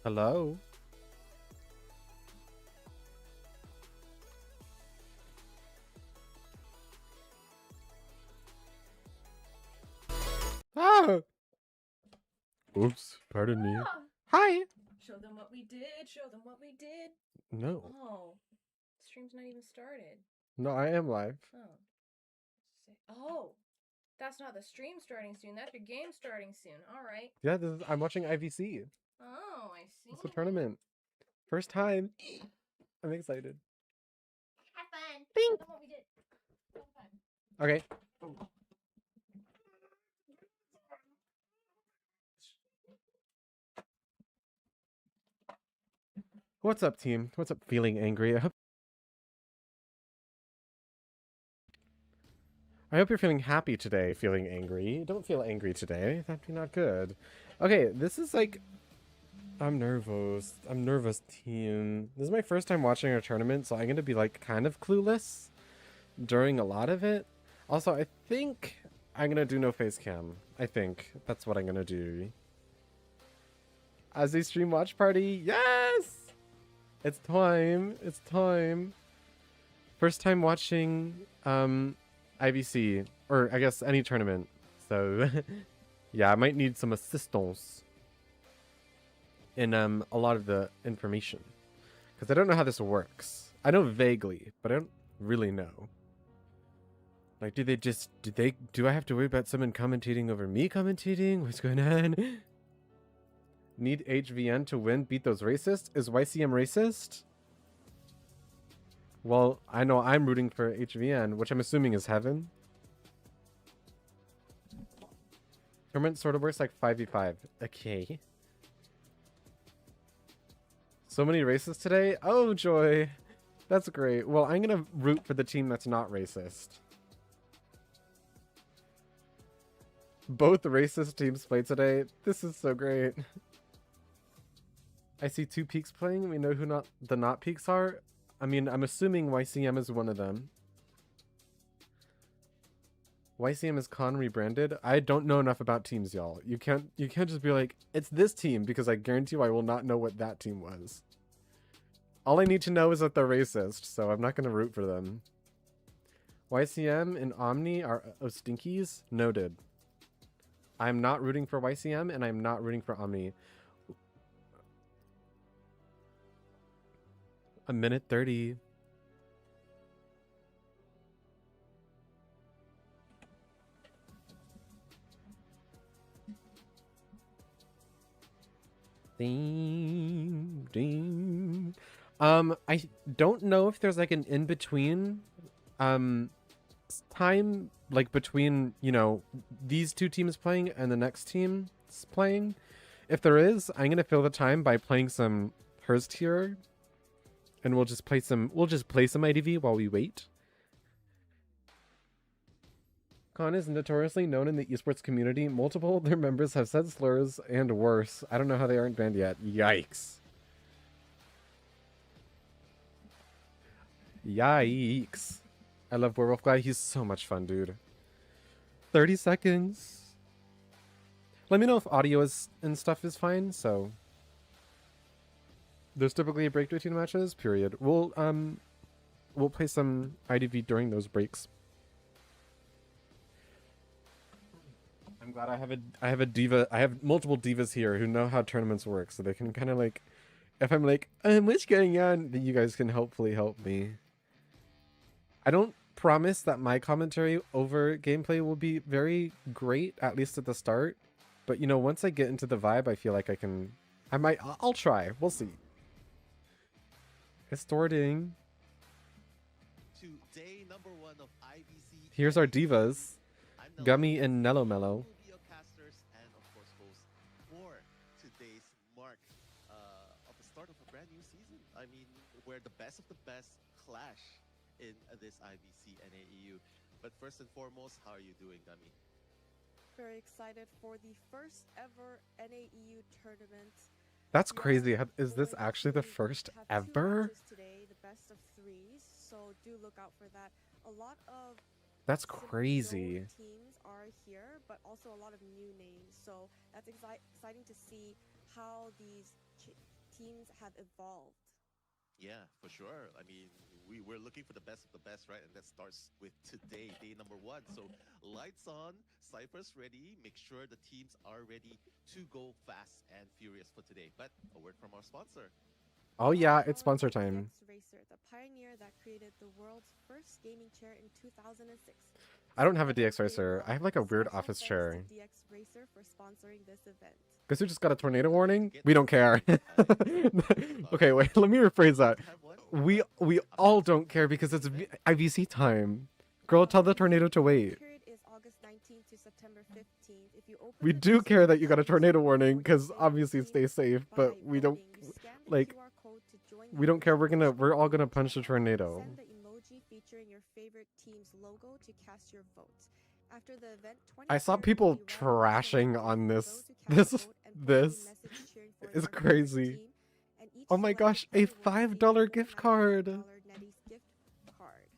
Hello? Ah! Oops, pardon me. Ah! Hi! Show them what we did. Show them what we did. No. Oh, the stream's not even started. No, I am live. Oh, that's not the stream starting soon. That's your game starting soon. All right. Yeah, I'm watching IVC. Oh, I see. It's a tournament. First time. I'm excited. Have fun. Bing. Show them what we did. Have fun. Okay. What's up, team? What's up, feeling angry? I hope you're feeling happy today, feeling angry. Don't feel angry today. That'd be not good. Okay, this is like... I'm nervous. I'm nervous, team. This is my first time watching a tournament, so I'm going to be like kind of clueless during a lot of it. Also, I think I'm going to do no face cam. I think that's what I'm going to do. As a stream watch party, yes! It's time. It's time. First time watching IVC, or I guess any tournament. So yeah, I might need some assistance in a lot of the information, because I don't know how this works. I know vaguely, but I don't really know. Like, do I have to worry about someone commentating over me commentating? What's going on? Need HVN to win, beat those racists? Is YCM racist? Well, I know I'm rooting for HVN, which I'm assuming is heaven. Tournament sort of works like 5v5. Okay. So many races today? Oh, joy. That's great. Well, I'm going to root for the team that's not racist. Both racist teams played today. This is so great. I see two peaks playing. We know who the not peaks are. I mean, I'm assuming YCM is one of them. YCM is con rebranded. I don't know enough about teams, y'all. You can't just be like, it's this team, because I guarantee you I will not know what that team was. All I need to know is that they're racist, so I'm not going to root for them. YCM and Omni are stinkies? Noted. I'm not rooting for YCM, and I'm not rooting for Omni. A minute 30. Ding, ding. I don't know if there's like an in-between time, like between, you know, these two teams playing and the next team's playing. If there is, I'm gonna fill the time by playing some Hearst here, and we'll just play some IDV while we wait. Con is notoriously known in the esports community. Multiple of their members have said slurs and worse. I don't know how they aren't banned yet. Yikes. Yikes. I love Werewolf Guy. He's so much fun, dude. 30 seconds. Let me know if audio and stuff is fine, so... There's typically a break between matches, period. We'll play some IDV during those breaks. I'm glad I have a diva. I have multiple divas here who know how tournaments work, so they can kind of like, if I'm like, what's going on, then you guys can hopefully help me. I don't promise that my commentary over gameplay will be very great, at least at the start. But you know, once I get into the vibe, I feel like I'll try. We'll see. It's starting. Day number 1 of IVC. Here's our divas. Gummy and Nello Mello. And of course host for today's mark of the start of a brand new season. I mean, where the best of the best clash in this IVC NAEU. But first and foremost, how are you doing, Gummy? Very excited for the first ever NAEU tournament. That's crazy. Is this actually the first ever? Today, the best of 3s, so do look out for that. A lot of That's crazy. Teams are here, but also a lot of new names. So that's exciting to see how these teams have evolved. Yeah, for sure. I mean, we're looking for the best of the best, right? And that starts with today, day number 1. So lights on, ciphers ready. Make sure the teams are ready to go fast and furious for today. But a word from our sponsor. Oh yeah, it's Powered sponsor by time. DX Racer, the pioneer that created the world's first gaming chair in 2006. I don't have a Sit back DX and Racer. I have like a weird special office thanks chair. to DX Racer for sponsoring this event. Guess who just got a tornado Get warning? to We don't care. this, Okay, wait, let me rephrase that. to have one, We but we up all next, don't care because it's event. IVC time. Girl, tell the tornado to wait. Period is August 19th to September 15th. If you open We the do doors care to that you got a the tornado doors warning for because your obviously stay safe, by but we don't voting. You scan the like QR code to join we the don't care. event. We're all gonna punch the tornado. Send the emoji featuring your favorite team's logo to cast your vote. After the event, 20 I saw players people will be randomly trashing selected on to this. go to cast a vote and post a This message cheering for is their favorite crazy. team, and each Oh my selected gosh, a player will receive $5 a gift $199 card. Nettie's gift card.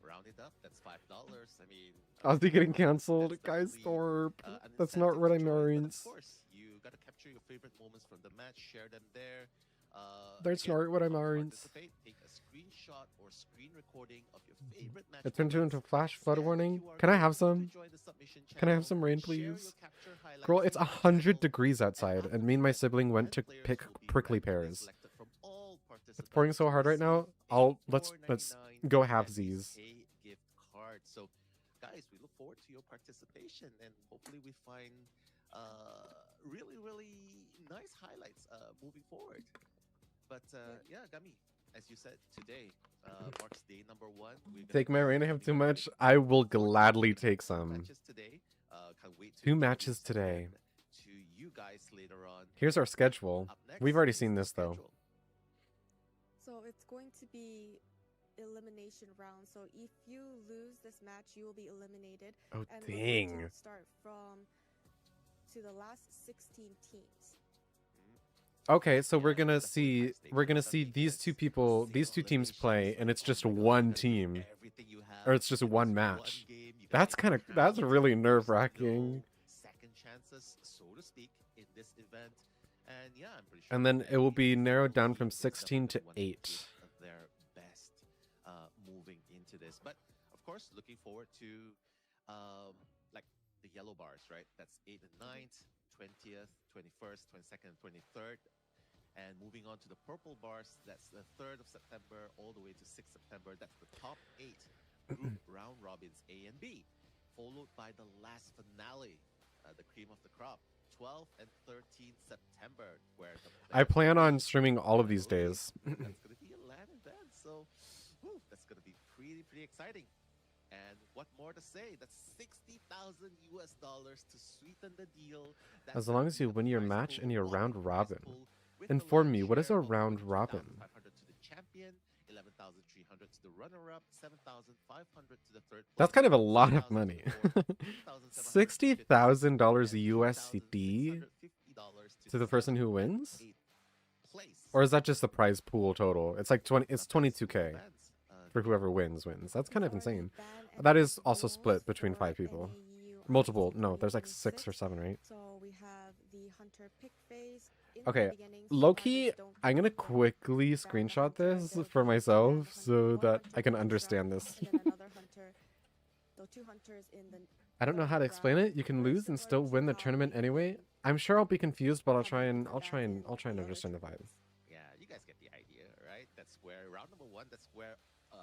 Round it up, that's $5. I mean, How's he getting that's canceled? Guys, definitely, Thorpe. an That's not incentive what to I join, but mean. of course, you gotta capture your favorite moments from the match, share them there. That's Again, not what I how to mean. participate, take a screenshot or screen recording of your favorite match It turned moments, into a flash flood scan the warning. QR Can I code have to some? join the submission Can I have channel, some rain, share your please? capture Girl, highlights it's to our 100 channel, degrees and outside, after and the me and my event, sibling went 10 to players pick will be prickly randomly pears. selected from all It's pouring participants so to hard right now. receive a Let's $4.99 go Nettie's halvesies. Pay gift card. So, guys, we look forward to your participation, and hopefully we find really nice highlights moving forward. But yeah, Gami, as you said, today marks day number 1. We're gonna Take my be rain. I have too giving much. away I will 14 gladly take 2 some. matches today. Can't wait to 2 introduce matches today. them to you guys later on. Here's our But schedule. up next We've already is seen the this though. schedule. So it's going to be elimination round. So if you lose this match, you will be eliminated. Oh And we're going dang. to start from to the last 16 teams. Okay, so Yeah, we're gonna that's the 45 see stage these because two people, same these two teams elimination, play, so and it's just oh my God, one you gotta give team, everything you have or it's just in one this match. game. You gotta That's make kind of it that's count. really There's nerve-wracking. no second chances, so to speak, in this event. And yeah, I'm pretty sure And then it will every be narrowed single down from team is 16 to definitely wanting 8. give their best moving into this. But of course, looking forward to like the yellow bars, right? That's 8th and 9th, 20th, 21st, 22nd, and 23rd. And moving on to the purple bars, that's the 3rd of September all the way to 6th September. That's the top 8 group round robins A and B, followed by the last finale, the cream of the crop, 12th and 13th September, where the I best plan on teams streaming all of these finally, days. that's gonna be a LAN event, so that's gonna be pretty exciting. And what more to say? That's $60,000 to sweeten the deal. That's As gonna long as be you the win your prize match pool, in your all-in round prize robin. pool, with the Inform lion's me, what is share a of round robin? 22,500 to the champion, 11,300 to the runner-up, 7,500 to the third place. That's kind of a lot of 6,000 to money. the fourth, $60,000 and USD $2,650 to the person who wins? eighth place. Or is that just the prize pool total? It's like 20. It's Now, thanks to 22K fans, for whoever wins. That's kind of It's already insane. banned That and is also rules split between for 5 people. NAU Multiple. IVC No, there's like 6 or 2026. 7, right? So we have the hunter pick phase. In the Okay, beginning, low-key, survivors don't I'm gonna pick one. quickly Ban the screenshot hunter, this they'll for ban myself the so hunter. that One I can hunter each understand round, this. and then another hunter. So 2 hunters in the I don't know how to third explain round. it. You can Very lose and similar still to win the how tournament we've anyway. been I'm sure I'll be confused, but I'll having try and hunter bans in I'll try and the other understand the vibe. tournaments. Yeah, you guys get the idea, right? That's where round number 1, that's where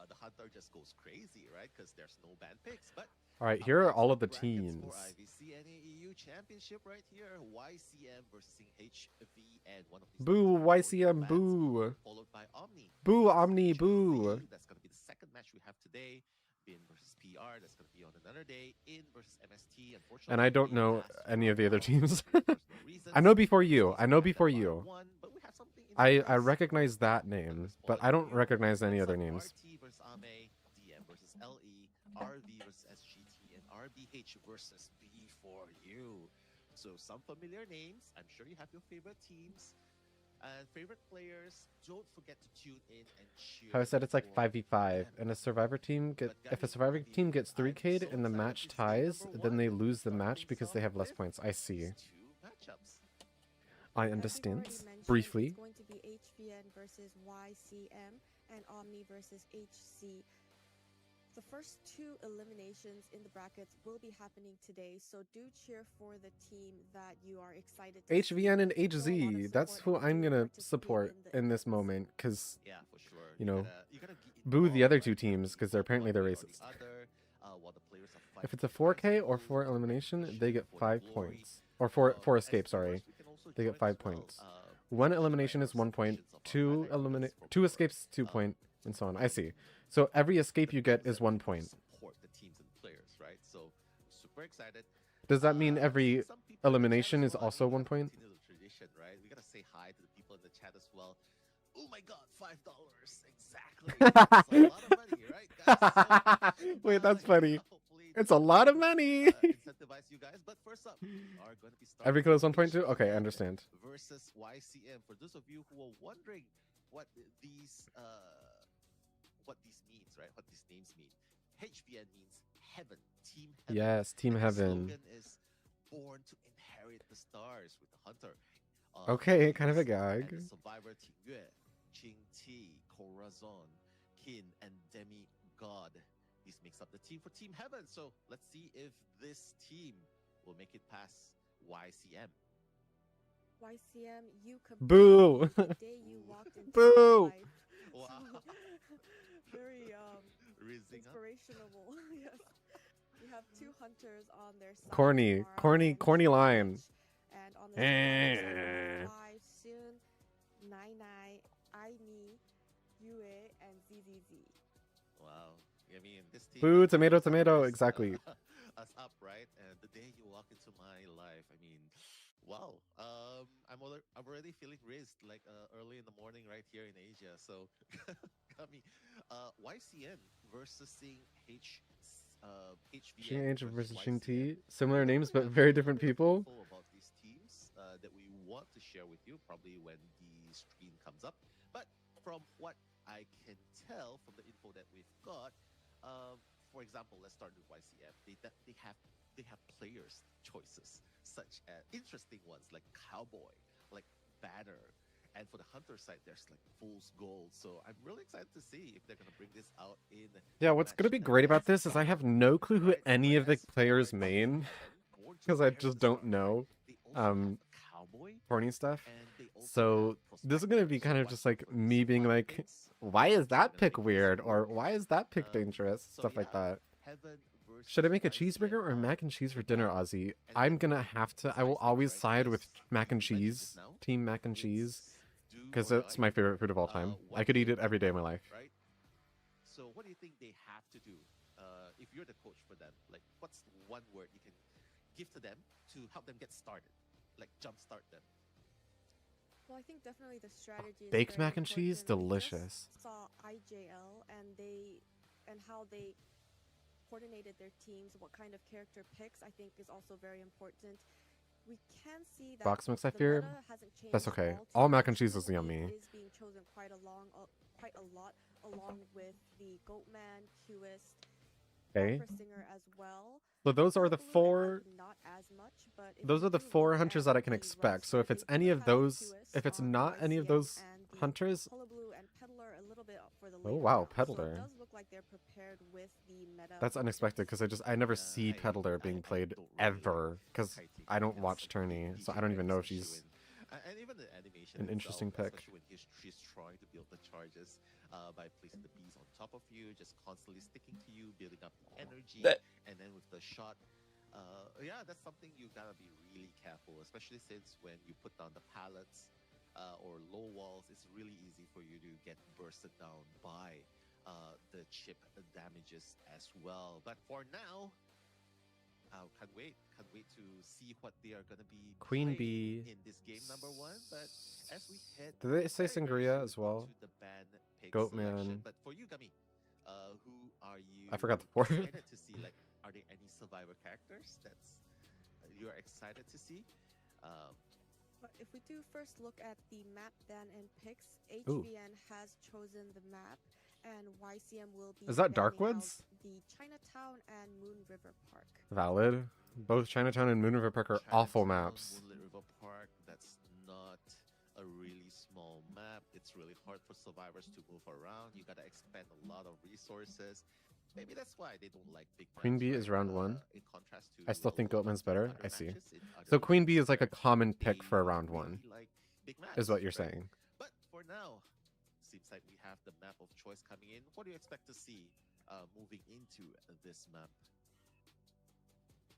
the hunter just goes crazy, right? Because there's no ban picks. But All right, up here are next, all of the brackets teams. for IVC NAEU Championship right here. YCM versus HV, and one of these Boo, teams are going YCM, for bans, boo. followed by Omni. Boo, versus Omni, HLZ. boo. That's going to be the second match we have today. Bin versus PR. That's going to be on another day. In versus MST. Unfortunately, And I don't we know lost any of the other round teams. for personal reasons. I know before you. MST I know survived before that you. one, but we have something in I place. recognize that name, but I don't recognize any other names. RT versus AME, DM versus LE, RV versus SGT, and RBH versus B4U. So some familiar names. I'm sure you have your favorite teams and favorite players. Don't forget to tune in and cheer. How I said it's like for 5v5, them. and a survivor team But if a guys, survivor I team mean, gets I'm 3K'd so and the excited. match It's day ties, number then they 1. lose the Start match things because they off have less with points. I see. these 2 matchups. I As we've understand. already mentioned, Briefly. it's going to be HVN versus YCM and Omni versus HC. The first two eliminations in the brackets will be happening today, so do cheer for the team that you are excited to see. HVN and Show a lot of HZ. That's support who and I'm do gonna participate support the in this events. moment, because Yeah, for sure. you know, you gotta be boo the other involved, two right? You gotta teams be because they're apparently one they're way or the racist. other, while the players are If fighting it's a for 4K or prizes, 4 for elimination, they recognition, get for the 5 glory. points. Or 4 As escapes, sorry. viewers, we can also They join get 5 as well, points. to One share elimination our is 1 point, submissions of our two fan ideas for two more. escapes 2 Um, point, and so on. I see. So every escape the you thing get is is that 1 we point. support the teams and players, right? So super excited. Does that mean Seeing every some people in the chat elimination as is well. I also mean, we 1 gotta point? continue the tradition, right? We gotta say hi to the people in the chat as well. Oh my God, $5 exactly. That's a lot of money, right, guys? So, Wait, that's funny. hopefully It's this a will lot of help money. incentivize you guys. But first up, we are going to be starting Every kill is with 1.2? Okay, I HBN understand. versus YCM. For those of you who are wondering what these means, right? What these names mean. HBN means heaven, team heaven. Yes, Team And Heaven. The slogan is born to inherit the stars with the hunter. Okay, kind of a Peace, gag. and the survivor Ting Yue, Qing Ti, Corazon, Qin, and Demi God. These makes up the team for Team Heaven. So let's see if this team will make it past YCM. YCM, you Boo! completely the day you walked into Boo! my life. Wow. Very Rizzing up. inspirational. Yes. We have two hunters on their side. Corny, Tamara corny, and corny Chich. line. And on the survivor side, we have 5 soon, Nai Nai, Aini, Yue, and ZZZ. Wow. I mean, this team. Boo, definitely tomato, tomato, summers, exactly. us up, right? And the day you walk into my life, I mean, wow. I'm already feeling rizzed, like early in the morning right here in Asia. So, Kami, YCN versus seeing HVN Xing H versus Xing YCN. T. Similar We names, definitely but have very a different little bit of people. info about these teams that we want to share with you, probably when the stream comes up. But from what I can tell from the info that we've got, for example, let's start with YCF. They have players choices such as interesting ones like Cowboy, like Banner, and for the Hunter side, there's like Fool's Gold. So I'm really excited to see if they're gonna bring this out in. Yeah, what's match gonna be number great about this is I 5, have no clue who right? any of the Whereas players for main, Team Heaven, Born to because I Inherit just the don't Stars, right? know They also have a Cowboy, corny stuff. and they also So have this is gonna be Prospector. kind So of watch just out like for these me being survivor like, picks. why is They're that gonna pick make this weird? Or work. why is that pick Um, dangerous? so Stuff like yeah, that. Heaven versus Should I make a YCM cheeseburger or on mac and cheese for the dinner, line. Ozzy? And I'm then gonna have to. I will besides this, always right, side guys, with mac and you mentioned cheese. just now, Team mac and cheese. it's do Because or it's die. my favorite food of all time. I One could eat game it every day of my number one, life. right? So what do you think they have to do? If you're the coach for them, like what's one word you can give to them to help them get started, like jumpstart them? Well, I think definitely the strategy is Baked very mac and cheese, important. We delicious. just saw IJL and how they coordinated their teams, what kind of character picks I think is also very important. We can see that Box mix, I the fear. meta hasn't changed That's okay. too All mac much. and cheese is Probably yummy. is being chosen quite a lot, along with the Goatman, Qist, Okay. Opera Singer as well. So those are the Blue and four. Elf not as much, but if Those you are the do 4 look hunters at that I can the expect. So roster, if it's they any do of have those, Qist if it's on not any of YCM those and the hunters, Hullabaloo and Peddler a little bit for the oh later wow, rounds. So Peddler. it does look like they're prepared with the meta. That's unexpected because I never see I Peddler being played don't really like ever because Kaiti I don't as watch a Tourney, PG, so I don't even right? know if Especially she's and even the animation an itself, interesting pick. especially when she's trying to build the charges by placing the bees on top of you, just constantly sticking to you, building up the energy, and then with the shot. Yeah, that's something you gotta be really careful, especially since when you put down the pallets or low walls, it's really easy for you to get bursted down by the chip damages as well. But for now, can't wait to see what they are gonna be Queen playing Bee. in this game number 1. But as we head, Did they say very, very Sangria soon as well? into the ban pick Goat selection. Man. But for you, Gummy, who are you? I forgot the fourth. Excited to see, like, are there any survivor characters that's you are excited to see? But if we do first look at the map ban and picks, Ooh. HVN has chosen the map, and YCM will be Is that banning Darkwoods? out the Chinatown and Moon River Park. Valid. Both Chinatown and Moon River Park are awful Chinatown, maps. Moonlit River Park. That's not a really small map. It's really hard for survivors to move around. You gotta expend a lot of resources. Maybe that's why they don't like big Queen maps, bee right? is round 1. In contrast to I still think a lot of Goatman's the better. other I see. matches in other So Queen bee leagues is like a where common they pick for round 1, really like big maps, is what you're right? saying. But for now, seems like we have the map of choice coming in. What do you expect to see moving into this map?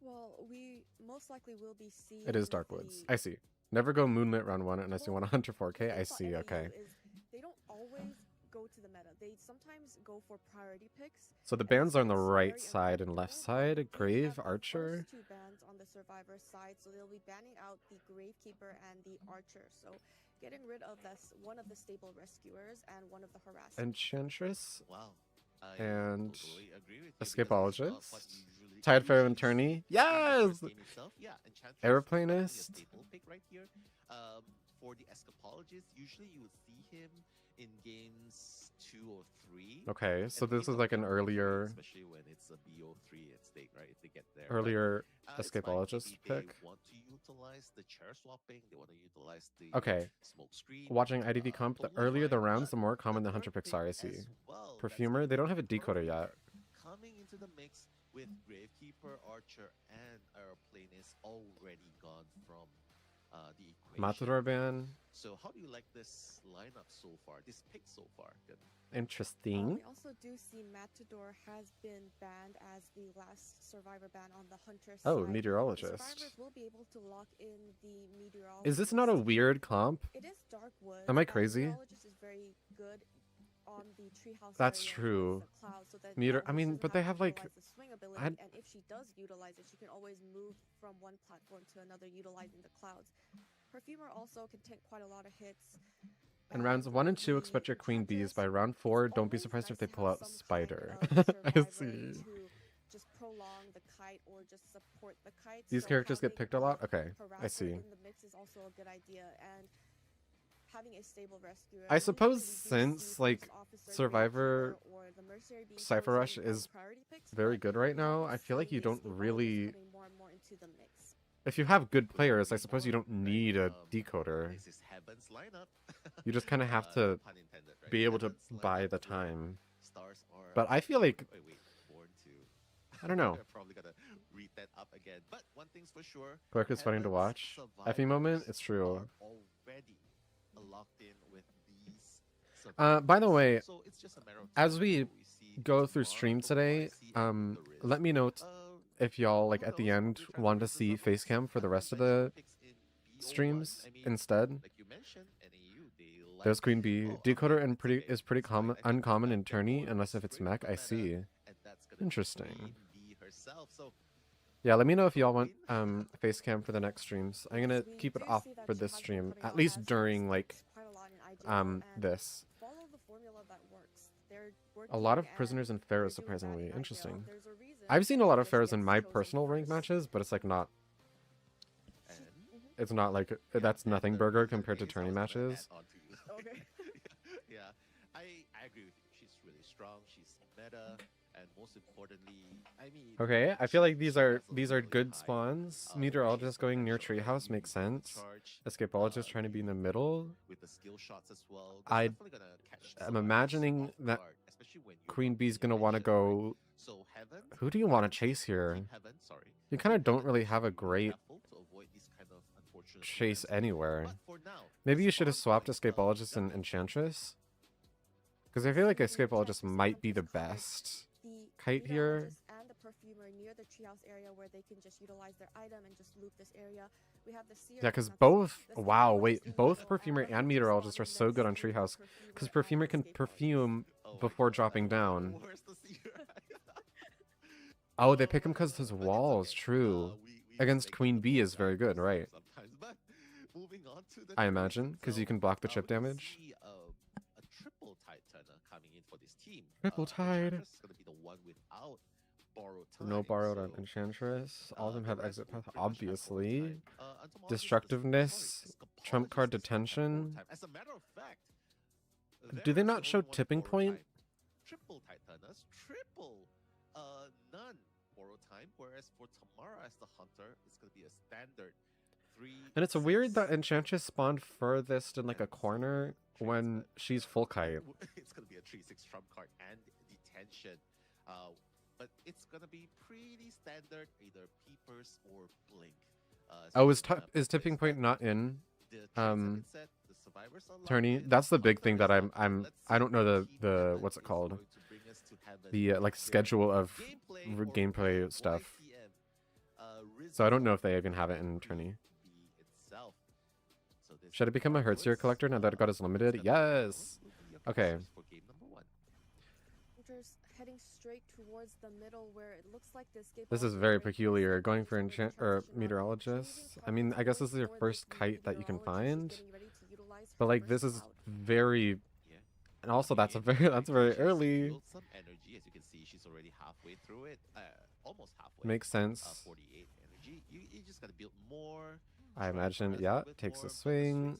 Well, we most likely will be seeing. It is Darkwoods. I see. Never go Moonlit round 1 unless you want a Hunter 4K. I see, okay. They don't always go to the meta. They sometimes go for priority picks. So the bans are on the right side and left side. Grave, Archer. First 2 bans on the survivor side, so they'll be banning out the Gravekeeper and the Archer. So getting rid of this one of the stable rescuers and one of the harassers. Enchantress. Wow. I and totally agree with you, Escapologist. because it's not what usually Tide Pharaoh we and see Tourney. in the Yes! first game itself. Yeah, Enchantress Aeroplanist. is a staple pick right here. For the Escapologist, usually you would see him in games 2 or 3. Okay, so And this is maybe like an BO3, earlier especially when it's a BO3 at stake, right? If they get there. earlier It's fine. Escapologist Maybe pick. They want to utilize the chair swapping. They want to utilize the Okay. smoke screen. Watching IDV comp, the Totally earlier the fine, rounds, the but more common the third Hunter picks are, I pick see. as well, that's Perfumer, gonna they don't be have a decoder perfect. yet. Coming into the mix with Gravekeeper, Archer, and Aeroplanist already gone from the equation. Matador ban. So how do you like this lineup so far? This pick so far? Good. Interesting. We also do see Matador has been banned as the last survivor ban on the Hunter side. Oh, The Meteorologist. survivors will be able to lock in the Meteorologist. Is this not a weird comp? It is Darkwood. Am I crazy? Meteorologist is very good on the treehouse. That's area true. with the clouds, so that, I mean, she but doesn't they have have to like. utilize the swing ability, I'd- and if she does utilize it, she can always move from one platform to another utilizing the clouds. Perfumer also can take quite a lot of hits. In rounds 1 and 2, the expect your queen bees. Enchantress, By round it's 4, don't be always surprised if nice they to pull have out some kind Spider. of I survivor see. to just prolong the kite or just support the kite. These So characters get having picked a lot? Okay, I Harasser see. in the mix is also a good idea, and having a stable rescuer. I Usually suppose we do see since, like, First Officer, Survivor Gravekeeper, or the Mercenary being Cypher Rush chosen as is priority picks, very but good right now now, we're I feel like seeing you the don't Escapologist really. coming more and more into the mix. If you have good players, I suppose you don't need a decoder. This is Heaven's lineup. You just kind of have No to pun intended, right? be able to Heaven's buy lineup the where time. Stars are. But I feel like. Wait, born to. I don't know. I'm probably gonna read that up again. But one thing's for sure. Clark is funny to Heaven's watch. Effie moment, survivors it's true. are already locked in with these. By the way, So it's just a matter of as time we before see go through tomorrow stream from today, YC and the Riz. let me know if y'all, like, Who at the knows? end, Probably try want to mix this see up with face cam for the some rest of benchmark the picks in BO1. streams I mean, instead. like you mentioned, NAU, they like, There's Queen Bee. oh, Decoder okay, and it's pretty okay, is pretty it's fine. common, I think uncommon in that tourney, Decoder unless is if it's great mech. for I meta, see. and that's gonna be Interesting. Queen Bee herself. So Yeah, let me know if y'all want Queen. face cam for the next streams. I'm Yes, gonna we keep it do off see that for she this has been stream, putting at out least as during like mistakes quite a lot in IGL, and this. follow the formula that works. They're A lot of working prisoners and and they're pharaohs, doing surprisingly. bad in IGL. Interesting. There's a reason I've seen a lot of this pharaohs in gets my chosen personal rank first. matches, but it's like not. And It's not like yeah, that's and nothing the burger reason compared to is I tourney was gonna matches. add on to Okay. yeah, I agree with you. She's really strong. She's meta, and most importantly, I mean. Okay, I feel like she these has are a good really high, spawns. range Meteorologist going near potential, right? treehouse You makes can sense. charge, Escapologist trying to be in the middle. with the skill shots as well. I That's definitely gonna catch I'm survivors imagining off that guard, especially when you're Queen not Bee's paying gonna want to attention, right? go. So Heaven, Who do you want to chase here? Team Heaven, sorry. You kind of Team don't Heaven really needs have to a be really great careful to avoid these kind of unfortunate chase events. anywhere. But for now, Maybe the you should have spawn swapped point, Escapologist and definitely Enchantress. Because I feel like Escapologist might be the best The kite here. meteorologist and the perfumer near the treehouse area where they can just utilize their item and just loot this area. We have the seer Yeah, because lineups, both. the Wow, Escapologist wait, in the both middle, perfumer the and Perfumer meteorologist are spawning so next good on to treehouse. the Because perfumer perfumer and can Escapologist. perfume Oh my before God, dropping down. Where's the seer? Oh, they pick him because his walls. True. Against Queen Bee is very good, right? Sometimes, but moving on to the I trades imagine, because you itself, can block the we chip can damage. see, a triple tide turner coming in for this team. Triple tide. Enchantress is gonna be the one without borrowed time. No borrowed on so, Enchantress. All of them the have rest exit will path, pretty much have borrowed obviously. time. Entomologist Destructiveness, trump card Escapologist does not have borrowed detention. time. As a matter of fact, Do they they're not the show only one with tipping borrowed point? time. Triple tide turners, none borrowed time. Whereas for Tamara as the hunter, it's gonna be a standard And it's weird that Enchantress spawned furthest in like a corner when she's full kite. It's gonna be a 3/6 trump card and detention. But it's gonna be pretty standard, either peepers or blink. Oh, is tipping point not in tourney? That's the big thing that I don't know the what's it called, the like schedule of gameplay stuff. So I don't know if they even have it in tourney. Should I become a Hertzier collector now that it got us limited? Yes. Okay. Heading straight towards the middle where it looks like the escape This is very peculiar. Going for meteorologist. I mean, I guess this is your first kite that you can find, but like this is very, and also that's very early. Some energy, as you can see, she's already halfway through it, almost halfway. Makes sense. 48 energy. You just gotta build more. I imagine, yeah, takes a swing.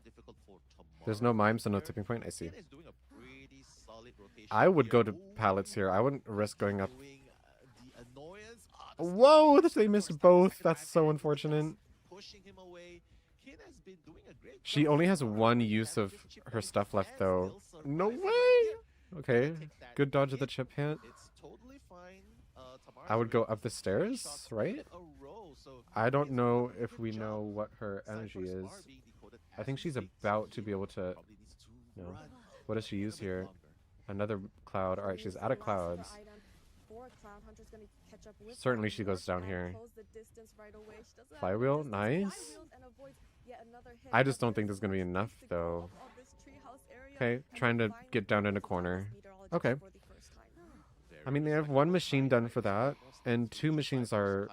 Difficult for tomorrow. There's no mime, so no tipping point. I see. Is doing a pretty solid rotation I would here. go to pallets here. I wouldn't risk going up. Doing, the annoyance. The Whoa, they missed second both. time That's so and unfortunate. pushing him away. Kin has been doing a great She job only so has far. one He use has of this chip her point stuff left, and though. still No surviving way. right here. Okay, Take that good dodge of the hit. chip hit. It's totally fine. Tamara's I would go already up the 3 stairs, shots right? in a row, so I don't it's know doing a if good we job. know what her energy Ciphers is. are being decoded I as think we she's speak, about so to be he able to. probably needs to No. run What does she a use bit here? longer. Another cloud. All right, she's out of clouds. Certainly she goes down here. Flywheel, nice. I just don't think there's gonna be enough though. Okay, trying to get down in a corner. Okay. I mean, they have one machine done for that, and 2 machines are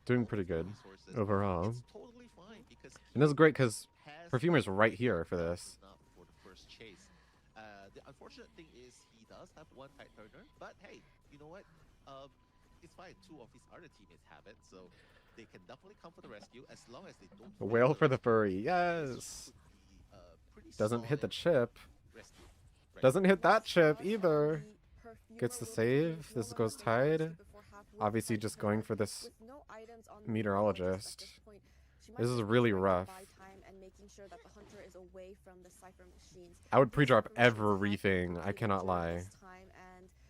doing pretty good overall. It's totally fine because And this is great because has Perfumer's right here for this. enough for the first chase. The unfortunate thing is he does have one tight turner, but hey, you know what? It's fine. 2 of his other teammates have it, so they can definitely come for the rescue as long as they don't. A whale for the furry, yes. Doesn't hit the chip. Doesn't hit that chip either. Gets the save. This goes tied. Obviously just going for this meteorologist. This is really rough. I would pre-drop everything. I cannot lie.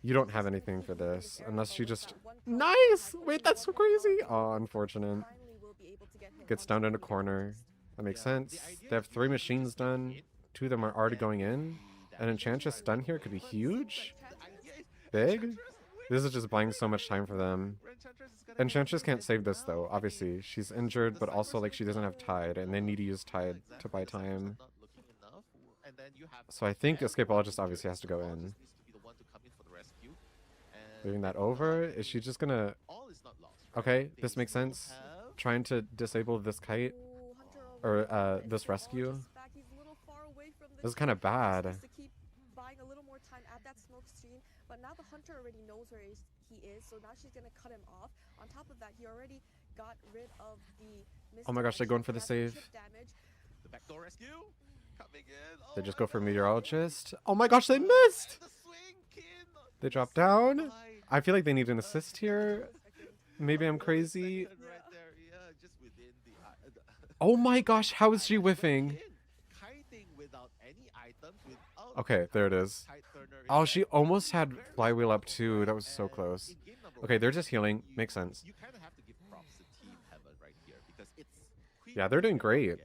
You don't have anything for this unless she just... Nice! Wait, that's so crazy. Oh, unfortunate. Gets down in a corner. That makes sense. They have 3 machines done. 2 of them are already going in. An Enchantress stun here could be huge. Big. This is just buying so much time for them. Enchantress can't save this though, obviously. She's injured, but also like she doesn't have Tide, and they need to use Tide to buy time. So I think Escapologist obviously has to go in. Moving that over. Is she just gonna... Okay, this makes sense. Trying to disable this kite. Or this rescue. This is kind of bad. But now the hunter already knows where he is, so now she's gonna cut him off. On top of that, he already got rid of the. Oh my gosh, they're going for the save. The backdoor rescue coming in. They just go for Meteorologist. Oh my gosh, they missed! They drop down. I feel like they need an assist here. Maybe I'm crazy. Oh my gosh, how is she whiffing? Okay, there it is. Oh, she almost had Flywheel up too. That was so close. Okay, they're just healing. Makes sense. Yeah, they're doing great.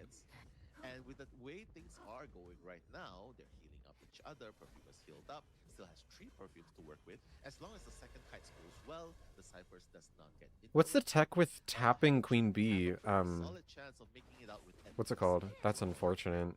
And with the way things are going right now, they're healing up each other. Perfume is healed up. Still has 3 perfumes to work with. As long as the second kite goes well, the Cyphers does not get into What's the it. tech with tapping Queen Bee? Solid chance of making it out with What's it called? That's unfortunate.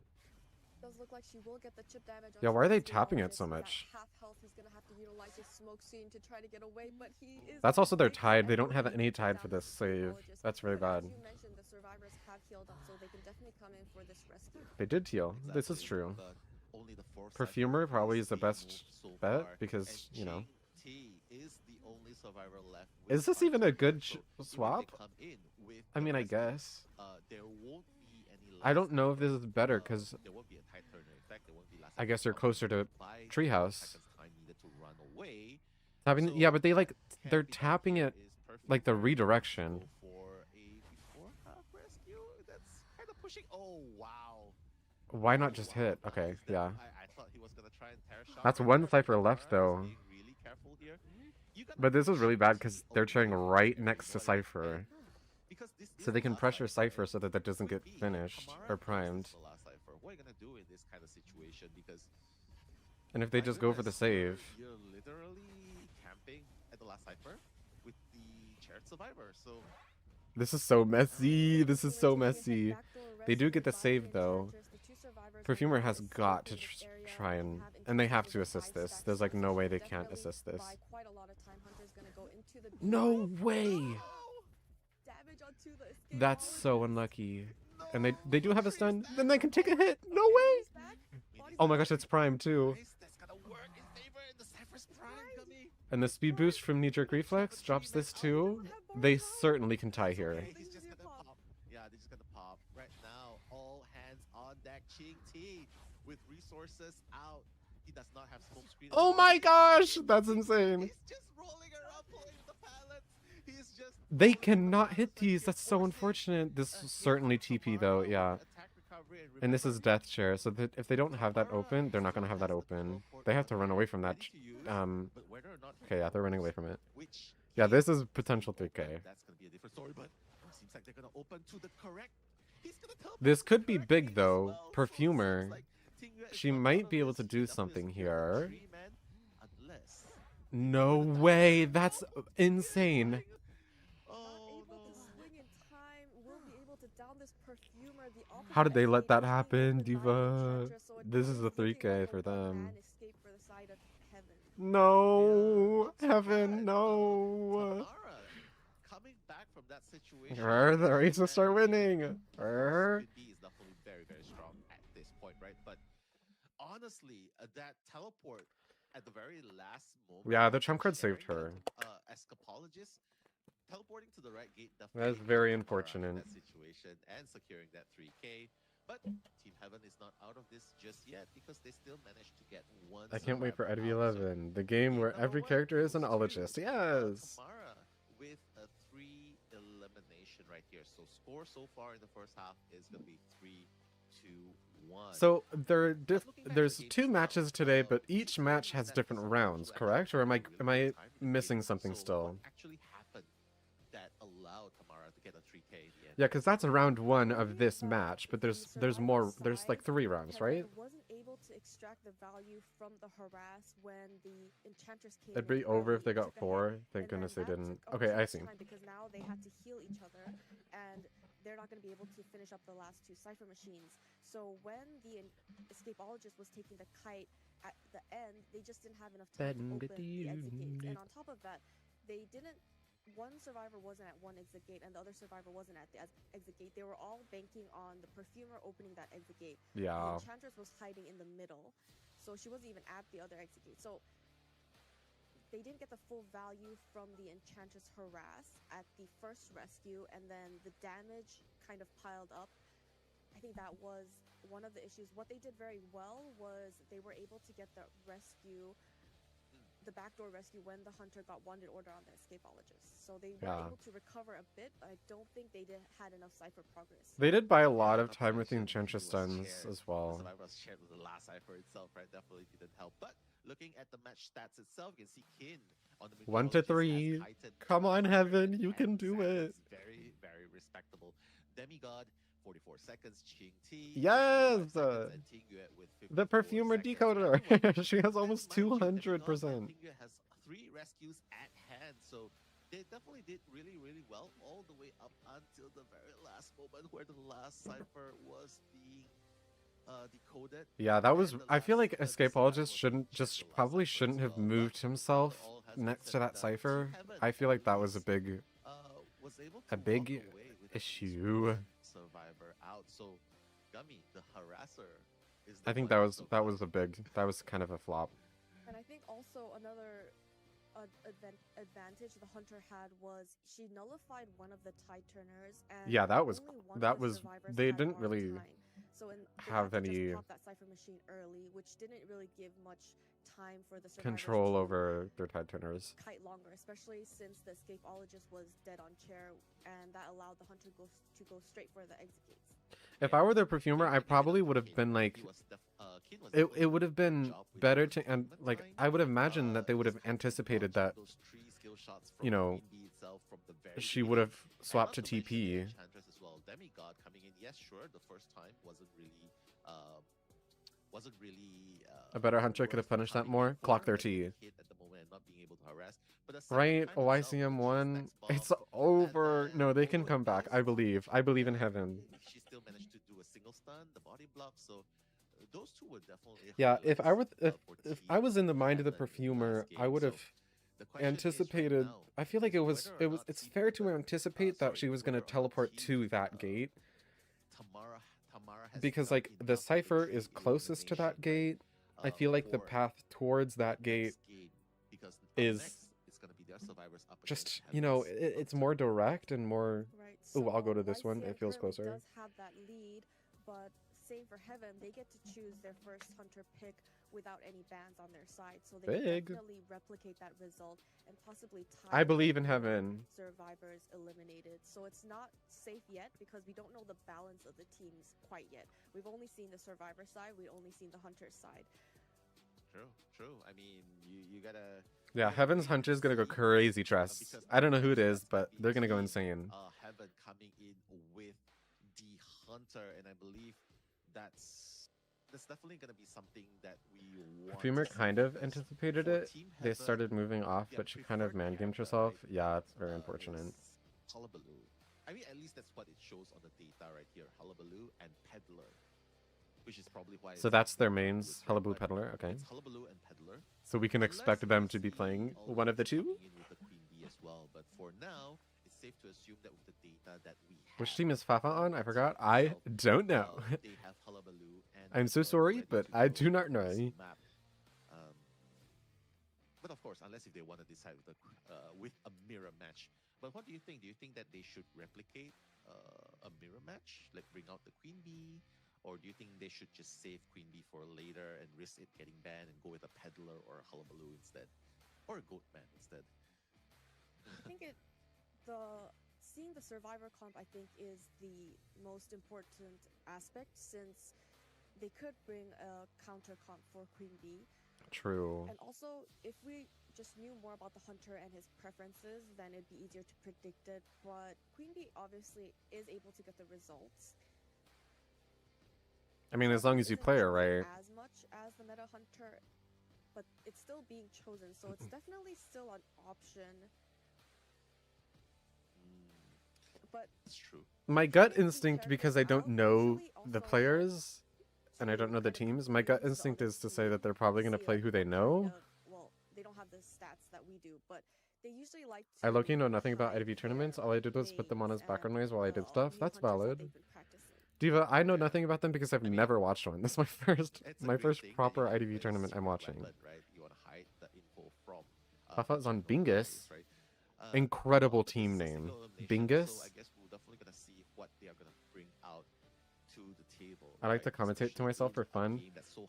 Does look like she will get the chip damage. Yeah, why are they tapping it so much? Half health, he's gonna have to utilize his smoke screen to try to get away, but he is. That's also their Tide. They don't have any Tide for this save. That's very bad. As you mentioned, the survivors have healed up, so they can definitely come in for this rescue. They did heal. This is true. But only the 4 Perfumer Cyphers probably is the being best moved so bet far, because, and you know. JT is the only survivor left with Is this Tide. even a good So even if they swap? come in with I the mean, I rescue, guess. there won't be any I don't last know if this is second, better because there won't be a tight turner effect. There won't be last I guess they're second closer to by Treehouse. seconds time needed to run away. Tapping, So yeah, but they like can they're be done tapping here it is Perfume like the going to redirection. go for a That's kind of pushing. Oh wow. Why not just Wow, hit? that Okay, is yeah. I thought he was gonna try and tear shot That's right one there, but cipher left, Tamara is though. being really careful here. You gotta But this is really bad because GT they're cheering away right from next to everyone, Cypher. because this So is they the can last pressure cipher, Cypher and so that doesn't could get be finished Tamara or thinks this primed. is the last cipher. What are you gonna do in this kind of situation? Because And if they my just go for the goodness, you're, save. you're literally camping at the last cipher with the shared survivor. So This is so messy. This is so Unfortunately, taking a messy. backdoor They do rescue get the by save, though. Enchantress. The two survivors will Perfumer now has escape got to in this area try and... have And they have Enchantress to with a assist this. 5-stack There's like stun, no so way they can't definitely assist this. buy quite a lot of time. Hunter's gonna go into the No beam. way! Damage onto the escape That's so ologist. unlucky. And they no, do have a Tree's stun. back. Then they can take a hit. No Okay, way! he's back. Body's Oh my back. gosh, it's prime too. Nice, that's gonna work in favor in the Cypher's prime, Gummy. And the speed boost from knee jerk reflex drops this too. They certainly can tie here. Okay, he's just gonna pop. Yeah, they're just gonna pop. Right now, all hands on deck. Ching T with resources out. He does not have smoke screen. Oh my gosh, that's insane. He's just rolling around pulling with the pallets. He's just They cannot hit these. That's so unfortunate. This is certainly TP though, yeah. And this is death share, so that if they don't have that open, they're not gonna have that open. They have to run away from that. Okay, yeah, they're running away from it. Yeah, this is potential 3K. That's gonna be a different story, but seems like they're gonna open to the correct. He's gonna tell This could be correct big name as though. well, so it Perfumer. seems like Tingyu is She not out might of be able this. to She do definitely something is gonna here. be three-man, unless No way, that's insane. Oh Able to no. swing in time, will be able to down this perfumer. The How did they let that opposite happen, escape Diva? Enchantress, so it This is is a looking 3K like a for them. one-man escape for the side of Heaven. No, Yeah, not so heaven, bad. no. Tamara coming back from that situation. The race will start winning. Could be is definitely very, very strong at this point, right? But honestly, that teleport at the very last moment. Yeah, the trump card saved sharing her. that, escapologist teleporting to the right gate definitely. That is helped very Tamara in unfortunate. That situation and securing that 3K. But Team Heaven is not out of this just yet because they still managed to get one. I can't wait for survivor out. So IdentityV, the game where number every one character is an goes to, ologist. Yes. Tamara with a 3 elimination right here. So score so far in the first half is gonna be 3-2-1. So Looking back there's at the two games matches now, today, but each this match one has that different is rounds, actually correct? Or am I really good time in the missing game. something So still? what actually happened that allowed Tamara to get a 3K in the end? Yeah, because that's round one of this match, but there's more. There's like 3 rounds, right? Heaven wasn't able to extract the value from the harass when the Enchantress came It'd be in over early if they and got took a hit. 4. Thank And then goodness they that didn't. took Okay, too I much see. time because now they had to heal each other, and they're not going to be able to finish up the last 2 cipher machines. So when the escapologist was taking the kite at the end, they just didn't have enough time to open the exit gates. And on top of that, they didn't. One survivor wasn't at one exit gate, and the other survivor wasn't at the exit gate. They were all banking on the perfumer opening that exit gate. The Yeah. Enchantress was hiding in the middle, so she wasn't even at the other exit gate. So they didn't get the full value from the Enchantress harass at the first rescue, and then the damage kind of piled up. I think that was one of the issues. What they did very well was they were able to get the rescue, the backdoor rescue, when the hunter got wanted order on the escapologist. So they were Yeah. able to recover a bit, but I don't think they had enough cipher progress. They did buy a lot Yeah, of not to time with the mention, Enchantress he was stuns shared. as The well. survivor was shared with the last cipher itself, right? Definitely didn't help. But looking at the match stats itself, you can see Kin on the 1 to meteorologist 3. has heightened Come on, 100, Heaven, you and can do Zack it. is very, very respectable. Demigod, 44 seconds. Ching T, Yes! 55 seconds, and Tingyu with 54 The perfumer seconds. decoder. Everyone- She has almost and mind you, Demigod and 200%. Tingyu has 3 rescues at hand, so they definitely did really, really well all the way up until the very last moment where the last cipher was being decoded. Yeah, that was. And the I feel like last, the survivor Escapologist was shouldn't checked just the last probably cipher shouldn't as have well, moved but himself all has next been to that said and done. cipher. Team Heaven I feel like that at was a least, big was able a to big walk away with a issue. survivor out. So Gummy, the harasser, is the I think one that was so that far. was a big that was kind of a flop. And I think also another advantage the hunter had was she nullified one of the tide turners, and Yeah, that was only one that of the was survivors they had didn't borrowed really time. So they have had to any. just pop that cipher machine early, which didn't really give much time for the survivors control to over their tide turners. kite longer, especially since the escapologist was dead on chair, and that allowed the hunter to go straight for the exit gates. If I were the perfumer, I probably would have been like, it would have been better to, and like, I would imagine that they would have anticipated that, you know, she would have swapped to TP. Demigod coming in, yes, sure, the first time wasn't really A better hunter could have punished that more. Clock their T. Right, YCM1, it's over. No, they can come back. I believe in heaven. She still managed to do a single stun, the body block, so those two were definitely. Yeah, if I was in the mind of the perfumer, I would have anticipated. I feel like it's fair to anticipate that she was going to teleport to that gate, because like the cipher is closest to that gate. I feel like the path towards that gate is just, you know, it's more direct and more. Right. Oh, I'll go to this YCM one. It feels currently closer. Does have that lead, but same for Heaven, they get to choose their first hunter pick without any bans on their side, so they Big. can definitely replicate that result and possibly tie. I believe in Heaven. Survivors eliminated, so it's not safe yet because we don't know the balance of the teams quite yet. We've only seen the survivor side, we've only seen the hunter side. True. I mean, you gotta. Yeah, Heaven's hunter is gonna go crazy, Tress. I don't know who it is, but they're gonna go insane. Heaven coming in with the hunter, and I believe that's definitely gonna be something that we want. Perfumer kind of anticipated it. They started moving off, but she kind of man-gamed herself. Yeah, it's very unfortunate. Hullabaloo. I mean, at least that's what it shows on the data right here. Hullabaloo and Peddler. Which is probably why. So that's their mains, Hullabaloo, Peddler. Okay. It's Hullabaloo and Peddler. So we can expect them to be playing one of the two. Coming in with the Queen Bee as well, but for now, it's safe to assume that with the data that we have. Which team is Fafa on? I forgot. I don't know. They have Hullabaloo and I'm so sorry, but I do not know. But of course, unless if they want to decide with a mirror match. But what do you think? Do you think that they should replicate a mirror match, like bring out the Queen Bee? Or do you think they should just save Queen Bee for later and risk it getting banned and go with a Peddler or a Hullabaloo instead? Or a Goatman instead? I think seeing the survivor comp, I think, is the most important aspect, since they could bring a counter comp for Queen Bee. True. And also, if we just knew more about the hunter and his preferences, then it'd be easier to predict it. But Queen Bee obviously is able to get the results. I mean, as long as you play her right. As much as the meta hunter, but it's still being chosen, so it's definitely still an option. But That's true. My gut instinct, because I don't know the players and I don't know the teams, my gut instinct is to say that they're probably going to play who they know. Well, they don't have the stats that we do, but they usually like I low-key know nothing about IDV tournaments. All I did was put them on as background noise while I did stuff. That's valid. Diva, I know nothing about them because I've never watched one. This is my first proper IDV tournament I'm watching. Fafa's on Bingus. Incredible team name. Bingus. I like to commentate to myself for fun.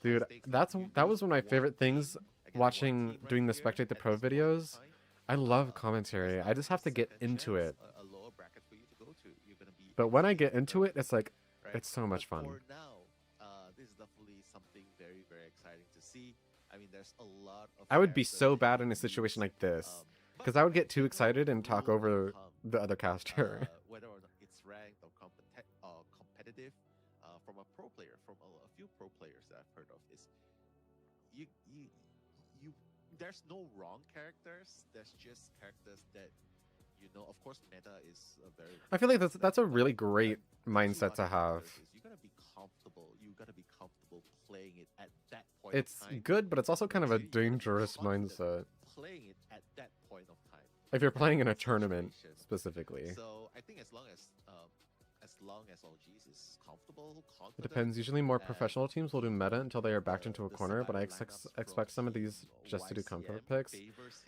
Dude, that was one of my favorite things watching, doing the Spectate the Pro videos. I love commentary. I just have to get into it. But when I get into it, it's like, it's so much fun. For now, this is definitely something very, very exciting to see. I mean, there's a lot of. I would be so bad in a situation like this, because I would get too excited and talk over the other caster. Whether or not it's ranked or competitive, from a pro player, from a few pro players that I've heard of, is you. There's no wrong characters. There's just characters that. You know, of course, meta is a very. I feel like that's a really great mindset to have. You gotta be comfortable. You gotta be comfortable playing it at that point. It's good, but it's also kind of a dangerous mindset. Playing it at that point of time. If you're playing in a tournament specifically. So I think as long as OGs is comfortable, confident. It depends. Usually, more professional teams will do meta until they are backed into a corner, but I expect some of these just to do comfort picks.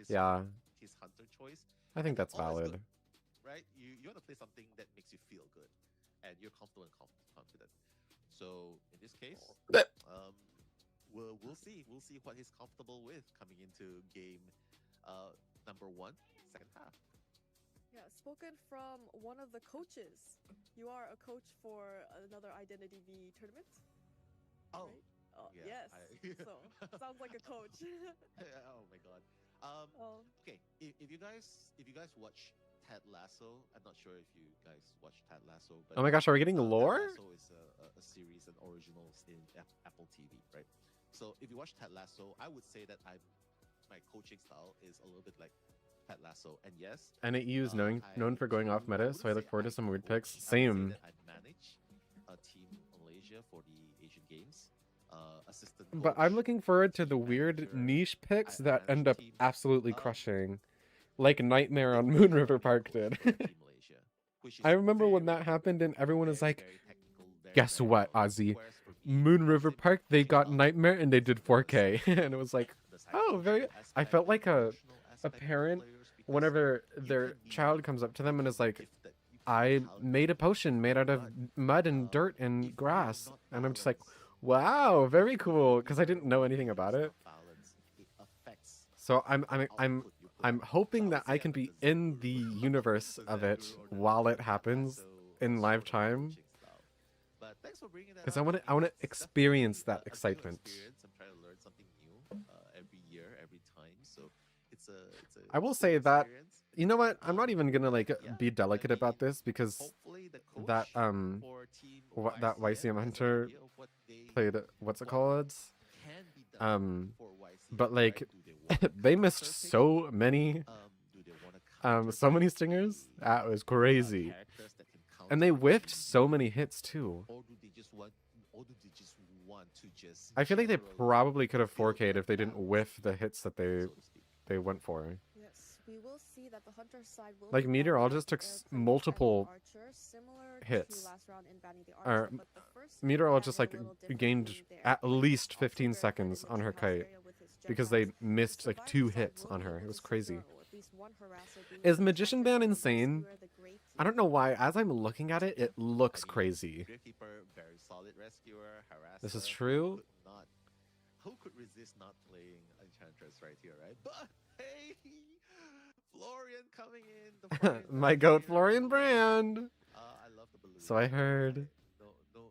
Yeah. His hunter choice. I think that's valid. Right? You want to play something that makes you feel good, and you're comfortable and confident. So in this case, we'll see. We'll see what he's comfortable with coming into game number 1, second half. Yeah, spoken from one of the coaches. You are a coach for another IdentityV tournament, Oh, right? Oh, yeah. yes. So sounds like a coach. Oh my god. Okay. If you guys watch Ted Lasso, I'm not sure if you guys watch Ted Lasso, but Oh my gosh, are we getting lore? Ted Lasso is a series and originals in Apple TV, right? So if you watch Ted Lasso, I would say that my coaching style is a little bit like Ted Lasso, and yes, NAU is known for going off meta, so I look forward to some weird picks. I would say Same. that I manage a team in Malaysia for the Asian Games. Assistant But coach, I'm looking forward to the team weird manager. niche picks I that manage end a up team. absolutely Um, crushing. Like Nightmare on It Moon was River a Park coach did. for Team Malaysia, which is I remember when very, that happened and everyone was very, like, very technical, very, guess very what, well. Ozzy? Whereas for me, Moon River simply Park, they coaching got style, Nightmare and they did the 4K. psych- And it was like, the oh, very. psychological I aspect, felt like the a emotional aspect of the parent players, because whenever you their can be child comes up to them and is like, gifted, you can be I talented, made a potion made out of but mud and dirt if and you're grass. not And I'm just like, balanced, wow, very if cool, because I your didn't know anything brain about is it. not balanced, it affects So the output you put I'm out. hoping So I that would I say can I'm be the Zen in the guru, universe the of Zen it guru or while it the happens Lasso in live sort of time, coaching style. But thanks for bringing that because up. I want I mean, to it's experience definitely that a new excitement. experience. I'm trying to learn something new every year, every time. So it's a I will cool say that, experience. you know what? I'm not even gonna like Yeah, be I delicate about mean, this because hopefully the coach that for team that YCM YCM has an Hunter idea of what they played what's it what called? can be done for YCM, But like right? Do they want they missed counterpick? so many Do they want to so many stingers. That was crazy. characters that can counter And they whiffed team so B? many hits too. Or do they just want to just I feel like they generally probably could have build 4K'd a if they didn't balanced whiff the team, hits that so to speak? they went for. Yes, we will see that the hunter side will Like be Meteorologist banning took air plate multiple and the archer, similar hits. to last round in banning the Or archer, but the first Meteorologist ban like were a little different gained in there. at least Also 15 very good seconds in the on her treehouse kite area with his because Gemini. they The missed like survivor 2 side hits will on be her. able It was to crazy. secure at least one harasser being Is the Magician hunter Ban and insane? rescuer, the great I don't know why. As I'm looking at it, it looks I mean, crazy. Gravekeeper, very solid rescuer, harasser. This is true. Who could resist not playing Enchantress right here, right? But hey, Florian coming in. The Florian My coming goat in. Florian Brand. I love the balloon. So I heard. right?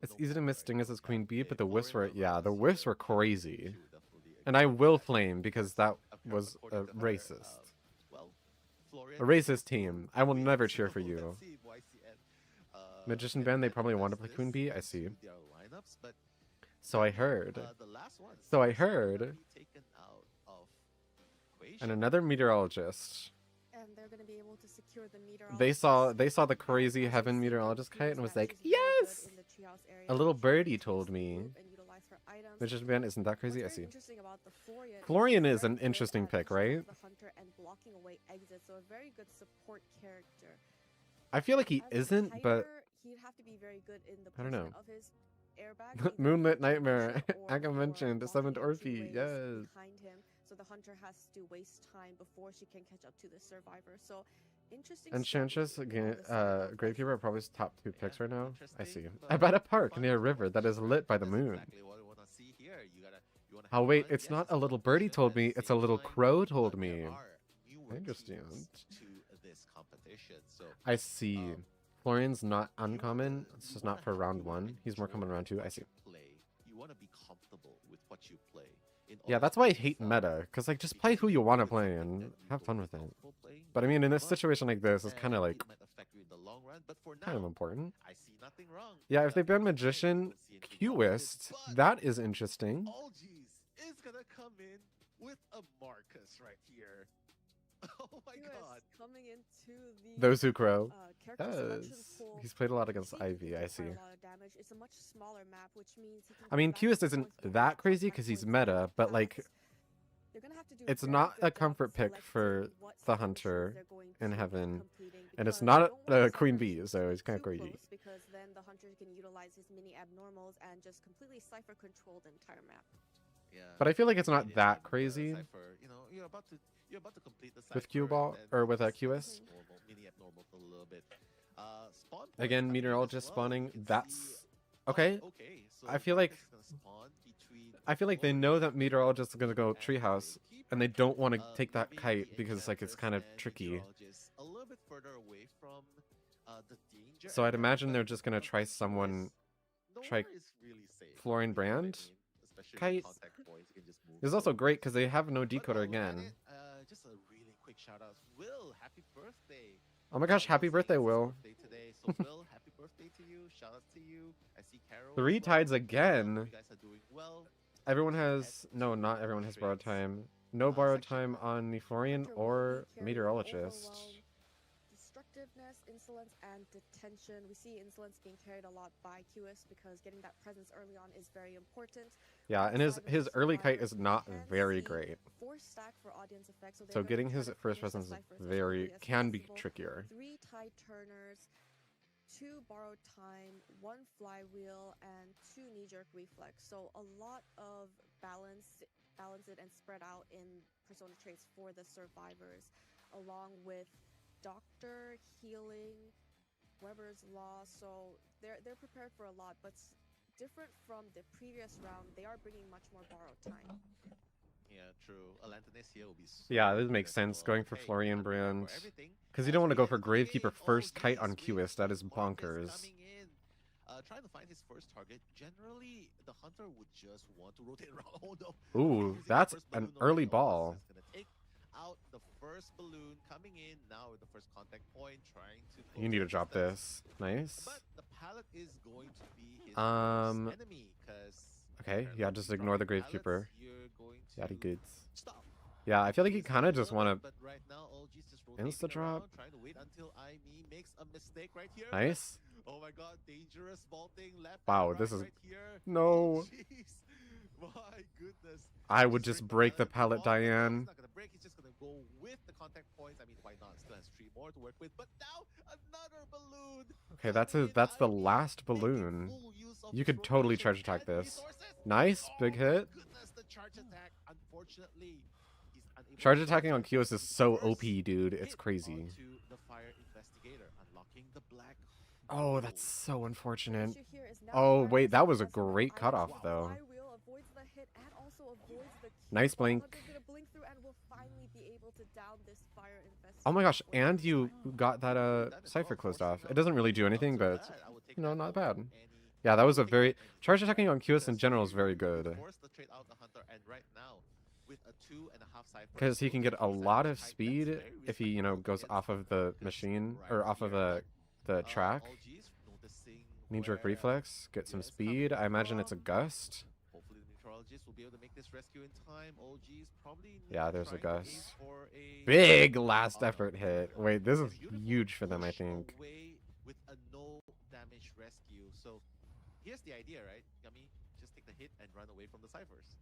It's No easy to more, miss right? Sting as Queen Bee, Okay, but the whiffs Florian were, yeah, the versus whiffs were Florian. crazy. She would definitely And I agree with will that. flame because that was According to her, racist. well, Florian A is racist team. I will win, never so cheer for let's you. see if YCN, Magician can Band, they get probably the want to best play Queen this Bee. I into see. their lineups, but So I then, heard. the last one So I seems to heard. be taken out of equation. And another meteorologist. and they're going to be able to secure the meteorologist. They saw the crazy heaven meteorologist kite and was like, yes! A little birdie told me. Magician Band isn't that crazy? I see. Florian is an interesting pick, right? I feel like he isn't, but he'd have to be very good in the I don't know. placement of his airbag. Moonlit Nightmare. Or Aka mentioned the blocking 7th Orphe. entryways Yes. behind him, so the hunter has to waste time before she can catch up to the survivor. So interesting. Enchantress study again. on the side of Gravekeeper are probably his top 2 Yeah, picks right now. I see. interesting, I bet a park fun near a to river watch. that is lit by the That's moon. exactly what we want to see here. You wanna Oh have wait, fun? it's Yes, not it's a little birdie competition. told At me, the it's a same little time, crow told there me. are newer Understand. teams to this competition. So I see. um, Florian's not you uncommon. wanna- It's you just wanna not for have round full 1. He's more control common round of 2. I what see. you play. You want to be comfortable with what you play. In Yeah, order that's to why I make hate fun, meta, because like just play who you because want to it's play something and that you have will fun be with it. comfortable playing, But I mean, in a but situation like this, it's kind of like it might affect you in the long run. But for kind of now, important. I see nothing wrong. Yeah, if they ban I Magician, don't see anything wrong with it, Qist, but that is interesting. Algies is gonna come in with a Marcus right here. Oh my god. coming into the Those who crow. character selection Yes. pool. He's played a lot against Seems to Ivy, do I quite see. a lot of damage. It's a much smaller map, which means he can I mean, go back Qist and isn't forth between that top crazy 5 because he's points meta, really but like fast. They're gonna have to do it's very not good a job comfort pick selecting for what the skirmishes hunter they're going in to be heaven, completing, and it's because not they don't want a the Queen skirmishes Bee, so to it's be kind of too crazy. close, because then the hunter can utilize his mini abnormals and just completely cipher control the entire map. Yeah. But I feel like it's not Immediate that and, crazy. Cypher, you're about to complete the With cipher Cue Ball, and then or with just QS? abnormal, mini abnormal a little bit. Spawn point Again, coming in as meteorologist well. spawning. You can That's see- okay. okay. So I feel like Marcus is gonna spawn I feel like they know that meteorologists are gonna go treehouse, and they don't want to take that kite because like it's kind of tricky. A little bit further away from the danger So I'd area, imagine but they're just gonna try someone, try nowhere is really safe. Florian You know what I Brand mean? Especially kite. with contact points, you can just move This is also forward. great because they have no But decoder looking at again. it, just a really quick shout out. Will, happy birthday. Oh my gosh, happy Wednesday birthday, is his Will. birthday today. So Will, happy birthday to you. Shout out to you. I see Carol. 3 as well. tides again. You guys are doing well. Everyone Looking ahead has no, to not the everyone has borrowed trades, time. No borrowed section. time on the Florian Hunter will or be carrying meteorologist. overwhelm, destructiveness, insolence, and detention. We see insolence being carried a lot by QS because getting that presence early on is very important. Yeah, and his Alongside with the early kite survivors, is we not can very see great. 4 stack for audience effect, so, So they're getting gonna his try to first finish the presence is ciphers as very early as can be possible. trickier. 3 tide turners, 2 borrowed time, 1 flywheel, and 2 knee-jerk reflex. So a lot of balance it and spread out in persona traits for the survivors, along with doctor, healing, Weber's law. So they're prepared for a lot, but different from the previous round, they are bringing much more borrowed time. Yeah, true. Alantanes here will be so Yeah, this good makes as sense well. going for Hey, Florian I'm prepared Brand. for everything. Because you As don't want to we go get for into the Gravekeeper game, first oh kite on geez, QS. That is Mark is bonkers. coming in, trying to find his first target. Generally, the hunter would just want to rotate around. Oh no! Ooh, Using the that's first an balloon early already. Oh, ball. this is gonna take out the first balloon coming in now with the first contact point, trying to. You close need to the drop distance. this. Nice. But the pallet is going to be his Um, worst enemy, because Okay, yeah, just ignore the Gravekeeper. Yaddy goods. Stop. Yeah, I feel like you kind of just want to But right now, OG's just rotating insta drop. around, trying to wait until IME makes a mistake right here. Nice. Oh my god, dangerous vaulting left. Wow, and this right, is- right here. No. Oh, jeez. My goodness. I would just break the pallet, Oh, but no, Diane. he's not gonna break. He's just gonna go with the contact points. I mean, why not? Still has 3 more to work with. But now another balloon. Okay, that's coming in. that's the IME last making balloon. full use of You his could totally rotation charge attack and this. resources. Nice, Oh big my hit. goodness, the charge attack. Unfortunately, he's unable Charge to attacking on charge QS is so first OP, dude. It's hit crazy. onto the fire investigator, unlocking the black Oh, hole. that's so The unfortunate. issue here is now Oh, Fire wait, that was a Investigator has great enough cutoff, items. though. Flywheel avoids the hit and also avoids the Nice kill. blink. Hunter's gonna blink through and will finally be able to down this fire investigator. Oh my gosh, for the and first you time. got that That as cipher well, closed forcing off. It out doesn't really do not anything, too but bad. I would take you know, that not over bad. any- Yeah, that was a take very that any charge day. attacking on QS in Because general is you very good. force the trade out the hunter, and right now, with a 2.5 cipher, Because he can get a 50% lot of kite, that's speed very if he, you know, respectable goes off of against the focus machine right or off of here. the track. OG's noticing Knee-jerk where reflex, get some QS coming speed. I imagine it's a from. gust. Hopefully the meteorologist will be able to make this rescue in time. OG's probably Yeah, there's a trying to aim gust. for a Big last Oh, effort my hit. God. Wait, this is Beautiful huge for them, I push think. away with a no damage rescue. So here's the idea, right? Yummy, just take the hit and run away from the ciphers.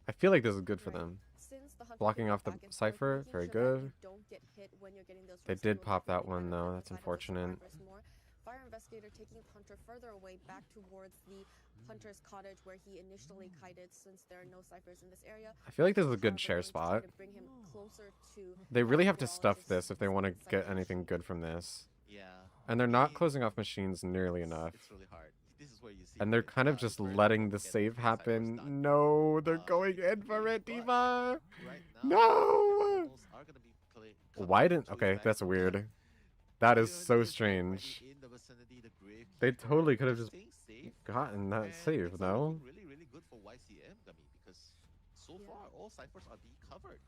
I feel like this is good for Right. them. Since the hunter Blocking can go off the back and forth, cipher, making very sure that good. you don't get hit when you're getting those They rescue did will pop that definitely one, though. benefit That's the side of the unfortunate. survivors more. Fire investigator taking the hunter further away back towards the hunter's cottage where he initially kited, since there are no ciphers in this area. I feel like this is a However, good share going to try spot. to bring him closer to They really have to meteorologist stuff this if they want to ciphers. get anything good from this. Yeah. And they're I not mean, closing off machines nearly it's- enough. It's really hard. This is where you see And they're it, kind of just very letting the difficult to get save the ciphers happen. done. No, they're going It's in for really it, but Diva. right now, No! animals are gonna be coming Why didn't? to his Okay, back that's door. weird. That is Iron so already strange. in the vicinity, the They Gravekeeper totally could have just staying safe. gotten that And save, things are no? looking really, really good for YCM, Gummy, because so Yeah. far all ciphers are being covered.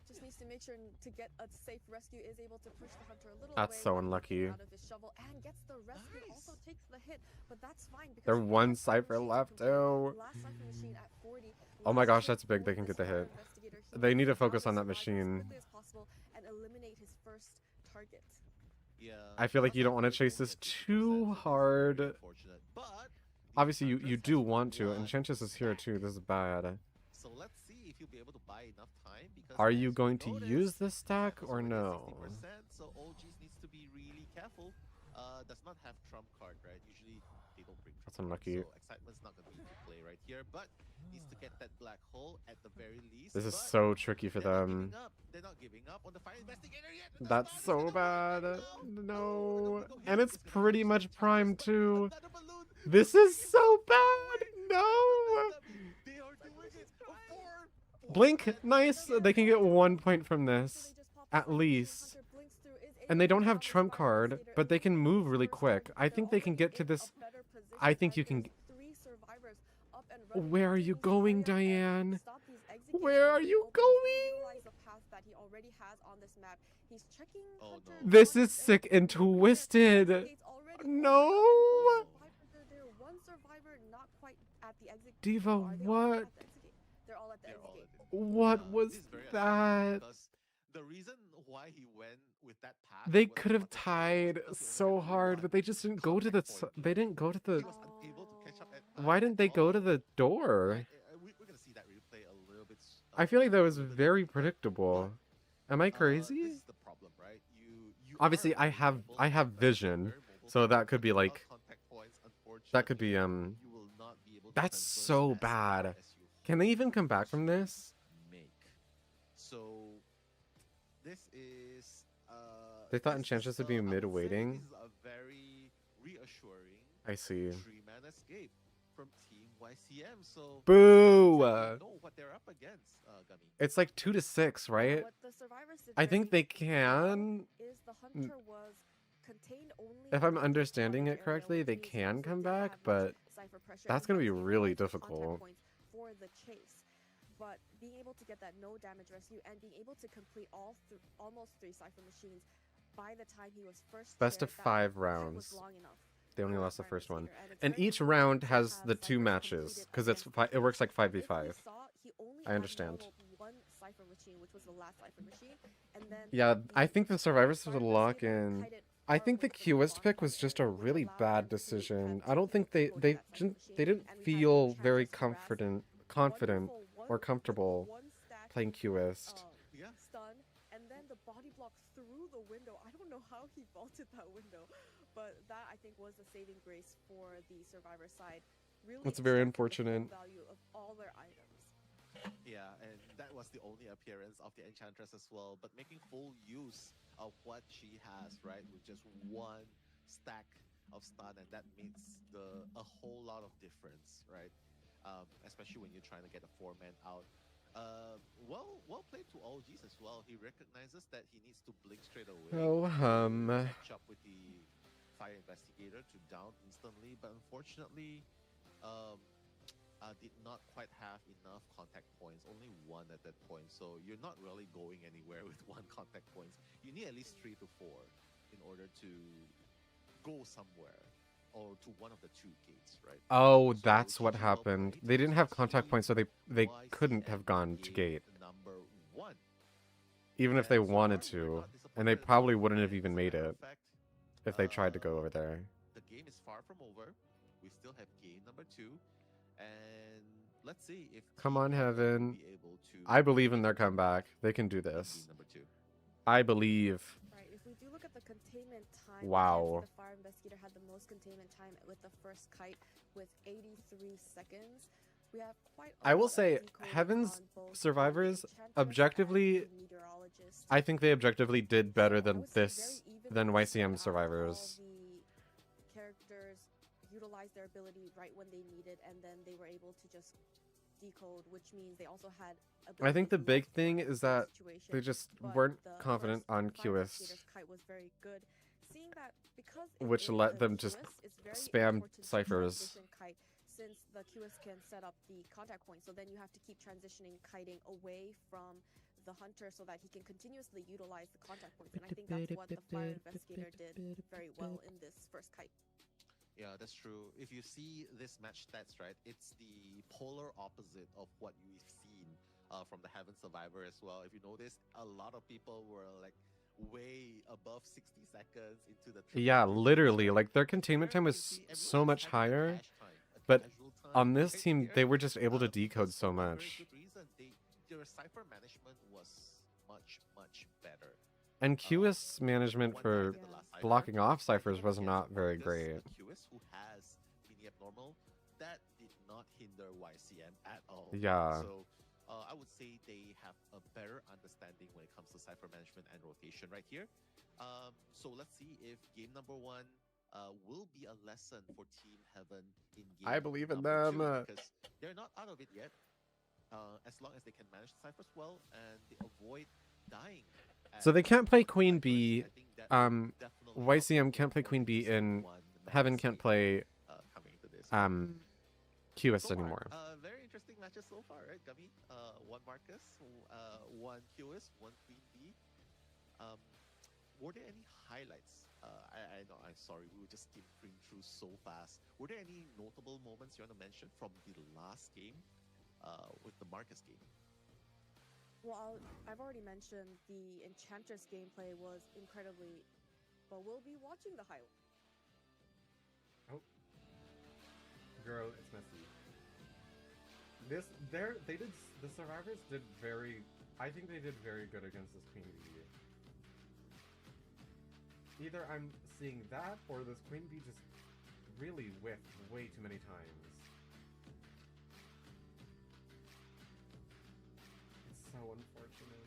Just needs to make sure to get a safe rescue, is able to push the hunter a little That's away so while unlucky. getting out of his shovel, and gets the rescue, Nice. also takes the hit, but that's fine because They're he one has cipher cipher machines left, complete. oh. Last cipher machine at 40. Oh my Last gosh, hit that's big. They for can get this the fire hit. investigator. He They need to needs down focus the on that survivors as machine. quickly as possible and eliminate his first target. Yeah. I feel like you don't Last want to cipher is chase only this at 50%, too which is hard. very unfortunate. But the Obviously, you Huntress do has want to. one Enchantress is here too. This is bad. So let's see if you'll be able to buy enough time. Because Are as you we going to noticed, use this stack Atlas or already at no? 60%, so OGs needs to be really careful. Does not have trump card, right? Usually they don't bring trump That's card, unlucky. so excitement's not gonna be into play right here, but needs to get that black hole at the very least. This is but so tricky for they're not them. giving up. They're not giving up on the fire investigator yet. The That's bomb is so gonna bad. work. No. no, And it's it's gonna pretty finish much the charges, prime but too. another balloon. This is so bad. No. Goodness, Blink, nice. They can get 1 point from this, at least. And they don't have trump card, but they can move really quick. I think they can get to this. I think you can. Where are you going, Diane? Where are you going? This is sick and twisted. No. Diva, what? What was that? The reason why he went with that path, They could have tied so hard, but they just didn't go to the. They didn't go to the. he was unable to catch up at Why didn't they go to the door? We're gonna see that replay a little bit. I feel like that was very predictable. Am I This crazy? is the problem, right? You Obviously, are I have mobile, vision, very mobile so that player, could be without like. contact points, That could be you will not be able to That's converse so as bad. far as you Can they even come back from this? make. So this is They thought this Enchantress is, would be I would say mid-waiting. This is a very reassuring I see. 3-man escape from Team YCM. So Boo! exactly know what they're up against, Gummy. It's like 2 to 6, right? I think they can. If I'm understanding it correctly, they can come back, but that's gonna be really difficult. For the chase. But being able to get that no damage rescue and being able to complete almost 3 Cypher machines by the time he was first Best of shared, that 5 time was rounds. long enough They only for lost the Fire first one. Invader, it's And very each important round to has have the 2 Cyphers matches, completed because against it works like If we 5v5. saw, he only I had understand. normal 1 Cypher machine, which was the last Cypher machine, and then Yeah, I think the Survivors Fire would lock Investigator in. kited I far think the away from QS launch pick pad was just a area, which really allowed bad them to decision. have I don't think to go to that Cypher machine, they didn't and we had feel very Enchantress harass confident wonderful one or with comfortable one stack playing QS. Yeah. stun, and then the body block through the window. I don't know how he vaulted that window, but that I think was the saving grace for the Survivor side. Really That's very extracting the full unfortunate. value of all their items. Yeah, and that was the only appearance of the Enchantress as well, but making full use of what she has, right? With just 1 stack of stun, and that makes a whole lot of difference, right? Especially when you're trying to get a 4-man out. Well played to all G's as well. He recognizes that he needs to blink straight away. Oh, to catch up with the Fire Investigator to down instantly, but unfortunately, did not quite have enough contact points. Only 1 at that point, so you're not really going anywhere with 1 contact points. You need at least 3 to 4 in order to go somewhere, or to one of the 2 gates, right? Oh, So that's what GG well happened. played. They didn't have See contact points, so they couldn't YCM have gone to gate, number 1. even if they And so wanted far, we're to. not And they disappointed at probably all. wouldn't have And even as a made matter it of fact, if they tried to go over there. the game is far from over. We still have game number 2, and let's see if Come Team on, Heaven will Heaven. be able to I believe in their make it comeback. They can do in game this. number 2. I believe. Right. If we do look at the containment time, Wow. we can see the Fire Investigator had the most containment time with the first kite with 83 seconds. We have quite a I will lot of say, decoding Heaven's on both the Survivors Enchantress objectively- and the Meteorologist. I think they objectively did better So I than would say this, very evenly than spread YCM out. Survivors. All the characters utilized their ability right when they needed, and then they were able to just decode, which means they also had. I think the ability big left thing right is in the that situation, they just but weren't the confident first on Fire Investigator's QS, kite was very good. Seeing that because it which is let a them just QS, it's very spam important to ciphers. transition kite, since the QS can set up the contact point. So then you have to keep transitioning kiting away from the hunter so that he can continuously utilize the contact points. And I think that's what the Fire Investigator did very well in this first kite. Yeah, that's true. If you see this match stats, right, it's the polar opposite of what we've seen from the Heaven Survivor as well. If you notice, a lot of people were like way above 60 seconds into the triple Yeah, digits, literally, right? like their containment Here time you was see so everyone much is having a higher, cash time, a but casual time on this right team, here, they were just able to decode because so for a very much. good reason. Their cipher management was much better. And QS management One for guy did the last cipher, blocking off but ciphers even was against not very Marcus, great. a QS who has mini abnormal, that did not hinder YCM at all. Yeah. So I would say they have a better understanding when it comes to cipher management and rotation right here. So let's see if game number 1 will be a lesson for Team Heaven in game I believe in number them. 2, because they're not out of it yet. as long as they can manage the ciphers well and they avoid dying. So they can't play Queen ciphers, B. I think that will definitely help YCM prepare can't play for Queen the B, and season 1 meta Heaven can't state, play coming into this. QS So far, anymore. very interesting matches so far, right, Gummy? One Marcus, one QS, one Queen B. Um, were there any highlights? I know, I'm sorry, we were just skipping through so fast. Were there any notable moments you want to mention from the last game with the Marcus game? Well, I've already mentioned the Enchantress gameplay was incredibly, but we'll be watching the highlight. Oh, girl, it's messy. The survivors did very. I think they did very good against this Queen Bee. Either I'm seeing that, or this Queen Bee just really whiffed way too many times. It's so unfortunate.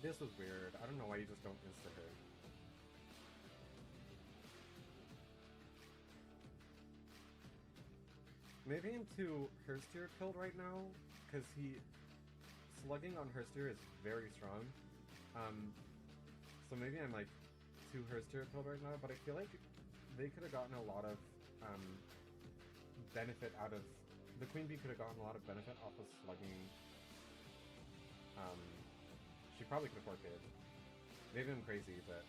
This was weird. I don't know why you just don't insta-hit. Maybe I'm too Herstier killed right now, because slugging on Herstier is very strong. So maybe I'm like too Herstier killed right now, but I feel like they could have gotten a lot of benefit out of the Queen Bee could have gotten a lot of benefit off of slugging. She probably could have forfeited. They've been crazy, but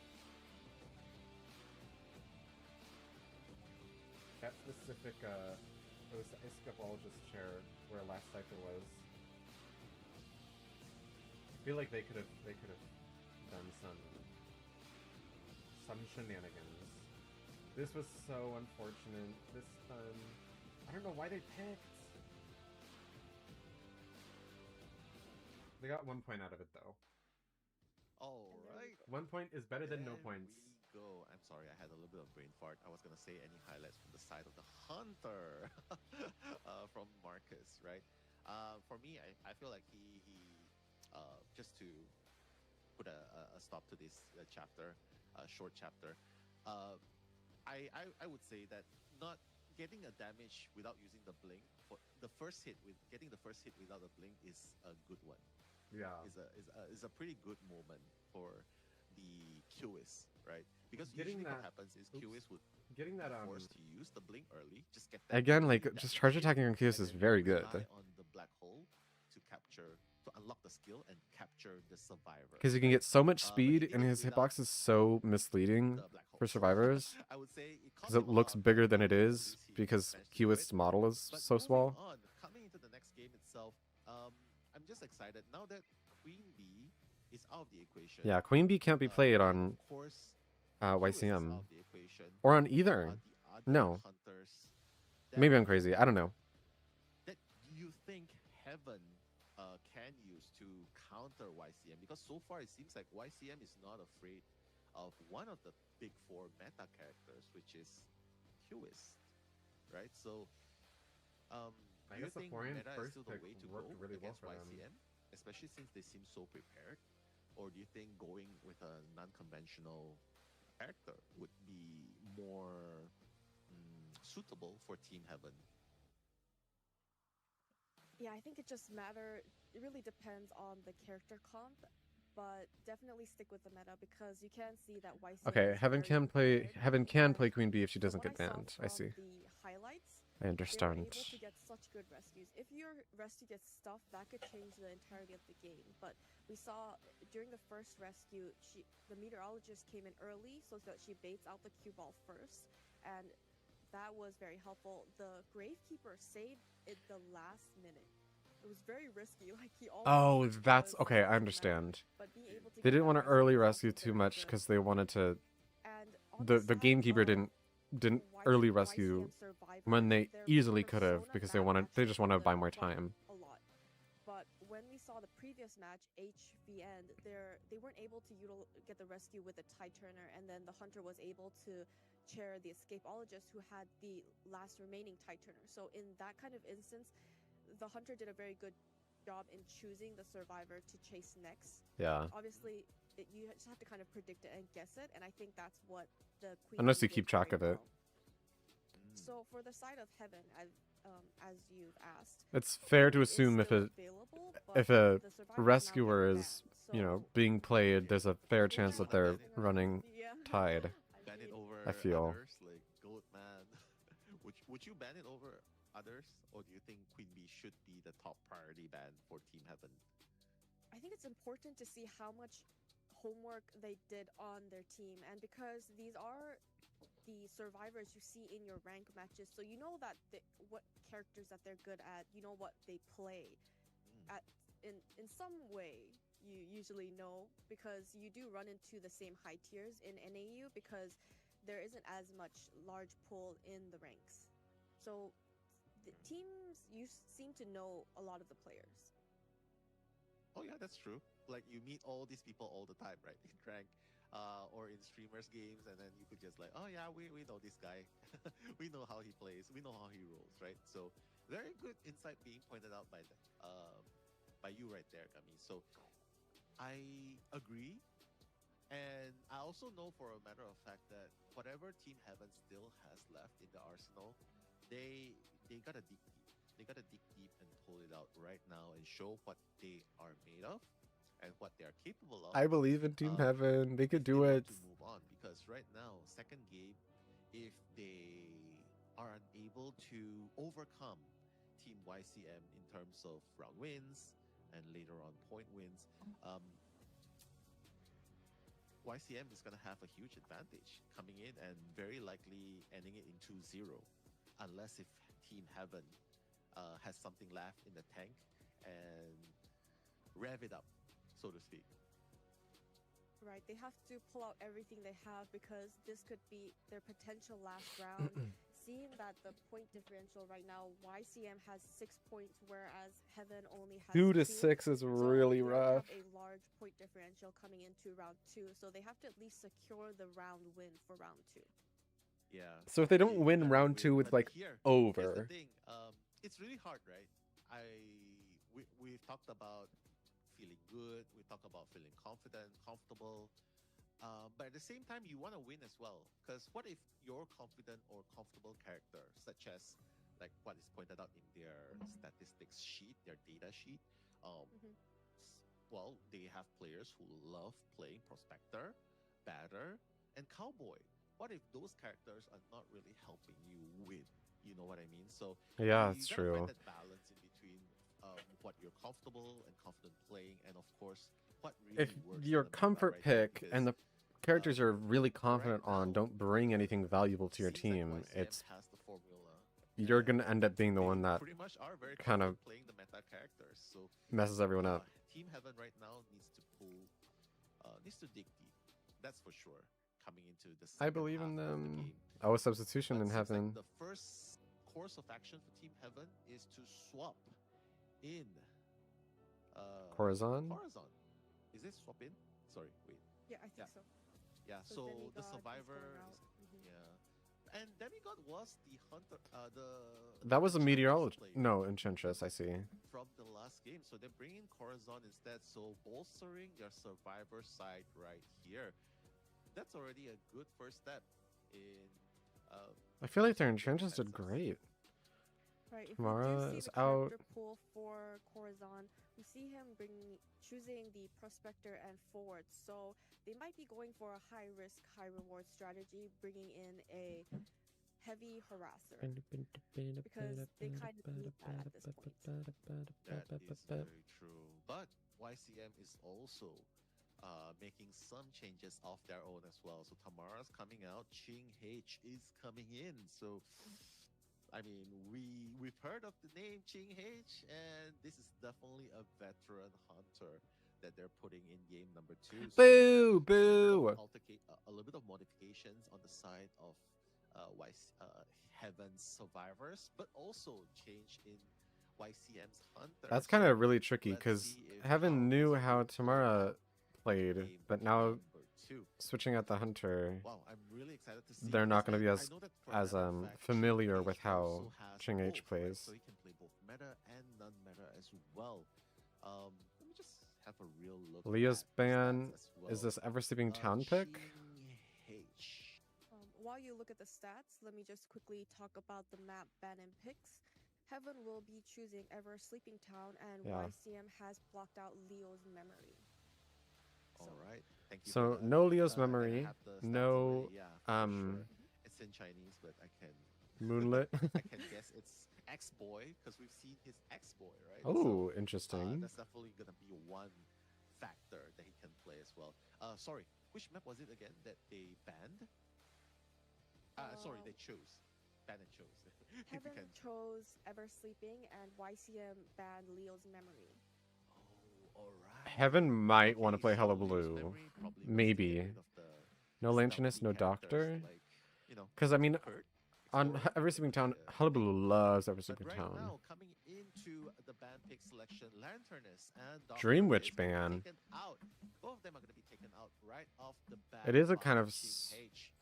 that specific it was the escapologist chair where last cipher was. I feel like they could have done some shenanigans. This was so unfortunate. This I don't know why they picked. They got 1 point out of it though. All right. 1 point is better than no There points. we go. I'm sorry, I had a little bit of brain fart. I was gonna say any highlights from the side of the hunter from Marcus, right? For me, I feel like he just to put a stop to this chapter, short chapter. I would say that not getting a damage without using the blink for the first hit with getting the first hit without a blink is a good one. Yeah. Is a pretty good moment for the QS, right? Because Getting usually that- what happens is oops. QS would Getting that be forced to use the blink early, just get that again, early like just damage charge hit, attacking on QS and is then very good. rely on the black hole to unlock the skill and capture the survivor. Because you can get so much But he speed, did and it his without hitbox is so misleading the black hole. for So, survivors. I would say it cost Because it him a looks lot, bigger but than it at is, least he because managed to do QS it. model is But so moving small. on, coming into the next game itself, I'm just excited now that Queen Bee is out of the equation. Yeah, Queen Bee can't be played and on of course, QS is YCM. out of the equation. Or on either. The other No. hunters Maybe I'm crazy. I don't know. that you think Heaven can use to counter YCM, because so far it seems like YCM is not afraid of one of the big four meta characters, which is QS, right? So, I do you guess the think Florian meta is first still the pick way to worked go really well against for them. YCM, especially since they seem so prepared? Or do you think going with a non-conventional character would be more suitable for Team Heaven? Yeah, I think it really depends on the character comp, but definitely stick with the meta because you can see that YCM Okay, is Heaven very can play prepared, Heaven can and play Queen Bee if she doesn't from get what I saw banned. I from see. the highlights, I they were understand. able to get such good rescues. If your rescue gets stuffed, that could change the entirety of the game. But we saw during the first rescue, the meteorologist came in early so that she baits out the cue ball first, and that was very helpful. The Gravekeeper saved it the last minute. It was very risky. Like he Oh, almost that's was okay. I about to mount, understand. but being able to They get didn't that want to rescue early was rescue also too very much good. because they wanted to. And on The side gamekeeper of didn't Y- early YCM rescue survivors, when they their easily could have persona because map they just actually want to buy flipped more quite time. a lot. But when we saw the previous match, HVN, they weren't able to get the rescue with the Tide Turner, and then the Hunter was able to chair the Escapologist who had the last remaining Tide Turner. So in that kind of instance, the Hunter did a very good job in choosing the survivor to chase next. Yeah. Obviously, you just have to kind of predict it and guess it, and I think that's what the Queen Unless Bee you keep did track very of it. well. So for the side of Heaven, as you've asked, It's fair to Queen is assume if still a available, if but a the survivor rescuer now is, been you know, banned, being played, there's a fair chance you that wanna they're ban it? running yeah. tied. I Ban it mean, over I feel. others, like Goat Man. Would you ban it over others, or do you think Queen Bee should be the top priority ban for Team Heaven? I think it's important to see how much homework they did on their team, and because these are the survivors you see in your rank matches, so you know that what characters that they're good at, you know what they play Mm. at in some way. You usually know because you do run into the same high tiers in NAU because there isn't as much large pull in the ranks. So the teams seem to know a lot of the players. Oh yeah, that's true. Like you meet all these people all the time, right? In rank, or in streamers games, and then you could just like, oh yeah, we know this guy, we know how he plays, we know how he rolls, right? So very good insight being pointed out by you right there, Gami. So I agree, and I also know for a matter of fact that whatever Team Heaven still has left in the arsenal, they gotta dig deep. They gotta dig deep and pull it out right now and show what they are made of and what they are capable of. I believe in Team Um, Heaven. They if could they do want it. to move on, because right now, second game, if they are unable to overcome Team YCM in terms of round wins and later on point wins, YCM is going to have a huge advantage coming in and very likely ending it in 2-0, unless if Team Heaven has something left in the tank and rev it up, so to speak. Right, they have to pull out everything they have because this could be their potential last round. Seeing that the point differential right now, YCM has 6 points, whereas Heaven only has 2 to 2. 6 is So really they rough. have a large point differential coming into round 2, so they have to at least secure the round win for round 2. Yeah. So if they don't You win gotta round 2, it's but like here's over. the thing. It's really hard, right? We've talked about feeling good. We talked about feeling confident, comfortable. But at the same time, you want to win as well. Because what if your confident or comfortable character, such as like what is pointed out in their statistics sheet, their data sheet, well, they have players who love playing Prospector, Batter, and Cowboy. What if those characters are not really helping you win? You know what I mean? So Yeah, you it's gotta true. find that balance in between what you're comfortable and confident playing, and of course, what really If works. your in the meta comfort right here, pick and the because, characters you're really confident right on now, don't bring anything valuable to your seems like team, YCM it's has the formula. you're and gonna end up being the they one that pretty much are very kind of confident playing the meta characters. So messes everyone up. Team Heaven right now needs to dig deep. That's for sure. Coming into the I second believe half in of the them. game. Oh, a substitution But in seems like Heaven. the first course of action for Team Heaven is to swap in Corazon? Corazon. Is it swap in? Sorry, wait. Yeah, I think Yeah. so. Yeah, So so Demigod the is survivor going out. is, yeah. And Demigod was the hunter That was a Chinese meteorologist. player No, Enchantress, I see. from the last game. So they're bringing Corazon instead, so bolstering their survivor side right here. That's already a good first step in. I feel like their terms of getting Enchantress did consensus. great. Right, if Tamara we do see is the character out. pool for Corazon, we see him choosing the Prospector and Forward, so they might be going for a high risk, high reward strategy, bringing in a heavy harasser, because they kind of need that at this point. That is very true. But YCM is also making some changes of their own as well. So Tamara's coming out, Ching H is coming in. So I mean, we've heard of the name Ching H, and this is definitely a veteran hunter that they're putting in game number 2. So Boo! Boo! a little bit of modifications on the side of Heaven's survivors, but also change in YCM's hunter. That's kind So of really tricky let's because see if Heaven knew this how will Tamara game played, but now number 2. switching out the hunter, Wow, I'm really excited to see. they're not going to be I as know that for a matter of fact, familiar Ching with H how also has Ching H both, right? plays. So he can play both meta and non-meta as well. Let me just have a real look. Leo's at the ban. stats as well. Is this Ever Sleeping Town pick? GH. While you look at the stats, let me just quickly talk about the map ban and picks. Heaven will be choosing Ever Sleeping Town, and Yeah. YCM has blocked out Leo's memory. So, All right. Thank you. So for that. no Leo's And I memory, have the stats no already, yeah, for sure. It's in Chinese, but I can Moonlit. I can guess it's ex-boy because we've seen his ex-boy, right? Oh, So, interesting. that's definitely gonna be one factor that he can play as well. Sorry, which map was it again that they banned? Sorry, they chose. Ban and chose. If you Heaven can. chose Ever Sleeping, and YCM banned Leo's memory. Oh, all right. Heaven might want to Okay, play so Leo's Hullabaloo. memory probably wants to Maybe. get rid of the No Lanternus, no stealthy characters Doctor. like, you know, Because, I mean, Kurt, on Explorer, Ever Sleeping would Town, be a Hullabaloo loves Ever but Sleeping right Town. now, coming into the ban pick selection, Lanternus and Doctor Dream Witch is gonna be ban. taken out. Both of them are going to be taken out right off the bat. It is a kind by of King H.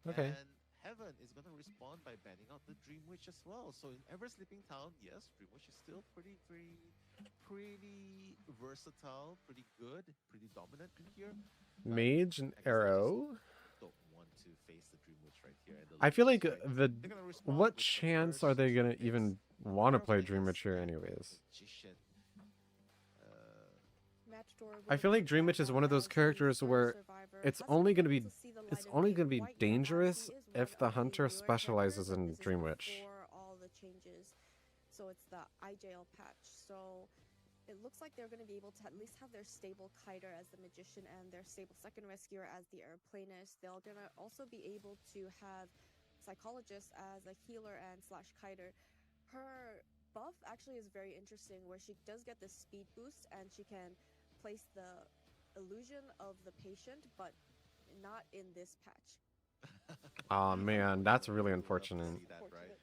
Okay. And Heaven is going to respond by banning out the Dream Witch as well. So in Ever Sleeping Town, yes, Dream Witch is still pretty versatile, pretty good, pretty dominant in here. But Mage and I guess they just Arrow. don't want to face the Dream Witch right here. And the I feel Lynx, like right? the They're gonna respond what with the chance first are they gonna picks. even want to Arrow play Vegas Dream Witch here and anyways? Magician. Matador I feel will like be Dream banned Witch is out one of those as the characters third where survivor. it's Hasn't only been gonna able be to see the light it's of only day. gonna be White dangerous actually is if one the of hunter newer specializes characters, in but this Dream is Witch. before all the changes. So it's the IJL patch. So it looks like they're going to be able to at least have their stable Kiter as the magician and their stable second rescuer as the airplanist. They're going to also be able to have psychologist as a healer and slash Kiter. Her buff actually is very interesting, where she does get the speed boost and she can place the illusion of the patient, but not in this patch. Oh man, that's really We would love to unfortunate. see that, right?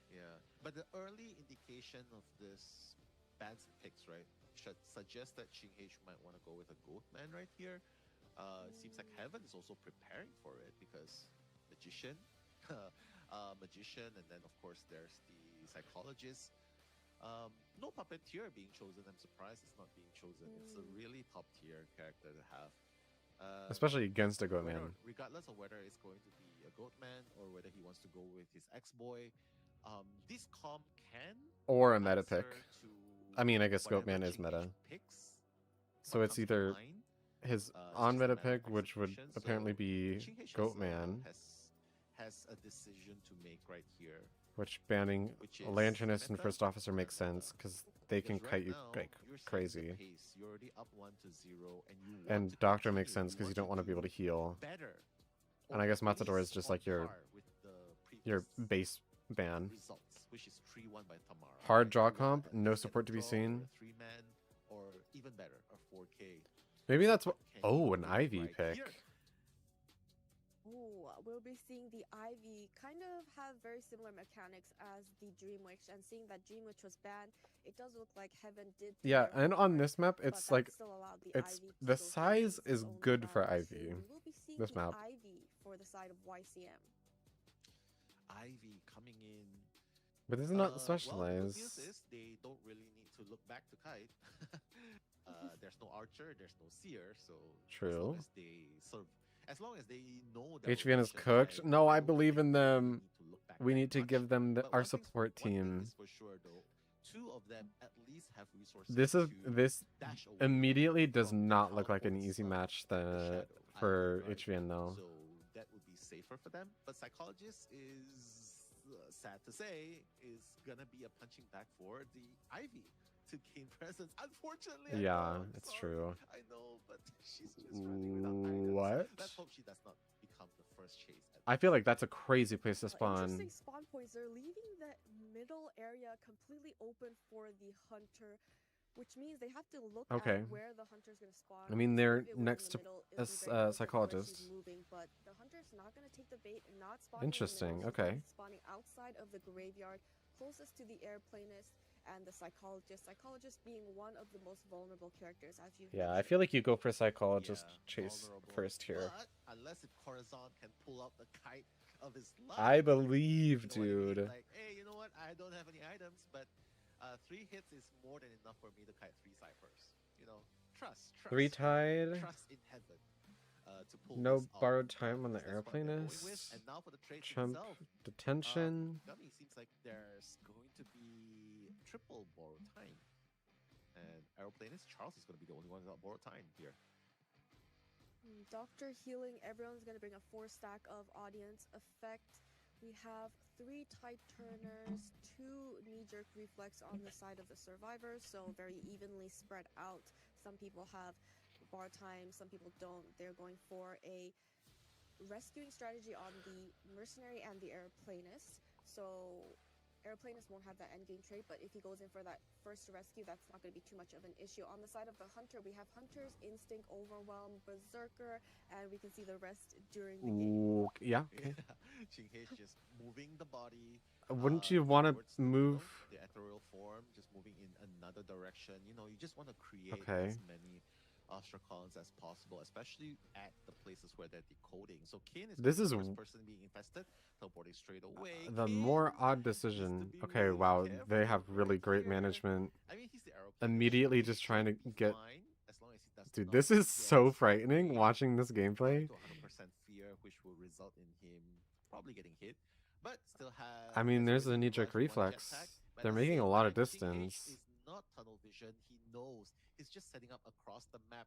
Yeah, but the early indication of this bans and picks, right, should suggest that Ching H might want to go with a Goatman right here. It seems like Heaven is also preparing for it because Magician, Magician, and then of course there's the Psychologist. No Puppeteer being chosen. I'm surprised it's not being chosen. It's a really top tier character to have. Especially against a whether- Goatman. Regardless of whether it's going to be a Goatman or whether he wants to go with his ex-boy, this comp can Or a meta answer pick. to I mean, I guess whatever Goatman is Ching meta. H picks, So what it's comes to either mind. his It's on just a meta matter of pick, which would execution. apparently So be Ching H Goatman, has a decision to make right here. which banning Which is Lanternus and meta First Officer makes and meta. sense because they can Because kite right you now, like you're setting the crazy. pace. You're already up 1-0, and you want And to Doctor makes continue. sense because you want don't want to be able to do heal. better. And I guess Or Matador at is just least like your on par with the your previous base ban. results, which is 3-1 by Tamara. Hard right? draw You wanna comp, at no least get a support to be draw or seen. a 3-man, or even better, a 4K. Maybe that's what. Can Oh, you an do Ivy right pick. here? Ooh, we'll be seeing the Ivy kind of have very similar mechanics as the Dream Witch, and seeing that Dream Witch was banned, it does look like Heaven did. do Yeah, their and on homework, this map, but it's that like still allowed the it's Ivy to the go through size since is it's only good for bound. Ivy. So we will be seeing This the map. Ivy for the side of YCM. Ivy coming in. But this is not Well, the specialized. good news is they don't really need to look back to kite. There's no archer, there's no seer, so True. as long as they serve, as long as they know the HVN is location cooked. and No, I know believe they in don't really them. need to look back We that need to much. give them But our one thing support One thing team. is for sure though, two of them at least have resources. This is to this dash away immediately does from not look like an Cowboys, easy match the the, Shadow for Island, right? HVN though. So that would be safer for them. But Psychologist is sad to say is gonna be a punching bag for the Ivy to gain presence. Unfortunately, I Yeah, know, I'm it's sorry, true. I know, but she's just running without items. What? Let's hope she does not become the first chase. I feel like that's a crazy place to Interesting spawn. spawn points. They're leaving the middle area completely open for the hunter, which means they have to look Okay. at where the hunter's going to spawn. I mean, So they're if it was in next the to middle, a it'll be very open where she's psychologist. moving, but the hunter's not going to take the bait and not spawning Interesting, in the middle. She's okay. gonna be spawning outside of the graveyard, closest to the airplanist and the psychologist. Psychologist being one of the most vulnerable characters, as you. Yeah, I feel like you go for psychologist Yeah, chase vulnerable. first here. But unless if Corazon can pull out the kite of his life, I believe, you know what I mean? dude. Like, hey, you know what? I don't have any items, but 3 hits is more than enough for me to kite 3 ciphers. You know, trust, 3 trust, tied. trust in heaven. To pull No this off. borrowed time on the That's what they're going with. airplanist. And now for the trades Chump itself. detention. Gummy seems like there's going to be triple borrowed time. And aeroplanist Charles is going to be the only one without borrowed time here. Doctor healing, everyone's going to bring a 4 stack of audience effect. We have 3 tide turners, 2 knee-jerk reflex on the side of the survivors, so very evenly spread out. Some people have bar time, some people don't. They're going for a rescuing strategy on the mercenary and the airplanist. So airplanist won't have that endgame trait, but if he goes in for that first rescue, that's not going to be too much of an issue. On the side of the hunter, we have hunters, instinct, overwhelm, berserker, and we can see the rest during the game. Ooh, yeah, okay. Chinghe's just moving the body. Wouldn't you want to towards the move? wheel, the ethereal form, just moving in another direction. You know, you just want to create Okay. as many Astra columns as possible, especially at the places where they're decoding. So Kin is This the is first person being infested, teleporting straight away. the Kin more odd needs to decision. be Okay, really wow, careful they have really right great here. management. I mean, he's the aeroplane. Immediately He just trying to should be get. fine as long as he does Dude, not this is get so frightening sprayed watching this gameplay. to 100% fear, which will result in him probably getting hit. But still has. I mean, there's a already knee-jerk utilized one reflex. jetpack. But at They're the making same a lot of time, Ching H distance. is not tunnel vision. He knows. He's just setting up across the map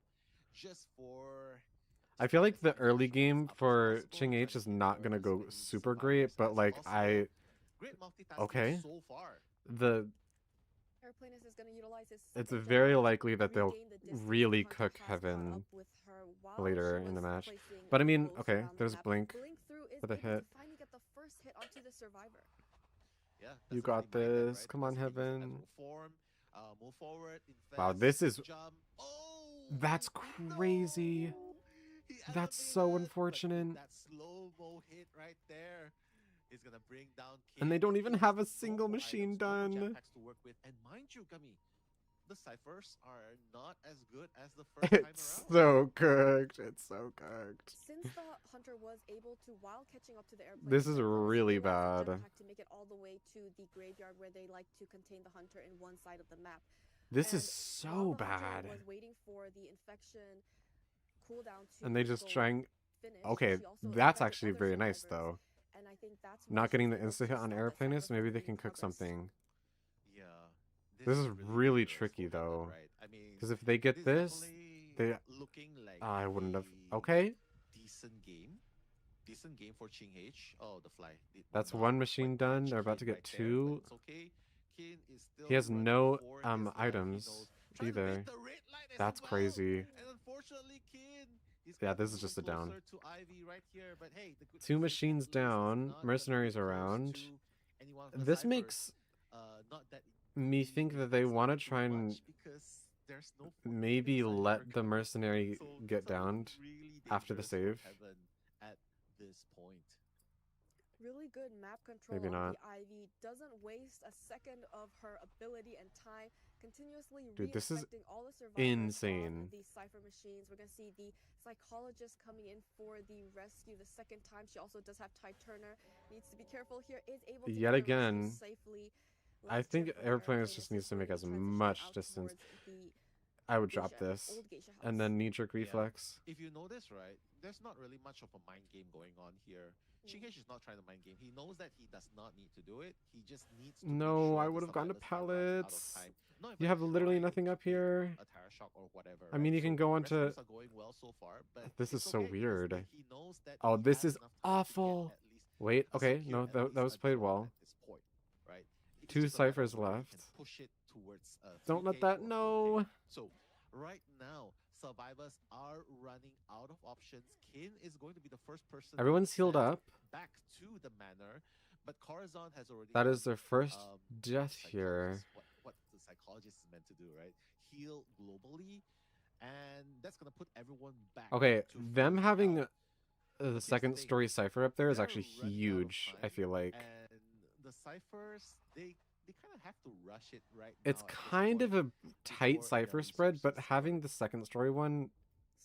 just for. I feel like as the many early shots game up as for possible, Ching trying H to is hit not where gonna as go many super great, survivors but as like possible. Great multitasking okay. so far. the Airplanist is going to utilize his it's second very jetpack likely that to they'll regain the distance. really The hunter cook has caught Heaven up with her while later she in the was match. placing But I mean, ghosts okay, around the there's map. Blink Through is for the able hit. to finally get the first hit onto the survivor. Yeah, You that's got the early mindset, this. right? Come on, Because Kin is in Heaven. ethereal form. Move forward. Wow, Invest. this is Jump. Oh, that's crazy. no! He That's so elevated, but unfortunate. that slow-mo hit right there is gonna bring down Kin. And they don't even Kin have a has no single more machine items, no more done. jetpacks to work with. And mind you, Gummy, the ciphers are not as good as the first time It's around. so cooked. It's so cooked. Since the hunter was able to, while catching up to the airplane, This is really bad. to make it all the way to the graveyard where they like to contain the hunter in one side of the map. This And is so while the hunter bad. was waiting for the infection cooldown to And they just go trying. finish, Okay, she also that's infected actually other very nice survivors. though. And I think that's Not why getting she's the able insta to hit on stop that airplanist. cypher Maybe from they being can cook progressed. something. Yeah. This is really dangerous tricky for Heaven, though. right? I mean, Because if they get this, definitely they looking like I wouldn't have. a Okay, decent game. Decent game for Ching H. Oh, the fly. Did that's not one machine quite done. catch They're about to Kin get right there, but 2. it's okay. Kin is still He has running no for his life. He items knows. Trying to either. bait the red light as That's well. crazy. And unfortunately, Kin is Yeah, gonna this move is just a closer down. to Ivy right here. But hey, the good 2 news is machines at least he's down. not gonna Mercenaries be close around. to anyone of the This ciphers. makes Not that me think that they want to try and because there's no maybe cipher let the coming. mercenary So get that's a downed really after the dangerous for save. Heaven at this point. Really good map control Maybe on not. the Ivy. Doesn't waste a second of her ability and time. Continuously Dude, this is reinfecting all the survivors insane. on the cipher machines. We're gonna see the psychologist coming in for the rescue the second time. She also does have Ty Turner. Needs to be careful here. Is able to Yet get the rescue again, safely. I Last think turn for the airplanist just airplanist needs to make as transitioning much out distance. towards the I would drop geisha, this. old geisha house. And then knee-jerk Yeah. reflex. If you notice, right, there's not really much of a mind game going on here. Ching H is not trying to mind game. He knows that he does not need to do it. He just needs to make No, sure I the would have gone to survivors are running out of pallets. time. Not You even have literally trying to nothing up keep here. a tire shock or whatever. I mean, right? you can So go the onto. rescues are going well so far, but This is it's so okay because weird. he knows that Oh, he this has is enough time to get awful. at least Wait, a okay, secure, no, at that least was a played draw well. at this point, right? It's 2 just a matter ciphers of whether he left. can push it towards Don't let 3K that. or 4K. No. So right now, survivors are running out of options. Kin is going to be the first person Everyone's healed sent up. back to the manor, but Corazon has already That done, is their first death psychologist, here. what the psychologist is meant to do, right? Heal globally, and that's gonna put everyone back. Okay, to them full having health. the Here's the second thing, story cipher up there is they're actually running out of huge, I time, feel like. and the ciphers they kind of have to rush it right It's now at this kind of point a tight before cipher their spread, but resources having the second story one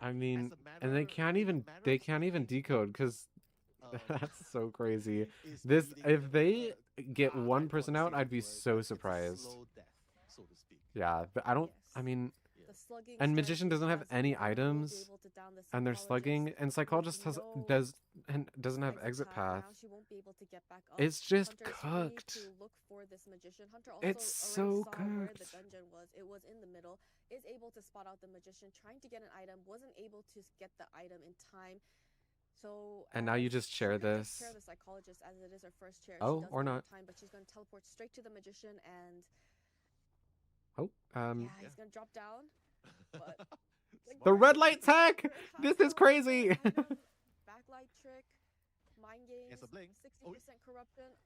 I mean, As a and they matter, can't in a even matter of speaking, decode because um, that's so crazy. is This beating if they get I one don't want person to say out, the I'd be word, so but it's a surprised. slow death, so to speak. Yeah, but I don't. I Yes. mean, Yeah. The slugging and strike magician is doesn't have as any one will be items, able to down the and they're psychologist, slugging, and but psychologist has no doesn't have exit path. now. She won't be able to get back up. It's just Hunter is free cooked. to look for this magician. Hunter also It's already so saw where the cooked. dungeon was. It was in the middle. Is able to spot out the magician, trying to get an item, wasn't able to get the item in time. So And now you just she's share gonna just this. chair the psychologist as it is her first chair. She Oh, does or gain not. time, but she's gonna teleport straight to the magician, and Oh, yeah, Yeah. he's gonna drop down. But like, the Smart. red light tech. it has This is the crazy. item, backlight trick, mind games, It's a blink. 60% corruption.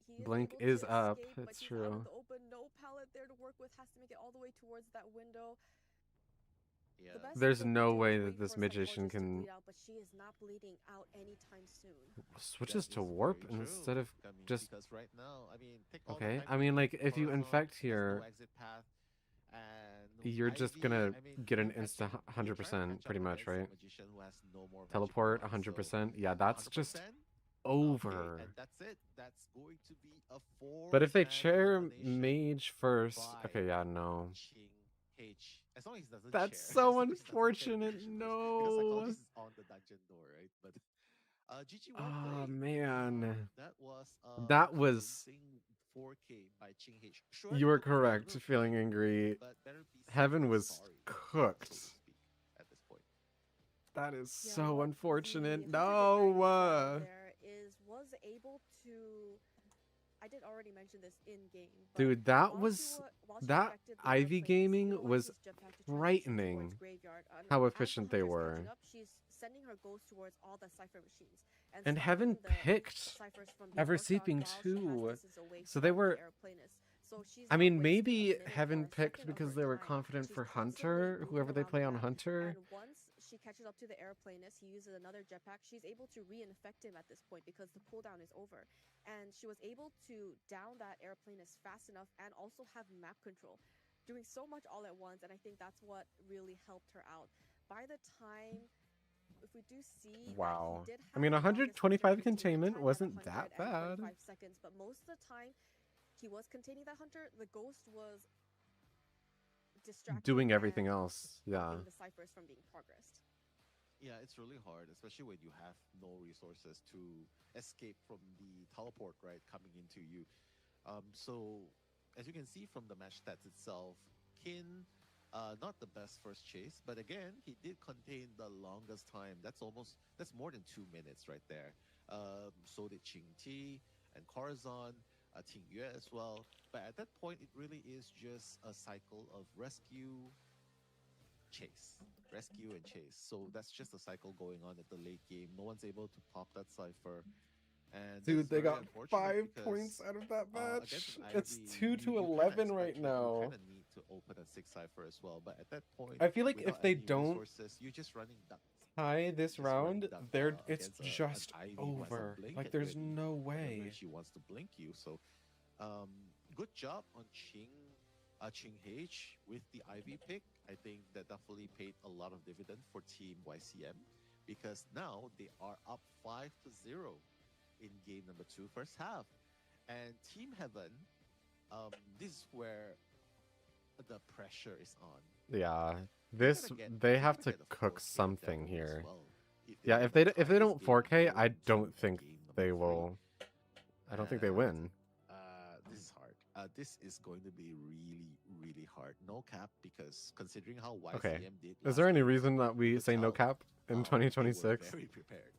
He is Blink able is to up. escape, but It's he's out in true. the open. No pallet there to work with. Has to make it all the way towards that window. Yeah. The best There's thing no to do way is that wait this for magician psychologist to can bleed out, but she is not bleeding out anytime soon. switches That to is warp very instead true. of I mean, just. because right now, I mean, take all the Okay, time I you mean, need. like if you Corazon infect has no here, exit path, and you're just Ivy, gonna I mean, get an you're insta catching, you're trying to 100% catch pretty up much, against a right? magician who has no more magic Teleport items, so 100%. Yeah, that's just 100%. Okay, over. and that's it. That's going to be a But if they four-man chair elimination mage first, by okay, yeah, no. Ching H. As long as he doesn't That's chair, so as long as he doesn't chair the unfortunate. magician first, because No. psychologist is on the dungeon door, right? But GG, well Oh played. man, That was that was. convincing 4K by Ching H. Sure, You it were took him a correct. little Feeling time, angry. but better be safe Heaven than was sorry, cooked. so to speak, at this point. That is Yeah, so what unfortunate. the Hunter did very well No. there was able to. I did already mention this in game, but Dude, that while was while she that infected the Ivy airplanes, gaming utilized was his jetpack to try to shoot frightening. towards graveyard. How As the efficient they Hunter's were. catching up, she's sending her ghost towards all the cipher machines And stopping Heaven the picked ciphers from being Ever worked on Seeping while she has too. distance away So they from the were. airplanist. So she's I not mean, wasting a maybe minute Heaven or a picked second of because her they were time. confident She's for constantly Hunter, moving whoever they around play the on map, Hunter. and once she catches up to the airplanist, he uses another jetpack. She's able to reinfect him at this point because the cooldown is over. And she was able to down that airplanist fast enough and also have map control, doing so much all at once. And I think that's what really helped her out. By the time, if we do see Wow. that he did I mean, have the longest 125 containment containment time at wasn't that bad. 125 seconds, but most of the time he was containing that Hunter, the ghost was distracting Doing everything and else. Yeah. stopping the ciphers from being progressed. Yeah, it's really hard, especially when you have no resources to escape from the teleport, right, coming into you. So, as you can see from the match stats itself, Kin, not the best first chase, but again, he did contain the longest time. That's more than 2 minutes right there. So did Qing Ti and Corazon, Ting Yue as well. But at that point, it really is just a cycle of rescue, chase. So that's just a cycle going on at the late game. No one's able to pop that cipher. And Dude, they got 5 points out of that match. It's 2-11 right now. You kind of need to open a 6 cipher as well, but at that point, I feel like if without they any don't resources, you're just running duck. tie this Just running round, duck, it's against just an Ivy who has a over. blink Like, at there's ready no whenever way. she wants to blink you. So, good job on Ching H with the Ivy pick. I think that definitely paid a lot of dividend for Team YCM because now they are up 5-0 in game number 2, first half. And Team Heaven, this is where the pressure is on. Yeah. They're This gonna get- they they're have gonna to get a cook 4K something down as here. well. Yeah, if can they tie this don't game 4K, and I go don't into think game number they 3. will. I don't think they And, win. This is hard. This is going to be really, really hard. No cap, because considering how YCM Okay. did. Is there last any game, reason that we could say no tell, cap in they were 2026? very prepared.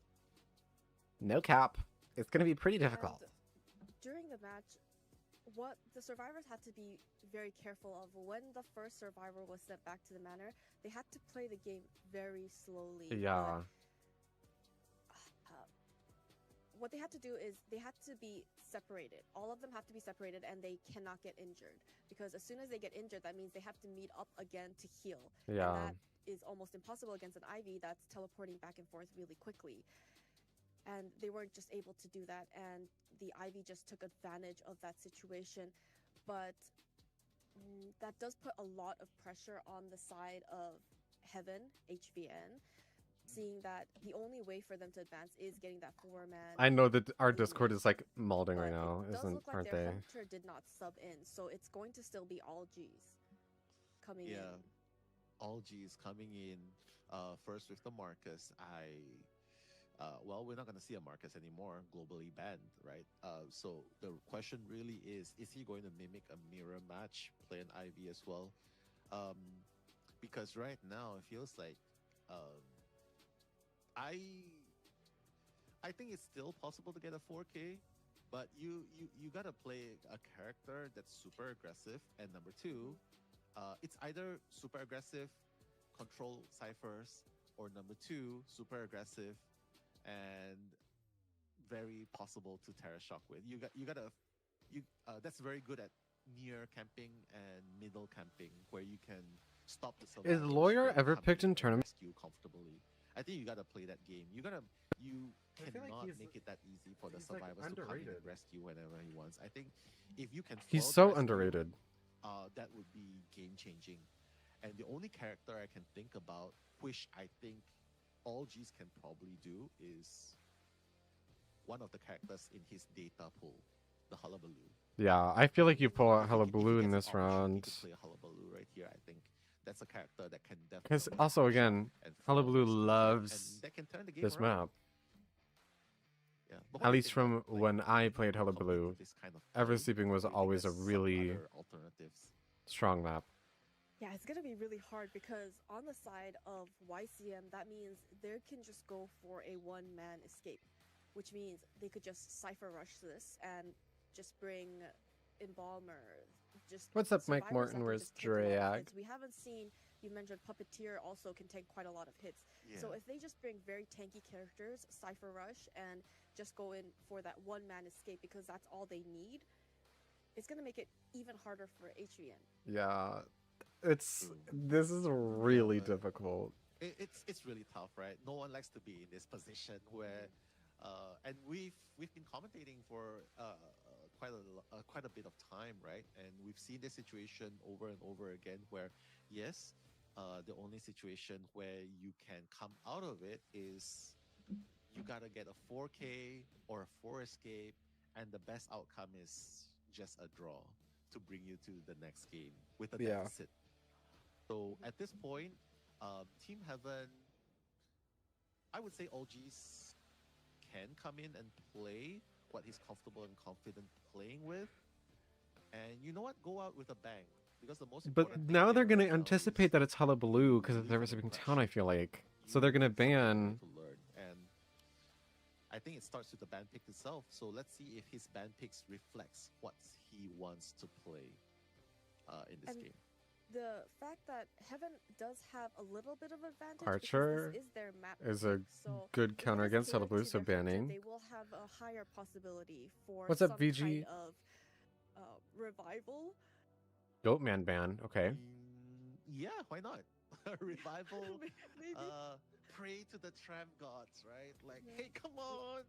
No cap. It's gonna be pretty difficult. And during the match, what the survivors had to be very careful of when the first survivor was sent back to the manor, they had to play the game very slowly. Yeah. What they had to do is they had to be separated. All of them have to be separated and they cannot get injured. Because as soon as they get injured, that means they have to meet up again to heal. Yeah. And that is almost impossible against an Ivy that's teleporting back and forth really quickly. And they weren't just able to do that. And the Ivy just took advantage of that situation. But that does put a lot of pressure on the side of Heaven, HVN, seeing that the only way for them to advance is getting that 4-man. I know that our Discord is like malding right But now, it does isn't? look like Aren't their they? hunter did not sub in, so it's going to still be all G's coming in. Yeah, all G's coming in. First with the Marcus, well, we're not going to see a Marcus anymore, globally banned, right? So the question really is he going to mimic a mirror match, play an IV as well? Um, because right now it feels like um, I I think it's still possible to get a 4K, but you gotta play a character that's super aggressive, and number two, it's either super aggressive, control ciphers, or number two, super aggressive and very possible to Terra Shock with. That's very good at near camping and middle camping, where you can stop the Is survivors Lawyer from ever coming picked in and tournament? rescue comfortably. I think you gotta play that game. You I feel like cannot he's- make it that easy for the he's, like, survivors to come in underrated. and rescue whenever he wants. I think if you can He's foil the so rescue, underrated. that would be game changing. And the only character I can think about, which I think all G's can probably do, is one of the characters in his data pool, the Hullabaloo. Yeah, I feel like you pull out If he Hullabaloo in gets this an opportunity round. to play a Hullabaloo right here, I think that's a character that can definitely. Because also, again, and foil Hullabaloo this game, loves and that can turn the game this around. map. Yeah. But what At do you least think, from Mike? Like, when I played compete Hullabaloo, with this kind of Ever play? Sleeping was Do you think always a there's some really other alternatives? strong map. Yeah, it's gonna be really hard because on the side of YCM, that means they can just go for a one-man escape, which means they could just cipher rush this and just bring Embalmer. Just What's up, Mike survivors Morton? that can Where's just take a lot of Drag? hits. We haven't seen, you mentioned Puppeteer also can take quite a lot of hits. Yeah. So if they just bring very tanky characters, cipher rush, and just go in for that one-man escape because that's all they need, it's gonna make it even harder for HVN. Yeah, this is really but- difficult. It's really tough, right? No one likes to be in this position where, and we've been commentating for quite a bit of time, right? And we've seen this situation over and over again, where yes, the only situation where you can come out of it is you gotta get a 4K or a 4 escape, and the best outcome is just a draw to bring you to the next game with a Yeah. deficit. So at this point, Team Heaven, I would say OGs can come in and play what he's comfortable and confident playing with, and you know what? Go out with a bang, because the most But important thing now they're here going to right now anticipate is that it's Hullabaloo because of relief the and receiving aggression. town, I feel like. So You they're going to need something ban. to learn, and I think it starts with the ban pick itself. So let's see if his ban picks reflects what he wants to play in this And game. the fact that Heaven does have a little bit of advantage Archer because this is their map is a pick, so good if it counter is against tailored Hullabaloo, to so their hunter, banning. they will have a higher possibility for What's up, some VG? kind of revival. Goatman ban. Okay. Yeah, why not? Revival. Maybe. Pray to the tram gods, right? Like, Yeah. hey, come on.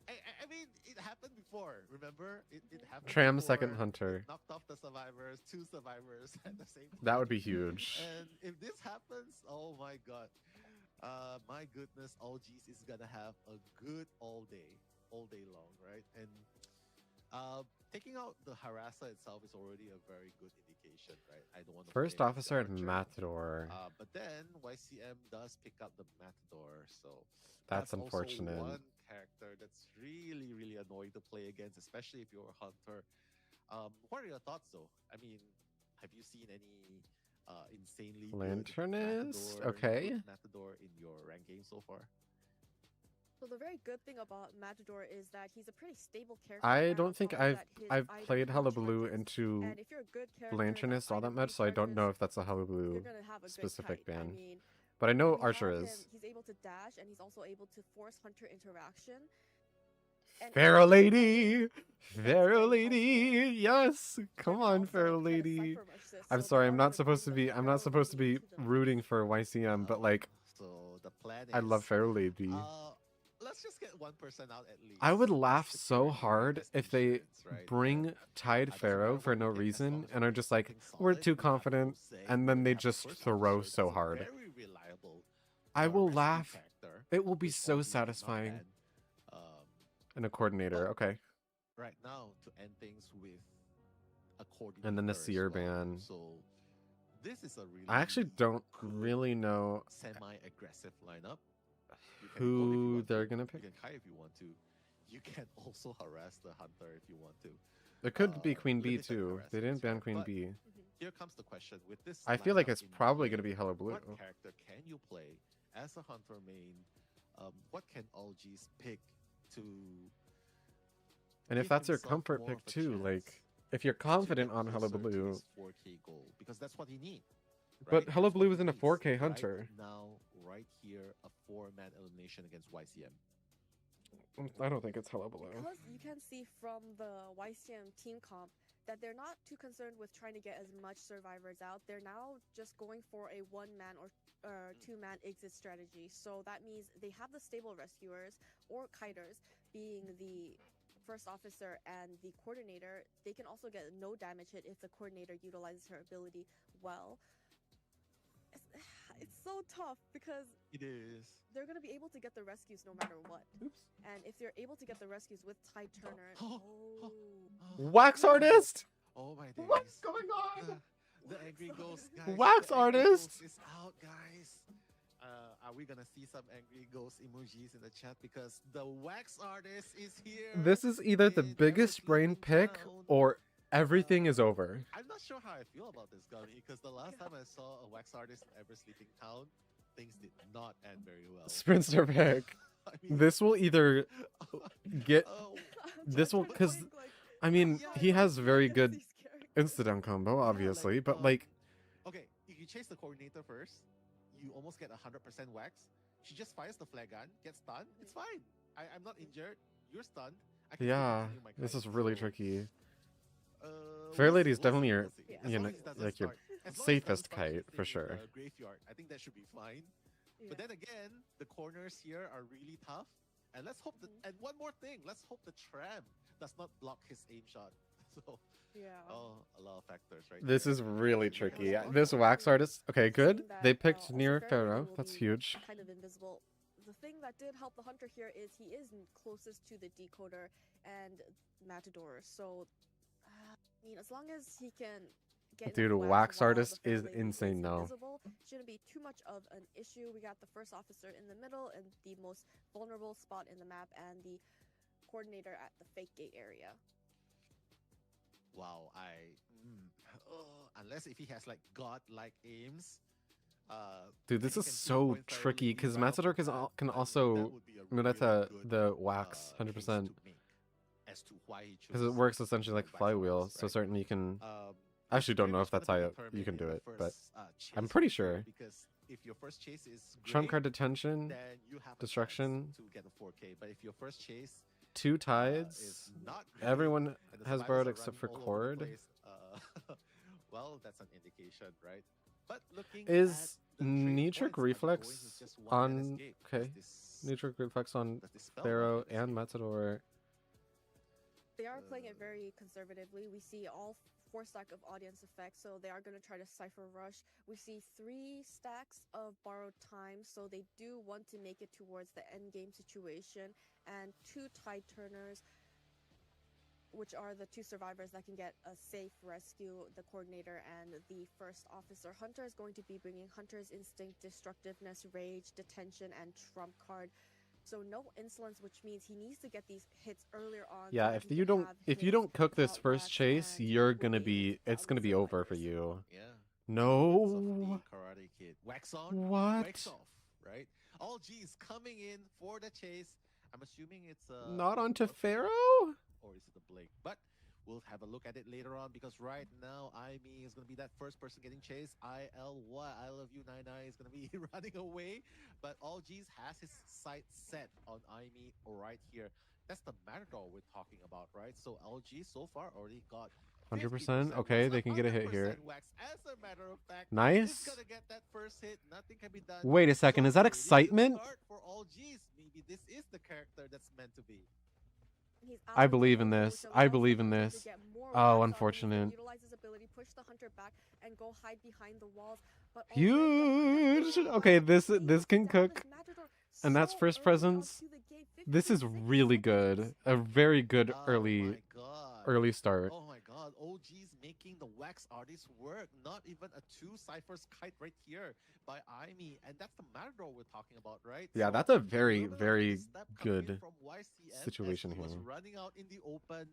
I mean, it happened before. Remember, it happened. Tram before. second It hunter. knocked off the survivors, 2 survivors at the same time. That would be huge. And if this happens, oh my god, my goodness, all G's is gonna have a good all day long, right? And taking out the harasser itself is already a very good indication, right? I don't want to First play officer at Archer. Matador. But then YCM does pick up the Matador, so That's also unfortunate. one character that's really, really annoying to play against, especially if you're a hunter. What are your thoughts, though? I mean, have you seen any insanely good Lanternist? Matador, Okay. good Matador in your rank game so far? So the very good thing about Matador is that he's a pretty stable character. I and don't on think top of I've that, his I've item played recharges, Hullabaloo into and if you're a good character, Lanternist all that item much, so I don't know recharges, if that's a you're Hullabaloo gonna have a good specific fight. I ban. mean, But I know we Archer have is. him, he's able to dash, and he's also able to force hunter interaction. And Pharaoh Lady! that's Pharaoh very Lady! helpful. Yes! Come And on, also Pharaoh try to Lady! cipher rush this, I'm so sorry, they I'm are not gonna supposed to bring the be I'm not Pharaoh supposed to Lady be to the rooting lead. for YCM, but like So the plan is I love Pharaoh Lady. let's just get one person out at least. I would That's laugh the so security hard best if they insurance, right? bring Tide doesn't Pharaoh matter for what no we pick, as long reason as and we are pick just like, something we're solid, too we have no confident, say. and We then they have a just first throw officer so that's a hard. very, reliable. I will rescue laugh. Character, It will be which so Omni did not satisfying. ban. Um, And a coordinator, but okay. right now, to end things with a coordinator And then the as seer well. ban. So this is a really I actually don't good really know semi-aggressive lineup. You can gold if you who want they're to. gonna You pick. can kite if you want to. You can also harass the hunter if you want to. It could be Queen B Limited too. They didn't harassments, ban right? Queen But B. here comes the question: with this, I feel like lineup it's in probably play, gonna be Hello Blue. what character can you play as a hunter main? What can LGs pick to? And if give that's your himself comfort more pick of a too, chance like if you're to confident get on Hello closer to Blue, his 4K goal, because that's what he needs. but Right? Hello That's what Blue he isn't a needs 4K hunter. Right now, right here, a 4-man elimination against YCM. I don't think it's Hello Blue. Because you can see from the YCM team comp that they're not too concerned with trying to get as much survivors out. They're now just going for a 1-man or 2-man exit strategy. So that means they have the stable rescuers or kiters being the first officer and the coordinator. They can also get no damage hit if the coordinator utilizes her ability well. It's so tough because It is. they're going to be able to get the rescues no matter what. Oops. And if they're able to get the rescues with Tide Turner, Wax artist? Oh my days. What's going on? The angry ghost, guys. Wax the angry artist? ghost is out, guys. Are we gonna see some angry ghost emojis in the chat? Because the wax artist is here. This is either the in biggest Every brain Sleeping pick Town. or everything is over. I'm not sure how I feel about this, Gummy, because the last time I saw a wax artist in Ever Sleeping Town, things did not end very well. Sprinter pick. I mean, This will either get. oh, This will, because I mean, he has very good insta-down combo, obviously, but like, okay, if you chase the coordinator first, you almost get 100% wax. She just fires the flag gun, gets stunned. It's fine. I'm not injured. You're stunned. I can still yeah, continue my this kite. is really So, tricky. we'll Fair see, Lady is we'll definitely see, your, we'll see. As you long know, as it doesn't like your start- as long as it doesn't safest start kite chasing for in sure. the graveyard, I think that should be fine. Yeah. But then again, the corners here are really tough. And let's hope that. And one more thing, let's hope the tram does not block his aim shot. So, Yeah. oh, a lot of factors, right? This there. is really tricky. Yeah. This wax artist, okay, good. Seeing that, They picked also near Fair Lady Pharaoh. will That's be huge. Kind of invisible. The thing that did help the hunter here is he is closest to the decoder and Matador. So, I mean, as long as he can get Dude, enough wax while artist the Fair is Lady insane now. invisible, shouldn't be too much of an issue. We got the first officer in the middle and the most vulnerable spot in the map, and the coordinator at the fake gate area. Wow, unless if he has like god-like aims. Dude, this he is can so pinpoint Fair tricky Lady because right off the Matador bat, can I mean, also, that would be a I mean, that's really the good, wax, case 100%. to make as to why he Because it chose works essentially like wax flywheel, artist, so right? certainly you can. Um, I actually don't very know much if that's gonna how be you can determined do in it, the but first, I'm chase pretty for sure, sure. because if your first chase is Trump great, card detention, then you have a destruction, chance to get a 4K. But if your first chase 2 is tides. not great, Everyone and the has survivors borrowed are except for running all over the Cord. place, well, that's an indication, right? But looking Is at the trade Neutrik points, are they going Reflex with just one man on. escape? Does Okay. this- Neutrik Reflex on does this spell Pharaoh one man and escape? Matador. They are playing it very conservatively. We see all 4 stack of audience effects, so they are going to try to cipher rush. We see 3 stacks of borrowed time, so they do want to make it towards the end game situation, and 2 tide turners, which are the 2 survivors that can get a safe rescue, the coordinator and the first officer. Hunter is going to be bringing Hunter's Instinct, Destructiveness, Rage, Detention, and Trump card. So no insolence, which means he needs to get these hits earlier on. so Yeah, that if he you can don't have if you hits don't cook this without first wax chase, and you're will gonna be be able to it's gonna outwit be over for survivors. you. Yeah. No. The Karate Kid. Wax on, What? wax off, right? All G's coming in for the chase. I'm assuming it's Not onto Orpheus, Pharaoh? or is it the Blake? But we'll have a look at it later on, because right now Aimee is gonna be that first person getting chased. ILY, I love you, Nine is gonna be running away. But All G's has his sight set on Aimee right here. That's the Matador we're talking about, right? So LG so far already got 100%. 50% Okay, wax, they can get a hit here. 100% wax. As a matter of fact, he's Nice. gonna get that first hit. Nothing can be done. Wait a second, So is that pretty good excitement? start for All G's. Maybe this is the character that's meant to be. He's I out of believe in the this. which I allows believe the in hunter this. to get more Oh, wax on him. He can unfortunate. utilize his ability, push the hunter back, and go hide behind the walls. But Huge. Okay, this can cook. And that's first presence. This is really good. A very good Oh early my god. start. Oh my god, OG's making the wax artist work. Not even a 2 ciphers kite right here by Aimi. And that's the Matador we're talking about, right? Yeah, So, that's a a very, little bit of very misstep coming in good from YCM situation as he was here. running out in the open.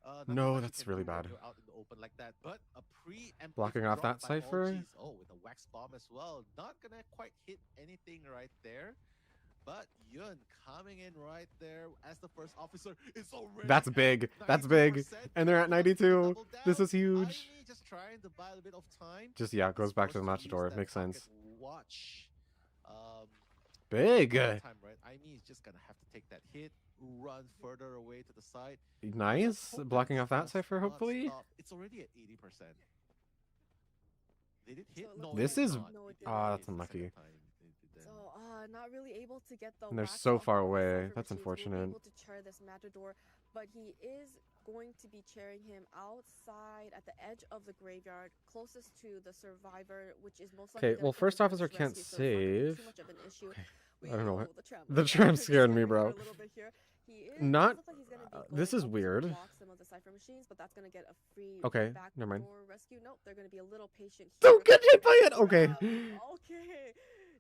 No, Nothing much that's you can really do when bad. you're out in the open like that. But a preemptive Blocking off drop that by cipher. OG's. Oh, with a wax bomb as well. Not gonna quite hit anything right there. But Yun coming in right there as the first officer is already. That's big. That's big. And they're at 92. This is huge. Aimi just trying to buy a bit of time. Just, yeah, it goes He's back to the forced use Matador. that Makes pocket sense. Watch. Big. Time, right? Aimi is just gonna have to take that hit, run further away to the side. Nice. Blocking off that cipher, hopefully. It's already at 80%. Did it hit? So it No, looks This it is- did not. No, it It didn't. Ah, that's it's the unlucky. second time it didn't. So, not really able to get the. And they're wax so off far of the away. cipher That's machines. He will be unfortunate. able to chair this Matador, but he is going to be chairing him outside at the edge of the graveyard, closest to the survivor, which is most likely. Okay, gonna well, come first in officer his can't rescue, so it's not gonna be save. too much of an issue. Okay. We I don't know know what- the tram. the tram scared me, bro. A little bit here. He is, Not- looks like he's gonna be this going is up to weird. block some of the cipher machines, but that's gonna get a free Okay, back never mind. door rescue. Nope, they're gonna be a little patient here. Don't get hit by it. Okay. Okay,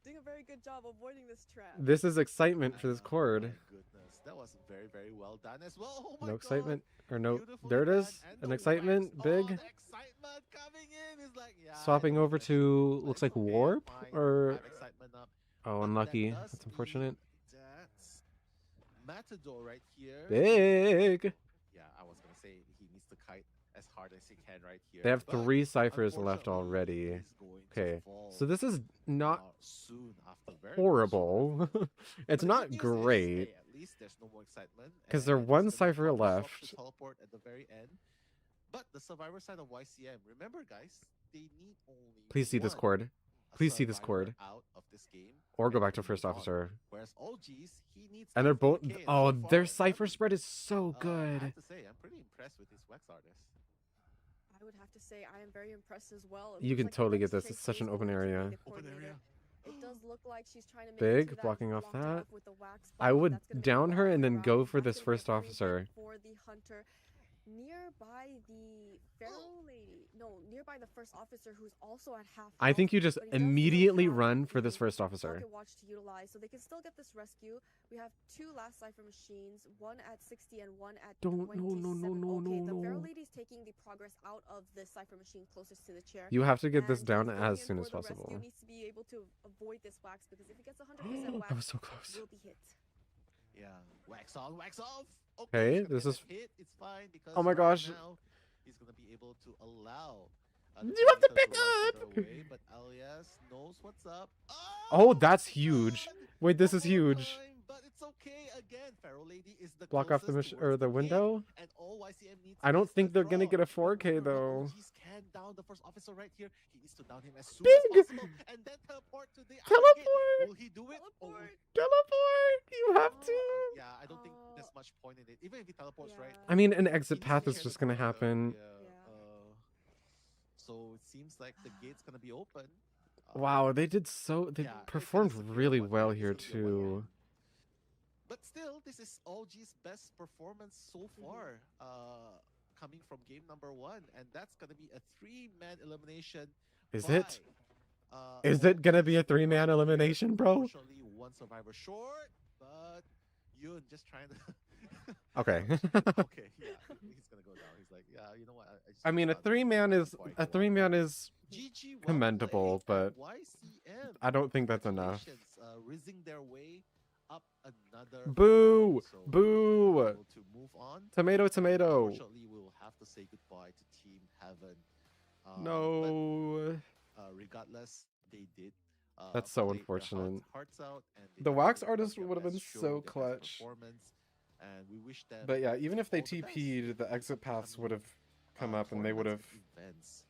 doing a very good job avoiding this trap. This is excitement for this Oh cord. my goodness, that was very, very well done as well. Oh my No God. excitement. Or no. Beautifully There it done. is. And An the excitement. wax. Big. Oh, the excitement coming in is like, yeah, Swapping I know over that's to, but looks it's like okay, warp, fine. or- I have excitement up. Oh, But unlucky. that does That's mean unfortunate. That's Matador right here. Big. Yeah, I was gonna say he needs to kite as hard as he can right here. They have but 3 ciphers left unfortunately, already. he's going to Okay. fall, So this is not soon after. Very horrible. soon. It's But the not good news is, great. hey, at least there's no more excitement. 'Cause they're and one it's gonna cipher probably swap left. to teleport at the very end. But the survivor side of YCM, remember guys, they need only Please see this one cord. Please see this survivor cord. out of this game, Or go and back they to first move on. officer. Whereas OG's, he needs And they're that both. 4K, and Oh, so far, their cipher spread is so I good. have to say, I'm pretty impressed with this wax artist. I would have to say I am very impressed as well. It You looks can like the totally get next this. It's chase such an is open going to be area. the Open area. coordinator. It does look like she's trying to make Big, it to that, blocking off blocked it that. off with the wax I bomb, would that's gonna be down her and then around. go for That's this gonna be a first free hit officer. for the hunter. Nearby the feral lady, no, nearby the first officer who's also at half. I think you just but he does still immediately have run for the this first officer. pocket watch to utilize, so they can still get this rescue. We have 2 last cipher machines, one at 60 and one at Don't- 27. no, Okay, the feral no. lady's taking the progress out of the cipher machine closest to the chair. You have to get this And down he's going as in soon for as the rescue, possible. needs to be able to avoid this wax because if he gets 100% That wax, was so close. will be hit. Yeah, wax on, wax off. Hey, he's gonna this get is- that hit. It's fine because Oh my right gosh. now he's gonna be able to allow. You have to coordinator pick run up! further away, but Alias knows what's up. Oh, that's my huge. God! Wait, this One is more huge. time, but it's okay again. Feral Lady is the Block off the closest or towards the gate, window. and all YCM needs I don't is think the they're gonna draw. get a But 4K remember, though. OGs can down the first officer right here. He needs to down him as soon Big! as possible, and then teleport to the outer gate. Teleport! Will he do it? Teleport! Teleport! You have Oh, to. yeah, I don't think there's much point in it. Even if he teleports, right? I mean, an he exit needs path to is share just the gonna corridor. happen. Yeah. So it seems like the gate's gonna be open. Wow, they did so. They yeah, performed it's gonna be a really one well end, here it's gonna be a one too. end. But still, this is OG's best performance so far, coming from game number 1, and that's gonna be a 3-man elimination. Is by, it? Is it gonna be a OG's 3-man right here. elimination, bro? Unfortunately, one survivor short, but Yun just trying to. Okay. Okay, yeah, he's gonna go down. He's like, yeah, you know what? I just I mean, a forgot the 3-man is point a one. 3-man is GG, well commendable, played, but and YCM, I don't think that's enough. congratulations, rizzing their way up another Boo! round, so Boo! they're able to move on. Tomato, tomato. Unfortunately, we'll have to say goodbye to Team Heaven. No. But, regardless, they did. That's so play their unfortunate. hearts out, and they The did wax their artist best would have been show, so their best clutch. performance, and we wish them But yeah, even if they all the best TP'd, the exit paths would have come up, and they would have. tournaments and events.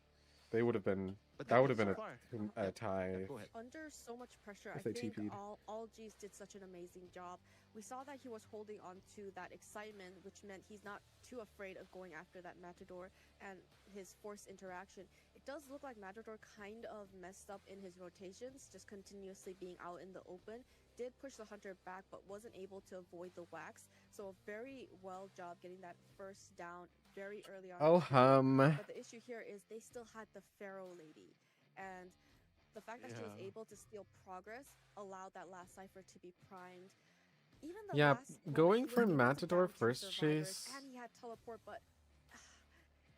They would have been. But That that's would have it been so far. a Yeah, tie. go ahead. Under so much pressure, If I they think TP'd. all G's did such an amazing job. We saw that he was holding on to that excitement, which meant he's not too afraid of going after that Matador and his forced interaction. It It does look like Matador kind of messed up in his rotations, just continuously being out in the open. Did push the Hunter back, but wasn't able to avoid the wax. So a very well job getting that first down very early on. Oh, But the issue here is they still had the Pharaoh Lady. And the fact that she was Yeah. able to steal progress allowed that last cipher to be primed. Even the Yeah, last one, going he was for able to Matador down two first survivors, chase. and he had teleport, but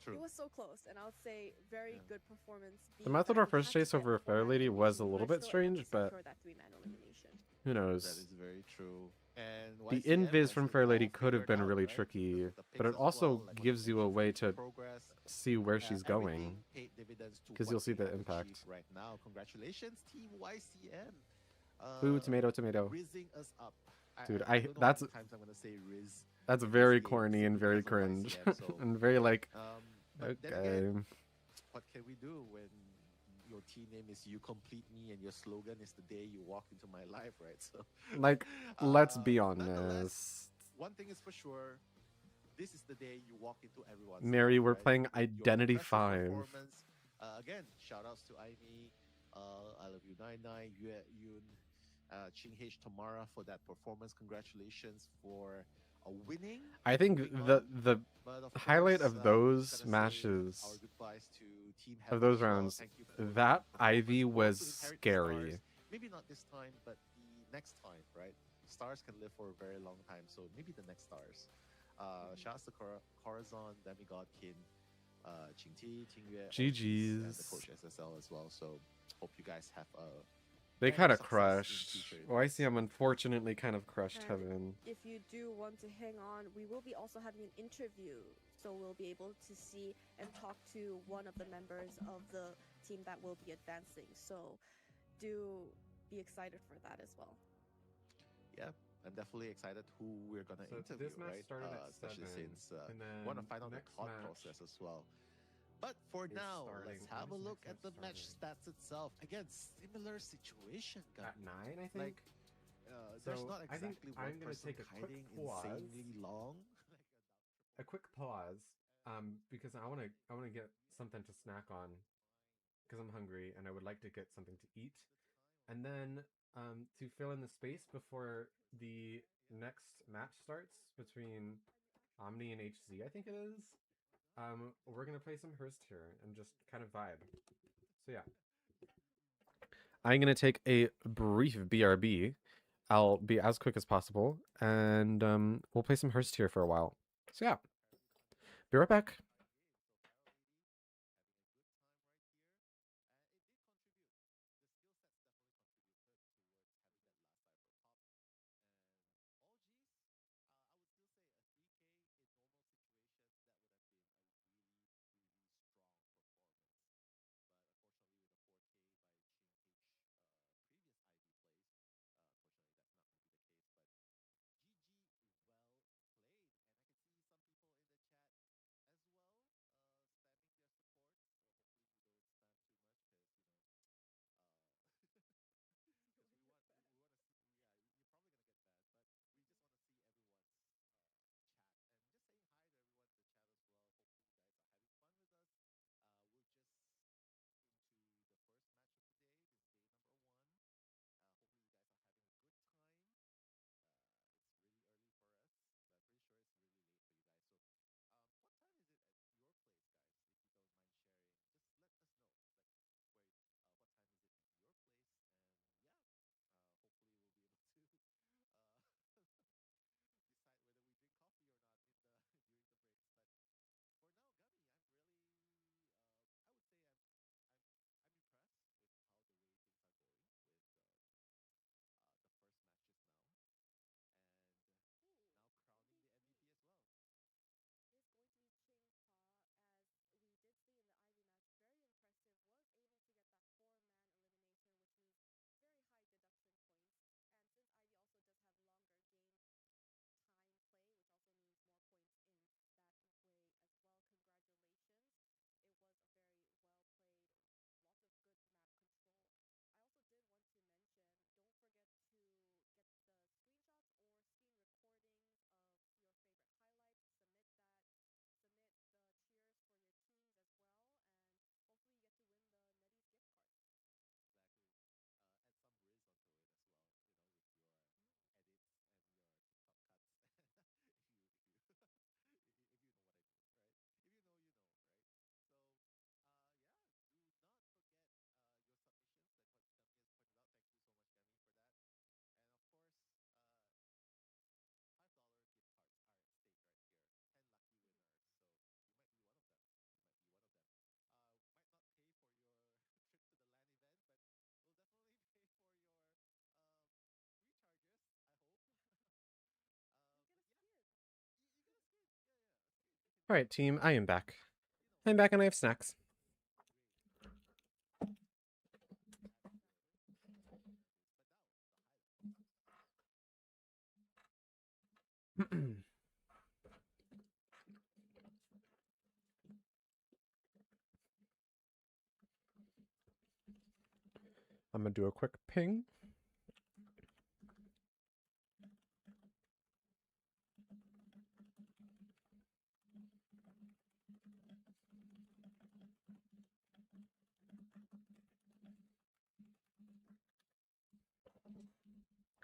True. it was so close. And I would say very good performance. The being Matador that he first had to chase get over a Fair 4-man Lady was a elimination, little but bit still able strange, to but secure that 3-man elimination. who That knows? is very true. And The YCM invis has from it Fair Lady all could have figured been out, really right? tricky, The but picks it as also well, like what you gives you a mentioned, way stealing to progress, see where she's everything going. paid dividends to 'Cause what you'll see we the have impact. achieved right now. Congratulations, Team YCM. Ooh, tomato, tomato. Rizzing us up. Dude, I don't know how that's many times I'm gonna say Riz. that's in this very game corny and simply very because of cringe YCM, so, and very like but then okay. again, what can we do when your team name is "You Complete Me" and your slogan is "The day you walk into my life," right? So, Like, let's be nonetheless, honest. one thing is for sure: this is the day you walk into everyone's Mary, life, we're right? playing With your Identity impressive 5. performance. Again, shout outs to Aimee, I love you, Nine Nine, Yun, Ching H, Tamara for that performance. Congratulations for winning. I think moving the on. the But of highlight course, of we those gotta say matches, our goodbyes to Team of Heaven those as well. rounds, Thank you for the that performance. Ivy Also was inherit the scary. stars. Maybe not this time, but the next time, right? Stars can live for a very long time, so maybe the next stars. Shouts to Corazon, Demigodkin, Qing Ti, Qing Yue, Ortiz, and the coach GG's. SSL as well. So hope you guys have a They better kind of success in crushed. future events. YCM unfortunately kind of crushed And Heaven. if you do want to hang on, we will be also having an interview. So we'll be able to see and talk to one of the members of the team that will be advancing. So do be excited for that as well. Yeah, I'm definitely excited who we're gonna So interview, this match right? started at Especially 7, since and we want to then find out the next thought match process as well. But for is now, starting- let's when have a is look next at the match match stats itself. Again, similar situation, guys. at 9, I think. Like, there's So, not I think exactly I'm one gonna person take a quick hiding pause. insanely long. a quick pause, because I wanna get something to snack on, because I'm hungry and I would like to get something to eat, and then to fill in the space before the next match starts between Omni and HZ, I think it is. We're gonna play some Hearst here and just kind of vibe. So yeah, I'm gonna take a brief BRB. I'll be as quick as possible, and we'll play some Hearst here for a while. So yeah, be right back. Alright, team, I am back. I'm back and I have snacks. I'm gonna do a quick ping.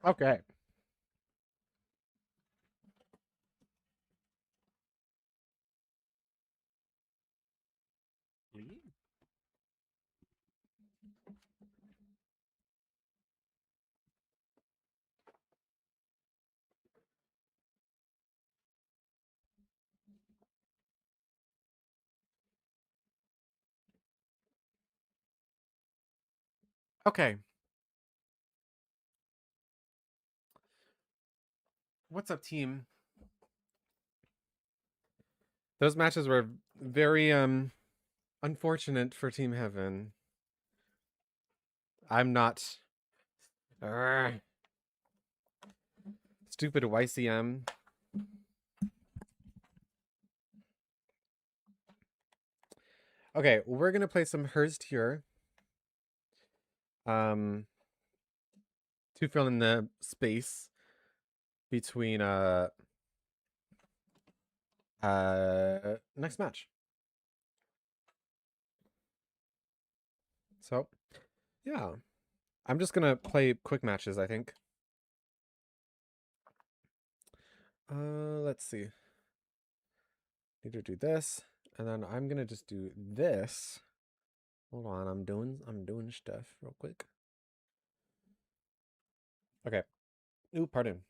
Okay. Okay. What's up, team? Those matches were very unfortunate for Team Heaven. I'm not. Urgh. Stupid YCM. Okay, we're gonna play some Hearst here. To fill in the space between next match. So, yeah. I'm just gonna play quick matches, I think. Let's see. Need to do this, and then I'm gonna just do this. Hold on, I'm doing stuff real quick. Okay. Ooh, pardon.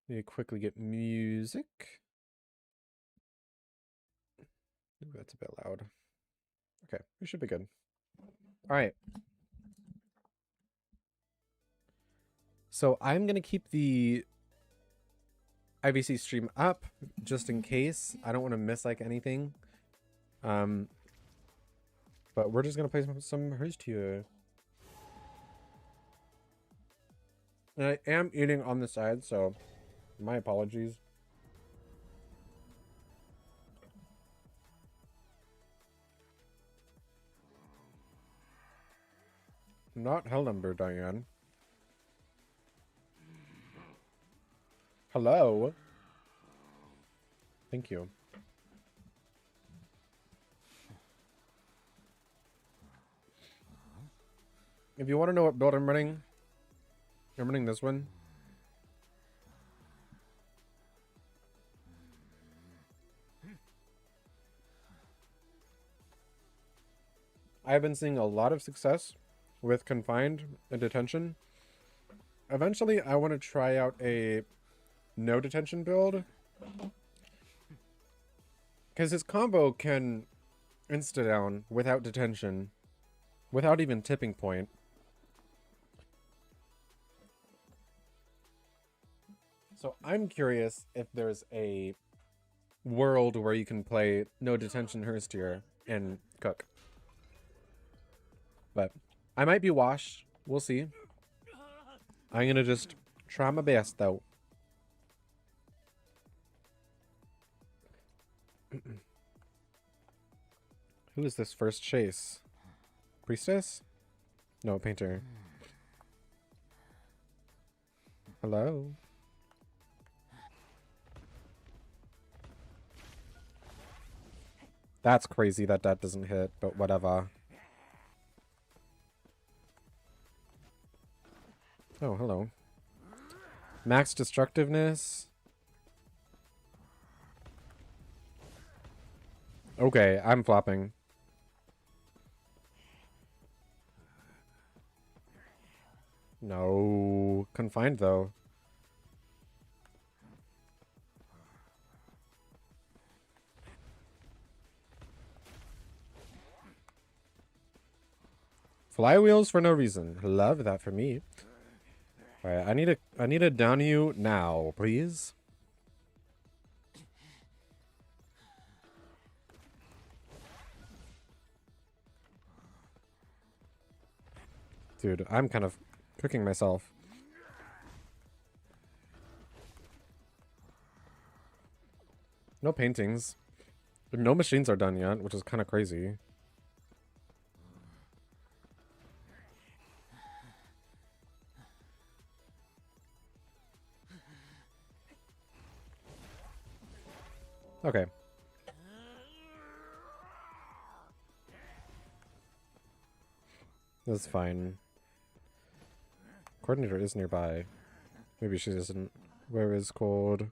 Need to quickly get music. Ooh, that's a bit loud. Okay, we should be good. All right. So I'm gonna keep the IVC stream up just in case. I don't want to miss like anything. But we're just gonna play some Hearst here. And I am eating on the side, so my apologies. Not Hellnumber, Diane. Hello. Thank you. If you want to know what build I'm running this one. I've been seeing a lot of success with confined and detention. Eventually, I want to try out a no detention build. Because his combo can insta-down without detention. Without even tipping point. So I'm curious if there's a world where you can play no detention Hearst here and cook. But I might be washed. We'll see. I'm gonna just try my best though. Who is this first chase? Priestess? No, painter. Hello? That's crazy that that doesn't hit, but whatever. Oh, hello. Max destructiveness. Okay, I'm flopping. No. Confined, though. Flywheels for no reason. Love that for me. Alright, I need to down you now, please. Dude, I'm kind of cooking myself. No paintings. No machines are done yet, which is kind of crazy. Okay. That's fine. Coordinator is nearby. Maybe she isn't. Where is Cold?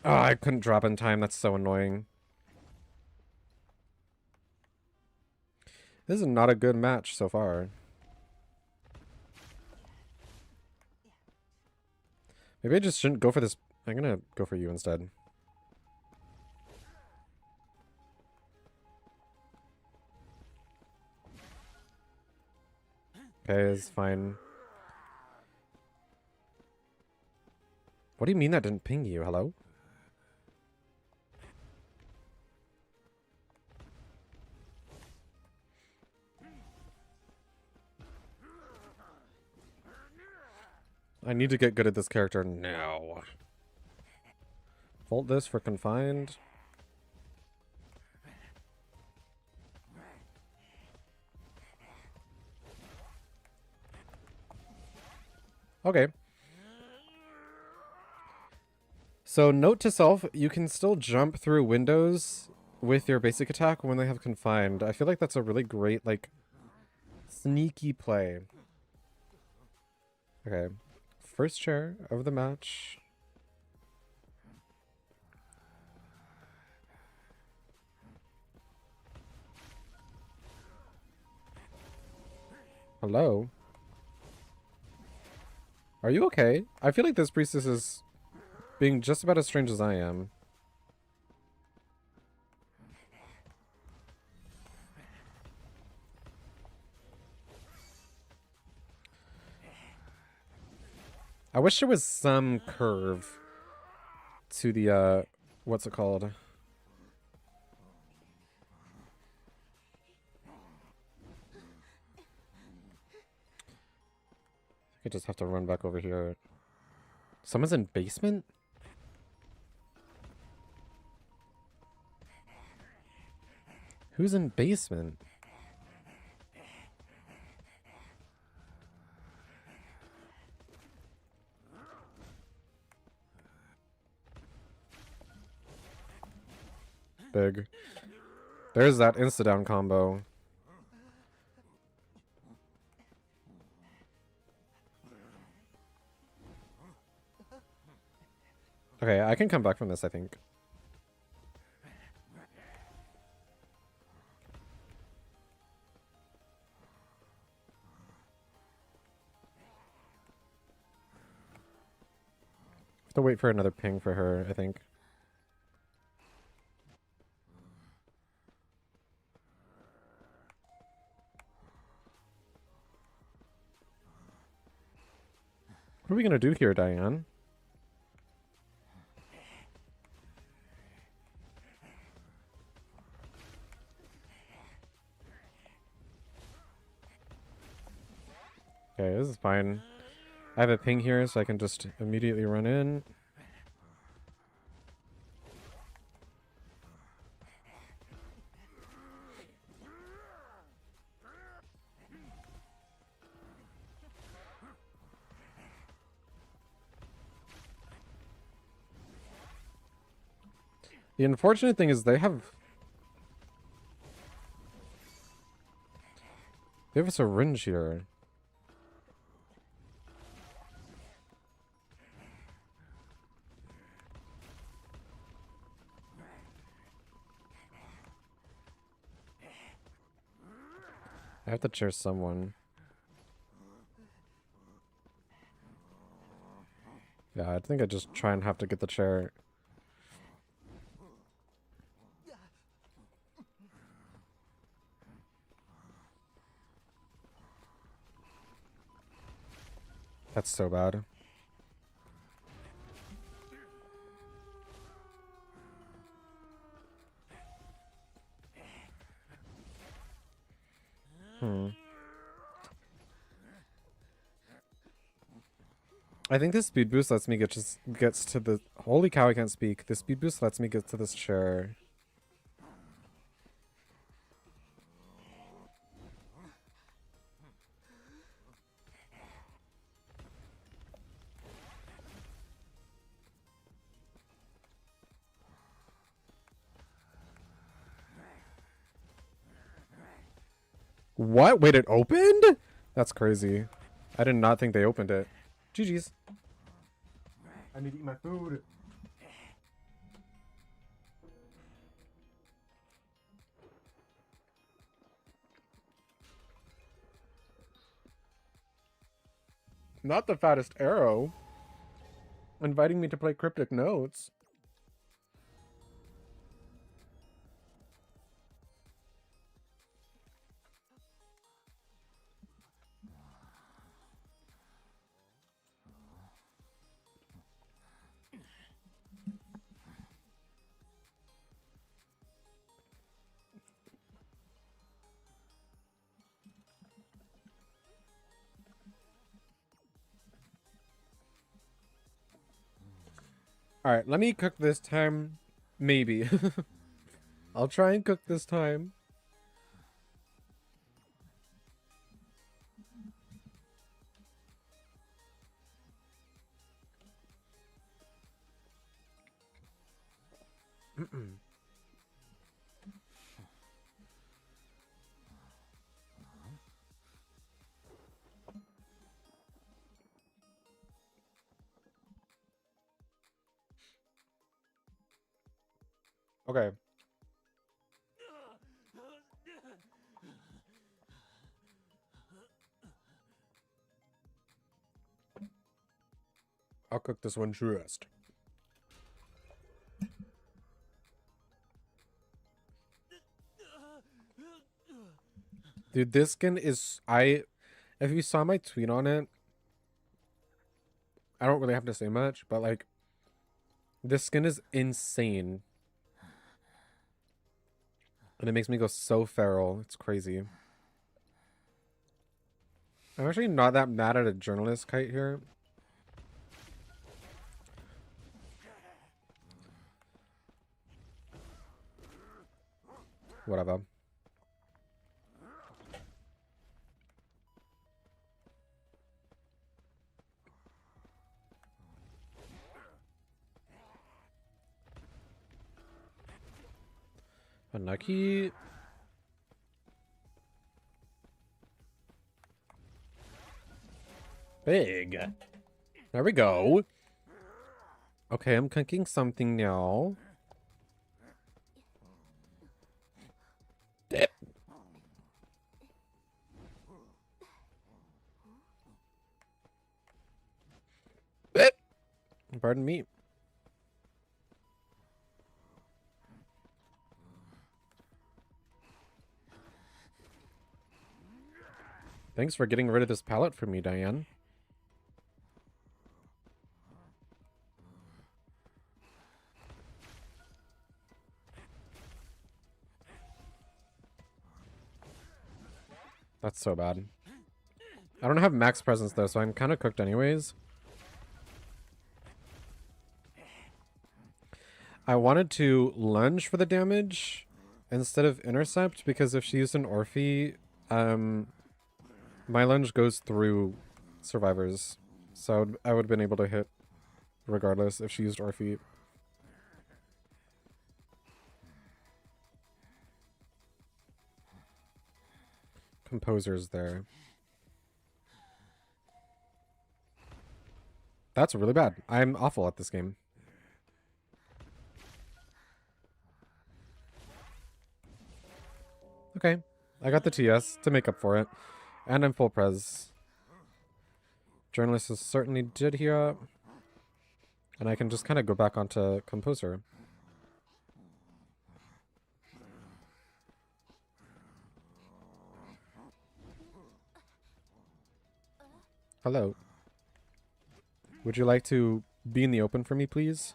Oh, I couldn't drop in time. That's so annoying. This is not a good match so far. Maybe I just shouldn't go for this. I'm gonna go for you instead. Okay, it's fine. What do you mean that didn't ping you? Hello? I need to get good at this character now. Vault this for confined. Okay. So note to self, you can still jump through windows with your basic attack when they have confined. I feel like that's a really great, like, sneaky play. Okay. First chair of the match. Hello? Are you okay? I feel like this priestess is being just about as strange as I am. I wish there was some curve to the, what's it called? I just have to run back over here. Someone's in basement? Who's in basement? Big. There's that insta-down combo. Okay, I can come back from this, I think. Have to wait for another ping for her, I think. What are we gonna do here, Diane? Okay, this is fine. I have a ping here, so I can just immediately run in. The unfortunate thing is they have a syringe here. I have to chair someone. Yeah, I think I just try and have to get the chair. That's so bad. I think this speed boost lets me gets to the holy cow, I can't speak. The speed boost lets me get to this chair. What? Wait, it opened? That's crazy. I did not think they opened it. GG's. I need to eat my food. Not the fattest arrow. Inviting me to play cryptic notes. Alright, let me cook this time. Maybe. I'll try and cook this time. Okay. I'll cook this one first. Dude, this skin is... If you saw my tweet on it, I don't really have to say much, but like, this skin is insane. And it makes me go so feral. It's crazy. I'm actually not that mad at a journalist kite here. Whatever. Unlucky. Big. There we go. Okay, I'm cooking something now. Dip. Dip. Pardon me. Thanks for getting rid of this pallet for me, Diane. That's so bad. I don't have max presence though, so I'm kind of cooked anyways. I wanted to lunge for the damage instead of intercept, because if she used an Orphe, my lunge goes through survivors. So I would have been able to hit regardless if she used Orphe. Composer's there. That's really bad. I'm awful at this game. Okay. I got the TS to make up for it. And I'm full pres. Journalist is certainly dead here. And I can just kind of go back onto Composer. Hello. Would you like to be in the open for me, please?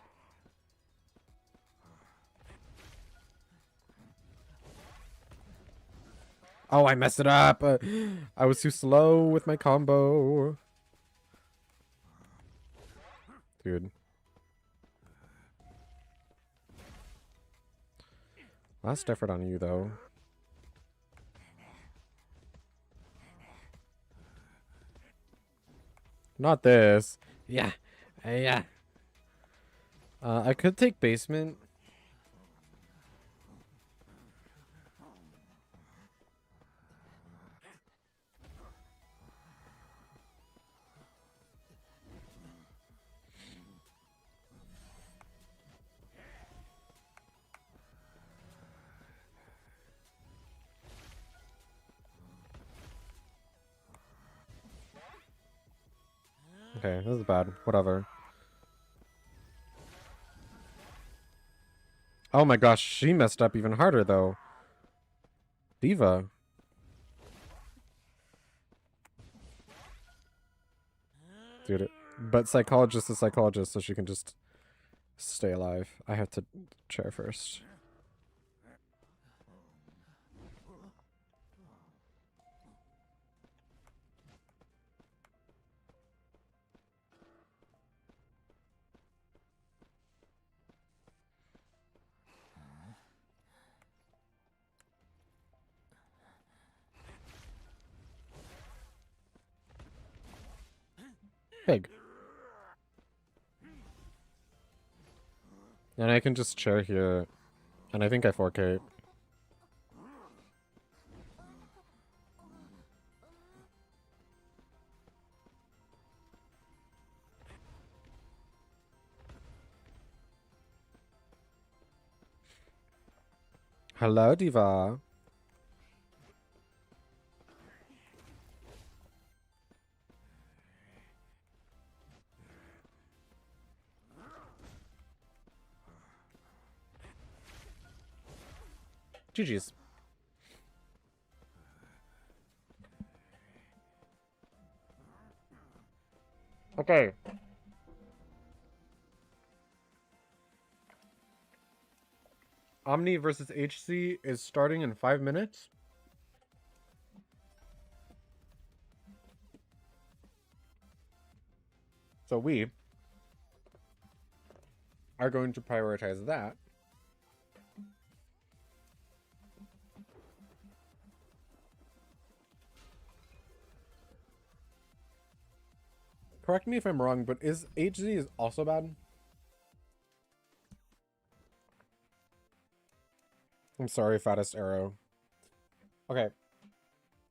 Oh, I messed it up. I was too slow with my combo. Dude. Last effort on you, though. Not this. Yeah. Yeah. I could take basement. Okay, this is bad. Whatever. Oh my gosh, she messed up even harder, though. Diva. Dude, but psychologist is psychologist, so she can just stay alive. I have to chair first. Pig. And I can just chair here. And I think I 4K. Hello, Diva. GG's. Okay. Omni versus HC is starting in 5 minutes. So we are going to prioritize that. Correct me if I'm wrong, but is HZ is also bad? I'm sorry, fattest arrow. Okay.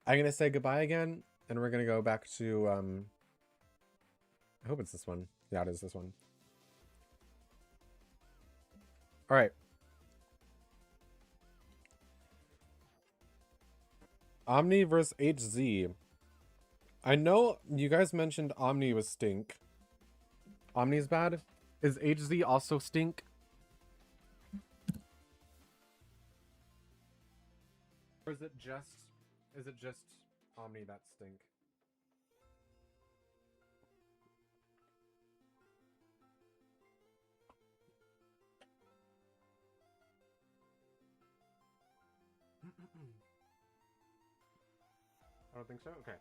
I'm gonna say goodbye again, and we're gonna go back to, I hope it's this one. Yeah, it is this one. Alright. Omni versus HZ. I know you guys mentioned Omni was stink. Omni's bad? Is HZ also stink? Or is it just Omni that stink? I don't think so? Okay.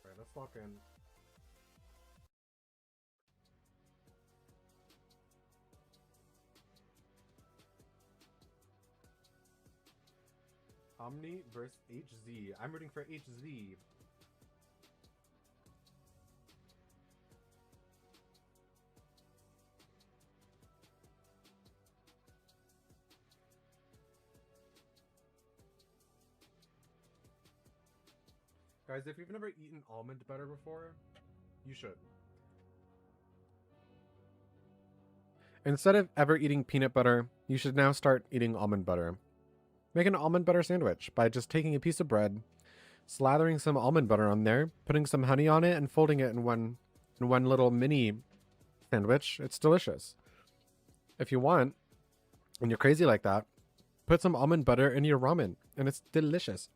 Alright, let's lock in. Omni versus HZ. I'm rooting for HZ. Guys, if you've never eaten almond butter before, you should. Instead of ever eating peanut butter, you should now start eating almond butter. Make an almond butter sandwich by just taking a piece of bread, slathering some almond butter on there, putting some honey on it, and folding it in one little mini sandwich. It's delicious. If you want, and you're crazy like that, put some almond butter in your ramen, and it's delicious.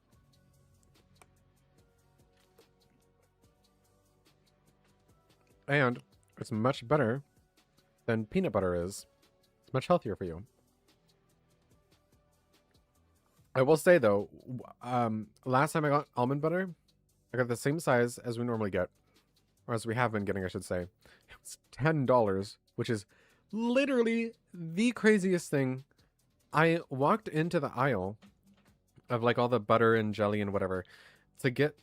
And it's much better than peanut butter is. It's much healthier for you. I will say though, last time I got almond butter, I got the same size as we normally get, or as we have been getting, I should say. It was $10, which is literally the craziest thing. I walked into the aisle of like all the butter and jelly and whatever to get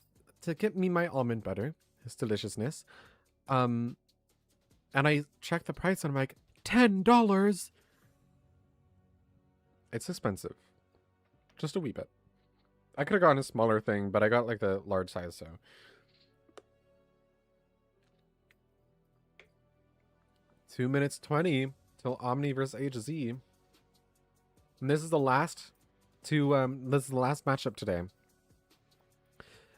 me my almond butter, its deliciousness. And I checked the price and I'm like, $10. It's expensive. Just a wee bit. I could have gotten a smaller thing, but I got like the large size, so. Two minutes 20 till Omni versus HZ. And this is the last this is the last matchup today.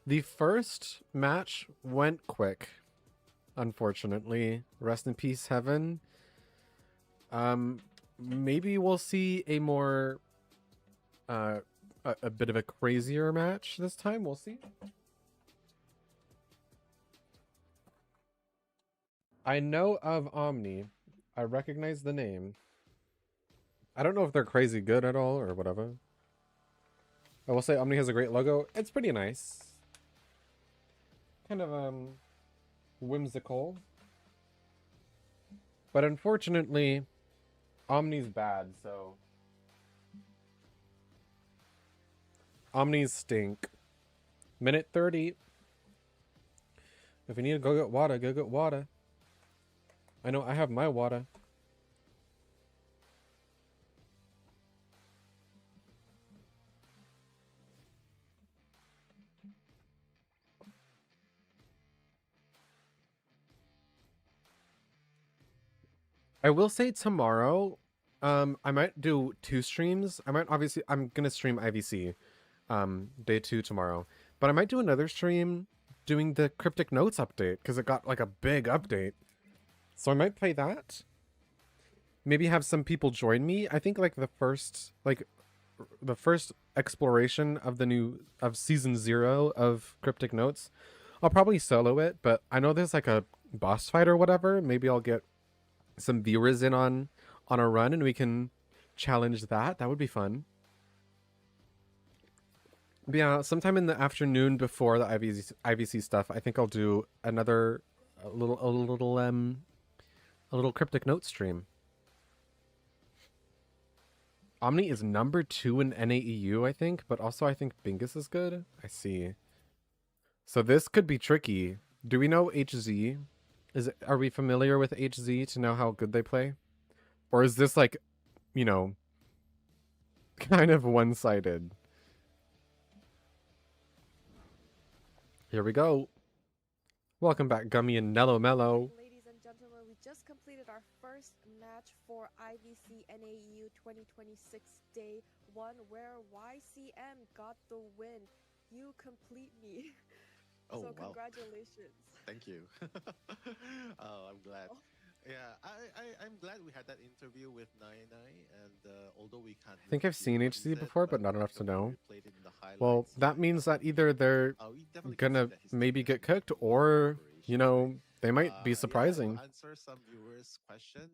The first match went quick, unfortunately. Rest in peace, Heaven. Maybe we'll see a more a bit of a crazier match this time. We'll see. I know of Omni. I recognize the name. I don't know if they're crazy good at all or whatever. I will say Omni has a great logo. It's pretty nice. Kind of whimsical. But unfortunately, Omni's bad, so Omnis stink. Minute 30. If you need to go get water, go get water. I know I have my water. I will say tomorrow, I might do 2 streams. I'm gonna stream IVC, day 2 tomorrow. But I might do another stream doing the Cryptic Notes update, because it got like a big update. So I might play that. Maybe have some people join me. I think like the first exploration of of season 0 of Cryptic Notes, I'll probably solo it, but I know there's like a boss fight or whatever. Maybe I'll get some viewers in on a run and we can challenge that. That would be fun. But yeah, sometime in the afternoon before the IVC stuff, I think I'll do a little Cryptic Note stream. Omni is number 2 in NAEU, I think, but also I think Bingus is good. I see. So this could be tricky. Do we know HZ? Are we familiar with HZ to know how good they play? Or is this like, you know, kind of one-sided? Here we go. Welcome back, Gummy and Nello Mello. Ladies and gentlemen, we just completed our first match for IVC NAU 2026 Day 1, where YCM got the win. You complete me. Oh, so wow. Congratulations. Thank you. Oh, I'm glad. Oh. Yeah, I'm glad we had that interview with Nai, and although we can't. I think I've seen what he HZ said, before, but not enough to we know. replayed it in the Well, highlights, that means that either they're we definitely can gonna see that he's maybe taking get a cooked, good or, you preparation, know, right? they might be Yeah, surprising. to answer some viewers' question,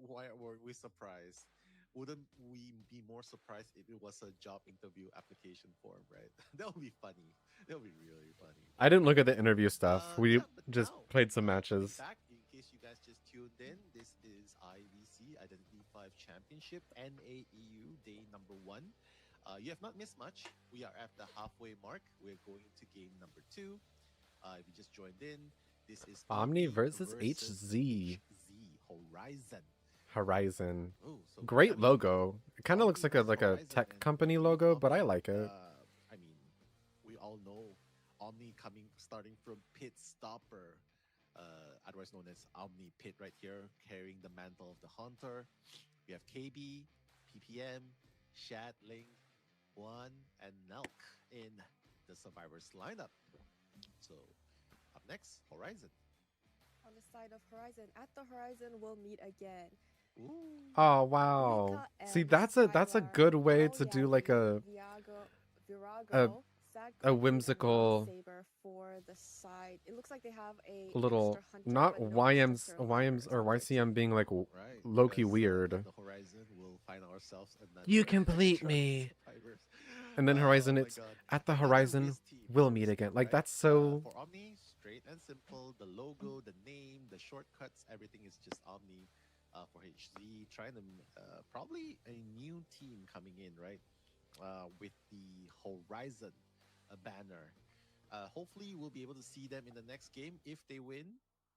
why were we surprised? Wouldn't we be more surprised if it was a job interview application form, right? That would be funny. That would be really funny. I didn't look at the interview stuff. We Yeah, but just now, played some in matches. fact, in case you guys just tuned in, this is IVC IdentityV Championship NAEU Day number 1. You have not missed much. We are at the halfway mark. We're going into game number 2. If you just joined in, this is Omni OB versus HZ. Horizon. Horizon. Oh, so Great I mean, logo. It kind of looks Omni like a versus Horizon tech and company with logo, but I Omni, like it. I mean, we all know Omni starting from Pit Stopper, otherwise known as Omni Pit right here, carrying the mantle of the Hunter. We have KB, PPM, Shad, Ling, Juan, and Nelk in the Survivors lineup. So up next, Horizon. On the side of Horizon, at the Horizon, we'll meet again. Ooh. Oh wow. Mika See, and that's a Skylar, good way to do like Aoyagi, a Virago, Sad a Queen, and whimsical Saber for the side. It looks like they have a little, extra hunter, not but no extra YM's turtle hunters or on their YCM team. being like Right, low-key because weird. at the Horizon, we'll find ourselves another You complete extra me. survivors. And then Oh Horizon, my it's god. at the Another Horizon, Wiz team we'll for meet Scoop, again. Like right? that's so For Omni, straight and simple. The logo, the name, the shortcuts, everything is just Omni. For HZ, trying to probably a new team coming in, right? With the Horizon banner. Hopefully, we'll be able to see them in the next game if they win.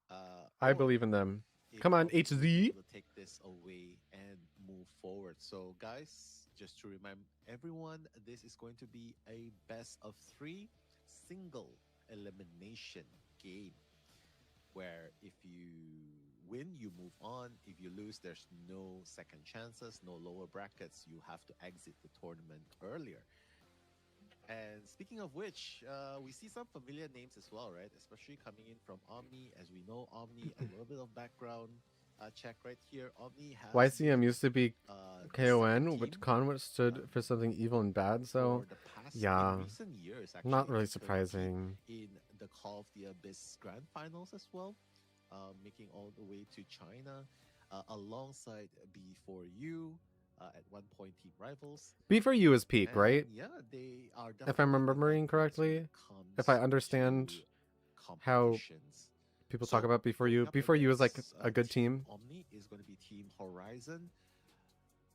I Or believe in them. if Come on, Omni will be HZ. able to take this away and move forward. So, guys, just to remind everyone, this is going to be a best of 3 single elimination game where if you win, you move on. If you lose, there's no second chances, no lower brackets. You have to exit the tournament earlier. And speaking of which, we see some familiar names as well, right? Especially coming in from Omni. As we know, Omni, a little bit of background check right here. Omni has YCM been, used to be the second KON, which team Conway stood for something evil and bad. So for the past yeah, in recent years, actually, not really the third team surprising. in the Call of the Abyss Grand Finals as well, making all the way to China, alongside B4U, at one point Team Rivals. B4U is peak, And right? yeah, they are If I'm definitely the remembering lightweights when correctly, it if I comes understand to how competitions. people talk So about going B4U, up B4U is like against a good team. Omni is going to be Team Horizon.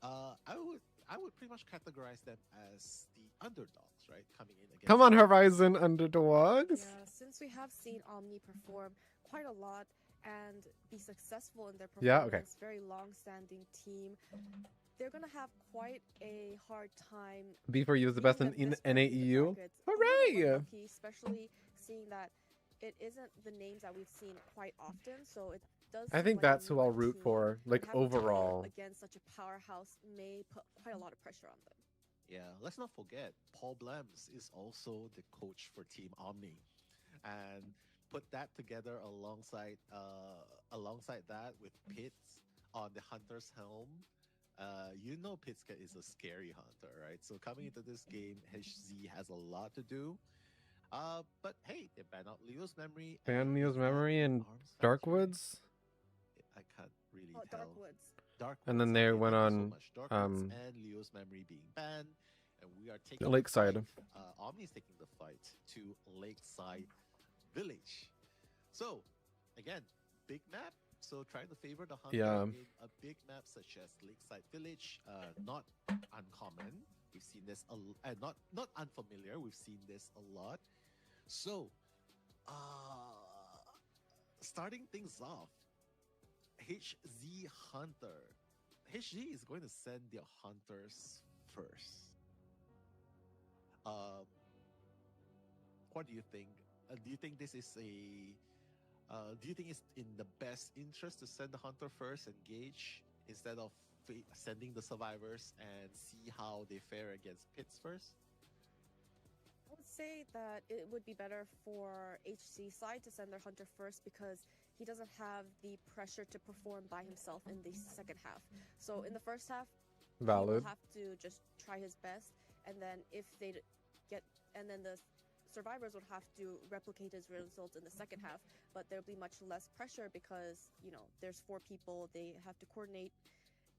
I would pretty much categorize them as the underdogs, right? Coming in against Come on, Omni. Horizon underdogs. Yeah, since we have seen Omni perform quite a lot and be successful in their Yeah, performance, okay. very long-standing team, they're gonna have quite a hard time B4U is the best beating in them this early in the NAEU. brackets. A little Hooray! unlucky, especially seeing that it isn't the names that we've seen quite often. So it does I seem think like that's a who I'll newer root team, for, and like having to go overall. against such a powerhouse may put quite a lot of pressure on them. Yeah, let's not forget Paul Blems is also the coach for Team Omni, and put that together alongside that with Pitts on the Hunter's helm. You know Pitska is a scary hunter, right? So coming into this game, HZ has a lot to do. But hey, they ban out Leo's memory. And Ban Leo's with that, memory and arms factory, Darkwoods, I can't really Oh, tell. Darkwoods. Darkwoods. and then they Okay, went thank you so on much. Darkwoods and Leo's memory being banned, and we are taking the Lakeside. fight. Omni's taking the fight to Lakeside Village. So, again, big map. So trying to favor the hunter Yeah. in a big map such as Lakeside Village, not uncommon. We've seen this not unfamiliar. We've seen this a lot. So, starting things off, HZ Hunter. HZ is going to send their hunters first. Um, what do you think? Do you think this is a? Do you think it's in the best interest to send the hunter first and gauge instead of sending the survivors and see how they fare against pits first? I would say that it would be better for HC side to send their hunter first because he doesn't have the pressure to perform by himself in the second half. So in the first half, he Valid. will have to just try his best, and then if they get, and then the survivors would have to replicate his results in the second half. But there'll be much less pressure because there's 4 people, they have to coordinate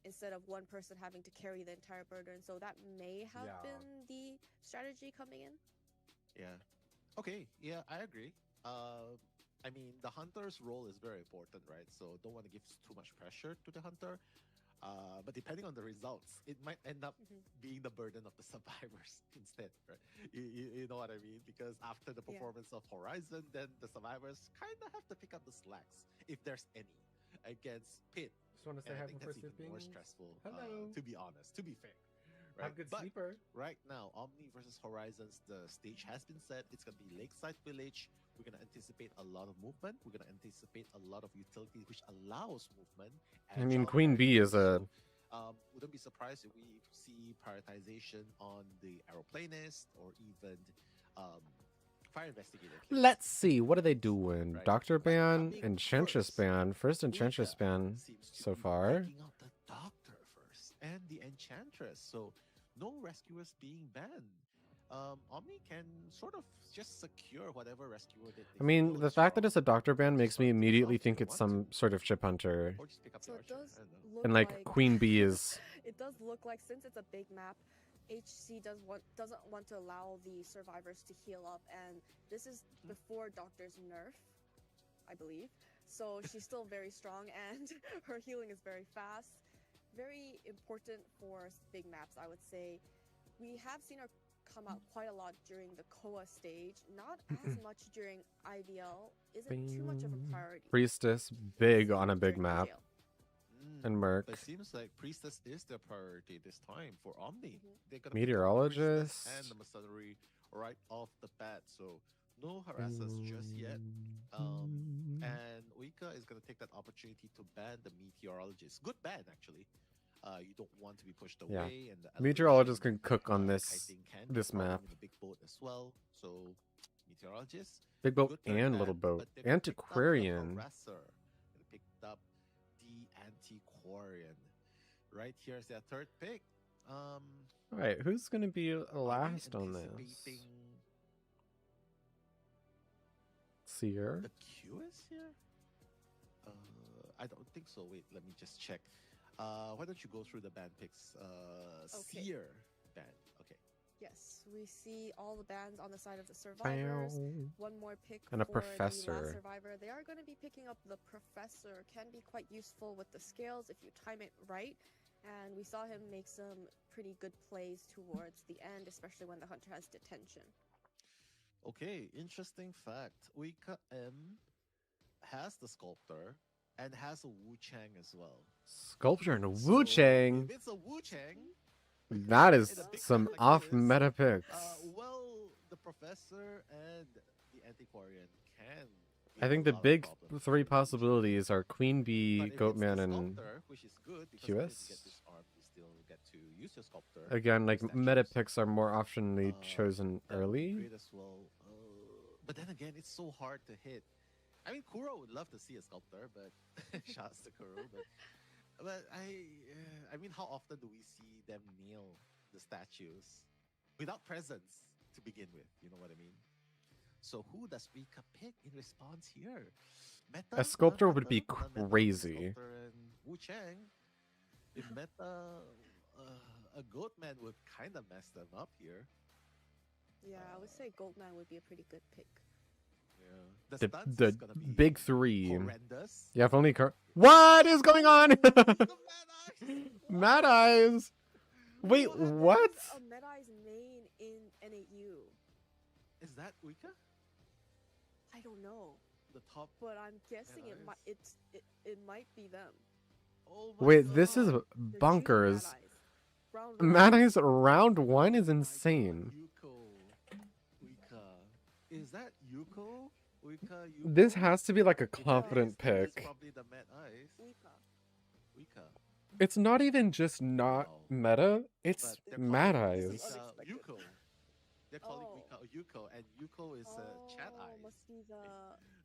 instead of one person having to carry the entire burden. So that may have been the strategy coming in. Yeah. Okay. Yeah, I agree. I mean, the hunter's role is very important, right? So don't want to give too much pressure to the hunter. But depending on the results, it might end up being the burden of the survivors instead, right? You know what I mean? Because after the performance of Horizon, then the survivors kind of have to pick up the slacks, if there's any, against Pit. Just want to say And I hi think for that's even more stressful, Hello. to be honest, to be fair. Right? Have good But sleeper. right now, Omni versus Horizons, the stage has been set. It's going to be Lakeside Village. We're going to anticipate a lot of movement. We're going to anticipate a lot of utility, which allows movement. I mean, agile Queen Bee players. is a So, wouldn't be surprised if we see prioritization on the aeroplanist or even um, fire investigator. Case. Let's see. What are they doing? Right. Doctor But ban, coming Enchantress first, ban. First Enchantress Wicca ban seems to so be far. taking out the doctor first and the enchantress. So no rescuers being banned. Omni can sort of just secure whatever rescuer that they I mean, feel the is fact that strong. it's a Doctor ban Just makes me sort of take immediately out if think they it's want some to, sort of chip hunter. or just pick up So the it archer. does I don't know. look And like Queen Bee is it does look like, since it's a big map, HC doesn't want to allow the survivors to heal up, and this is before Doctor's nerf, I believe. So she's still very strong, and her healing is very fast. Very important for big maps, I would say. We have seen her come out quite a lot during the Koa stage, not as much during IVL. Isn't too much of a priority. Priestess big on a big during map. IVL. And Merc. But it seems like Priestess is their priority this time for Omni. Mhm. They're gonna pick up the Meteorologist. Priestess and the Mercenary right off the bat, so no harassers just yet. And Uika is gonna take that opportunity to ban the Meteorologist. Good ban, actually. You don't want to be pushed Yeah. away, and the Meteorologist elevation, can cook on the this kiting can be a this problem map. in the big boat as well. So Meteorologist, Big boat good turn and ban, little boat. but they've picked up the Antiquarian. Harasser. They picked up the Antiquarian. Right here's their third pick. Alright, who's gonna be Are they last on this? anticipating Seer? the QS here? I don't think so. Wait, let me just check. Why don't you go through the band picks? Okay. Seer band. Okay. Yes, we see all the bands on the side of the survivors. Bow. One more pick And a for the professor. last survivor. They are going to be picking up the professor. Can be quite useful with the scales if you time it right. And we saw him make some pretty good plays towards the end, especially when the hunter has detention. Okay, interesting fact. Uika M has the sculptor and has a Wu Chang as well. Sculpture and So, Wu Chang. If it's a Wu Chang, That is in a big some map like off this, meta picks. well, the professor and the antiquarian can. I give think a the lot of big problems three to Wu Chang. possibilities are Queen But Bee, if it's the Goatman, and sculptor, which is good because even if you get QS. disarmed, you still get to use your sculptor. Again, like statues. meta picks are more oftenly chosen That would be early. great as well. But then again, it's so hard to hit. I mean, Kuro would love to see a sculptor, but shouts to Kuro. But I mean, how often do we see them nail the statues without presence to begin with? You know what I mean? So who does Rika pick in response here? Meta? A sculptor Non-meta? would be Non-meta, crazy. Sculptor and Wu Chang. If meta, a goat man would kind of mess them up here. Yeah, I would say Goldman would be a pretty good pick. Yeah. The stunts is gonna be big three. horrendous. Yeah, if only What is going on? The Mad Eyes. Wait, what? Is a Meta-Eye's main in NAU? Is that Uika? I don't know, The top. but I'm guessing it might. It might be them. Oh my Wait, this is God. The bonkers. Mad-Eyes. Round Mad one. Eyes round one is Oh my insane. God, Yuko. Uika. Is that Yuko? Uika, Yuko? This has to be like a If it is, confident then it's pick. probably the Mad Eyes. Uika. Uika. It's not even just not Wow. meta, it's But they're Mad calling This Eyes. is Uika unexpected. Yuko. They're calling Oh. Uika Yuko, and Yuko is Chat Eyes. Must be the.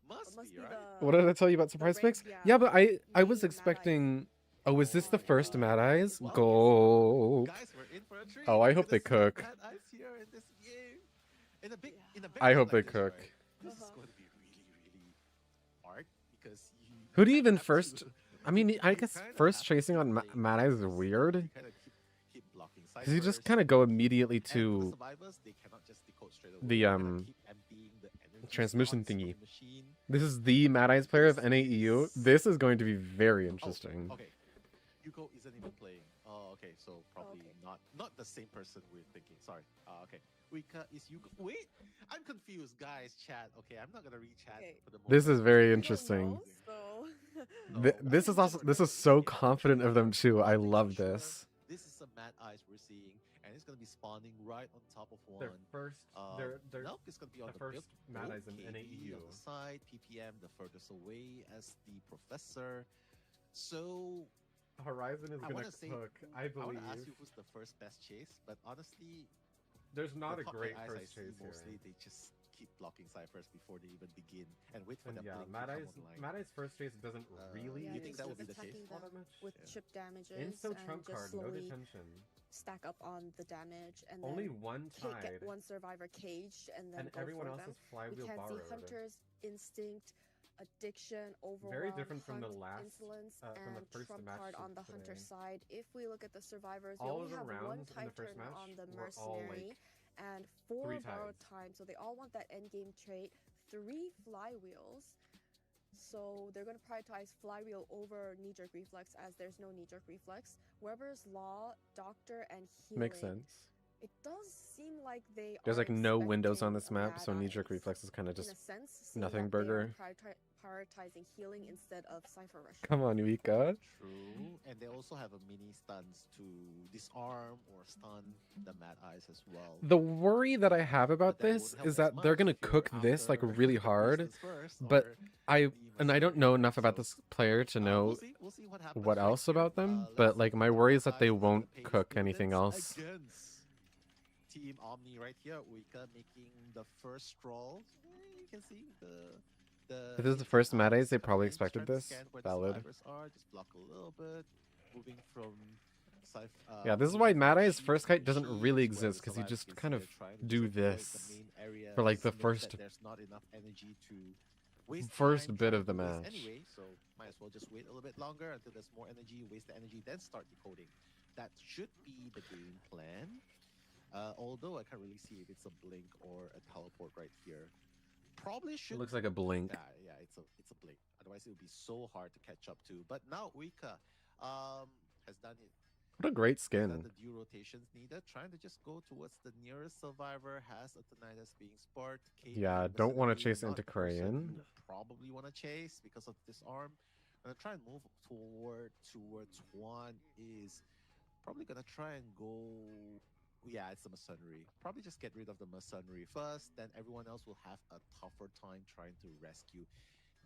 Must be, right? What did I tell you about surprise rank- picks? yeah, Yeah, but I main was Mad Eyes. expecting. Oh, is this the first Mad Eyes? Well, Go. Guys, we're in for a treat. Oh, I We're hope gonna they see the cook. Mad Eyes here in this game. In a big, Yeah. in a big I map hope they like this, cook. right? This is Uh-huh. going to be really, really hard because you. Who do you kinda even have first? to- I mean, I you guess kinda first have chasing to on play Mad Eyes is defense. weird. You kinda keep blocking Because you just ciphers. kind of go immediately And for the to survivors, they cannot just decode straight away. the, They gotta keep emptying the energy transmission slots of the thingy. machine. This is the Mad Eyes player of This NAEU. is- This is going to be very Oh, interesting. okay. Yuko isn't even playing. Oh, okay. So probably okay. not the same person we're thinking. Sorry. Okay. Uika is Yuko. Wait, I'm confused, guys. Chat. Okay, I'm not gonna read chat Okay. for the moment. This is very We don't interesting. know, so. No, This is also this is so confident of them too. I love this. This is some Mad Eyes we're seeing, and it's gonna be spawning right on top of one. first. Milk is gonna be on the the first milk Mad boat, Eyes in KD NAEU. on the side, PPM the furthest away as the professor. So Horizon is I gonna wanna say, cook, I I want believe. to ask you who's the first best chase, but honestly, There's not the a top great eyes I first see chase mostly here. they just keep blocking ciphers before they even begin and wait for And the yeah, blink to Mad come Eye's online. first chase doesn't really Yeah, You think he's that would just be the case? attacking all them that much. with Yeah. chip damages Insto and trump just card, no slowly detention. stack up on the damage and Only then one get tied, one survivor caged and then and go everyone for else them. is We flywheel can see borrowed. Hunter's instinct, addiction, overwhelm, Very different from hunt, the last, insolence, from the and first trump match card on the today. hunter side. If we look at the survivors, we All only of the have one rounds in the tide first turner match on the were all, mercenary like, and 3 4 borrowed tides. time, so they all want that endgame trait. 3 flywheels. So they're going to prioritize flywheel over knee-jerk reflex as there's no knee-jerk reflex. Weber's Law, Doctor, and Healing. Makes sense. It does seem like they There's are like no windows on this expecting map, Mad so knee-jerk Eyes, reflex is kind of in just a sense, seeing nothing that they are burger. prioritizing healing instead of Cypher Rush. Come on, Yuika. True, and they also have a mini stuns to disarm or stun the Mad Eyes as well. The worry that I have about But that this won't help is as that they're much gonna if you're cook this like after really the hard, Priestess first but or I the don't know Mercenary, enough about so, this player to know we'll see what happens what right else here. about them, Let's but see like my what worry is Mad that they Eyes is gonna won't pay his cook anything dividends else. against Team Omni right here. Wika making the first stroll. You can see the If this is the hidden first Mad Eyes, they coming probably in, expected trying to this. scan where Valid. the survivors are. Just block a little bit, moving from Yeah, this is why Mad Eye's first kite doesn't really exist, because you just kind of do this for like the first there's not enough energy to waste first time bit trying of the to waste match. anyway, so might as well just wait a little bit longer until there's more energy, waste the energy, then start decoding. That should be the game plan. Although I can't really see if it's a blink or a teleport right here. Probably should. It looks like a blink. Yeah, it's a blink. Otherwise, it would be so hard to catch up to. But now Uika has done it. What a great Has done skin. the due rotations needed, trying to just go towards the nearest survivor. Has Atonitis being sparked. Yeah, don't want to chase into Korean. Probably want to chase because of this arm. Gonna try and move towards Juan. Is probably gonna try and go. Yeah, it's the mercenary. Probably just get rid of the mercenary first, then everyone else will have a tougher time trying to rescue.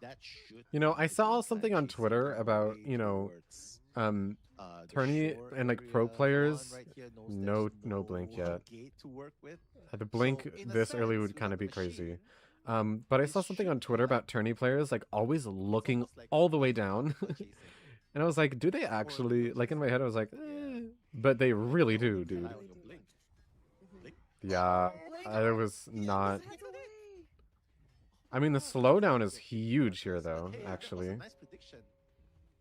That should. You know, be I the saw game something plan, on chasing Twitter their about, way you know, towards, the tourney shore and like pro area. players, Juan right here knows no there's blink yet. gate to work with. The blink So, in a this early sense, would kind of without be the crazy. machine, But I it saw something should on be Twitter like- about tourney players like always it's looking almost like all the way being down. alpha chasing. And I was like, do they actually? Like in my head, I was like, Yeah. but they really Oh, do, they dude. rely on your blink. Blink. Yeah, Blink. I was Yeah, not. this is it. I mean, the slowdown is huge here, though. Hey, that was a Actually, nice prediction.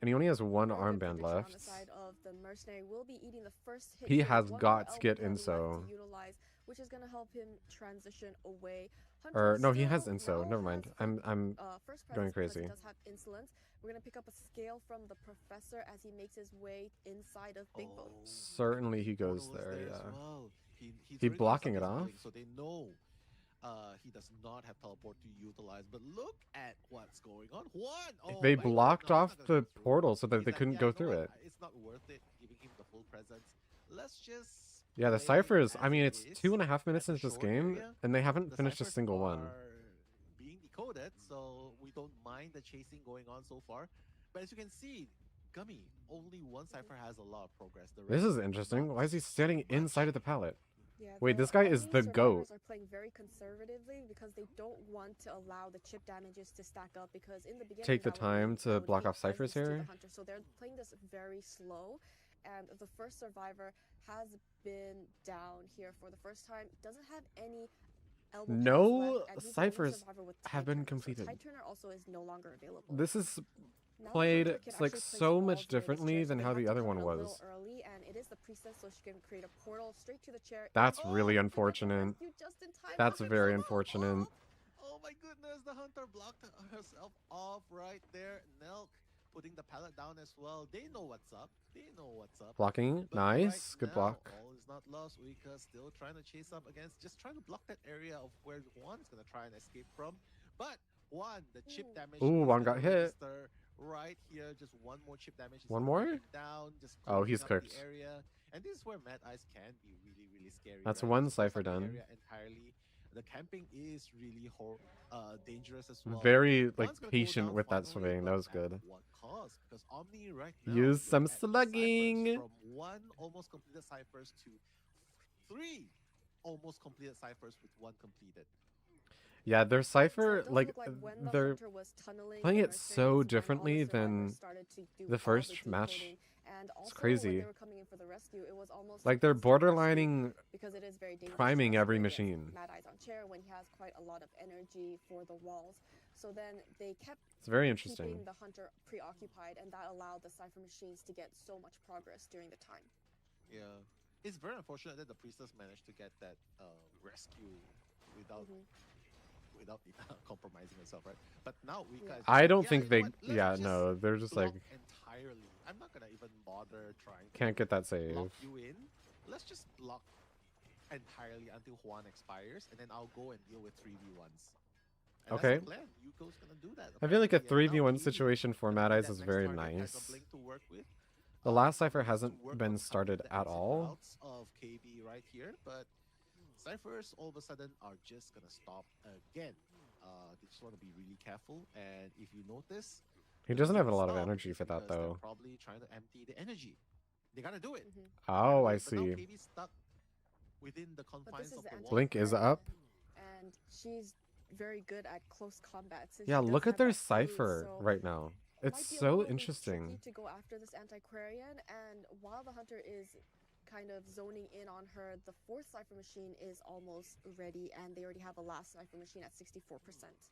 and he only has one Very good armband prediction on left. the side of the mercenary will be eating the first hit He here, has one more got skit LP left inso. to utilize, which is going to help him transition away. Or Hunter no, he has still inso. now Never mind. has I'm first going presence because he crazy. does have insolence. We're going to pick up a scale from the professor as he makes his way inside of Big Boat. certainly he goes Portal is there. as Yeah. well. He's He already used blocking up it his off? blink, so they know he does not have teleport to utilize. But look at what's going on. Oh They my God, blocked no, he's off not gonna the go through. portal so that He's they like, couldn't yeah, go you know through what? it. It's not worth it giving him the full presence. Let's just. Yeah, the play ciphers. as I mean, it it's is 2.5 minutes at the into this shore game, area. and they haven't The finished a ciphers single one. are being decoded, so we don't mind the chasing going on so far. But as you can see, Gummy, only one cipher has a lot of progress. The This rest is do interesting. not Why is he so standing much. inside of the pallet? Yeah, Wait, this guy is Omni the survivors GOAT. are playing very conservatively because they don't want to allow the chip damages to stack up because in the beginning Take the that would mean time that to would block give off ciphers presence to the here? hunter. So they're playing this very slow, and the first survivor has been down here for the first time. Doesn't have any elbow pads No left, and he's the only ciphers survivor with have Tide been Turner. So completed. Tide Turner also is no longer available. This is Now the played hunter can like actually place so walls much near this differently chair, so than they how have the to other come one in a little was. early, and it is the priestess, so she can create a portal straight to the chair. That's Oh, really he got the unfortunate. rescue just in time. That's Hunter very somehow unfortunate. off. Oh my goodness, the hunter blocked herself off right there. Nelk putting the pallet down as well. They know what's up. They know what's up. Blocking, But nice, right good now, block. All is not lost. Uika still trying to chase up against, just trying to block that area of where Juan's gonna try and escape from. But Juan, the chip damage. Ooh, is Juan gonna got hit. register right here. Just one more chip damage. is One gonna more? take him down. Just Oh, he's cleaning up the cooked. area. And this is where Mad Eyes can be really, really scary. That's right? one Just close cipher up the done. area entirely. The camping is really dangerous as well. Very like One's gonna go patient down with that finally, swing. That but was at good. what cost? Because Omni right now, Use look some at the ciphers slugging. from one almost completed ciphers to three almost completed ciphers with one completed. Yeah, their So it cipher, does like, look like when the they're hunter was tunneling playing the it so nurseries, when all the differently than survivors started to do the all first the match. decoding, and It's also when crazy. they were coming in for the rescue, it was almost Like, they're instant rescue, borderlining because it is very dangerous priming to every rescue against machine. Mad Eyes on Chair when he has quite a lot of energy for the walls. So then they kept It's very interesting. keeping the hunter preoccupied, and that allowed the cipher machines to get so much progress during the time. Yeah, it's very unfortunate that the priestess managed to get that rescue without without compromising herself, right? But now we guys. I don't Yeah, think you know they. what? Let's Yeah, just no, they're just like block entirely. I'm not gonna even bother trying to can't get that save. lock you in. Let's just block entirely until Juan expires, and then I'll go and deal with 3v1s. And Okay. that's the plan. Yuko's gonna do that. I feel like a apparently, and now 3v1 Katie situation for gonna Mad be Eyes that is next very target, has a nice. blink to work with. The last cipher Needs to hasn't work been on started the at exit all. routes of KB right here, but ciphers all of a sudden are just gonna stop again. They just want to be really careful, and if you notice, He the doesn't have a reason lot of stop energy is for that because they're though. probably trying to empty the energy. They gotta do it. Oh, I But now see. KB's stuck within the But confines this is of the the wall. Blink is up. and she's very good at close combat. Since Yeah, she does look at have their that fuse, cipher so right now. it It's might be a so little bit interesting. tricky to go after this antiquarian, and while the hunter is kind of zoning in on her, the fourth cipher machine is almost ready, and they already have a last cipher machine at 64%.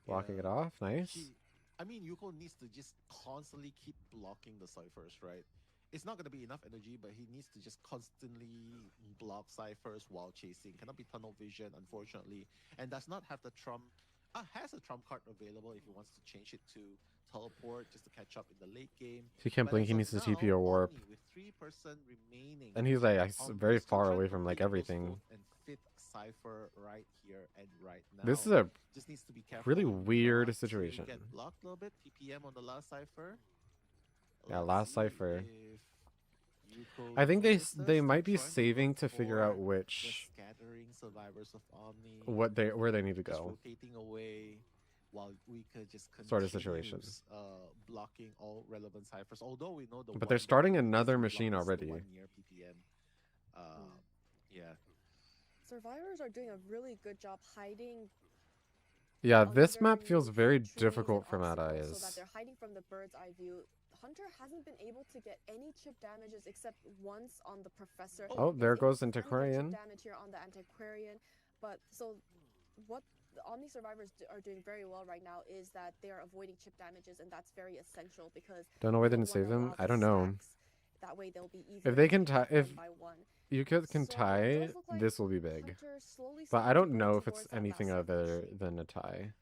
Blocking Yeah. it off. Nice. I mean, Yuko needs to just constantly keep blocking the ciphers, right? It's not gonna be enough energy, but he needs to just constantly block ciphers while chasing. Cannot be tunnel vision, unfortunately, and does not have the trump. Has a trump card available if he wants to change it to teleport just to catch up in the late game. If he can't But blink, as he of needs to now, TP or warp. Omni with 3% remaining. And he's like very Omni still far trying away to from like complete those everything. fourth and fifth cipher right here and right now. This is a just needs to be careful. really weird not to situation. Get blocked a little bit. PPM on the last cipher. Yeah, Let's last see cipher. if Yuko I think they notices. might be They're trying saving look to figure out for which the scattering survivors of Omni. where they need to Just go. rotating away while we could just continue Sort of situation. blocking all relevant ciphers. Although we know the But one they're that starting is another the machine longest, already. the one near PPM. Yeah. Survivors are doing a really good job hiding. Yeah, this map underneath feels very trees and difficult for Mad obstacles, so that Eyes. they're hiding from the bird's eye view. Hunter hasn't been able to get any chip damages except once on the professor. Oh, He's there able goes to finally get Antiquarian. chip damage here on the antiquarian, but so what the Omni survivors are doing very well right now is that they are avoiding chip damages, and that's very essential because Don't know why they don't didn't save wanna him. allow I the don't know. stacks. That way they'll be easy. If they can tie, if one by one. you can So it tie, does look like this will be big. Hunter slowly But I starting to don't go know if it's towards that anything last other machine. than a tie.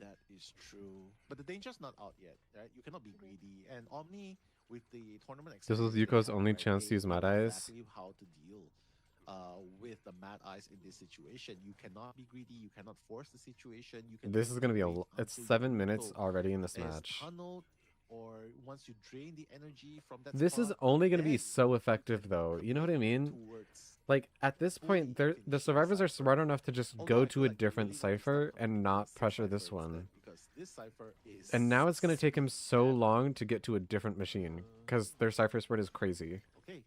That is true. But the danger's not out yet, right? You cannot be greedy. And Omni, with the tournament This experience is they Yuko's have, only right, chance to they use Mad know Eyes. exactly how to deal with the Mad Eyes in this situation. You cannot be greedy. You cannot force the situation. You can This is gonna be wait it's until 7 minutes Yuko already in this is match. tunneled, or once you drain the energy from that This is spot, only gonna be then so you effective can though. You know what I commit mean? towards Like at this fully point, the finishing survivors are cipher. smart enough to just Although go I to feel a like they different really need to start cipher and completing not this pressure cipher this instead, one. because this cipher is And now it's gonna take him so bad. long to get to a different machine because their cipher spread is crazy. Okay.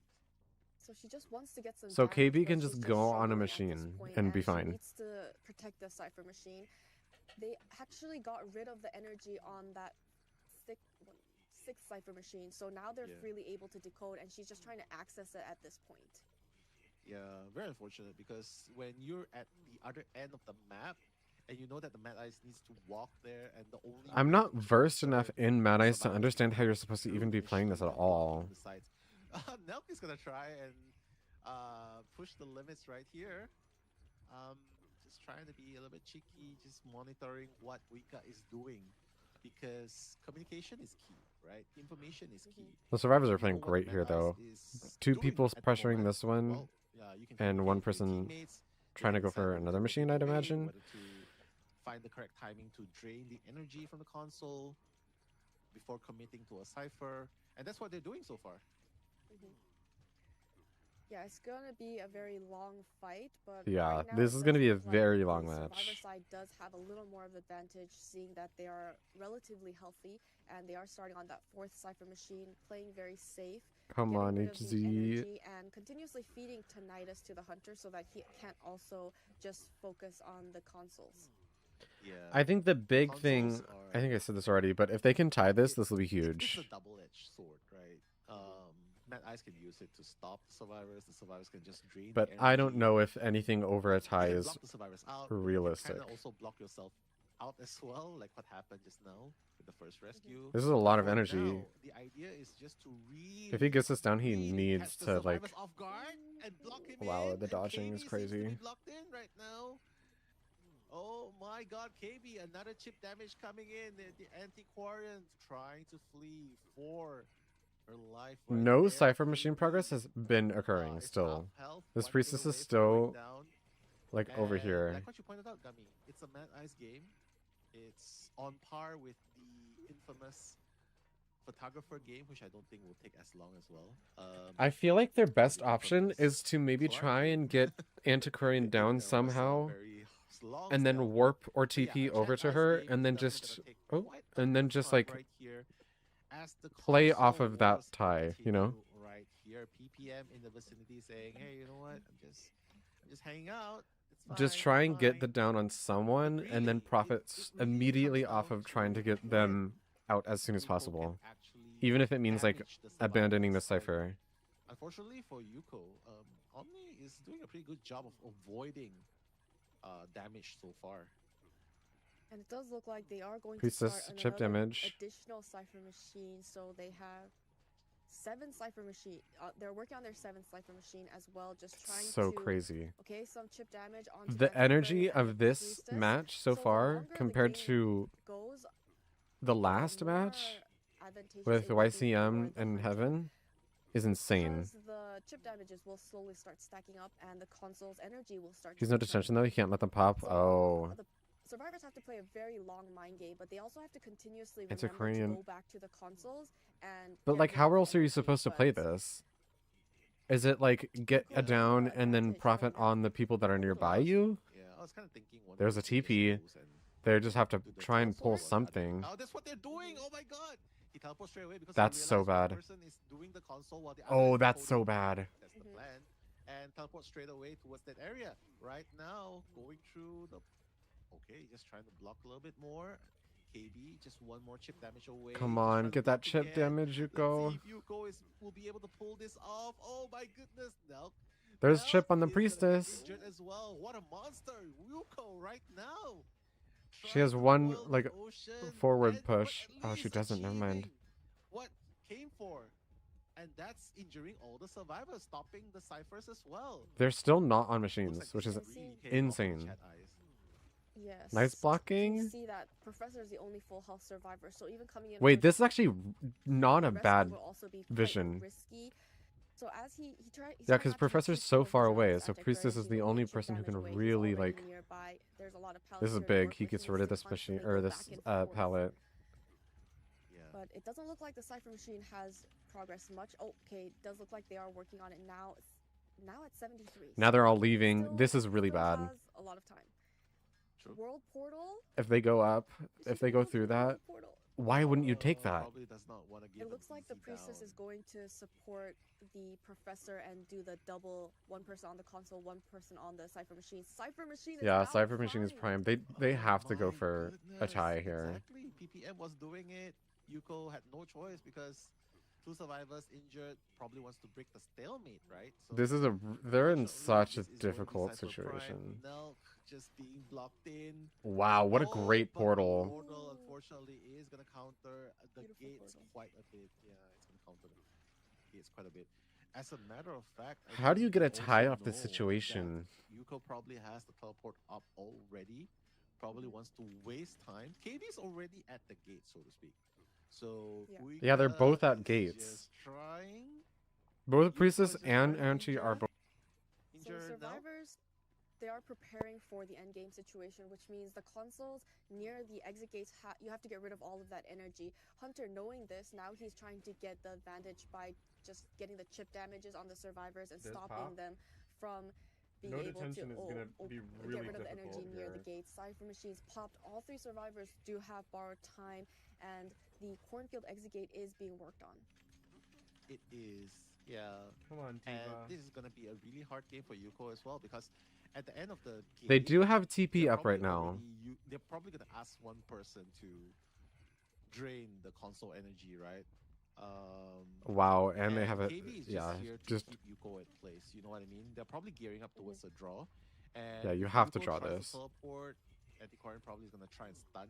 So she just wants to get some So damage, KB but can she's just go on a struggling at this machine point, and be she fine. needs to protect the cipher machine. They actually got rid of the energy on that sixth cipher machine, so now they're Yeah. freely able to decode, and she's just trying to access it at this point. Yeah, very unfortunate, because when you're at the other end of the map and you know that the Mad Eyes needs to walk there, and the only I'm way not to versed serve enough in Mad Eyes to survivors understand how is you're supposed to through even be playing this at machines that block all. from the sides. Nelk is gonna try and push the limits right here. Just trying to be a little bit cheeky, just monitoring what Wika is doing, because communication is key, right? Information is key. The survivors are You know playing what the great Mad here Eyes though. is Two doing people at the pressuring moment. this one, Well, yeah, you can and communicate one with your person teammates. They trying to can go decide for whether to another rotate machine, I'd away, imagine. whether to find the correct timing to drain the energy from the console before committing to a cipher, and that's what they're doing so far. Yeah, it's gonna be a very long fight, but Yeah, right now this it is does gonna be a look like very the long Survivor match. side does have a little more of advantage, seeing that they are relatively healthy and they are starting on that fourth Cypher machine, playing very safe, Come getting on, rid of the HZ. energy and continuously feeding tinnitus to the hunter so that he can't also just focus on the consoles. Yeah. I think the big Consoles thing, I are think I said this already, but if they can tie this, this will be it's a huge. double-edged sword, right? Mad Eyes can use it to stop the survivors. The survivors can just drain But the I don't energy. know if anything over a You tie can is block the survivors out. realistic. You can kind of also block yourself out as well, like what happened just now with the first rescue. This is a lot of For energy. now, the idea is just to If he gets this down, he really needs catch the to, like... survivors off guard and block him Wow, in. the And dodging KB is seems to crazy. be blocked in right now. Oh my god, KB, another chip damage coming in. The anti-Quarian trying to flee for her life right No there. Cypher machine KB, progress has been occurring is still. half health, This one hit priestess is away from going still, down. like, over And here. like what you pointed out, Gummy, it's a Mad Eyes game. It's on par with the infamous photographer game, which I don't think will take as long as well. I feel like their best the option infamous is to maybe Clark try game. and get Antiquarian down There was a somehow, very long and then stalemate. warp or But yeah, TP a over Chat to Ice her, game and is then definitely just gonna take oh, quite a and bit then of just time like right here as the play console off of that wars tie, you know? continue right here. PPM in the vicinity saying, "Hey, you know what? I'm just hanging out. It's fine. Just try It's and get fine." the down on But someone, and then really, profit it really immediately comes off down of trying to to get when them out as soon as Yuko can possible, actually even if it means like damage the abandoning the survivors. And cipher. unfortunately for Yuko, Omni is doing a pretty good job of avoiding damage so far. And it does look like they are going to start Priestess chip another damage. additional Cypher machine, so they have 7 Cypher machine. They're working on their 7th Cypher machine as well, just trying So to crazy. okay, some chip damage onto The energy Antiquarian and of the this Priestess. match so So the far longer the compared game to goes, the the last more match advantageous with it will be for YCM the and hunter. Heaven is insane. Because the chip damages will slowly start stacking up and the console's energy will start He's to no return. detention though, he can't let them pop. So Oh. the survivors have to play a very long mind game, but they also have to continuously remember Antiquarian. to go back to the consoles and But get like, rid how of the else are you energy, supposed to but play this? Is it like get Yuko a has down the and then advantage profit right now. on the people that are So nearby I was- you? Yeah, I was kind of thinking one There's a person just TP. goes and They just have to do the try and pull teleport on the other- something. Oh, that's what they're doing! Oh my god! He teleports straight away because That's he so realized one bad. person is doing the console while the other Oh, is that's holding so the bad. point. That's the plan. And teleport straight away towards that area. Right now, going through the... Okay, just trying to block a little bit more. KB, just one more chip damage away. Come just on, trying to get that block chip again. damage, Let's Yuko. see if Yuko will be able to pull this off. Oh my goodness, no. There's Nelk chip on the is gonna get priestess. injured as well. What a monster, Yuko, right now. She has Trying to one, boil the like, ocean forward and- push. but at Oh, she least doesn't. Never mind. achieving what came for, and that's injuring all the survivors, stopping the ciphers as well. They're still not on Looks machines, like which this is really paying off for insane. Chat Eyes. yes. Nice You blocking. see that Professor is the only full health survivor, so even coming in Wait, with this is actually not a rescue bad will also be quite vision. risky. So as he's Yeah, trying because not to use Professor's too so much far on away, this so Antiquarian, Priestess is he the will only get chip person who damage can away. He's really, already like... nearby. There's a lot of This is pallets here to big. work He with. gets He rid needs of to this machine, constantly or go this back and forth. pallet. Yeah. But it doesn't look like the Cypher machine has progressed much. Oh, okay, it does look like they are working on it now. It's now at 73. Now so they're all it leaving. still- This is really still bad. has a lot of time. True. World portal? If they go up, Is if she they gonna go through for the that, world portal? why wouldn't you take that? Probably does not want to give It an looks like the easy priestess down. is going to support the professor and do the double, one person on the console, one person on the cipher machine. Cipher machine is Yeah, now Cypher Machine is primed. prime. They Oh have to go my for a goodness, tie here. Exactly. PPM was doing it. Yuko had no choice because two survivors injured, probably wants to break the stalemate, right? So This is they're in unfortunately, such a this is going to be difficult Cypher Prime. situation. Nelk just being blocked in. Wow, what a Oh, great but the portal. portal unfortunately is going to counter the Beautiful gates portal. quite a bit. Yeah, it's going to counter the gates quite a bit. As a matter of fact, I How do guess you we get a also tie off this know situation? that Yuko probably has the teleport up already. Probably wants to waste time. KB's already at the gate, so to speak. So Yeah. Yeah, they're both at is gates. Just trying. Both Yuko Priestess is just and trying to Anchi are injure- both. So injure Nelk. survivors they are preparing for the endgame situation, which means the consoles near the exit gates, you have to get rid of all of that energy. Hunter, knowing this, now he's trying to get the advantage by just getting the chip damages on the survivors and This stopping pop? them from being No able to detention is gonna be get really rid of the difficult energy near the here. gates. Cipher machines popped. All 3 survivors do have borrowed time, and the cornfield exit gate is being worked on. It is, yeah. Come on, And Diva. this is gonna be a really hard game for Yuko as well, because at the end of the game, They do have TP they're up right probably now. they're probably gonna ask one person to drain the console energy, right? Wow, and they have a KB is yeah, just here to just keep Yuko at place. You know what I mean? They're probably gearing up towards a draw. And yeah, you if have to Yuko draw tries this. to teleport, Antiquarian probably is gonna try and stun.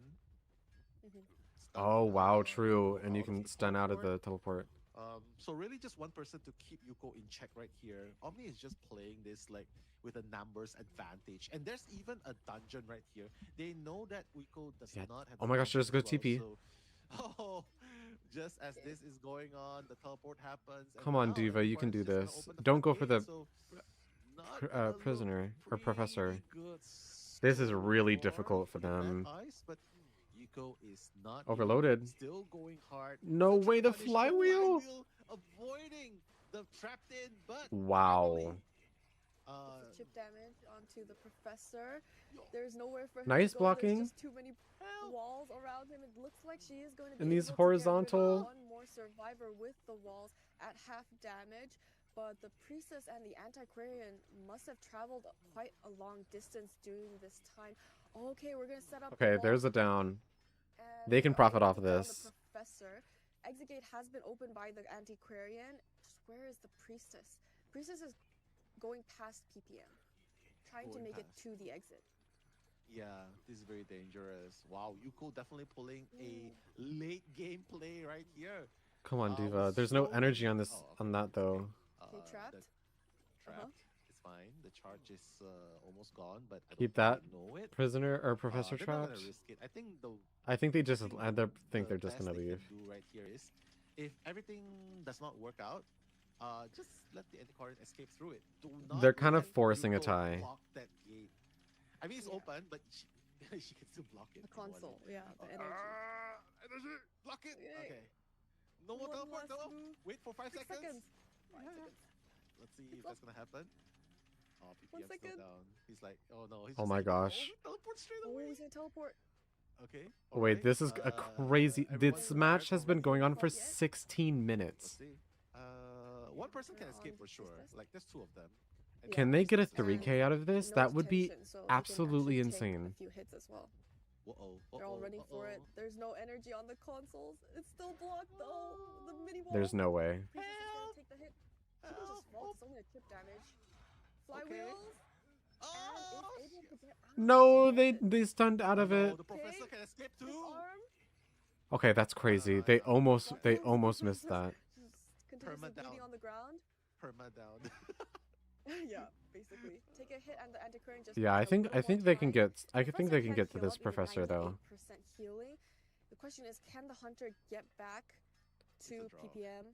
Oh wow, Yuko true, and you out of can the stun out of teleport. the teleport. So really just one person to keep Yuko in check right here. Omni is just playing this like with a numbers advantage. And there's even a dungeon right here. They know that Yuko does Yeah. not have Oh the my gosh, dungeon there's go as well, TP. so just as this is going on, the teleport happens. And Come on, now Diva, you can Antiquarian's do just gonna this. open the Don't front go for gate, the so not gonna look prisoner or professor. pretty good This is so really far difficult for the Mad them. Eyes, but Yuko is not Overloaded. still going hard. No Still way, trying to the punish flywheel. avoiding the trapped in, but Wow. finally, Chip damage onto the professor. There's nowhere for him Nice to go. blocking. There's just too many help. walls around him. It looks like she is going to be And these able horizontal- to get rid of one more survivor with the walls at half damage. But the priestess and the antiquarian must have traveled quite a long distance during this time. Okay, we're gonna set up. Okay, the there's a wall, down. and They can we are profit able off to of down this. The professor. Exit gate has been opened by the antiquarian. Just where is the priestess? Priestess is going past PPM, trying to Going make it past. to the exit. Yeah, this is very dangerous. Wow, Yuko definitely pulling a late game play right here. Come on, Diva. Was There's no slowly- energy on this okay, on that it's okay. though. Okay, trapped. Trapped. It's fine. The charge is almost gone, but I Keep don't that think they know it. prisoner or professor They're not trapped. gonna risk it. I think the I think they just think think they're just best gonna they leave. can do right here is, if everything does not work out, just let the antiquarian escape through it. Do not They're kind of let forcing a Yuko tie. block that gate. I mean, it's Yeah. open, but she can still block it. The you know what I mean? console, yeah, the energy. Energy! Block it! Yay. Okay. No more One teleport, last no! move. Wait for 5 6 seconds. seconds. 5 Yeah. seconds. Let's see Keep if that's gonna happen. Oh, 1 PPM's still second. down. He's like, oh no, he's Oh just my like, gosh. teleport straight Oh, away. he's gonna teleport. Okay. Wait, alright, this is a crazy. everyone This prepare match for has been going on for Not yet. 16 Let's minutes. see. One person can Turn escape on for sure. priestess. Like, there's 2 of them. And Can the they get a priestess is 3K out of this? No That would be detention, so they can absolutely actually take insane. A few hits as well. Uh-oh, They're all running for it. uh-oh. There's no energy on the consoles. It's still blocked though. The mini wall. There's no way. Priestess is Help! gonna take the hit. She can just vault. It's only a chip damage. Flywheels. Oh, And is able to get out of No, this they moment. stunned out of no, it. the professor can escape too. Disarm. Okay, that's crazy. They almost missed that. Just continuously Perma down. bleeding on the ground. Perma down. Yeah, basically. Take a hit and the antiquarian just Yeah, I needs a little think more they can time. get. I think they can get to heal this up, even professor though. 98% healing. The question is, can the hunter get back It's to a draw. PPM?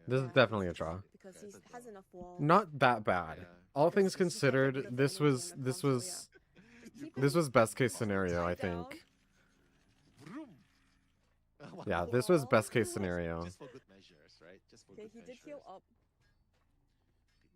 This is Yeah, definitely a it's draw. because Yeah, he it's a has draw. enough wall. Not that bad. Yeah. All Just- things just to get rid considered, of the this energy was on the this console, was Just keep this him was best case tied scenario, I down. think. Vroom. Yeah, this was Wow. best case scenario. Just for good measures, right? Just for Okay, good he measures. did heal up,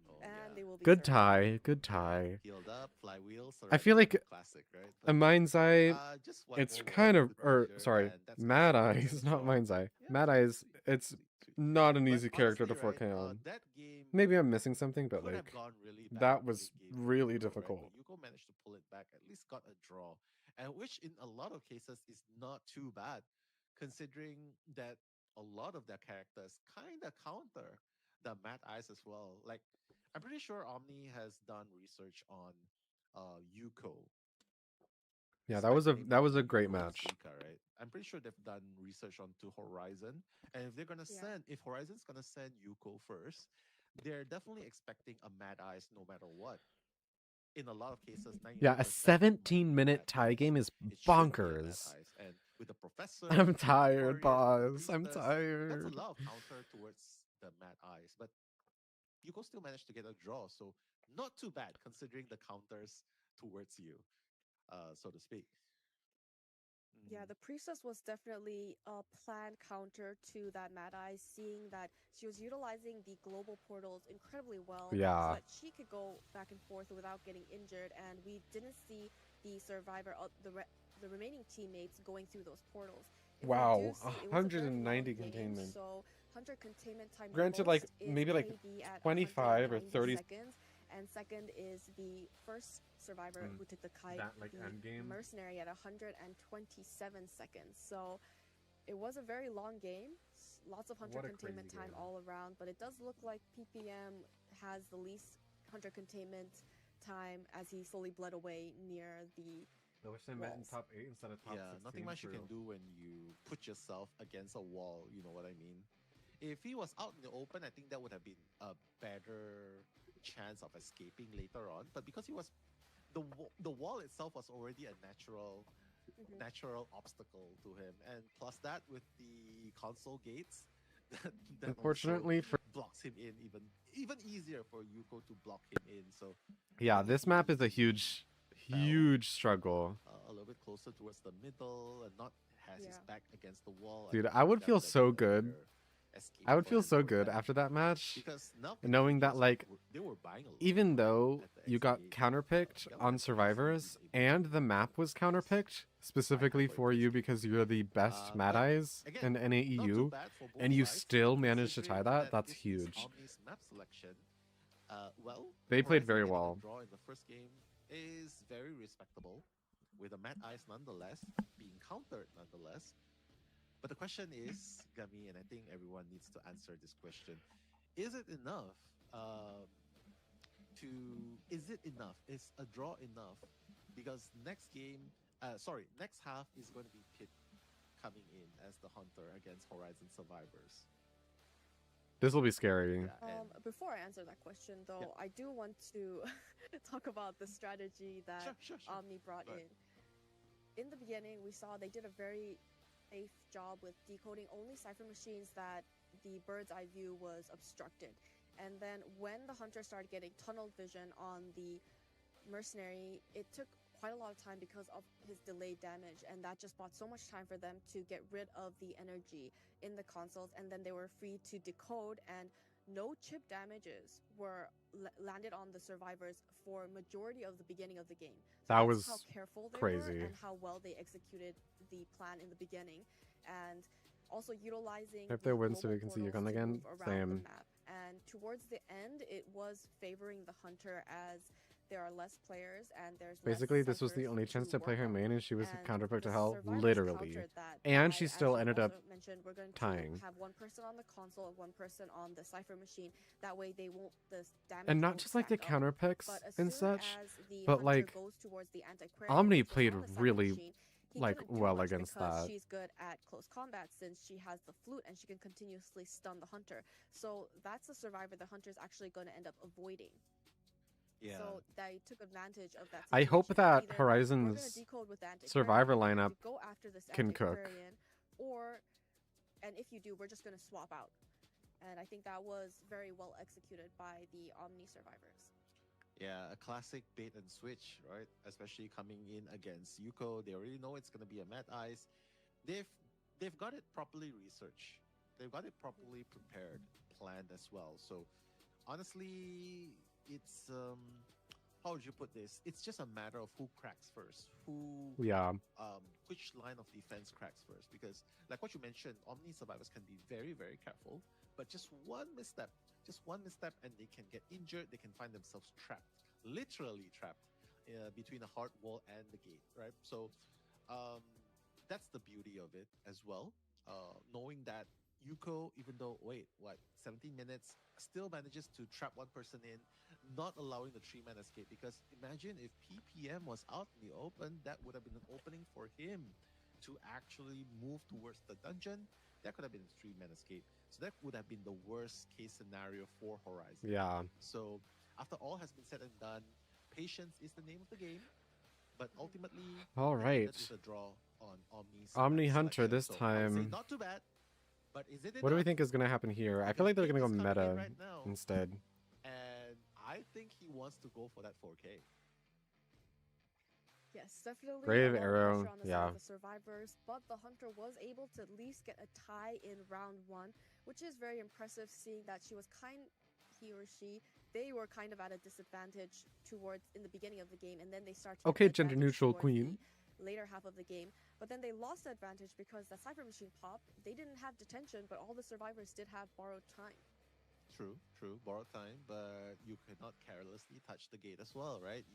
Oh, and yeah. they will be Good fair. tie, good tie. Healed up, flywheels. I feel like classic, right? A But, Mind's Eye, just one it's more wall kind for of, good or measure, sorry, and that's Mad gonna Eye be is a not draw. Mind's Eye. Yeah, Mad Eye's, sweet, it's sweet, sweet. not an But easy character to honestly, 4K right, on. that game Maybe I'm missing something, but could like, have gone really bad that in was late game for really Yuko, right? difficult. But Yuko managed to pull it back, at least got a draw, and which in a lot of cases is not too bad, considering that a lot of their characters kind of counter the Mad Eyes as well. Like, I'm pretty sure Omni has done research on Yuko. Yeah, that was a Maybe great Yuko and match. Suika, right? I'm pretty sure they've done research onto Horizon, and if they're gonna Yeah. send, if Horizon's gonna send Yuko first, they're definitely expecting a Mad Eyes no matter what. In a lot of cases, 99% Yeah, a of 17-minute Mad tie Eyes, game is it should be a Mad bonkers. Eyes. And with the professor, I'm tired, Antiquarian, boss. I'm Priestess, that's tired. a lot of counter towards the Mad Eyes, but Yuko still managed to get a draw, so not too bad considering the counters towards you, so to speak. Yeah, Mm, the priestess was definitely a planned counter to that Mad Eye, seeing that she was utilizing the global portals incredibly well so Yeah. that she could go back and forth without getting injured. And we didn't see the survivor, the remaining teammates going through those portals. If we do Wow. see, it was a very long 190 game, containment. so 100 containment time. The Granted, like, most is maybe like KD at 25 or 190 30. seconds, and second is the first survivor who took the kite, That, like, the end game. mercenary at 127 seconds. So it was a very long game, lots of hunter What a containment crazy time game. all around, but it does look like PPM has the least hunter containment time as he slowly bled away near the I wish they met in walls. top 8 instead of top yeah, 16. nothing much you True. can do when you put yourself against a wall. You know what I mean? If he was out in the open, I think that would have been a better chance of escaping later on. But because he was the wall itself was already a natural obstacle to him, and plus that with the console gates, that Unfortunately also for blocks him in even easier for Yuko to block him in. So yeah, even if this map is a he fell, huge struggle. a little bit closer towards the middle and not has his Yeah. back against the wall. Dude, think I would that feel have so been a good. better escape I would for feel him so for good that. after that match, Because now knowing that, like, they were buying a lot even of though at the you got XP, counterpicked Gala on was survivors easily able and to the map was counterpicked specifically for for him to you escape. because you're the best Mad But Eyes again, in not too NAEU, bad for both and you sides, still managed to tie considering that, that's if it's huge. Omni's map selection, well, They played Horizon very getting a well. draw in the first game is very respectable, with the Mad Eyes nonetheless being countered nonetheless. But the question is, Gami, and I think everyone needs to answer this question: Is it enough? Is it enough? Is a draw enough? Because next half is going to be Pit coming in as the hunter against Horizon survivors. This will be scary. Yeah, and Before I answer that question, though, I do want to talk about the strategy that sure. Omni brought Go ahead. in the beginning. We saw they did a very safe job with decoding only cipher machines that the bird's eye view was obstructed. And then when the hunter started getting tunnel vision on the mercenary, it took quite a lot of time because of his delayed damage, and that just bought so much time for them to get rid of the energy in the consoles, and then they were free to decode, and no chip damages were landed on the survivors for majority of the beginning of the game. So That that's was how careful they crazy. were and how well they executed the plan in the beginning, and also utilizing If there the wins so global we can see portals Yukon to again, move around the same. map. And towards the end, it was favoring the hunter as there are less players and there's Basically, less this was the ciphers only chance to play work her on. main, and she was And counterpicked to the hell, survivors literally. countered that And by, she as still you ended up also mentioned, we're going tying. to have one person on the console and one person on the cipher machine. That way, the damage And not won't just like the stack up. counter picks But as and soon such, as the but hunter like goes towards the antiquarian, Omni which was played on the cipher really machine, he like couldn't do well much against because that. she's good at close combat since she has the flute and she can continuously stun the hunter. So that's a survivor the hunter is actually going to end up avoiding. Yeah. So they took advantage of that situation. I hope that Either we're gonna Horizon's decode with the antiquarian, survivor we're gonna lineup go after this can cook. antiquarian, and if you do, we're just gonna swap out. And I think that was very well executed by the Omni survivors. Yeah, a classic bait and switch, right? Especially coming in against Yuko. They already know it's going to be a Mad Eyes. They've got it properly researched. They've got it properly prepared, planned as well. So honestly, it's how would you put this? It's just a matter of who cracks first, Yeah. which line of defense cracks first. Because like what you mentioned, Omni survivors can be very, very careful, but just one misstep, and they can get injured. They can find themselves trapped, literally trapped, between a hard wall and the gate, right? So that's the beauty of it as well. Knowing that Yuko, even though 17 minutes, still manages to trap one person in, not allowing the three-man escape. Because imagine if PPM was out in the open, that would have been an opening for him to actually move towards the dungeon. That could have been a three-man escape. So that would have been the worst case scenario for Horizon. Yeah. So after all has been said and done, patience is the name of the game. But ultimately, All it right. ended with a draw on Omni's Omni map Hunter selection. this So I would say time. not too bad. But is it What do we enough? think is going to happen here? I feel like they're going to go Pit is coming in meta right now. instead. And I I think he wants to go for that 4K. Yes, definitely Brave a lot of Arrow, pressure on the side yeah. of the survivors, but the hunter was able to at least get a tie in round 1, which is very impressive, seeing that he or she, they were kind of at a disadvantage towards in the beginning of the game, and then they start to Okay, get the gender advantage neutral towards queen. the later half of the game. But then they lost the advantage because the Cypher Machine popped. They didn't have detention, but all the survivors did have borrowed time. True, borrowed time, but you cannot carelessly touch the gate as well, right?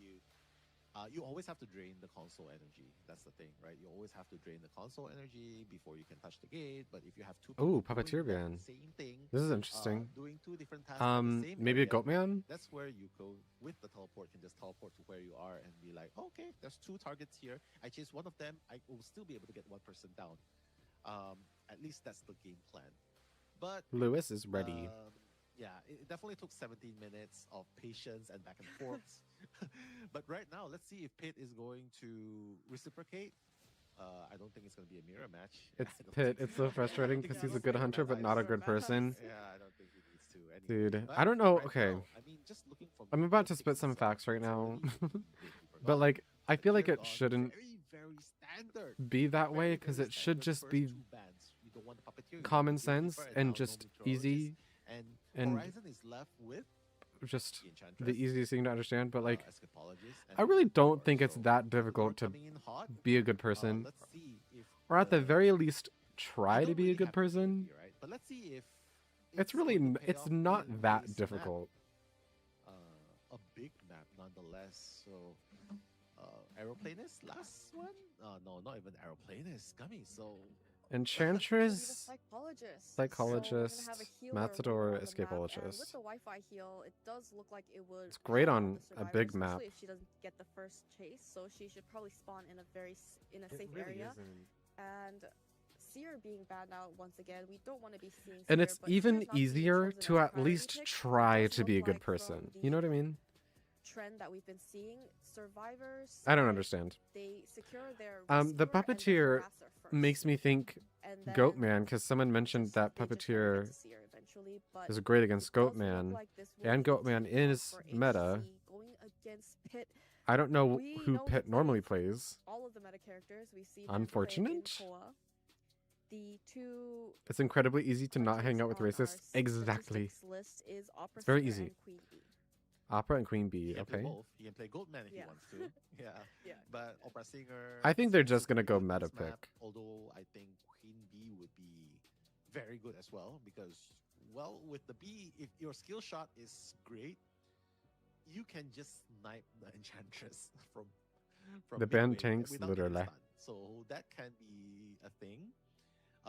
You always have to drain the console energy. That's the thing, right? You always have to drain the console energy before you can touch the gate. But if you have two Oh, people Puppeteer doing that ban. same thing, This is interesting. doing two different tasks in the same Maybe a area, Goatman? that's where you go with the teleport. Can just teleport to where you are and be like, okay, there's two targets here. I chase one of them. I will still be able to get one person down. At least that's the game plan. But Lewis is ready. yeah, it definitely took 17 minutes of patience and back and forth. But right now, let's see if Pitt is going to reciprocate. I don't think it's going to be a mirror match. It's I don't Pitt. think- It's so frustrating because he's a good hunter, but not a good person. Yeah, I don't think he needs to. Anyway. Dude, But I don't know. right Okay. now, I mean, just looking from I'm about the to spit some picks itself, facts right it's now. already gatekeeper But gone, like, I feel like Puppeteer it gone, shouldn't very standard. be that way Very, because very it should standard just first be two bans. You don't want the Puppeteer, you want common the Gatekeeper, sense now and no just meteorologist. easy, And and Horizon is left with just the Enchantress, the easiest thing to understand. But like, Escapologist, and I really don't Lord. think it's So, that Lord difficult to coming in hot. be a good person, Let's see if or at the the- very least I try to don't be really a good have the person. theory, right? But let's see if It's really going to pay it's off not in that this difficult. Map. A big map nonetheless. So Aeroplanist last one? No, not even Aeroplanist. Gummy. So Enchantress, Psychologist. Psychologist, So we're gonna have a healer Matador, more on the map, and with Escapologist. the Wi-Fi heal, it does look like it would. It's great help on the a big survivor, map. especially if she doesn't get the first chase. So she should probably spawn in a safe area. And Seer being banned out once again, we don't want to be seeing. And Seer, it's but even Seer's not being easier chosen to as a at priority least pick. try It does to be a look good like from person. the You know what I mean? Trend that we've been seeing, survivors. I don't understand. They secure their. The rescuer and then Puppeteer harasser first. makes me think And then Goatman, because someone mentioned just- that they just wanna get Puppeteer to Seer eventually, but is great against it does look Goatman, like this will and be a Goatman team is for meta. HC going against Pitt. I don't know We who know Pitt he normally plays plays. all of the meta characters. We see him play in Unfortunate. Koa. The two It's incredibly easy to not hang out with hunters on our racists. Exactly. statistics list is Opera It's very Singer easy. and Queen Bee. Opera and Queen he Bee. can play Okay. both. He can play Goatman if he Yeah. wants to. Yeah. Yeah. But Opera Singer. I think they're is just gonna pretty go good in meta this map, pick. Although I think Queen Bee would be very good as well because, well, with the bee, if your skill shot is great, you can just snipe the Enchantress from The midway band tanks, without getting literally. stunned. So that can be a thing.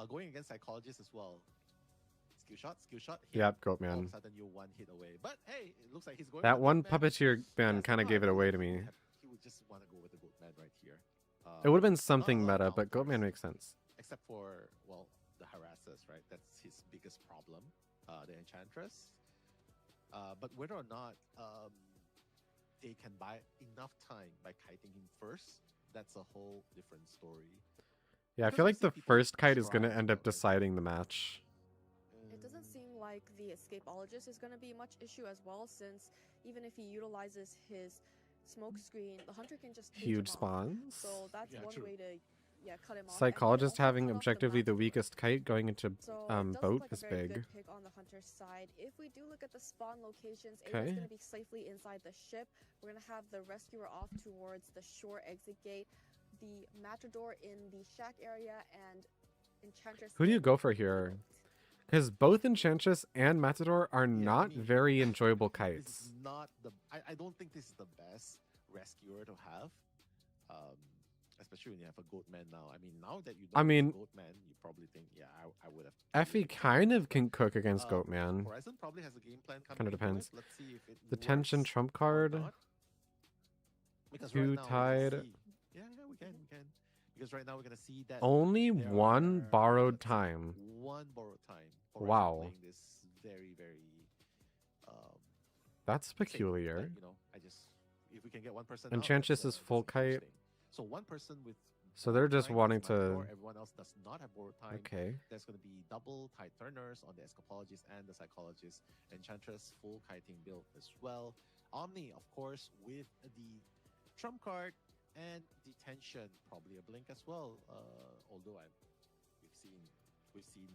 Going against Psychologist as well. Skill shot. Hit. Yep, All of a Goatman. sudden you're one hit away. But hey, it looks like he's going. That for one Goatman. Puppeteer ban Yeah, kind of somehow gave I it feel away like to me. he would just want to go with the Goatman right here. It would have been something not meta, now, but of course. Goatman makes sense. Except for, well, the harassers, right? That's his biggest problem. The Enchantress. But whether or not they can buy enough time by kiting him first, that's a whole different story. Yeah, I Because feel I like see the people first kite is going to try, end up but, like, deciding the match. It doesn't seem like the escapologist is going to be much issue as well, since even if he utilizes his smoke screen, the hunter can just cage him Huge off. spawns. So that's Yeah, one true. way to cut him off. and Psychologist also having cut off objectively the Matador. weakest kite going into So it does look boat like a is very big. good pick on the hunter's side. If we do look at the spawn locations, Ava's Okay. going to be safely inside the ship. We're going to have the rescuer off towards the shore exit gate, the Matador in the shack area, and Enchantress. Who do you in go for the here? boat. Because both Enchantress and Matador are Yeah, I not mean, very enjoyable This is kites. not the. I don't think this is the best rescuer to have. Especially when you have a Goatman now. I mean, now that you know I mean- Goatman, you probably think, yeah, I would have. Effie kind of can cook against Um, Goatman. Horizon probably has a game plan coming. Kinda into depends. it. Let's see if it The tension works trump or card. not. Because Two right now we can tied. see- Yeah, we can. Because right now we're gonna see that Only there one are, borrowed let's see, time. One borrowed time. Horizon Wow. Playing this very That's safe, peculiar. like, if we can get one person. Enchantress is full kite. So one person with. So they're borrowed just time, wanting that's Matador, to. Everyone else does not have borrowed time. Okay. There's going to be double tide turners on the escapologist and the psychologist. Enchantress full kiting build as well. Omni, of course, with the trump card and detention, probably a blink as well. Although we've seen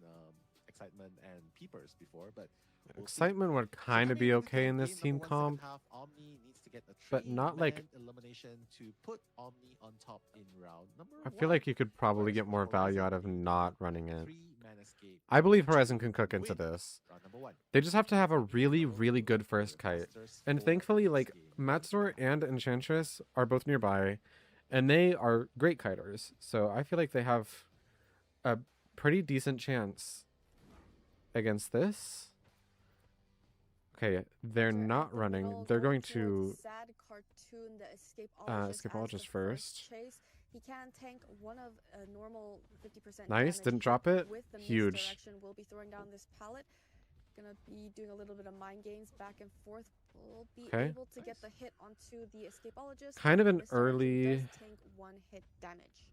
excitement and peepers before, but we'll see. Excitement would So, kind of be with okay in this game team number one, second comp, half, Omni needs to get a but not like. elimination to put Omni on top in round number I feel one. like you could probably Whereas get more value out of Horizon, not running it. 3-man escape I believe to Horizon can cook into win this. round number one. They just have to have a really, really good first kite. And thankfully, like, Matador and Enchantress are both nearby, and they are great kiters. So I feel like they have a pretty decent chance against this. Okay, they're not running. They're going to sad cartoon, the Escapologist first. Chase. He can tank one of a normal 50% Nice, damage didn't drop it. with the Huge. misdirection. We'll be throwing down this pallet. Gonna be doing a little bit of mind games back and forth. We'll be Okay. able to get the hit onto the Escapologist. Kind of an Misdirection early- does tank one hit damage.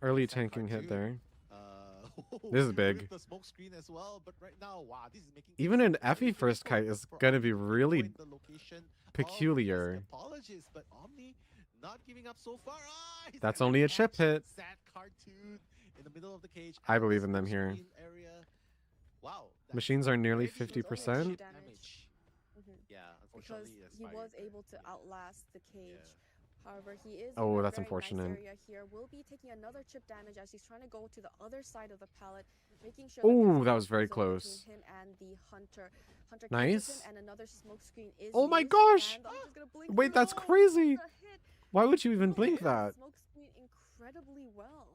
Early Sad tanking hit cartoon. there. This This is big. With the smoke screen as well, but right now, wow, this is making Even things an Effie very first difficult kite is for gonna Omni be to really pinpoint the location of peculiar. Escapologist, but Omni not giving up so far. He's That's got only a catch. chip hit. Sad cartoon in the middle of the cage. I at the believe in them smoke here. screen area. Wow, that's Machines are nearly very good 50%. damage. Mhm. Yeah, Because unfortunately, that's he fired was there. able to outlast the cage. Yeah. However, he is Oh, in a that's very unfortunate. Nice area here. Will be taking another chip damage as he's trying to go to the other side of the pallet, making sure. Ooh, there's that no was very zone close. between him and the hunter. Hunter Nice. catches him, and another smoke screen is. Oh my used, gosh! and the hunter's gonna blink Wait, through. that's Oh, crazy! what a hit. Why would you even Oh, blink yeah, that? Smoke screen incredibly well.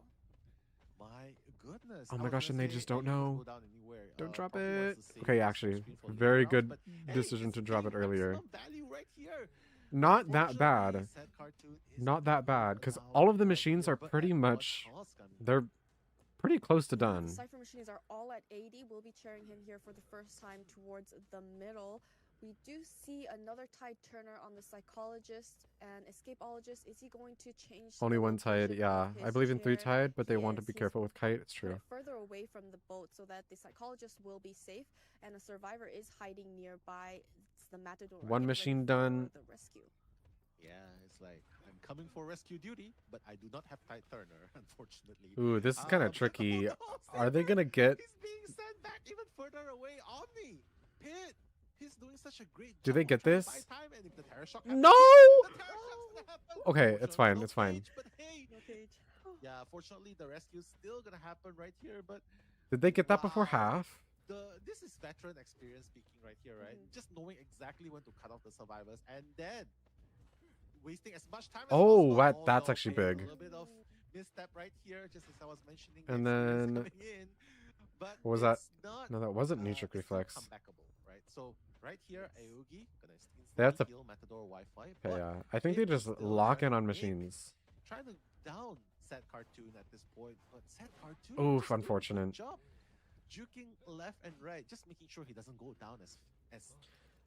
My goodness. Oh I my was gosh, gonna and they say, just don't he doesn't know. go down anywhere. Don't drop probably wants it. to save Okay, the actually, smoke screen for later very rounds, good but, decision it's to drop it getting earlier. maximum value right here. Not that bad. Unfortunately, sad cartoon is Not that not bad, because allowed all of the right machines here, are but pretty at what much, cost, I mean? they're pretty close to The done. Cypher machines are all at 80. We'll be cheering him here for the first time towards the middle. We do see another tide turner on the psychologist and escapologist. Is he going to change? Only the one tide, location yeah. of I his believe in 3 chair? tide, but they He want to is. be He's careful with kite, it's put true. it further away from the boat so that the psychologist will be safe and a survivor is hiding nearby. It's the matador. One getting ready machine for done. The rescue. Yeah, it's like I'm coming for rescue duty, but I do not have tide turner, unfortunately. Ooh, this is kind of Um, tricky. oh, Are they Saber, gonna get... He's being sent back even further away. Omni, Pit. He's doing such a great Do job they of get trying to this? buy time, and if the terror shock No! happens, the terror shock's gonna happen. Okay, it's fine, Unfortunately, it's fine. no cage, but hey, No cage. yeah, fortunately the rescue's still gonna happen right here, but Did they get that before Wow. half? this is veteran experience speaking right here, right? Mhm. Just knowing exactly when to cut off the survivors and then wasting as much time as Oh, possible. that's no, actually okay, big. A little bit of misstep right here, just as I was mentioning. And the experience then- coming in, but What was that? it's not, No, that wasn't Nitric it's still Reflex. comebackable, right? So right here, Aogi gonna They have to- heal Matador Wi-Fi. Okay, but yeah. I think it they just is still lock very in on big. machines. Trying to down Sad Cartoon at this point, but Sad Cartoon Oof, just doing a good unfortunate. job juking left and right, just making sure he doesn't go down as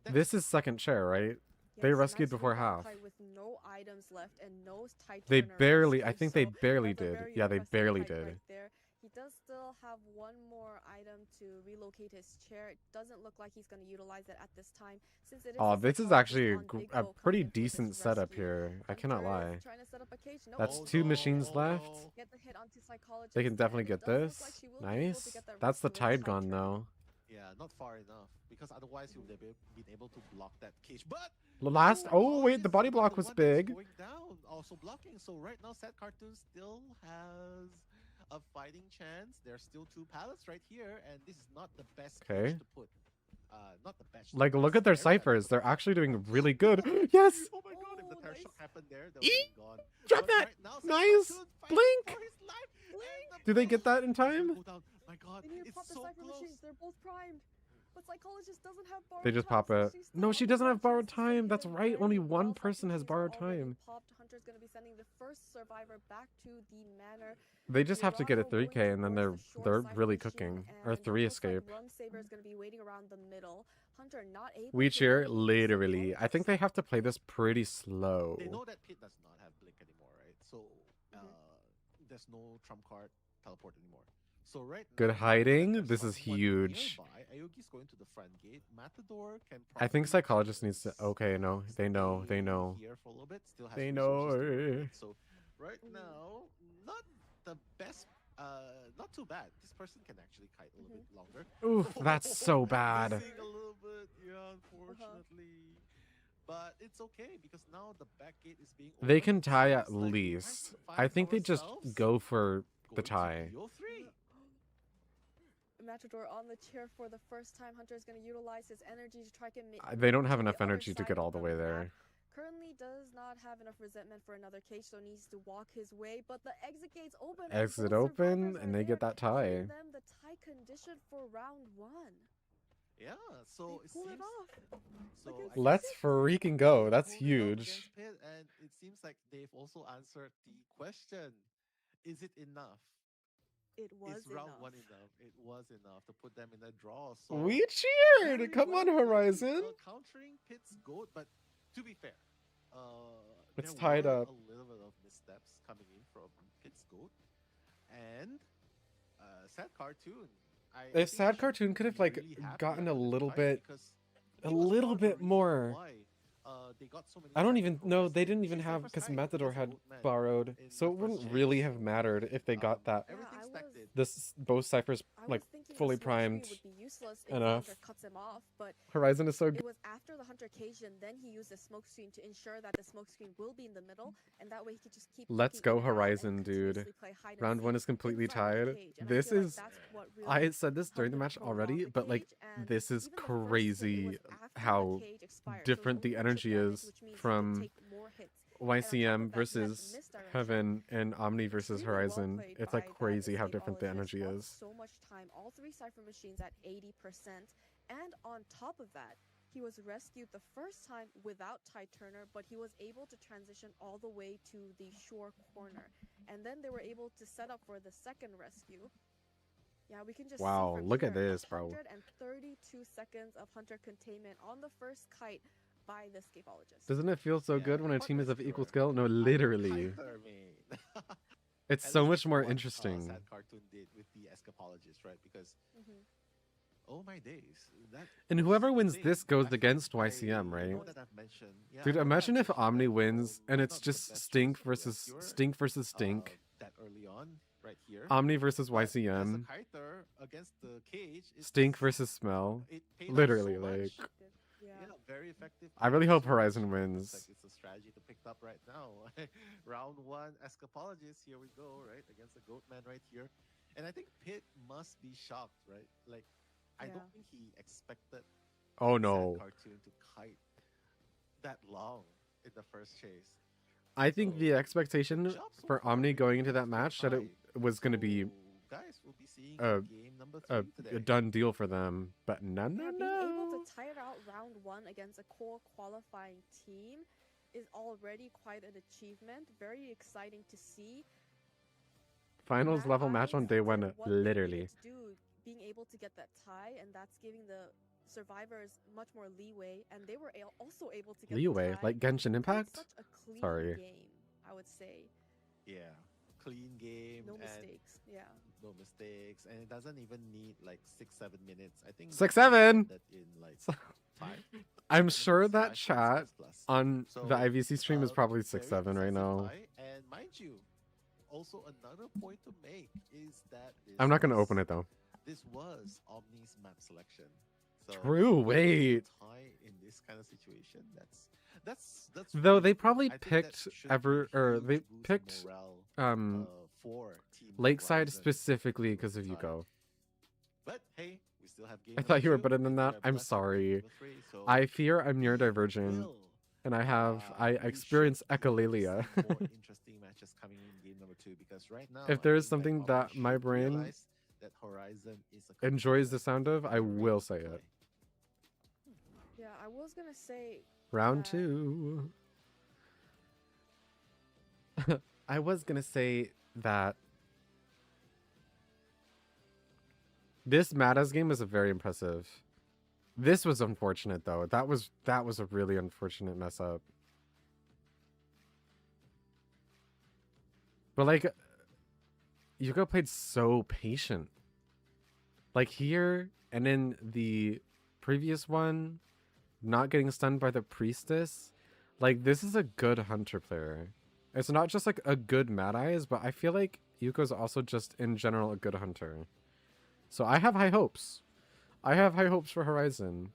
This is second chair, right? They Yes, rescued nice before recon half. kite with no items left and no tide They turner barely, I rescue, think they so barely that's a did. very Yeah, they impressive barely kite did. right there. He does still have one more item to relocate his chair. It doesn't look like he's going to utilize it at this time since it is Oh, a this is psychologist actually a, on Big a O pretty coming in for this decent setup rescue. here. I cannot Hunter is lie. trying to set up a cage. Nope. That's Oh, 2 no, machines oh, left. no. Get the hit onto psychologist. They can definitely and it get does look this. like she will be able to Nice. get that That's the rescue with tide gone, turner. though. Yeah, not far enough because otherwise he would have been able to block that cage. But The last... Oh, wait, the Apologies body is block the was one that's big. Going down, also blocking. So right now, Sad Cartoon still has a fighting chance. There's still 2 pallets right here, and this is not the best Okay. cage to put. Not the best. Like, the look best at their area to ciphers. put They're it. actually doing really good. Yes! Oh my god! If the Oh, terror nice. shock happened there, that would have been gone. Drop But that! right now, Sad Nice! Cartoon fighting Blink! for his life, and the Do they blink- get that in It's gonna time? go down. My god, They need to it's pop the so cipher close. machines. They're both primed. But psychologist doesn't have borrowed They just time, pop so it. she's still No, she only doesn't got have a borrowed chance to stay time. That's hidden right. Only very one well. person has Cipher machines are borrowed already time. Popped. Hunter's gonna be sending the first survivor back to the manor. They just have to get a Mirano going 3K and then towards the short they're cipher really machine, cooking. and Or it 3 looks like escape. Rum Saber is gonna be waiting around the middle. Hunter not able We to cheer locate the literally. I think they psychologist. have to play this pretty slow. They know that Pit does not have blink anymore, right? So Mhm. there's no trump card teleport anymore. So right Good now, hiding. there's This is someone huge. nearby. Aoki's going to the front gate. Matador can I think probably psychologist needs to. just Okay, no, they know. They stay know. here for a little bit. Still has They resources to work know. with. So right now, not the best. Not too bad. This person can actually kite a little bit longer. Oof, that's so bad. Missing a little bit, yeah, unfortunately. But it's okay because now the back gate is being They opened. can tie Seems at like least. time I think they just ourselves go for the going to tie. BO3. Matador on the chair for the first time. Hunter is going to utilize his energy to try to They don't have to the enough other energy to side get all of the way map. there. Currently does not have enough resentment for another cage, so needs to walk his way. But the exit gate's open. and Exit both open, survivors and are they get there, that tie. giving them the tie condition for round 1. Yeah, so They it pull seems. it off. So Look at I Let's guess freaking they go. That's pulled it off huge. against Pitt, and it seems like they've also answered the question: is it enough? It was Is round enough. 1 enough? It was enough to put them in a draw. So We very cheered. Come on, well played, Horizon. countering Pitt's goat, but to be fair, It's there tied were up. a little bit of missteps coming in from Pitt's goat, and sad cartoon. I If think Sad should Cartoon could have be like really happy gotten a after the little tie bit, because a he was little part of the bit reason more. why, they got so many I don't cypher even cores. know. They didn't Three even have ciphers because tied Matador against a had goat man borrowed, in so the it wouldn't first really chase. have mattered if they got that. Everything I stacked was- in. This both ciphers I like was thinking fully the smoke screen primed would be useless if enough. Hunter cuts him off, but Horizon is so it good. was after the Hunter occasion, then he used the smoke screen to ensure that the smoke screen will be in the middle, and that way he could just keep Let's peeking go in and out and Horizon, dude. continuously play hide and Round seek 1 is completely in front of the tied. cage, and I This feel like is. that's what really I said this during helped the him match prolong already, the but like cage, and this is even the first hit, it was crazy after the how cage expired, so it was different only the chip energy damage, is which means he could from take more hits. And on top YCM of that, he had versus misdirection. Heaven and Omni versus Extremely well Horizon. played It's by like that crazy how different the escapologist. energy Lost is. so much time. All 3 cipher machines at 80%, and on top of that, he was rescued the first time without Ty Turner, but he was able to transition all the way to the shore corner, and then they were able to set up for the second rescue. Yeah, we can just Wow, see from look at here, this, bro. 132 seconds of Hunter containment on the first kite by the escapologist. Doesn't it feel so good Yeah, when a but team is of let's equal sure. skill? No, I'm a literally. kiter, man. It's At so least much more what, interesting. Sad Cartoon did with the escapologist, right? Because oh my days, that And whoever was wins the this thing. goes I think against I YCM, right? know that I've mentioned, yeah, Dude, I know that imagine I've if mentioned Omni that wins and we're it's not the just best Stink choice of the versus rescuer, Stink versus Stink. that early on, right here. Omni versus But as a YCM. kiter against the cage, Stink versus Smell. it paid off Literally, so like. much. Yeah. Yeah, very effective. I really paid hope so much. Horizon Looks wins. like it's a strategy to pick up right now. Round 1, escapologist. Here we go, right against the goat man right here, and I think Pitt must be shocked, right? Like, I Yeah. don't think he expected Oh Sad no. Cartoon to kite that long in the first chase. I think the So, expectation good job so for far. Omni going into that It's match good that it tie. was going to be So, guys, we'll be seeing a- game number a 3 today. done deal for them, but no, no, Yeah, being able no. to tire out round 1 against a core qualifying team is already quite an achievement. Very exciting to see. Finals Mad level match on Eyes day did 1, what they needed literally. to do, being able to get that tie, and that's giving the survivors much more leeway, and they were also able to get Leeway, the tie. like Genshin Played Impact? such a clean Sorry. game, I would say. Yeah, clean game. No and mistakes. Yeah. No mistakes, and it doesn't even need like 6-7 minutes. I think 6-7. that in like 5. I'm 6 sure minutes, that 5 chat minutes plus. on So, the IVC stream is probably very 6-7 right decisive now. tie, and mind you, also another point to make is that I'm not going to open it though. This was Omni's map selection. So True, getting a wait. tie in this kind of situation, that's Though really they good. probably I think that picked should be a they huge boost in picked morale, for Team Lakeside Horizon specifically with because the of tie. Yuko. But hey, we still have game I number thought you were 2, better than and we that. are I'm blessed with sorry. game number 3, so I fear I'm we neurodivergent, will, and I we should experience be able to echolalia. see more interesting matches coming in game number 2 because right now, If I there is think something Omni that my should brain realize that Horizon is a enjoys the contender sound of, that I they're ready will to say play. it. Yeah, I was gonna say Round that 2. I was gonna say that this Madas game was a very impressive. This was unfortunate though. That was a really unfortunate mess up. But like, Yuko played so patient. Like here and in the previous one, not getting stunned by the priestess. Like, this is a good hunter player. It's not just like a good Mad Eyes, but I feel like Yuko's also just in general a good hunter. So I have high hopes. I have high hopes for Horizon.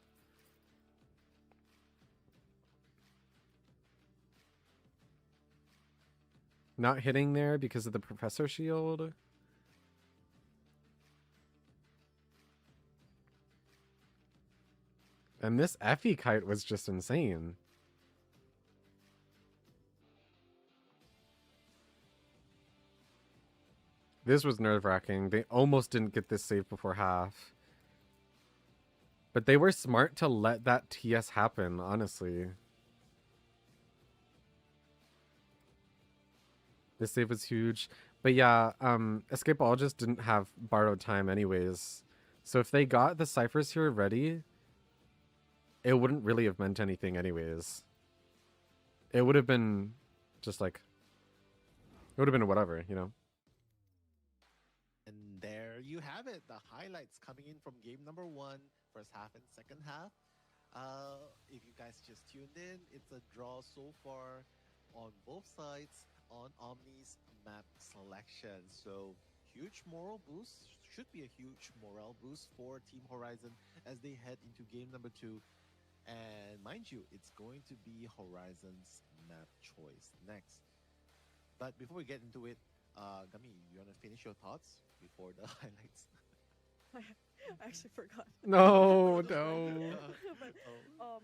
Not hitting there because of the Professor Shield. And this Effie kite was just insane. This was nerve-wracking. They almost didn't get this save before half. But they were smart to let that TS happen, honestly. This save was huge. But yeah, Escapologist didn't have borrowed time anyways. So if they got the ciphers here ready, it wouldn't really have meant anything anyways. It would have been just like... It would have been whatever, you know? And there you have it. The highlights coming in from game number 1, first half and second half. If you guys just tuned in, it's a draw so far on both sides on Omni's map selection. So huge moral boost, should be a huge morale boost for Team Horizon as they head into game number 2. And mind you, it's going to be Horizon's map choice next. But before we get into it, Gami, you want to finish your thoughts before the highlights? I actually forgot. No, no. But,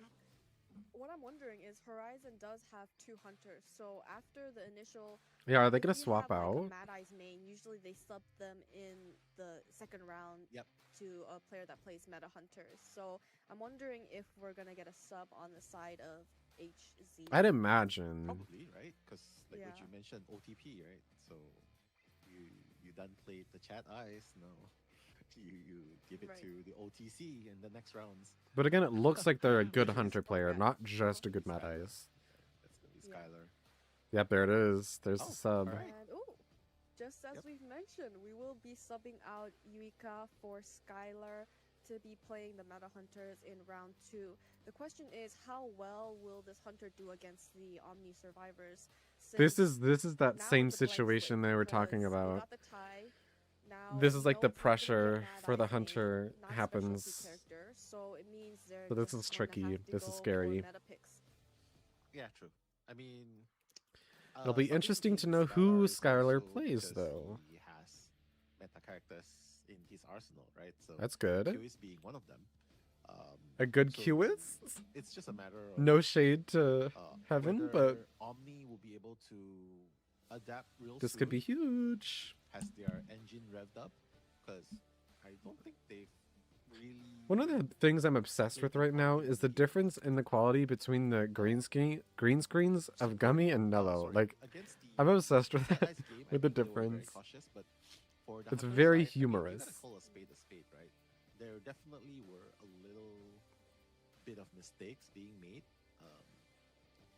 what I'm wondering is Horizon does have 2 hunters, so after the initial... Yeah, are they if gonna you swap have, like, out? a Mad Eyes main, usually they sub them in the second round Yep. to a player that plays meta hunters. So I'm wondering if we're gonna get a sub on the side of HZ. I'd imagine. Probably, right? Because like what Yeah. you mentioned, OTP, right? So you done played the chat eyes, no. You give it Right. to the OTC in the next rounds. But again, it looks like they're a good Which is hunter player, okay. not just a good Mad Skylar. Eyes. That's gonna be Yeah. Skylar. Yep, there it is. There's Oh, the sub. alright. And just as Yep. we've mentioned, we will be subbing out Yuika for Skylar to be playing the meta hunters in round 2. The question is, how well will this hunter do against the Omni survivors? This since is that now same it's a blank situation slate they were talking because we about. got the tie. Now This is like no the one's not gonna be a pressure Mad for the Eyes main, hunter not a specialty happens. character, so it means they're So this just is gonna tricky. have to This is go for scary. meta picks. Yeah, true. I mean, It'll be something interesting to in know who is Skylar also plays, because though. He has meta characters in his arsenal, right? So That's good. Q being one of them. A good so Qist? It's just a matter of No shade to uh, Heaven, whether but Omni will be able to adapt real this soon. could be huge. Has their engine revved up? Because I don't think they've really. One of the things I'm obsessed with right now is the difference in the quality between the green screens of Gummy and Nello. Sorry, Like, against the I'm obsessed with Mad that. Eyes game, I with the think they were very difference. cautious, but for the It's Hunter very side, I mean, we humorous. gotta call a spade, right? There definitely were a little bit of mistakes being made.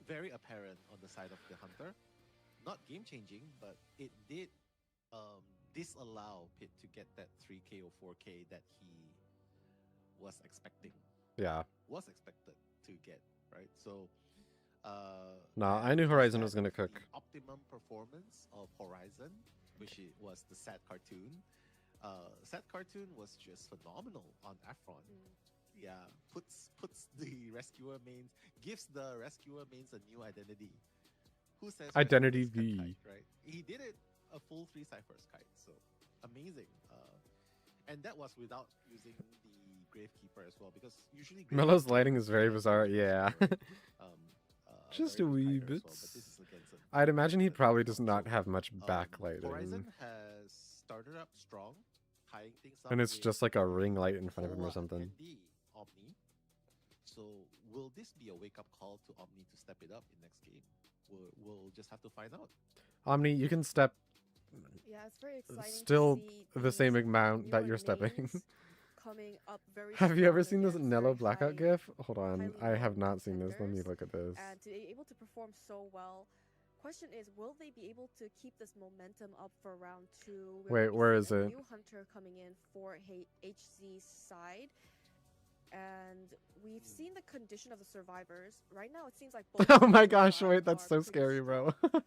Very apparent on the side of the Hunter. Not game changing, but it did disallow Pit to get that 3K or 4K that he was expecting. Yeah. Was expected to get, right? So Nah, and I knew just Horizon that was gonna the cook. optimum performance of Horizon, which it was the sad cartoon. Sad cartoon was just phenomenal on Afron. Yeah, puts the rescuer mains, gives the rescuer mains a new identity. Who says Identity rescuers can't V. kite, right? He did it a full 3 ciphers kite, so amazing. And that was without using the Gravekeeper as well, because usually Mello's Gravekeeper lighting is very has bizarre, used yeah. for, Just very a good wee kiter as bit. well, but this is against an I'd imagine he against an probably Afron, does not so, have much Horizon backlighting. has started up strong, tying things up And it's with just like a ring light in front of him or Koa something. and the Omni. So will this be a wake-up call to Omni to step it up in next game? We'll just have to find out. Omni, you can step Yeah, it's very exciting. still to see the same these amount that newer you're stepping. names coming up very Have you ever strong seen this against Nello very blackout high gif? Hold on, highly I have ranked not seen this. Let me contenders, look at this. and to be able to perform so well, question is, will they be able to keep this momentum up for round 2? Wait, where is a it? new hunter coming in for HZ's side. And we've seen the condition of the survivors. Right now, it seems like both Oh my gosh, sides wait, that's are so pretty scary, bro. strong.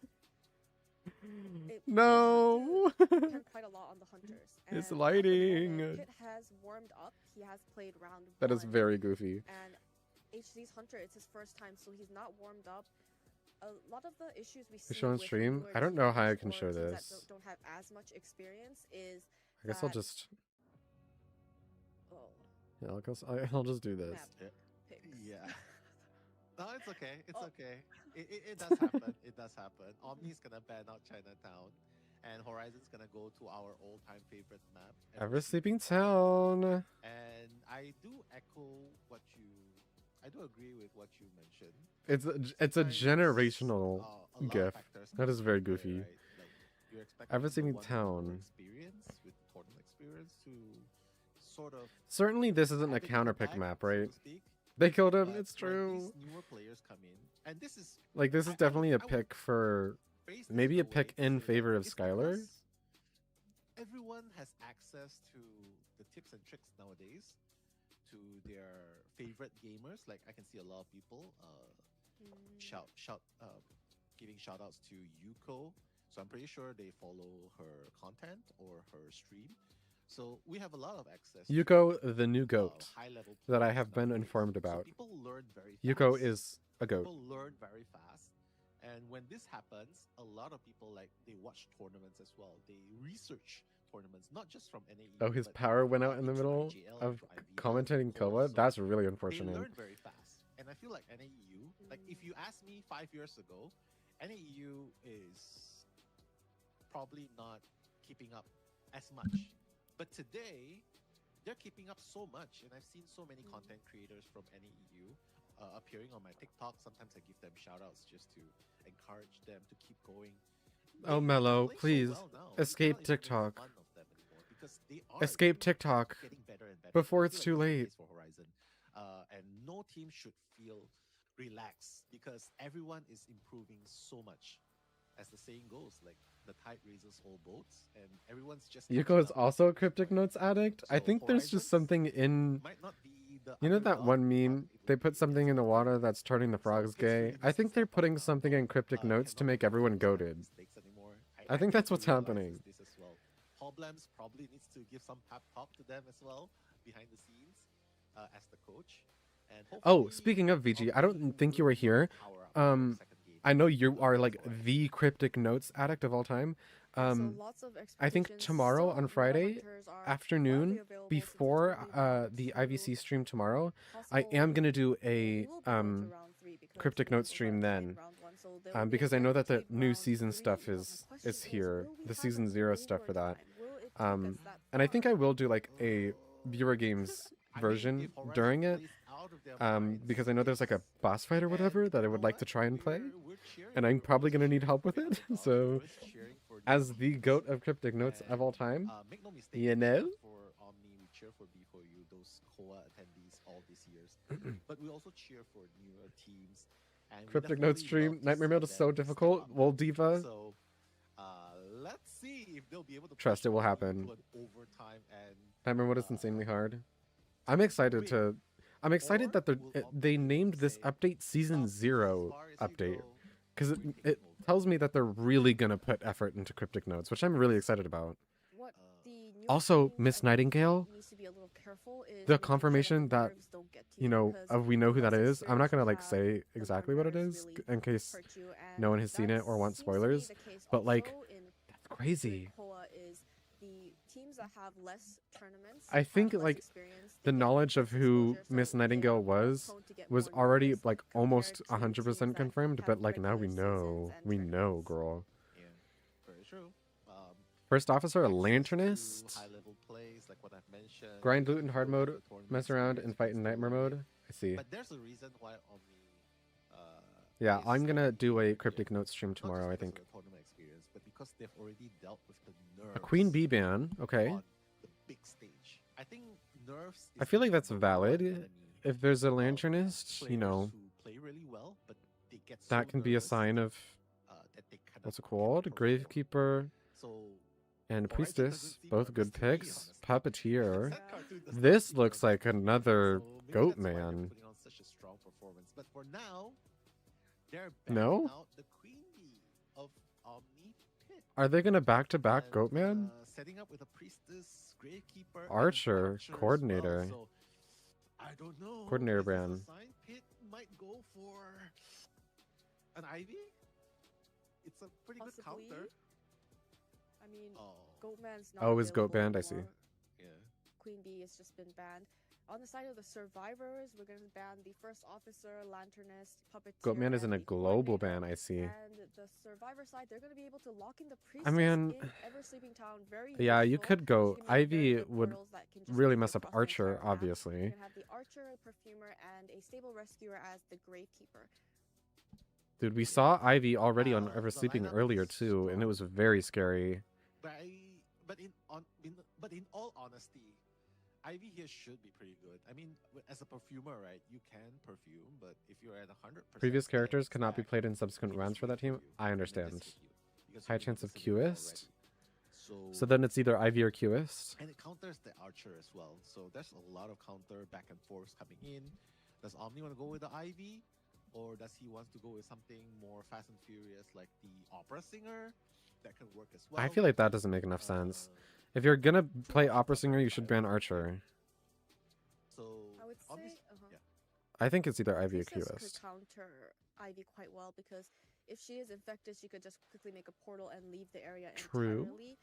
It No. depend quite a lot on the hunters. It's And lighting. At the moment, Kit has warmed up. He has played round 1. That is very goofy. And HZ's hunter, it's his first time, so he's not warmed up. A lot of the issues we see show on with stream? newer I don't know how I teams can or show teams that this. don't have as much experience is I guess I'll that- just oh, yeah, I'll just do this. map picks. Yeah. No, it's okay. It's Oh. okay. It does happen. It does happen. Omni's gonna ban out Chinatown, and Horizon's gonna go to our all-time favorite map, Ever Sleeping Town. And I do agree with what you mentioned. It's a Sometimes, generational a lot of gif. factors That come is very into play, goofy. right? Like, you're expecting Ever the Sleeping one with more Town. experience, with tournament experience, to sort of Certainly this isn't a have it in the counterpick bag, map, so right? to speak. They killed him, But it's when true. these newer players come in, and this is Like this is definitely a pick for phrase this maybe in a way pick to in say favor that of it's Skylar. because everyone has access to the tips and tricks nowadays to their favorite gamers. Like I can see a lot of people giving shout outs to Yuko. So I'm pretty sure they follow her content or her stream. So we have a lot of access. Yuko, the new to, goat high-level that I players have been nowadays. informed So about. people learn very fast. Yuko is a goat. People learn very fast, and when this happens, a lot of people they watch tournaments as well. They research tournaments, not just from NAE. Oh, his but power went out in the to middle IGL, of to IVL, commentating to Koa. Koa. So That's really they unfortunate. learn very fast, and I feel like NAEU. Like if you asked me 5 years ago, NAEU is probably not keeping up as much, but today they're keeping up so much, and I've seen so many content creators from NAEU appearing on my TikTok. Sometimes I give them shout outs just to encourage them to keep going. Oh, They Mello, play so please, well now. People escape are even making TikTok. fun of them anymore because they are Escape getting TikTok better and better. before I it's feel too like this is the late. case for Horizon. And no team should feel relaxed because everyone is improving so much. As the saying goes, like the tide raises all boats, and everyone's just Yuko catching is up. also a Cryptic Notes addict. I So think there's just Horizons something in might not be the you know that underdog, one but meme? it They will put be something in the water that's turning the So frogs it's really gay. I easy think to they're step up putting now. something in Cryptic Notes to Cannot make make everyone those kind of goaded. mistakes anymore. I think that's what's he realizes happening. This as well. Hoblams probably needs to give some pep talk to them as well behind the scenes as the coach. And Oh, hopefully speaking of VG, I Omni don't think you will were here. power up for the second game I know you are like against the Cryptic Notes addict of all time. So lots of I think expectations. tomorrow Some on newer Friday hunters are afternoon widely available since it's before only round the 2. IVC stream tomorrow, I Possible am gonna do we a will be going to round 3 because Cryptic we Notes were stream playing then. round 1, so there will be a Because I know that the guaranteed new round season 3. stuff But my is question here, will we the have season an 0 stuff for that. overtime? Will it take us that And I think I far? will do like a Viewer Games I mean, version if Horizon during it, plays out of their minds because I know there's like a this, boss fight or and whatever that I you would know like what? to try and play, We're cheering and I'm for probably gonna Horizon need help with from it. the top. So, We're cheering for new as the teams. goat of Cryptic Notes of all time, And, make no mistake, you we cheer know? for Omni, we cheer for B4U, those Koa attendees all these years. But we also cheer for newer teams. And we Cryptic Notes definitely love stream, to Nightmare see Mode is them so step difficult. up. Well, Diva, So let's see if they'll be able to trust push it will Omni happen. to an overtime and Nightmare Mode is insanely hard. I'm excited to. I'm excited that they named this update Season 0 update. Because it tells me that they're really going to put effort into Cryptic Notes, which I'm really excited about. What the newer Also, teams, Miss I think, Nightingale, needs to be a little careful is the making sure confirmation the that, nerves don't get to you know, because we know who the that less is. I'm not going to experience like you have, say the more exactly what it nerves is really in case hurt you, no one and has seen it or that wants seems to be spoilers. the case But like, also in that's crazy. Koa is the teams that have less tournaments. I have think less like experience, the they get knowledge of less who exposure, so Miss they Nightingale are more was prone to get was more already nervous like compared almost to teams 100% that confirmed, have but like now we regular know. seasons and We know, tournaments. girl. Yeah, very true. First officer, a Access to lanternist. high-level plays, like what I've mentioned. Grind, loot, and hard Go to mode. the tournament Mess around and experience fight in against nightmare Koa. mode. I see. But there's a reason why Omni. Yeah, is I'm gonna like do a here. Cryptic Notes stream Not just tomorrow, I because of think. the tournament experience, but because they've already dealt with the nerves. A Queen Bee ban. Okay. On the big stage. I think nerves. I is feel the like that's number one valid. enemy If there's a of lanternist, you players know, who play really well, but they get that so can be a nervous, sign of that they cannot What's it get called? performed. Gravekeeper So and Horizon doesn't Priestess. seem Both a good mystery, picks. honestly. Puppeteer. That cartoon does not This seem a looks like mystery. another So maybe Goat that's why they're Man. putting on such a strong performance. But for now, they're No? backing out the queen bee of Omni Pit. Are they gonna back-to-back And, Goat Man? setting up with a priestess, gravekeeper, and Archer, archer as coordinator. Well. So I don't know. Coordinator Is this a brand. sign Pit might go for an Ivy? It's a pretty good Possibly. counter. I mean, Oh, Goatman's not Oh, is Goat available banned? I see. anymore. yeah. Queen Bee has just been banned. On the side of the survivors, we're going to ban the first officer, lanternist, puppeteer. Goatman is in and a the global coordinator. ban, I see. And the survivor side, they're going to be able to lock in the priestess mean, in Ever Sleeping Town. Very Yeah, you useful. could go. She can make very Ivy good would portals that can just really make mess it up across the Archer, entire map. obviously. You're going to have the archer, perfumer, and a stable rescuer as the gravekeeper. Dude, we saw Ivy already on Ever The Sleeping lineup earlier is too, and it strong. was very scary. But in all honesty, Ivy here should be pretty good. I mean, as a perfumer, right? You can perfume, but if you're at 100%, Previous characters cannot be played in subsequent rounds for that team. I understand. High chance of Qist. So then it's either Ivy or Qist. And it counters the archer as well. So there's a lot of counter back and forth coming in. Does Omni want to go with the Ivy? Or does he want to go with something more fast and furious like the opera singer? That can work as well. I feel like that doesn't make enough sense. If you're gonna play opera singer, you should ban Archer. So I would say, yeah. I think it's either Ivy or Priestess Qist. could counter Ivy quite well because if she is infected, she could just quickly make a portal and leave the area True. entirely.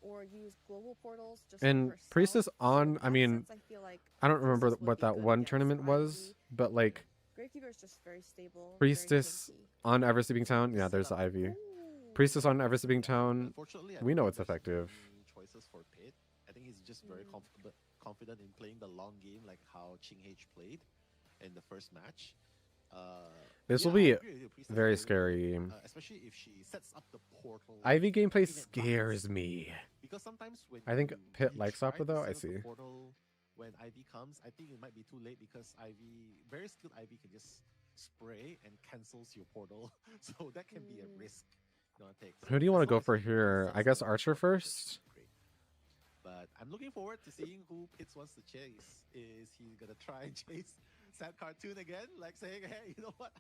Or use global portals just And for herself. Priestess So on, in I that mean, sense, I feel like I don't remember Priestess would what be that good one against tournament was, Ivy. but like Gravekeeper is just very stable. Priestess very on Ever Sleeping Town, yeah, there's the Ivy. Priestess on Ever Sleeping Town, Unfortunately, I we don't know think it's there's effective. many choices for Pit. I think he's just very confident in playing the long game, like how Ching H played in the first match. This will I be agree with you, Priestess very is really good, scary. especially if she sets up the portal. Ivy gameplay in advance. scares me. Because sometimes when I think Pit you likes try opera to though, set I up the see. portal when Ivy comes, I think it might be too late because very skilled Ivy can just spray and cancels your portal. So that can be a risk you want to take. Who do you want to as long go as for you here? set I guess up the Archer portal, that's first? great. But I'm looking forward to seeing who Pitts wants to chase. Is he gonna try and chase Sad Cartoon again? Like saying, hey, you know what?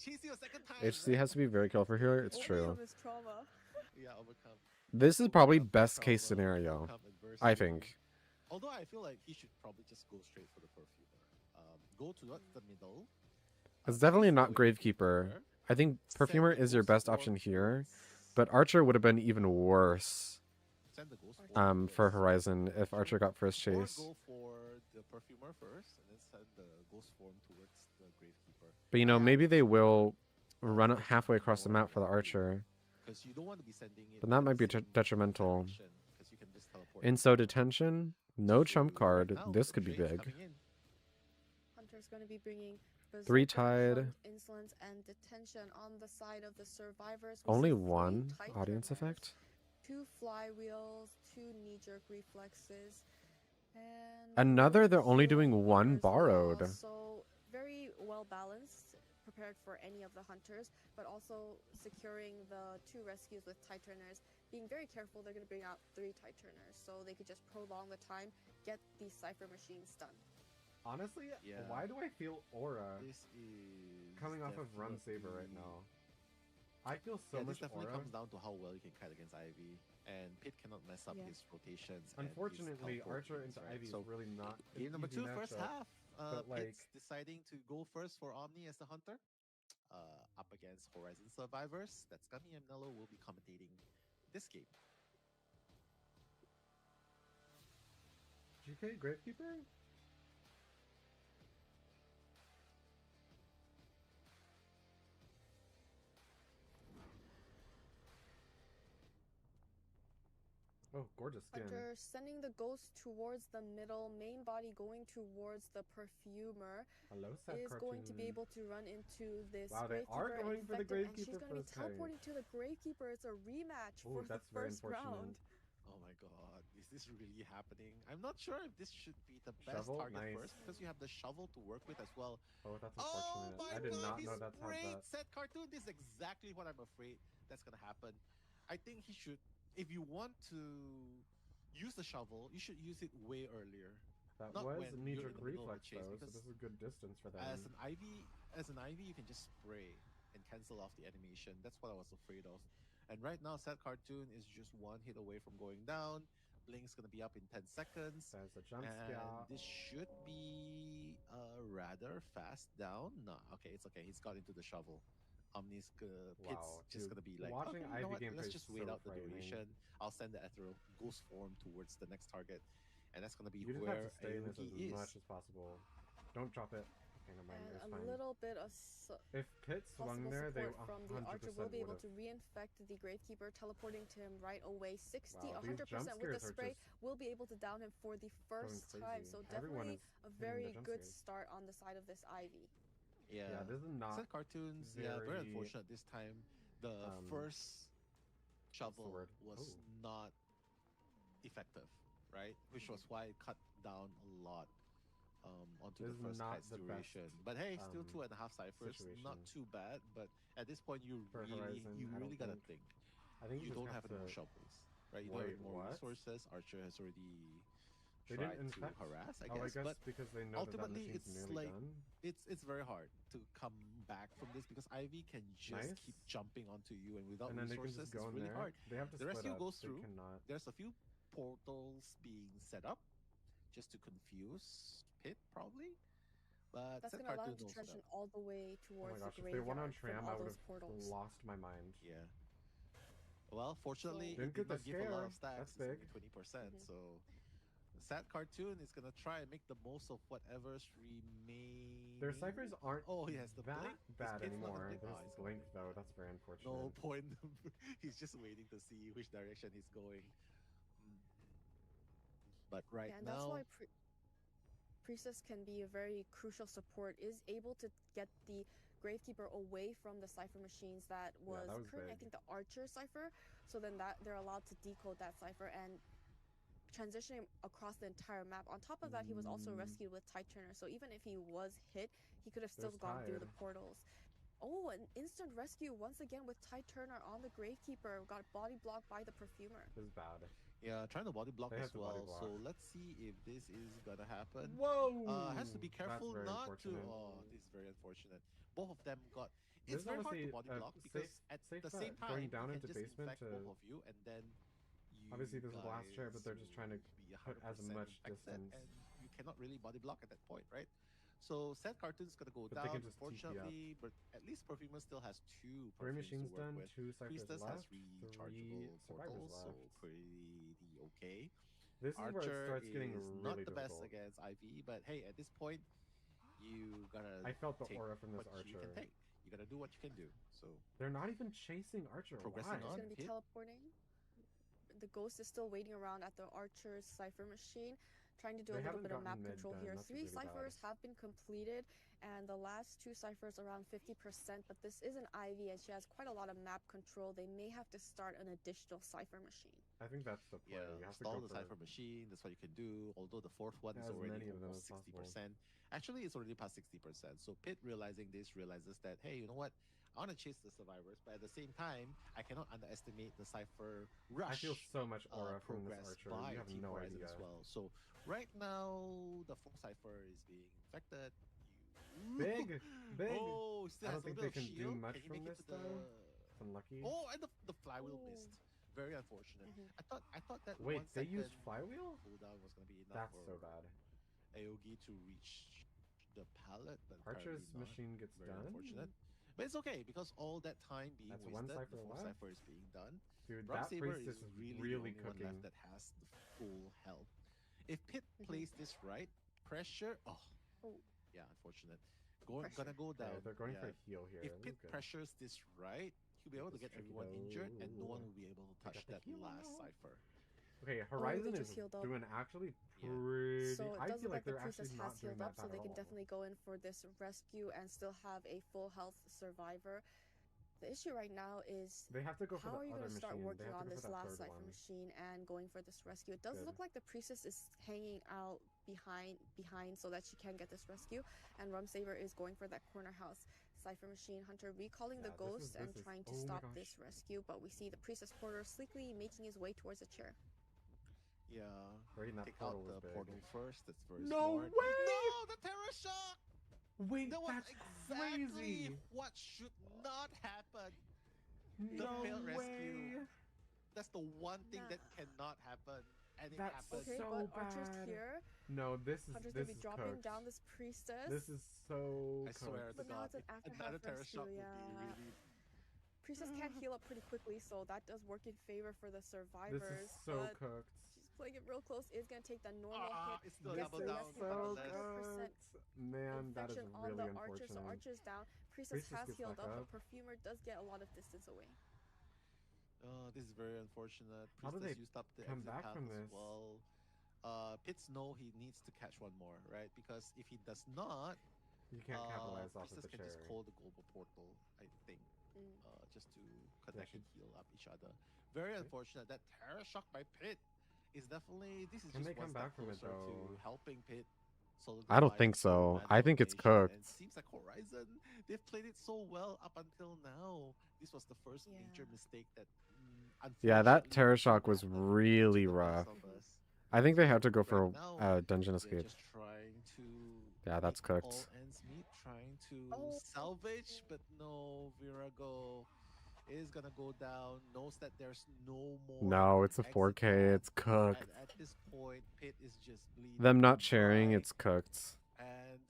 Chase you a second time. HC has to be very careful here, it's true. Overcome his trauma. Yeah, overcome. This is probably Overcome best case trauma, scenario, overcome I adversity. think. Although I feel like he should probably just go straight for the perfumer. Go towards the middle. It's definitely Please not go with Gravekeeper. Perfumer. I think Send Perfumer the is your Ghost best Form option here, towards- but Archer would have been even worse Send the Ghost Form for towards Horizon if Archer got first Or chase. go for the Perfumer first, and then send the Ghost Form towards the Gravekeeper. But you know, Yeah, maybe this they is will more run it towards halfway across the more map for the likely, Archer. 'cause you don't want to be sending it But that in might the be same detrimental. direction, 'cause you can just teleport In it. so detention, no trump So card. right now, This could be Shane's big. coming in. Hunter's going to be bringing Three Berserker, Tide. Front, Insolence, and Detention on the side of the survivors. We Only see 3 one Tight audience Trimmers, effect. 2 flywheels, 2 knee-jerk reflexes, and Another, they're only healing doing one meter as well. borrowed. So very well balanced, prepared for any of the hunters, but also securing the 2 rescues with Tight Turners. Being very careful, they're going to bring out 3 Tight Turners, so they could just prolong the time, get these Cypher machines done. Honestly, Yeah. why do I feel Aura This is coming off of Run Saber right definitely- now? I feel so Yeah, much this definitely Aura. comes down to how well you can kite against Ivy, and Pit cannot mess up Yeah. his rotations. and his Unfortunately, teleport Archer moves, into right? Ivy is So really not an game number easy 2, first matchup. half. but, like- Pit's deciding to go first for Omni as the hunter, up against Horizon Survivors. That's Gummy and Nello will be commentating this game. GK Gravekeeper? Oh, gorgeous skin. Hunter sending the ghost towards the middle, main body going towards the perfumer, Hello, sad is going to be cartoon. able to run into this Wow, they are gravekeeper and going for the infect him, and gravekeeper she's going to be first, hey. teleporting to the gravekeeper. It's a rematch Ooh, for the that's very first unfortunate. round. Oh my god, is this really happening? I'm not sure if this should be the best Shovel? target Nice. first because you have the shovel to work with as well. Oh, that's Oh unfortunate. my I did god, not he know that's how sprayed that. set cartoon. This is exactly what I'm afraid that's gonna happen. I think he should, if you want to use the shovel, you should use it way earlier. That Not was when you're in knee-jerk the middle of the reflex chase, though, so because this is a good distance for as them. an IV, you can just spray and cancel off the animation. That's what I was afraid of. And right now, Set Cartoon is just one hit away from going down. Blink's gonna be up in 10 seconds. There's a jump And scare. this should be a rather fast down. No, okay, it's okay. He's got into the shovel. Omni's Pit's Wow, just dude, gonna be like, watching okay, you know Ivy what? gameplay Let's is just wait so out the frightening. duration. I'll send the Ethereal Ghost form towards the next target, and that's gonna be You just where have to stay in this as Aogi is. much as possible. Don't drop it. Okay, never mind. It's And a fine. little bit of If Pit swung possible there, they support from the archer 100% will be able would've. to reinfect the Gravekeeper, teleporting to him right away. 60, Wow, these jump 100% with the scares are spray just will be able to down him for the first going time. crazy. So Everyone definitely is a hitting very the jump good scares. start on the side of this Ivy. Yeah, this is not Set Cartoons, very very unfortunate this time. The first shovel word? was Oh. not effective, right? Which was why it cut down a lot onto This the is first not kite's the best, duration. But hey, still 2.5 ciphers, situation. not too bad. But at this point, you For really, Horizon, you I really don't gotta think. think. I think You just don't have have any more to- shovels, right? You don't have Wait, any more what? resources. Archer has already They didn't tried to infect? harass, I Oh, guess. I guess But because they know that ultimately, machine's it's nearly like done. it's very hard to come back from this because Ivy can just Nice. keep jumping onto you, and without And then they can resources, just go it's in really there. hard. They have to The split rescue up. goes They through. cannot. There's a few portals being set up just to confuse Pit, probably. But That's Set going to allow Cartoon him to knows transition that. all the way Oh my towards gosh, the if they won on graveyard from Tram, I all would those have portals. lost my mind. Yeah. Well, fortunately, Didn't it get did the not give a lot scare. of stacks. That's It's big. only 20%. So, Sad Cartoon is gonna try and make the most of whatever's remaining. Their ciphers aren't Oh, he has the that blink. His bad Pit's not gonna anymore. blink. Oh, There's he's Blink gonna though. blink, That's very unfortunate. no point. He's just waiting to see which direction he's going. Mm. But right Yeah, and now, that's why Priestess can be a very crucial support, is able to get the Gravekeeper away from the cipher machines that was, that was currently, I big. think, the Archer cipher. So then that they're allowed to decode that cipher and transition him across the entire map. On top of that, he was also rescued with Tide Turner. So even if he was hit, he could have still There's gone through the Tide. portals. Oh, an instant rescue once again with Tide Turner on the Gravekeeper. Got body blocked by the Perfumer. This is bad. yeah, trying to body block They have as to body well. block. So let's see if this is gonna happen. Whoa! Has to be careful That's very not to. unfortunate. Oh, this is very unfortunate. Both of them got. This It's is very hard to honestly body a block because at safe the bet. same time, Going down you into can just basement infect to- both of you, and then you Obviously, this is the last chair, but they're guys just trying to will be put as 100% much infected, distance. and you cannot really body block at that point, right? So Set Cartoon's gonna go But they down, can just TP up. unfortunately, but at least Perfumer still has two Three perfumes machines to work done, with. 2 ciphers Priestess left, has 3 rechargeable survivors portals, so left. pretty okay. This is where it Archer starts getting is really not the best difficult. against IV, but hey, at this point, you gotta. I felt the take aura from this what you Archer. can take. You gotta do what you can do. So They're not even chasing Archer. Progressing Why? He's on. going to be Hit. teleporting. The ghost is still waiting around at the Archer's cipher machine, trying to do They a little haven't bit of gotten map mid control done. here. That's 3 really bad. ciphers have been completed, and the last 2 ciphers around 50%, but this is an Ivy, and she has quite a lot of map control. They may have to start an additional cipher machine. I think that's the play. yeah, You have to install go the for cipher machine. That's what you can do. Although the fourth one is as already many of them almost as possible. 60%. Actually, it's already past 60%. So Pitt realizing this realizes that hey, you know what? I want to chase the survivors, but at the same time, I cannot underestimate the cipher rush. I feel so much aura from this progress Archer. by You have Team no Horizon idea. as well. So right now, the fourth cipher is being infected. Big, big. Oh, still I has don't a think little they bit can of do shield. much Can you from make it this to the... though. It's unlucky. Oh, and the flywheel Ooh. missed. Very unfortunate. I thought that Wait, 1 they second used flywheel? cooldown was gonna be enough That's for so bad. Aogi to reach the pallet, but Archer's apparently not. machine gets Very done. unfortunate. But it's okay because all that time being That's wasted, one cipher the fourth left. cipher is being done. Dude, Rock that Saber priestess is is really, really the only one cooking. left that has the full health. If Pit plays this right, pressure. Oh, Oh. yeah, unfortunate. Pressure. Gonna go down. Okay, they're going yeah. for a heal here. If This is Pit good. pressures this right, he'll be able to This is get tricky everyone injured, and no though. one will be able to They touch got the that heal last now. cipher. Okay, Horizon just is healed up. doing actually Yeah. pretty. So it I does feel look like like the they're priestess actually not has doing healed that up, so bad they at can all. definitely go in for this rescue and still have a full health survivor. The issue right now is They have to go for how the are you other going to start machine. They working have to on go for this that last third cipher one. machine and going for this rescue? It does Good. look like the priestess is hanging out behind so that she can get this rescue, and Rumsaver is going for that corner house cipher machine. Hunter recalling the ghost and trying to oh my stop gosh. this rescue, but we see the priestess porter sleekly making his way towards a chair. Yeah. Right, and that Take portal out was the big. portal first. That's very No smart. way! No, the Terror Shock! Wait, That was that's exactly crazy! what should not happen. The No failed way! rescue. That's the one thing that Nah. cannot happen. And it That's happened. Okay, so but Archer's bad. here. No, this Hunter's is gonna be dropping down this priestess. This is so I swear to But now God, it's an after another half Terror rescue, Shock would be yeah. really. Priestess can heal up pretty quickly, so that does work in favor for the survivors. This is so but cooked. she's playing it real close. Is gonna take the normal hit. It's still Gets double the down. rescue, but so 100% cooked. Man, that is infection on really the Archer, so unfortunate. Archer's down. Priestess has gets healed back up, up. but Perfumer does get a lot of distance away. This is very unfortunate. How do Priestess they used up the come exit back path from as this? well. Pitts know he needs to catch one more, right? Because if he does not, You can't capitalize off of Priestess the can chair. just call the global portal, I think, just to connect she- and heal up each other. Very Okay. unfortunate. That Terror Shock by Pitt is definitely, this is Can just they one come step back from it, closer to though? helping Pitt. I don't think so. I think it's cooked. And it seems like Horizon, they've played it so well up until now. This was the first major Yeah. mistake that. Yeah, that Unfortunately, Terror Shock was happened really to the best rough. of us. I think they have to go Right for now, dungeon they're escape. just trying to Yeah, that's make cooked. all ends meet, trying to Oh. salvage, but no, Virago is gonna go down, knows that there's no more. No, it's a exit 4K. path, It's cooked. and at this point, Pit is just bleeding. Them not sharing, dry, it's cooked. and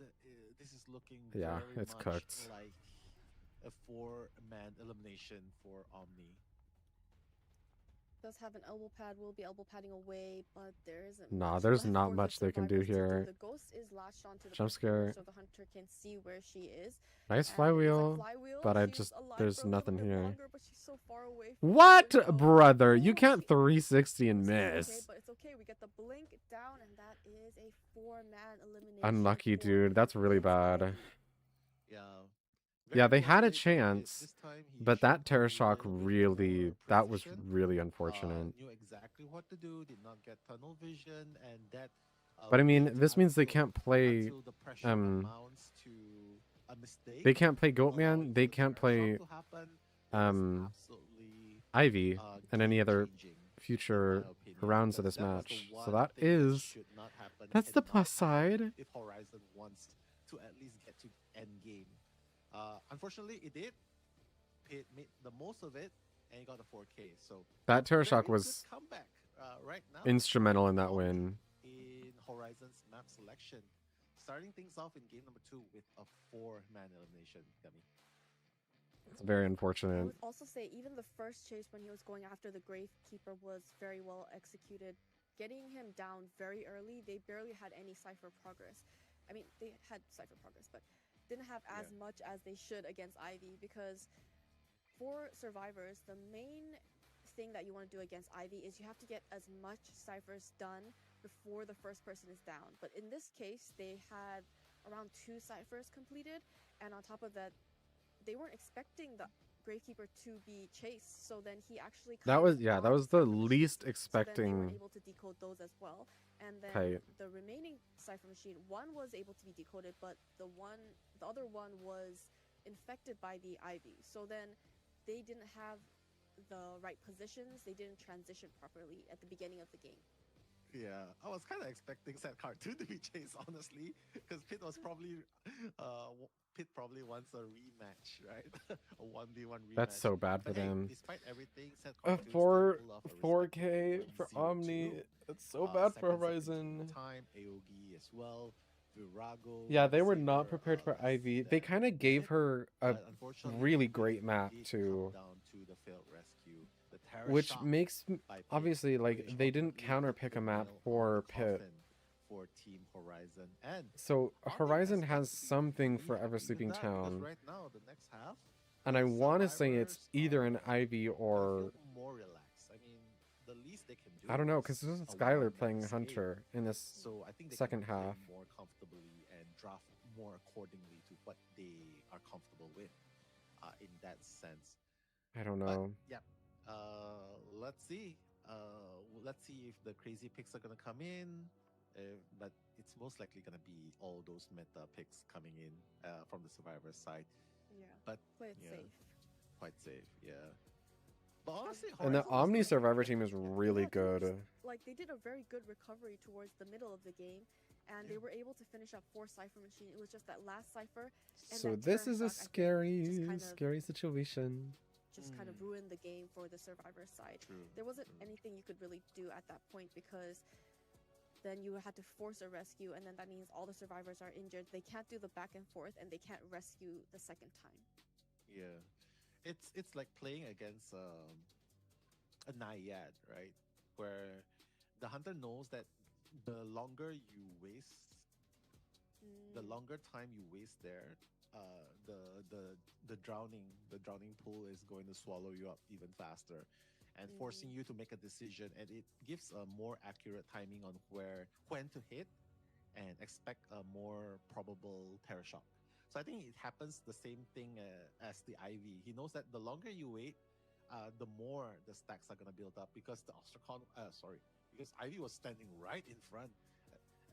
this is looking Yeah, very it's much cooked. like a 4-man elimination for Omni. Does have an elbow pad, will be elbow padding away, but there isn't Nah, much there's left not for the much they can do survivors to here. The ghost is latched onto the Jump perfumer, scare. so the hunter can see where she is. Nice And flywheel, flywheel. but I She's just alive there's for a nothing little bit here. longer, but she's so far away from What, the window. brother? You Oh, can't she- 360 and It's okay, miss. but it's okay. We get the blink down, and that is a 4-man elimination. Unlucky, for dude. That's really against bad. Ivy. Yeah. Yeah, Very they had a well played by Pit. chance, This time he but that showed Terror a Shock little bit really, more that was precision. really unfortunate. Knew exactly what to do, did not get tunnel vision, and that. But I mean, wait this means they until- can't play. until the pressure amounts to a mistake, They can't play allowing Goatman. They the can't Terror play Shock to happen. That is absolutely, Ivy and any other game-changing, in future my opinion, rounds of because this that was the match. So one that thing is should not happen, that's the cannot plus happen side. if Horizon wants to at least get to end game. Unfortunately, it did. It made the most of it, and he got a 4K. So That Terror very Shock good was comeback right now. instrumental in that win. In Horizon's map selection, starting things off in game number 2 with a 4-man elimination. Dummy. It's very I unfortunate. would also say even the first chase when he was going after the Gravekeeper was very well executed. Getting him down very early, they barely had any cipher progress. I mean, they had cipher progress, but didn't have as much as they should against Ivy, because for survivors, the main thing that you want to do against Ivy is you have to get as much ciphers done before the first person is down. But in this case, they had around 2 ciphers completed, and on top of that, they weren't expecting the Gravekeeper to be chased, so then he actually That was that was the least so then they were expecting. able to decode those as well. And then Okay. the remaining cipher machine, one was able to be decoded, but the other one was infected by the Ivy. So then they didn't have the right positions. They didn't transition properly at the beginning of the game. Yeah, I was kind of expecting Set Cartoon to be chased, honestly, because Pit was probably, Pit probably wants a rematch, right? A 1v1 rematch. That's so bad for But hey, them. despite everything, Set A Cartoon still 4 pulled off a 4K respectable for 0-2. Omni. It's so bad for Horizon. Time, Aogi as well. Virago. Yeah, they were not Saber, prepared for less Ivy. than They kind of gave Pit, her a but unfortunately, really it great map did to, come down to the failed rescue. The Terror which Shock makes by Pit, obviously like which they didn't ultimately counter put pick the a map nail on for the Pit. coffin for Team Horizon. And So Omni Horizon got has to be something really for happy Ever with Sleeping that, because Town, right now, the next half, and I the want to say it's survivors either an are Ivy gonna or feel more relaxed. I mean, the least they can do. I don't know, because this is a Skylar one-man playing escape. Hunter in this So I think they second can play half. more comfortably and draft more accordingly to what they are comfortable with. in that sense. I don't But know. yeah, let's see. Let's see if the crazy picks are gonna come in. But it's most likely gonna be all those meta picks coming in from the survivor side. Yeah. But Play it yeah, safe. quite safe. Yeah. But honestly, And the Horizon was Omni like, Survivor team is yeah, really Yeah, they were good. like they did a very good recovery towards the middle of the game, and they Yeah. were able to finish up 4 Cypher Machine. It was just that last Cypher and So that this Terror is a Shock, I think, scary, scary situation. just kind of ruined the game for the Survivor side. true. There wasn't true. anything you could really do at that point because then you had to force a rescue, and then that means all the survivors are injured. They can't do the back and forth, and they can't rescue the second time. Yeah, it's like playing against a naiad, right? Where the hunter knows that the longer you waste, the longer time you waste there, the drowning pool is going to swallow you up even faster, and forcing you to make a decision. And it gives a more accurate timing on when to hit, and expect a more probable terror shock. So I think it happens the same thing as the IV. He knows that the longer you wait, the more the stacks are gonna build up because because Ivy was standing right in front,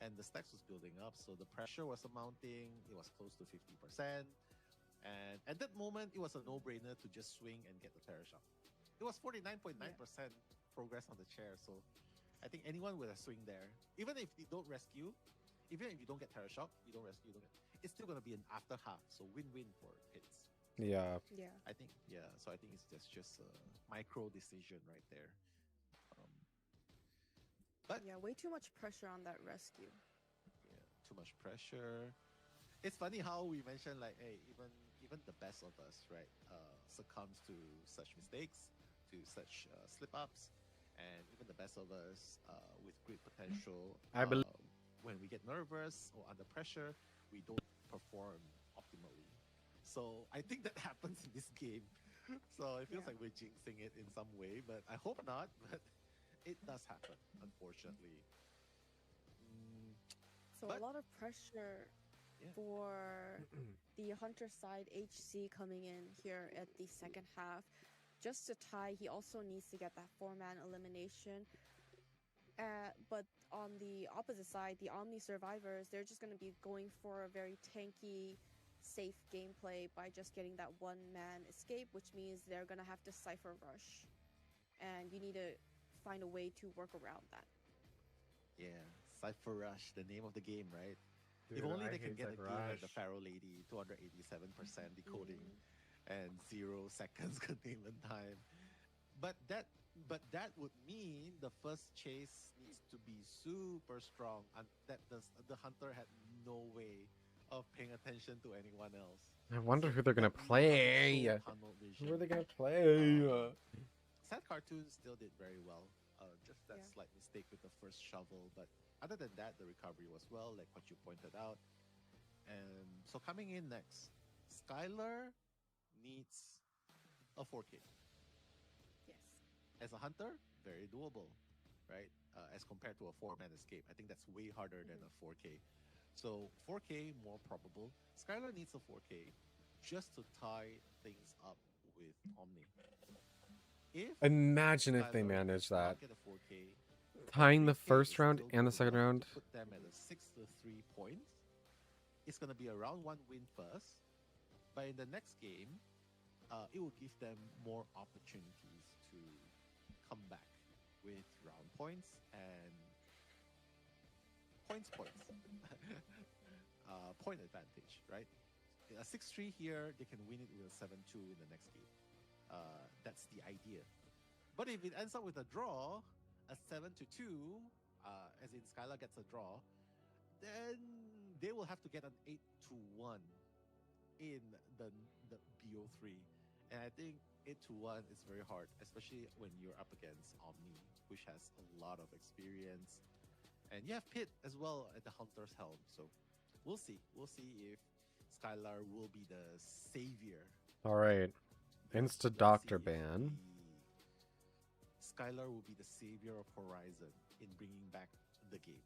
and the stacks was building up. So the pressure was mounting. It was close to 50%, and at that moment, it was a no-brainer to just swing and get the terror shock. It was 49.9% progress on the chair. So I think anyone with a swing there, even if you don't rescue, even if you don't get terror shock, you don't rescue, you don't get, it's still gonna be an after half. So win-win for hits. Yeah. Yeah. I think so I think it's just a micro decision right there. Um, but Yeah, way too much pressure on that rescue. yeah, too much pressure. It's funny how we mentioned like, hey, even the best of us, right, succumbs to such mistakes, to such slip ups, and even the best of us with great potential, I believe. when we get nervous or under pressure, we don't perform optimally. So I think that happens in this game. So it feels Yeah. like we're jinxing it in some way, but I hope not. But it does happen, unfortunately. Mm, So But- a lot of pressure Yeah. for the Hunter side HC coming in here at the second half. Just to tie, he also needs to get that 4-man elimination. But on the opposite side, the Omni survivors, they're just going to be going for a very tanky, safe gameplay by just getting that 1-man escape, which means they're going to have to Cypher Rush. And you need to find a way to work around that. Yeah, Cypher Rush, the name of the game, right? Dude, if only I they can hate get a Cypher game like the Rush. Pharaoh Lady, 287% decoding, and 0 seconds containment time. But that would mean the first chase needs to be super strong, and that the hunter had no way of paying attention to anyone else. I wonder So who they're gonna that means play. so tunnel vision. Who are they gonna play? Sad Cartoon still did very well. Just that Yeah. slight mistake with the first shovel, but other than that, the recovery was well, like what you pointed out. And so coming in next, Skylar needs a 4K. Yes. As a hunter, very doable, right? As compared to a 4-man escape, I think that's way harder than a 4K. So 4K more probable. Skylar needs a 4K just to tie things up with Omni. If Imagine if they Skylar manage does not that. get a 4K, Tying the 3K first is round still and the good second enough round. to put them at a 6-3 points. It's going to be a round 1 win first, but in the next game, it will give them more opportunities to come back with round points and points. Point advantage, right? A 6-3 here, they can win it with a 7-2 in the next game. That's the idea. But if it ends up with a draw, a 7-2, as in Skylar gets a draw, then they will have to get an 8-1 in the BO3. And I think 8-1 is very hard, especially when you're up against Omni, which has a lot of experience. And you have Pit as well at the Hunter's helm. So we'll see. We'll see if Skylar will be the savior. All right. Let's Insta see doctor if ban. Skylar will be the savior of Horizon in bringing back the game.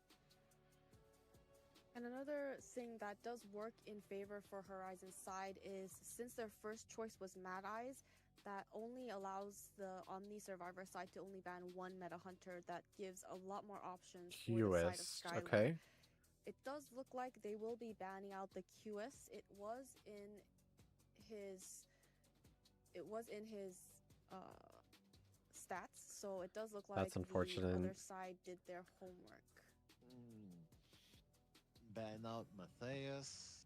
And another thing that does work in favor for Horizon's side is since their first choice was Mad Eyes, that only allows the Omni Survivor side to only ban one Meta Hunter. That gives a lot more options for the side of QS. Skylar. Okay. It does look like they will be banning out the QS. It was in his stats, so it does look like That's unfortunate. the other side did their homework. Ban out Matthias.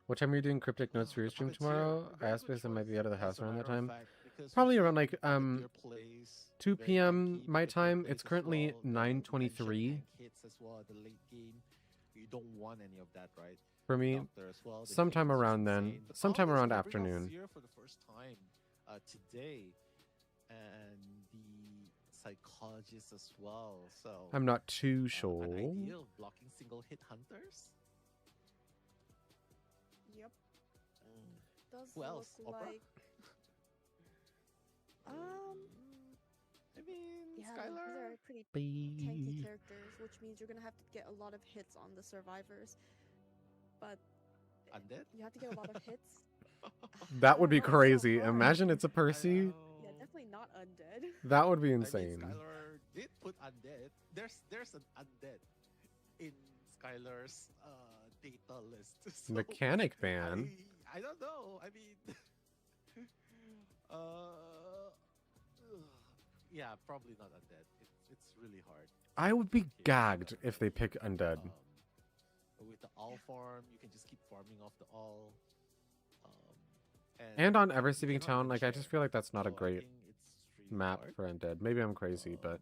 What time are you doing Cryptic Notes for your stream Puppeteer, tomorrow? I very asked good because I might be choice, out of the as house a around that matter of time. fact, because Probably we've around seen like Puppeteer plays 2 very p.m. tanky, my Puppeteer time. plays It's as currently well, the mention 9:23 tank hits as well at the late game. You don't want any of that, right? for me. Doctor as well, the Sometime hit is just around then. insane. The Sometime problem is around they bring out afternoon. Seer for the first time today, and the psychologist as well. So I'm not too an sure. idea of blocking single hit hunters. Yep. Does Who else? look Opera? like I mean, yeah, Skylar. these are pretty tanky Bye. characters, which means you're gonna have to get a lot of hits on the survivors. But Undead? you have to get a lot of hits. That would be I know, it's so crazy. hard. Imagine it's a Percy. Yeah, definitely not undead. That would be I mean, insane. Skylar did put undead. There's an undead in Skylar's data list. So Mechanic ban. I don't know. I mean, yeah, probably not undead. It's really hard. I would be Okay, gagged if they pick undead. With the all farm, you can just keep farming off the all. And on you Ever-Sleeping cannot Town, like I just enchant, feel like that's not a so I great think it's really map hard. for undead. Maybe I'm crazy, but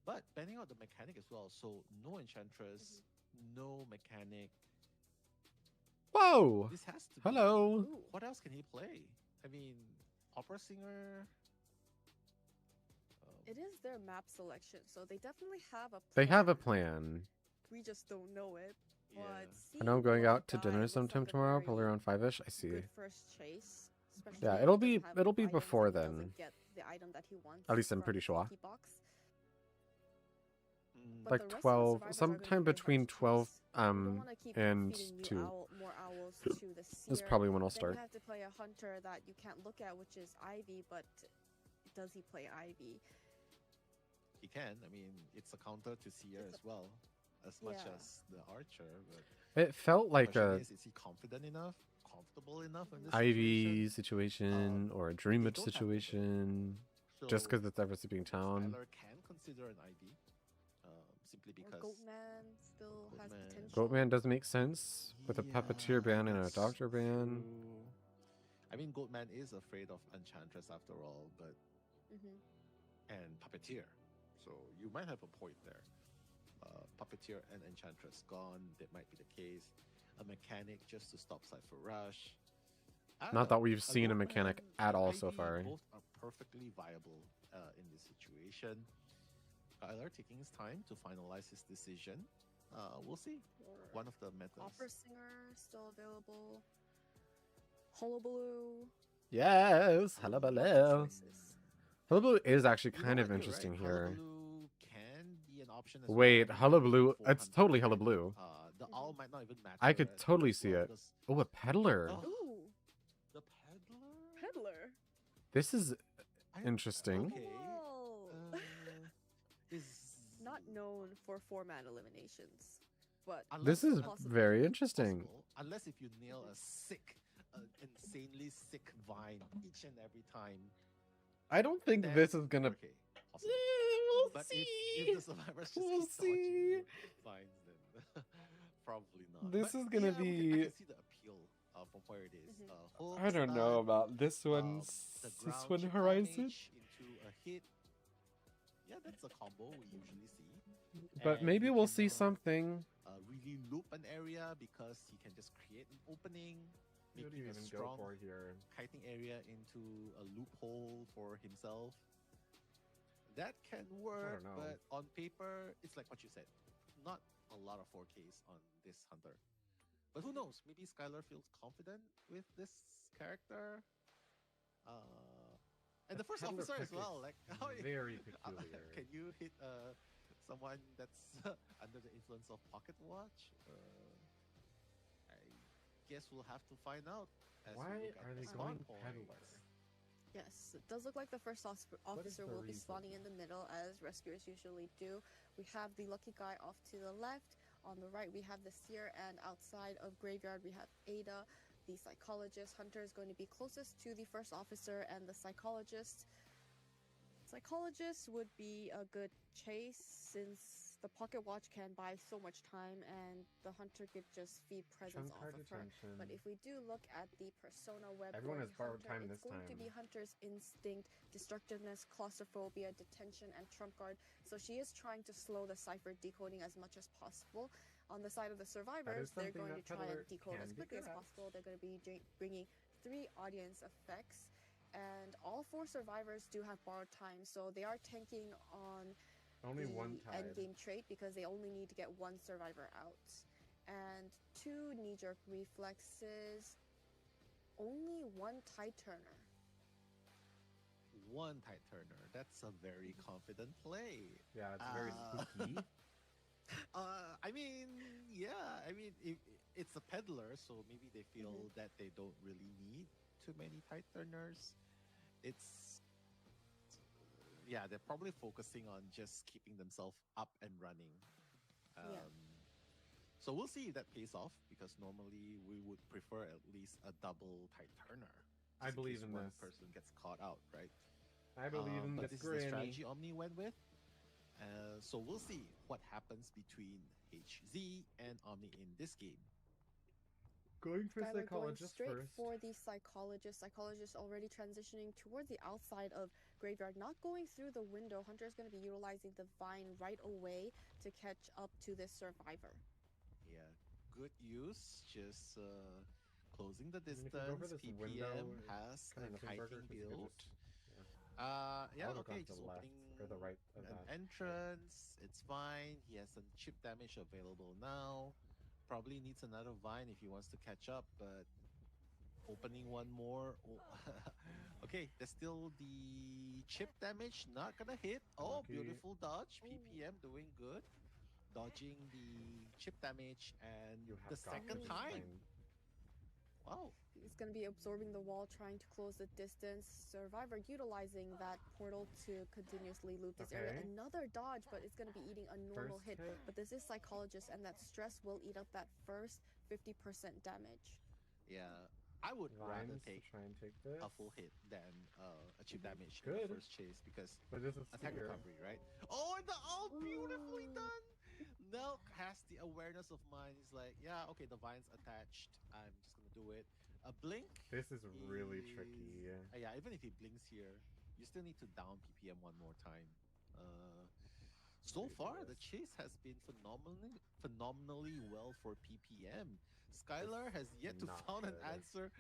But banning out the mechanic as well, so no enchantress, no mechanic. whoa! This has to. Hello. Be, what else can he play? I mean, opera singer. It is their map selection, so they definitely have a plan. They have a plan. We just don't know it. Yeah. But I know I'm going seeing out to Guy dinner looks sometime like a tomorrow, very probably around 5ish. I see. good first chase. Especially Yeah, if it'll he be doesn't have items before and doesn't then. get the item that he wants At least I'm from pretty sure. Sneaky Box. Mm, But Like the rest of the 12, survivors are gonna be sometime very hard between to 12 choose. You don't wanna keep and feeding new 2. more owls to the That's seer. probably when I'll Then start. you have to play a hunter that you can't look at, which is Ivy, but does he play Ivy? he can. I mean, it's a counter to Seer It's as well, as much Yeah. as the Archer. But It felt like question a is he confident enough, comfortable enough in this Ivy situation? situation or a Dream they Witch don't have to, though. situation. Just So, because it's Ever-Sleeping Town. Skylar can consider an Ivy, simply Or because Goatman still has Goatman. potential. Goatman does make sense with a Puppeteer ban and a that's Doctor ban. true. I mean, Goatman is afraid of Enchantress after all, but Mhm. and Puppeteer, so you might have a point there. Puppeteer and Enchantress gone, that might be the case. A mechanic just to stop Cypher Rush. I don't Not that know. we've seen a mechanic Goatman at and all so Ivy far. Both are perfectly viable in this situation. Skylar taking his time to finalize his decision. We'll see. Or One of the methods. Opera Singer still available. Hullabaloo. Yes, Lots of Hullabaloo. choices. Hullabaloo is actually You know kind what, of you're interesting right. here. Hullabaloo can be an option as Wait, well. Hullabaloo. For It's totally hunting. Hullabaloo. The owl might not even matter. I could as totally as see well it. because Oh, a peddler. Oh. Ooh, the peddler. Peddler. This is I- interesting. Okay. Whoa. Is Not known for 4-man eliminations, but unless- This is possible. very interesting. possible, unless if you nail a sick, insanely sick vine each and every time. I don't think then- this is gonna. Okay, possible. We'll But see. if the survivors just We'll keep dodging see. you vines, then probably not. This But is gonna yeah, I be- can see the appeal from where it is. Mhm. Hook, I don't know stun, about this um, one. the This ground one chip Horizon. damage into a hit. Yeah, that's a combo we usually see. But And maybe you we'll can, see something. Really loop an area because he can just create an opening, making a strong here? kiting area into a loophole for himself. That can work, know. but on paper, it's like what you said. Not a lot of 4Ks on this hunter. But who knows? Maybe Skylar feels confident with this character. And the first peddler officer as pick well. is Like, how very can peculiar. you hit someone that's under the influence of pocket watch? I guess we'll have to find out as we Why look at are the they spawn going peddler? points. Yes, it does look like the first What is officer the will be reason? spawning in the middle, as rescuers usually do. We have the lucky guy off to the left. On the right, we have the seer, and outside of graveyard, we have Ada, the psychologist. Hunter is going to be closest to the first officer, and the psychologist. Psychologist would be a good chase since the pocket watch can buy so much time, and the hunter could just feed presence Trump off card of her. attention. But if we do look at the persona web Everyone for has the borrowed hunter, time it's this going to time. be hunter's instinct, destructiveness, claustrophobia, detention, and trump card. So she is trying to slow the cipher decoding as much as possible. On the side of the survivors, they're something going to that try peddler and decode can as be quickly as good at. possible. They're going to be bringing 3 audience effects, and all 4 survivors do have borrowed time, so they are tanking on Only the one tide. endgame trait because they only need to get 1 survivor out. And 2 knee-jerk reflexes, only 1 tide turner. 1 tide turner. That's a very confident play. Yeah, it's very spooky. I mean, yeah. I mean, it's a peddler, so maybe they feel that they don't really need too many tide turners. It's yeah, they're probably focusing on just keeping themselves up and running. Yeah. So we'll see if that pays off, because normally we would prefer at least a double tide turner. I just believe case in one this. person gets caught out, right? I believe in but this this is the granny. strategy Omni went with. So we'll see what happens between HZ and Omni in this game. Going for Skylar going psychologist straight first. for the psychologist. Psychologist already transitioning towards the outside of graveyard, not going through the window. Hunter is going to be utilizing the vine right away to catch up to this survivor. Yeah, good use. Just closing the I mean, if distance. you go for this PPM window, has kind a of nothing burger, kiting 'cause you could build. just- Yeah, I would've okay, gone to just the left opening or the right of an that. entrance. It's fine. He has some chip damage available now. Probably needs another vine if he wants to catch up, but opening one more. Oh. Okay, there's still the chip damage, not gonna hit. Oh, Lucky. beautiful dodge. PPM doing good. Dodging the chip damage, and You the have got second this time. thing. Wow. He's going to be absorbing the wall, trying to close the distance. Survivor utilizing that portal to continuously loot this area. Okay. Another dodge, but it's going to be eating a normal First hit. hit. But this is psychologist, and that stress will eat up that first 50% damage. Yeah, I would rather Vines to take try and take this. a full hit than a chip damage in Good. the first chase, because But this is attack seer. recovery, right? Oh, and the ult, beautifully done. Nelk has the awareness of mind. He's like, yeah, okay, the vine's attached. I'm just gonna do it. A blink. This is really tricky. Yeah, even if he blinks here, you still need to down PPM one more time. So far, the chase has been phenomenally well for PPM. Skylar has yet to Not found an good. answer.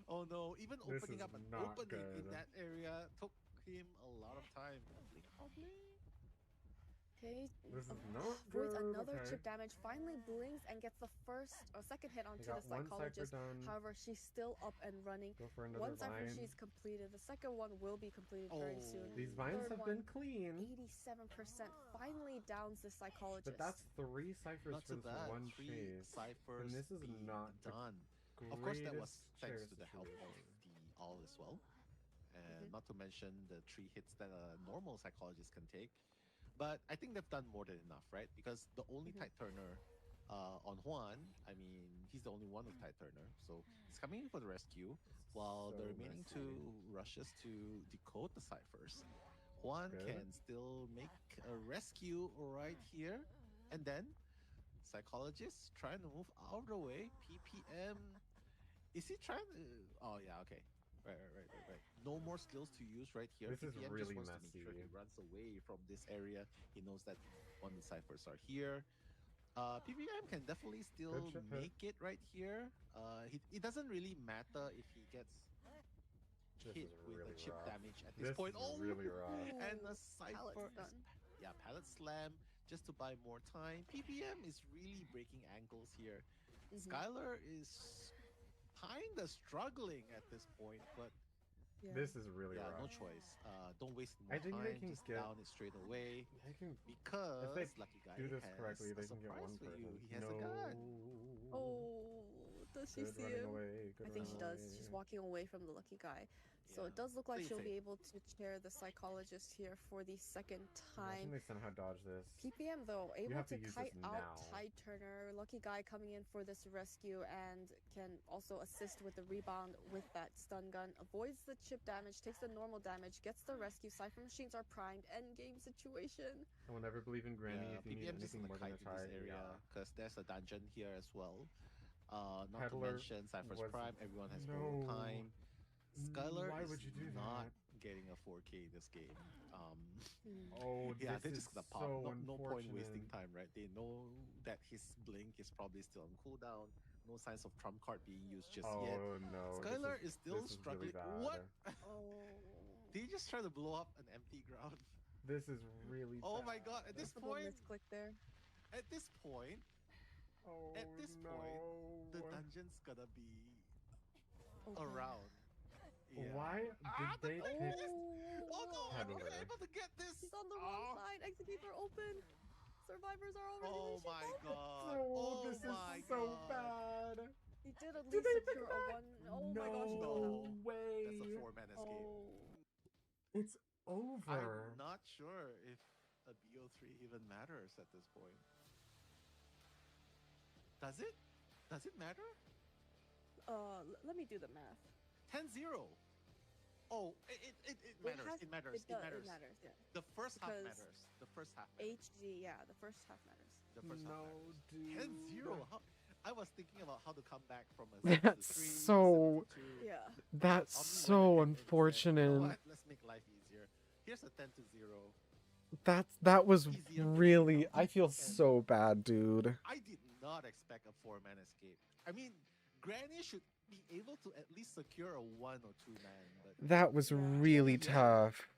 Oh no, even This opening is up an not opening in good. that area took him a lot of time. Blink, blink. Okay. This is not Avoids good. another Okay. chip damage, finally blinks and gets the second hit We onto got the one cipher psychologist. done. However, she's still up and running. Go for another One cipher vine. she's completed. The second one will be completed very Oh. soon. These vines Third have one, been clean. 87% finally downs the psychologist. But that's 3 ciphers Not for too this bad. one 3 chase. ciphers And this is being not the done. Of course, that was greatest thanks share to the help of situation. the all as well, and not to mention the 3 hits that a normal psychologist can take. But I think they've done more than enough, right? Because the only tide turner on Juan, I mean, he's the only one with tide turner, so he's coming in for the rescue, while the So remaining messy. 2 rushes to decode the ciphers. Juan Good. can still make a rescue right here, and then psychologist trying to move out of the way. PPM, is he trying to? Oh yeah, okay. Right. No more skills to use right here. This is PPM really just wants to make sure he messy. runs away from this area. He knows that one of the ciphers are here. PPM can definitely still chip hit. make it right here. It doesn't really matter if he gets This hit is with really a chip rough. damage at this This point. is Oh, really rough. and a Pallet's cipher. done. Yeah, pallet slam just to buy more time. PPM is really breaking ankles here. Skylar is kinda struggling at this point, but Yeah. This is really Yeah, rough. no choice. Don't waste I more think they time. can Just get- down it straight away. I can Because they Lucky Guy do this has correctly. a They can get surprise one for person. you. He has no. a gun. Oh, does she Good see running him? away. Good I think she running does. She's away. walking away from the lucky guy. So Yeah. it does look What like do you she'll think? be able to chair the psychologist here for the second Imagine time. they somehow dodge this. PPM though, able have to to use kite this out now. Tide Turner. Lucky guy coming in for this rescue and can also assist with the rebound with that stun gun. Avoids the chip damage, takes the normal damage, gets the rescue. Cypher machines are primed. End game situation. I will never believe in Granny Yeah, if you need PPM just anything gonna more than a kite in this tide. area Yeah. because there's a dungeon here as well. Not to Peddler mention Cypher's was- Prime. Everyone has No. borrowed time. Skylar Why is would you do not that? getting a 4K in this game. Oh, Yeah, this they're is just gonna pop. so No point wasting unfortunate. time, right? They know that his blink is probably still on cooldown. No signs of trump card being used just yet. Oh no. Skylar is still this struggling. Really bad. What? Oh. Did he just try to blow up an empty ground? This is really Oh bad. my god! At this Possible point, misclick there. Oh, at this no. point, the dungeon's gonna be Okay. around. Yeah. Why did Ah, they the pick Oh no! I'm Peddler? not able to get this. He's on the wrong Oh. side. Executor open. Survivors are already Oh reaching my out. god! Oh, Oh this my is so god. bad. He did at Did least they secure pick a that? one. Oh no my gosh, no. way. That's a 4-man escape. Oh. It's over. I'm not sure if a BO3 even matters at this point. Does it? Does it matter? Let me do the math. 10-0. Oh, it matters. has- It matters. It does- matters. It matters, yeah. The first half Because matters. The first half matters. HG, yeah, the first half matters. The first half No, matters. dude. 10-0. How, I was thinking about how to come back from a That's 7-3, so- 7-2. Yeah. That's Omni so went ahead and said, unfortunate. "You know what? Let's make life easier. Here's a 10-0. That was Easier. really. I feel so bad, dude. I did not expect a 4-man escape. I mean, Granny should be able to at least secure a 1 or 2-man, but That was Yeah. really Yeah. tough.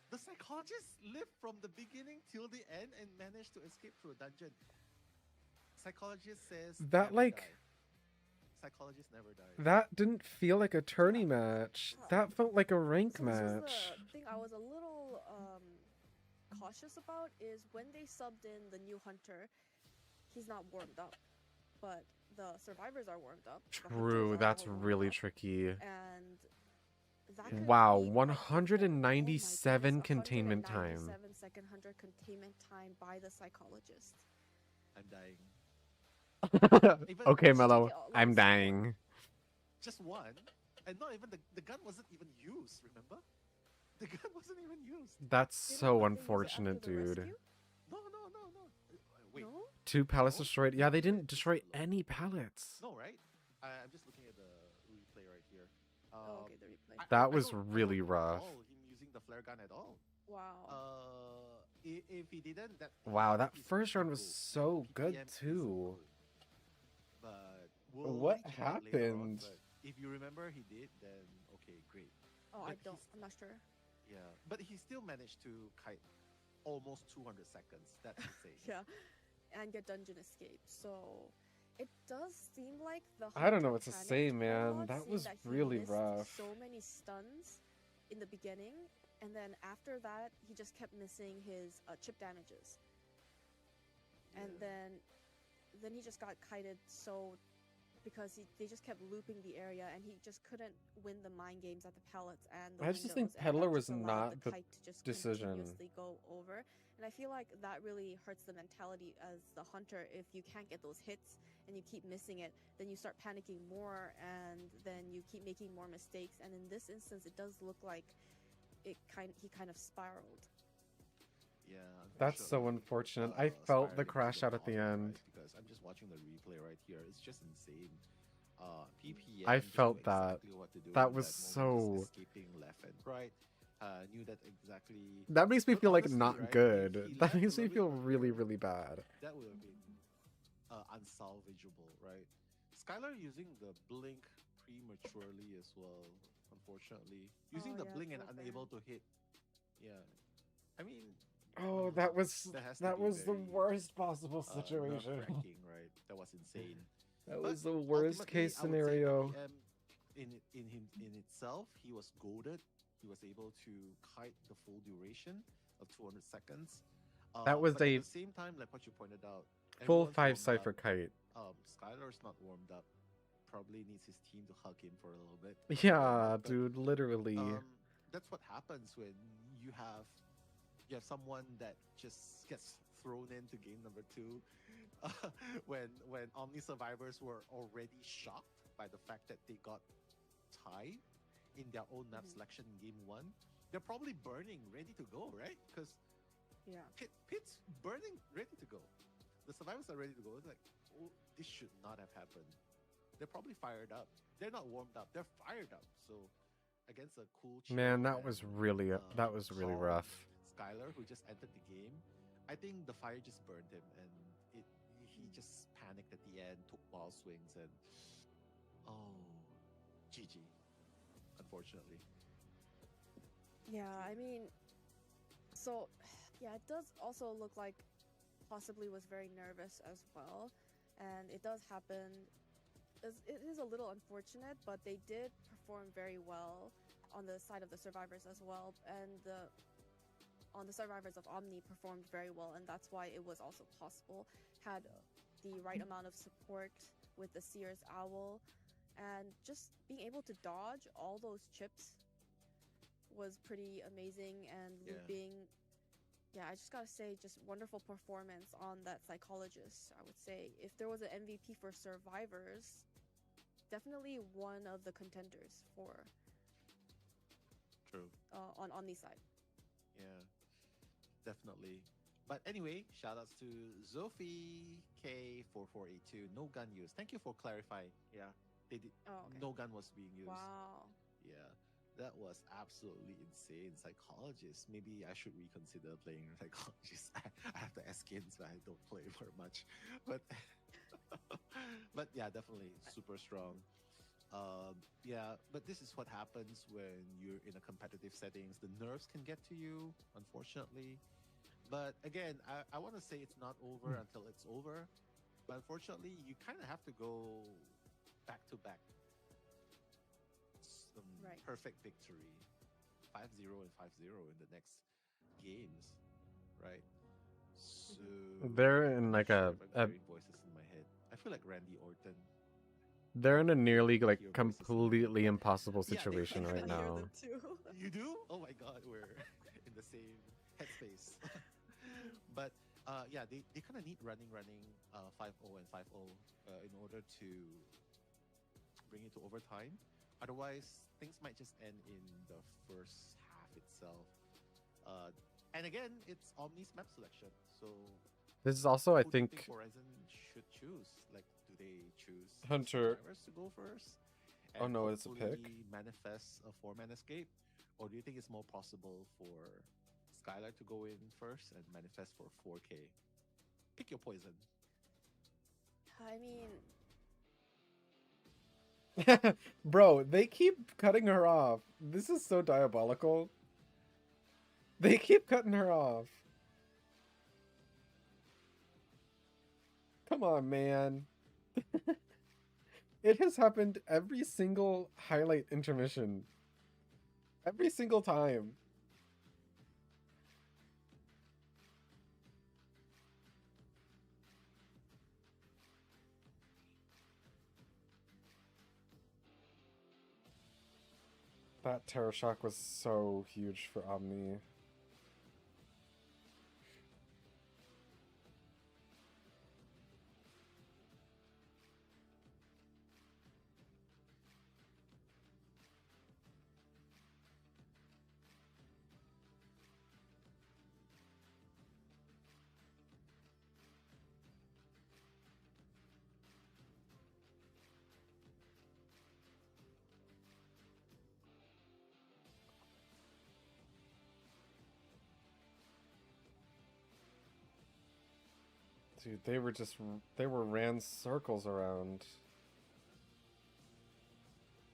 the psychologist lived from the beginning till the end and managed to escape through a dungeon. Psychologist says That, never like- die. Psychologist never dies. That didn't feel like a tourney match. That felt like a rank So match. this is the thing I was a little cautious about is when they subbed in the new hunter, he's not warmed up, but the survivors are warmed up. the hunters True, are that's all warmed really up, tricky. And that could Wow, be quite 197 painful. Oh my goodness, containment time. 197-second hunter containment time by the psychologist. I'm dying. Okay, Just Mello, take it all, I'm let's- dying. Just one, and not even the gun wasn't even used. Remember, the gun wasn't even used. That's Didn't so they use it unfortunate, after the dude. rescue? No. Wait, No? 2 pallets No? destroyed. Yeah, they didn't destroy any pallets. no, right? I'm just looking at the replay right here. Oh, okay, the replay. That was I don't really rough. recall him using the flare gun at all. Wow. If he didn't, that Wow, that he's first round was good. so good PPM is too. good. But we'll What reach out later on, happened? but if you remember he did, then okay, great. Oh, I but don't. he's- I'm not sure. Yeah, but he still managed to kite almost 200 seconds. That's insane. Yeah, and get dungeon escape. So it does seem like the I don't know hunter what to panicked say, a man. lot, That seeing was that he really missed rough. So many stuns in the beginning, and then after that, he just kept missing his chip damages, and Yeah. then he just got kited so because they just kept looping the area and he just couldn't win the mind games at the pallets and the I just think windows, and that Peddler was just allowed not the kite to just decision. continuously go over. And I feel like that really hurts the mentality as the hunter. If you can't get those hits and you keep missing it, then you start panicking more and then you keep making more mistakes. And in this instance, it does look like he kind of spiraled. Yeah, That's so unfortunately, unfortunate. I felt the spiraling crash into out at the bottom, end. right, because I'm just watching the replay right here. It's just insane. PPM I just felt knew that. exactly what to do That in was moment, so- just escaping left and right. Knew that exactly. That makes me But feel like honestly, not right, if he good. That left a makes me little bit feel earlier, really, really bad. That would have been unsalvageable, right? Skylar using the blink prematurely as well, unfortunately. Using Oh, the yeah, blink and so bad. unable to hit. Yeah. I mean, Oh, that was That has to that be was the very, worst possible situation. nerve-wracking, right? That was insane. That But was the worst ultimately, case I would say scenario. PPM in itself, he was goaded. He was able to kite the full duration of 200 seconds. That was But at a the same time, like what you pointed out, full everyone's 5 warmed cipher up. kite. Skylar's not warmed up. Probably needs his team to hug him for a little bit. to warm Yeah, up, but, dude, literally. that's what happens when you have someone that just gets thrown into game number two. When Omni survivors were already shocked by the fact that they got tied in their own map selection in game one, they're probably burning, ready to go, right? Because Yeah. Pit's burning, ready to go. The survivors are ready to go. It's like, oh, this should not have happened. They're probably fired up. They're not warmed up. They're fired up. So against a cool, Man, chill, that was and, really calm rough. Skylar, who just entered the game, I think the fire just burned him, and he just panicked at the end, took ball swings, and oh, GG. Unfortunately, Yeah, I mean, so yeah, it does also look like possibly was very nervous as well, and it does happen. It is a little unfortunate, but they did perform very well on the side of the survivors as well, and on the survivors of Omni performed very well, and that's why it was also possible. Had the right amount of support with the Seer's Owl, and just being able to dodge all those chips was pretty amazing. And Yeah. looping, yeah, I just gotta say, just wonderful performance on that psychologist. I would say if there was an MVP for survivors, definitely one of the contenders for true. on Omni side. Yeah, definitely. But anyway, shout outs to Zophie K4482. No gun use. Thank you for clarifying. Yeah, they did. Oh, okay. No gun was being used. Wow. Yeah, that was absolutely insane. Psychologist. Maybe I should reconsider playing psychologist. I have the S skins, but I don't play very much. But but yeah, definitely super strong. Yeah, but this is what happens when you're in a competitive settings. The nerves can get to you, unfortunately. But again, I want to say it's not over until it's over. But unfortunately, you kind of have to go back to back. Some Right. perfect victory, 5-0 and 5-0 in the next games, right? So They're in I'm like not sure if I'm a hearing voices in my head. I feel like Randy Orton. they're in a nearly I like hear voices in my head. completely impossible Yeah, situation I right can hear now. them too. You do? Oh my god, we're in the same headspace. But yeah, they kind of need running 5-0 and 5-0 in order to bring it to overtime. Otherwise, things might just end in the first half itself. And again, it's Omni's map selection. So This is also, I who do you think, Horizon should choose? Like, do they choose Hunter. survivors to go first? Oh And no, it's a hopefully pick. manifest a 4-man escape? Or do you think it's more possible for Skylar to go in first and manifest for 4K? Pick your poison. I mean, Bro, they keep cutting her off. This is so diabolical. They keep cutting her off. Come on, man. It has happened every single highlight intermission. Every single time. That terror shock was so huge for Omni. Dude, they were ran circles around.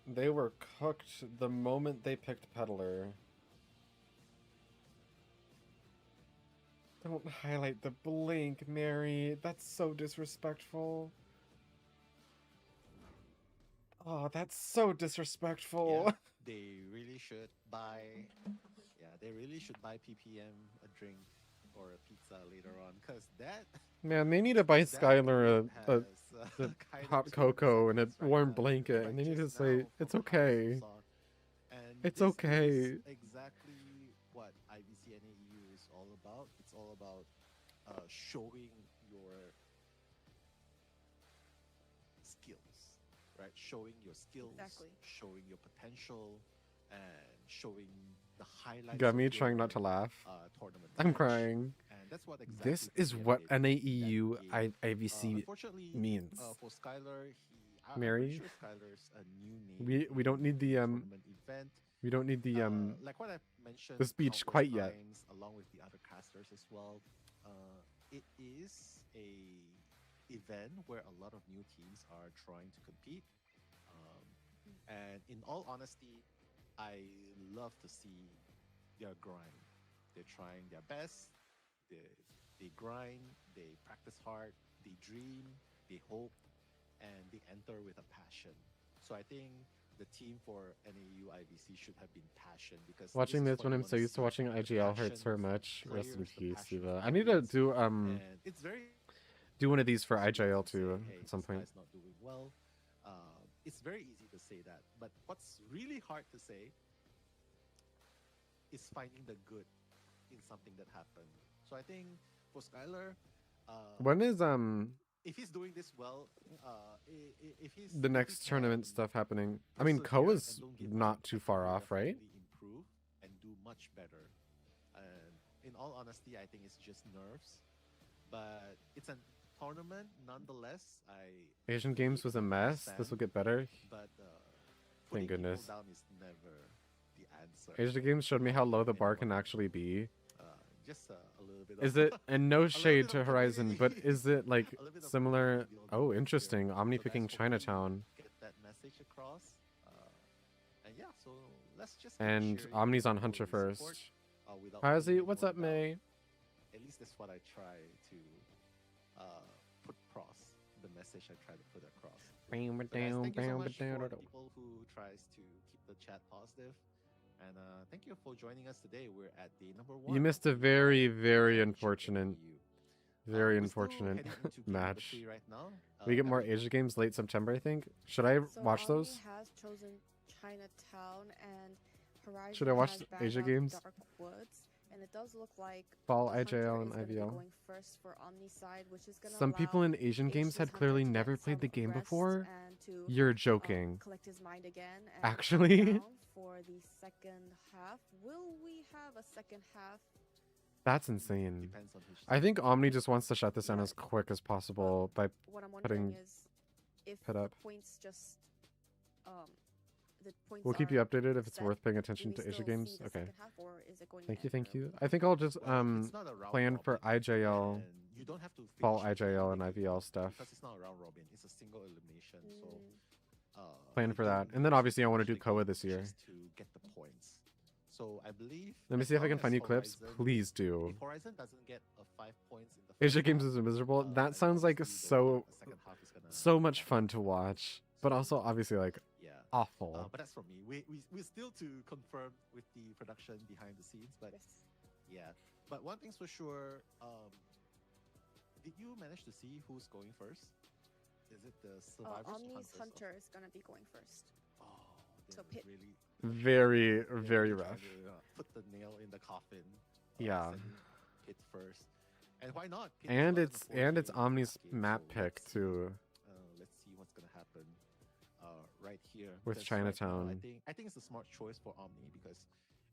They were cooked the moment they picked Peddler. Don't highlight the blink, Mary. That's so disrespectful. Oh, that's so disrespectful. Yeah, they really should buy. Yeah, they really should buy PPM a drink or a pizza later on, cause that Man, they need to buy that Skylar a has kind of hot turned cocoa and a sentiments right warm now. blanket, and Right they need to just say, now it's from how I okay. saw, and It's this is okay. exactly what IVC and AEU is all about. It's all about showing your skills, right? Showing your skills, Exactly. showing your potential, and showing the highlights Got of me your trying not to laugh. tournament I'm match. crying. And that's what This exactly is PPM what did in NAEU that game. IVC Unfortunately, means. for Skylar, I'm pretty Mary, sure Skylar's a new name. we don't need in the tournament event. we don't need the Like what I've mentioned the speech countless quite yet. times, along with the other casters as well. It is a event where a lot of new teams are trying to compete. And in all honesty, I love to see their grind. They're trying their best. They they grind. They practice hard. They dream. They hope, and they enter with a passion. So I think the team for NAU IVC should have been passion, because this Watching is this what when we I'm want so to used to see, watching the IGL passion hurts so of much. Rest in players, the peace, passion of Siva. the I need to audience, do and it's very do one of these for easy IGL to say, too hey, at some this point. guy's not doing well. It's very easy to say that, but what's really hard to say is finding the good in something that happened. So I think for Skylar, When is if he's doing this well, if he's the if he next can tournament stuff happening? I mean, persevere and Koa's don't give up, not too I think far he'll off, right? definitely improve and do much better. And in all honesty, I think it's just nerves, but it's a tournament nonetheless. Asian Fully Games was a mess. This will understand, get better. but Thank putting people goodness. down is never the answer. Asian Games showed me in how low the bar any can actually be. uh, just a little bit Is of it, and no little shade bit to of Horizon, but community, is it like a little bit of similar? community building Oh, right interesting. here. Omni So picking guys, hopefully Chinatown. get that message across. And yeah, so let's just keep And cheering Omni's and on Hunter totally first. support, without Hazy, putting what's anyone up, down. May? At least that's what I try to put across. The message I try to put across. So guys, thank you so much for people who tries to keep the chat positive. And thank you for joining us today. We're at day number 1. You missed a of the very, World very Championship unfortunate, AEU. very We're still unfortunate heading into game number match. 3 right now. We get more Every Asia Games late September, I think. Should I So watch Omni those? has chosen Chinatown, and Horizon Should I watch has Asia bagged out Games? Dark Woods, and it does look like Fall, the Hunter IJL, and is gonna be IVL. going first for Omni side, which is gonna Some people allow in Asian Games HC's had Hunter clearly to get never played the some game rest before. and to You're joking. collect his mind again and Actually? calm down for the second half. Will we have a second half? That's insane. depends on his I think Omni just wants to shut this down as quick as possible by What I'm wondering putting is if Pit the up. points just the points We'll keep you updated if it's set, worth paying do attention we to Asia still Games. see the Okay. second half, or is it going to Thank you, end thank you. early? I think I'll just Well, it's not a round plan for robin, IJL, and you don't have to fall finish the game IJL in and the IVL game stuff. because it's not a round robin. It's a single elimination. So Plan you for don't that. need And then to obviously I want to finish do the Koa game this year. just to get the points. So I believe. Let me as see if I long can find as you clips. Horizon- Please do. If Horizon doesn't get a 5 points in the Asia first Games half, is miserable. That then sounds like obviously so the second half is gonna so much happen. fun to watch, but also obviously like Yeah. awful. But that's from me. We're still to confirm with the production behind the scenes, but Yes. yeah. But one thing's for sure, did you manage to see who's going first? Is it the survivors or Omni's hunters? Hunter is gonna be going first. Oh, So they're Pit. really, Very, they're very really trying rough. to, put the nail in the coffin. Yeah. Sending Pit first, and why not? Pit is And not it's gonna force you Omni's into that map game, pick so too. let's see what's gonna happen right here With because right now, Chinatown. I think it's a smart choice for Omni because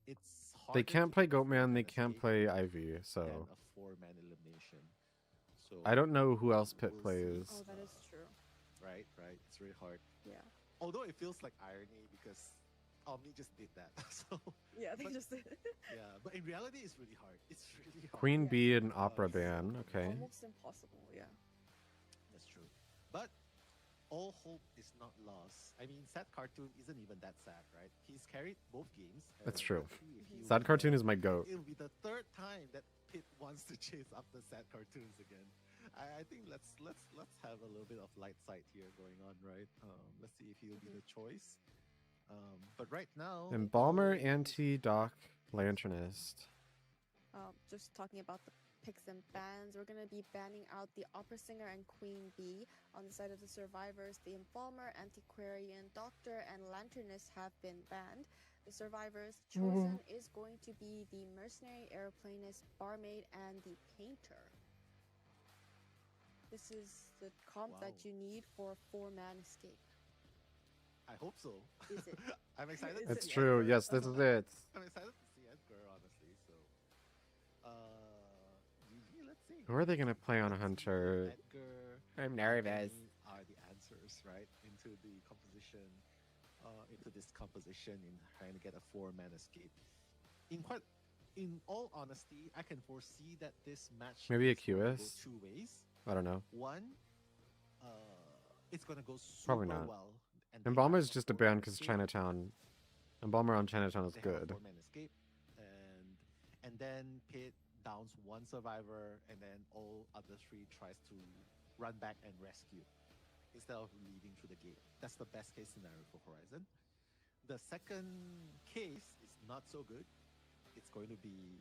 it's hard. They can't play Goatman, they can't play Ivy, so and a 4-man elimination. So I don't know who else Pit we'll see. plays. Oh, that is true. Right. It's really hard. Yeah. Although it feels like irony because Omni just did that. So Yeah, they But- just did. yeah, but in reality, it's really hard. It's really hard. Queen Yeah. Bee and Opera Band, okay. Almost impossible. Yeah. That's true. But all hope is not lost. I mean, Sad Cartoon isn't even that sad, right? He's carried both games. That's and true. hopefully he'll Sad be Cartoon the- is my goat. It'll be the third time that Pit wants to chase after Sad Cartoons again. I think let's have a little bit of light side here going on, right? Let's see if he'll be the choice. But right now, Embalmer, Anti-Doc, Lanternist. Just talking about the picks and bans, we're going to be banning out the Opera Singer and Queen Bee. On the side of the survivors, the Embalmer, Antiquarian, Doctor, and Lanternist have been banned. The survivors chosen is going to be the Mercenary, Aeroplanist, Barmaid, and the Painter. This is the comp that you need for a 4-man escape. I hope so. Is it? I'm excited. Is to It's see true. Edgar. Yes, this is it. I'm excited to see Edgar, honestly. So, GG, let's see. Who are they gonna play on a Let's see. hunter? Edgar. I'm how nervous. many are the answers, right? Into the composition, into this composition in trying to get a 4-man escape. In all honesty, I can foresee that this match Maybe a is going to go QS? 2 ways. I don't know. One, it's gonna go super Probably not. well. And they Embalmer have is a just a 4-man ban because escape. Chinatown. Embalmer on Chinatown is They have a good. 4-man escape, and then Pit downs one survivor, and then all other 3 tries to run back and rescue instead of leaving through the gate. That's the best case scenario for Horizon. The second case is not so good. It's going to be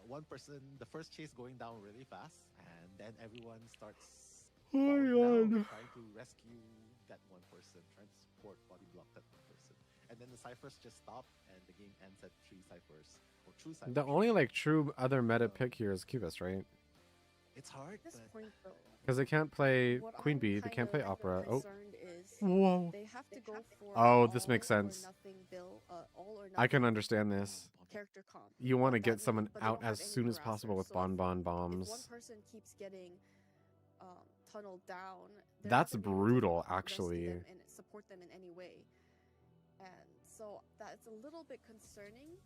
one person, the first chase going down really fast, and then everyone starts falling down, trying to rescue that one person, trying to support body block that one person. And then the ciphers just stop, and the game ends at 3 ciphers, or 2 ciphers. The only like true other meta pick here is Cubist, right? It's hard, At this but point, though, Because they can't play what Queen I'm Bee, they kind can't play of Opera. Oh, concerned is whoa. they have to go for Oh, this makes all or sense. nothing all or I can nothing understand this. character comp. You want to What that get means, someone but they out don't have as any soon as harassers. possible with So if one bombs. person keeps getting tunneled down, they're That's not gonna be able to brutal, rescue actually. them and support them in any way. And so that's a little bit concerning.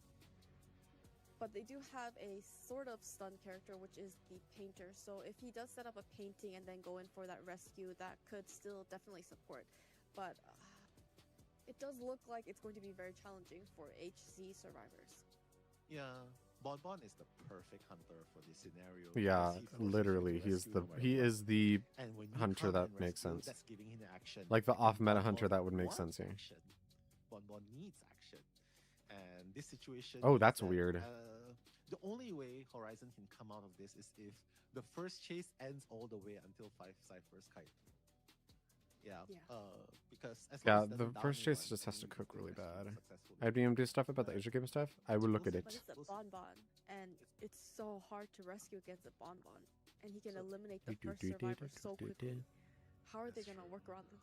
But they do have a sort of stun character, which is the Painter. So if he does set up a painting and then go in for that rescue, that could still definitely support. But it does look like it's going to be very challenging for HZ survivors. yeah, Bon is the perfect hunter for this scenario. Yeah, because he forces you to literally, rescue no matter he what. is the And when you hunter come that and makes rescue, sense. That's giving him action. like the And off-meta Bon hunter that would make wants sense here. action. Bon needs action. And this situation. Oh, means that's that, weird. The only way Horizon can come out of this is if the first chase ends all the way until 5 ciphers kite. Yeah. Yeah. Because as Yeah, long as it the doesn't down first chase anyone, just has then to you cook still really rescue bad. successfully. IBM do stuff about the Asia game stuff. I will look at But it. But it's a We'll see. Bonbon, and it's so hard to rescue against a Bonbon. And he can So- eliminate the first survivor so quickly. How are they That's going to true. work around this?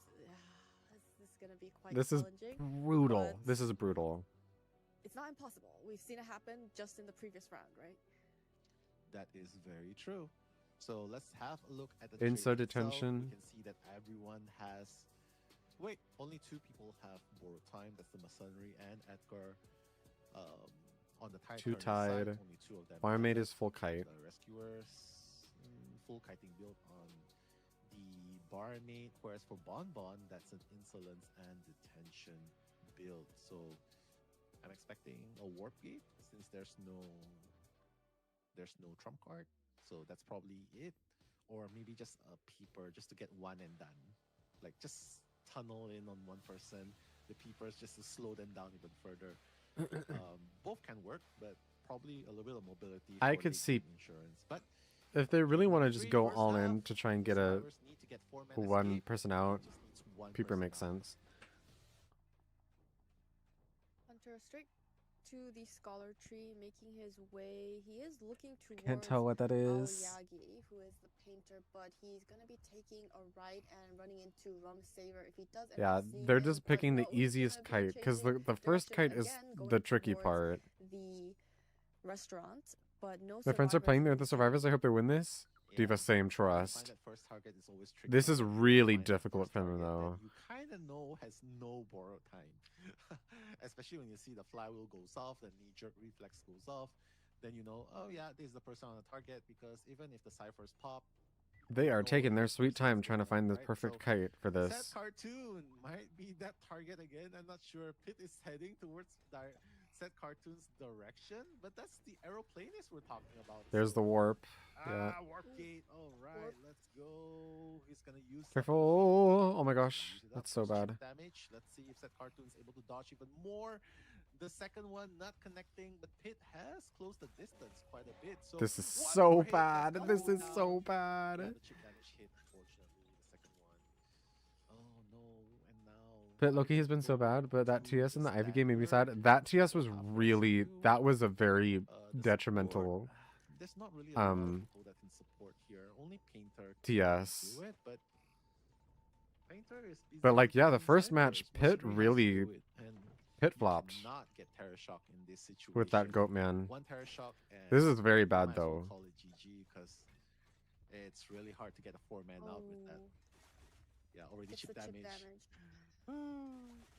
This is going to be quite This is challenging. brutal. but- This is brutal. It's not impossible. We've seen it happen just in the previous round, right? That is very true. So let's have a look at the Inside trade itself. detention. We can see that everyone has. Wait, only 2 people have borrowed time. That's the Masonry and Edgar. On the tide 2 turner side, tied. only 2 of them. Barmaid have is full kite. the rescuers, full kiting build on the barmaid. Whereas for Bonbon, that's an insolence and detention build. So I'm expecting a warp gate since there's no trump card. So that's probably it. Or maybe just a peeper just to get one and done. Like just tunnel in on one person. The peepers just to slow them down even further. Both can work, but probably a little bit of mobility. I for could late see- game insurance. But If they really want to just go First all in half, to try and get a survivors need to get 4-man one escape, person it out, just needs one Peeper person makes out. sense. Hunter straight to the scholar tree, making his way. He is looking towards Can't tell what that is. Aoyagi, who is the painter, but he's gonna be taking a right and running into Rum Saver. If he does, end Yeah, up seeing they're him, just but picking the no, he's easiest gonna be kite because changing the first kite direction is again, going the tricky towards part. The restaurant, but no. My friends are survivors playing there in with the sight. survivors. I hope they win this. Diva, Yeah, same you find trust. that first target is always tricky This is enough. You really find that difficult first for them, target that though. You kind of know has no borrowed time, especially when you see the flywheel goes off, the knee-jerk reflex goes off. Then you know, oh yeah, this is the person on the target because even if the ciphers pop, They are know taking their the sweet person's time trying to going, find the right? perfect So kite for That this. cartoon might be that target again. I'm not sure. Pit is heading towards set Cartoon's direction, but that's the aeroplanist we're talking about. There's the warp. Yeah. Warp gate. All right, Warp. let's go. He's gonna use Careful. Oh my gosh. Use it up. That's so First chip bad. damage. Let's see if Set Cartoon's able to dodge even more. The second one not connecting, but Pit has closed the distance quite a bit. So This is one so more hit, bad. that's This double is down. so bad. Yeah, the chip damage hit, unfortunately, the second one. Oh no, and now Pit Loki has been so bad, but that TS in the Ivy game made me sad. That TS was really, that was a very detrimental There's not really a lot of people that can support here. Only Painter can TS. do it, but Painter is busy But like, yeah, the doing first snipers. match, Mercenary Pit has to really, do it, and Pit you flopped cannot get Terra Shock in this situation. with that goat man. One Terra Shock and This is very you bad might as well though. Call it GG because it's really hard to get a 4-man out with that. Yeah, already Gets chip the chip damage.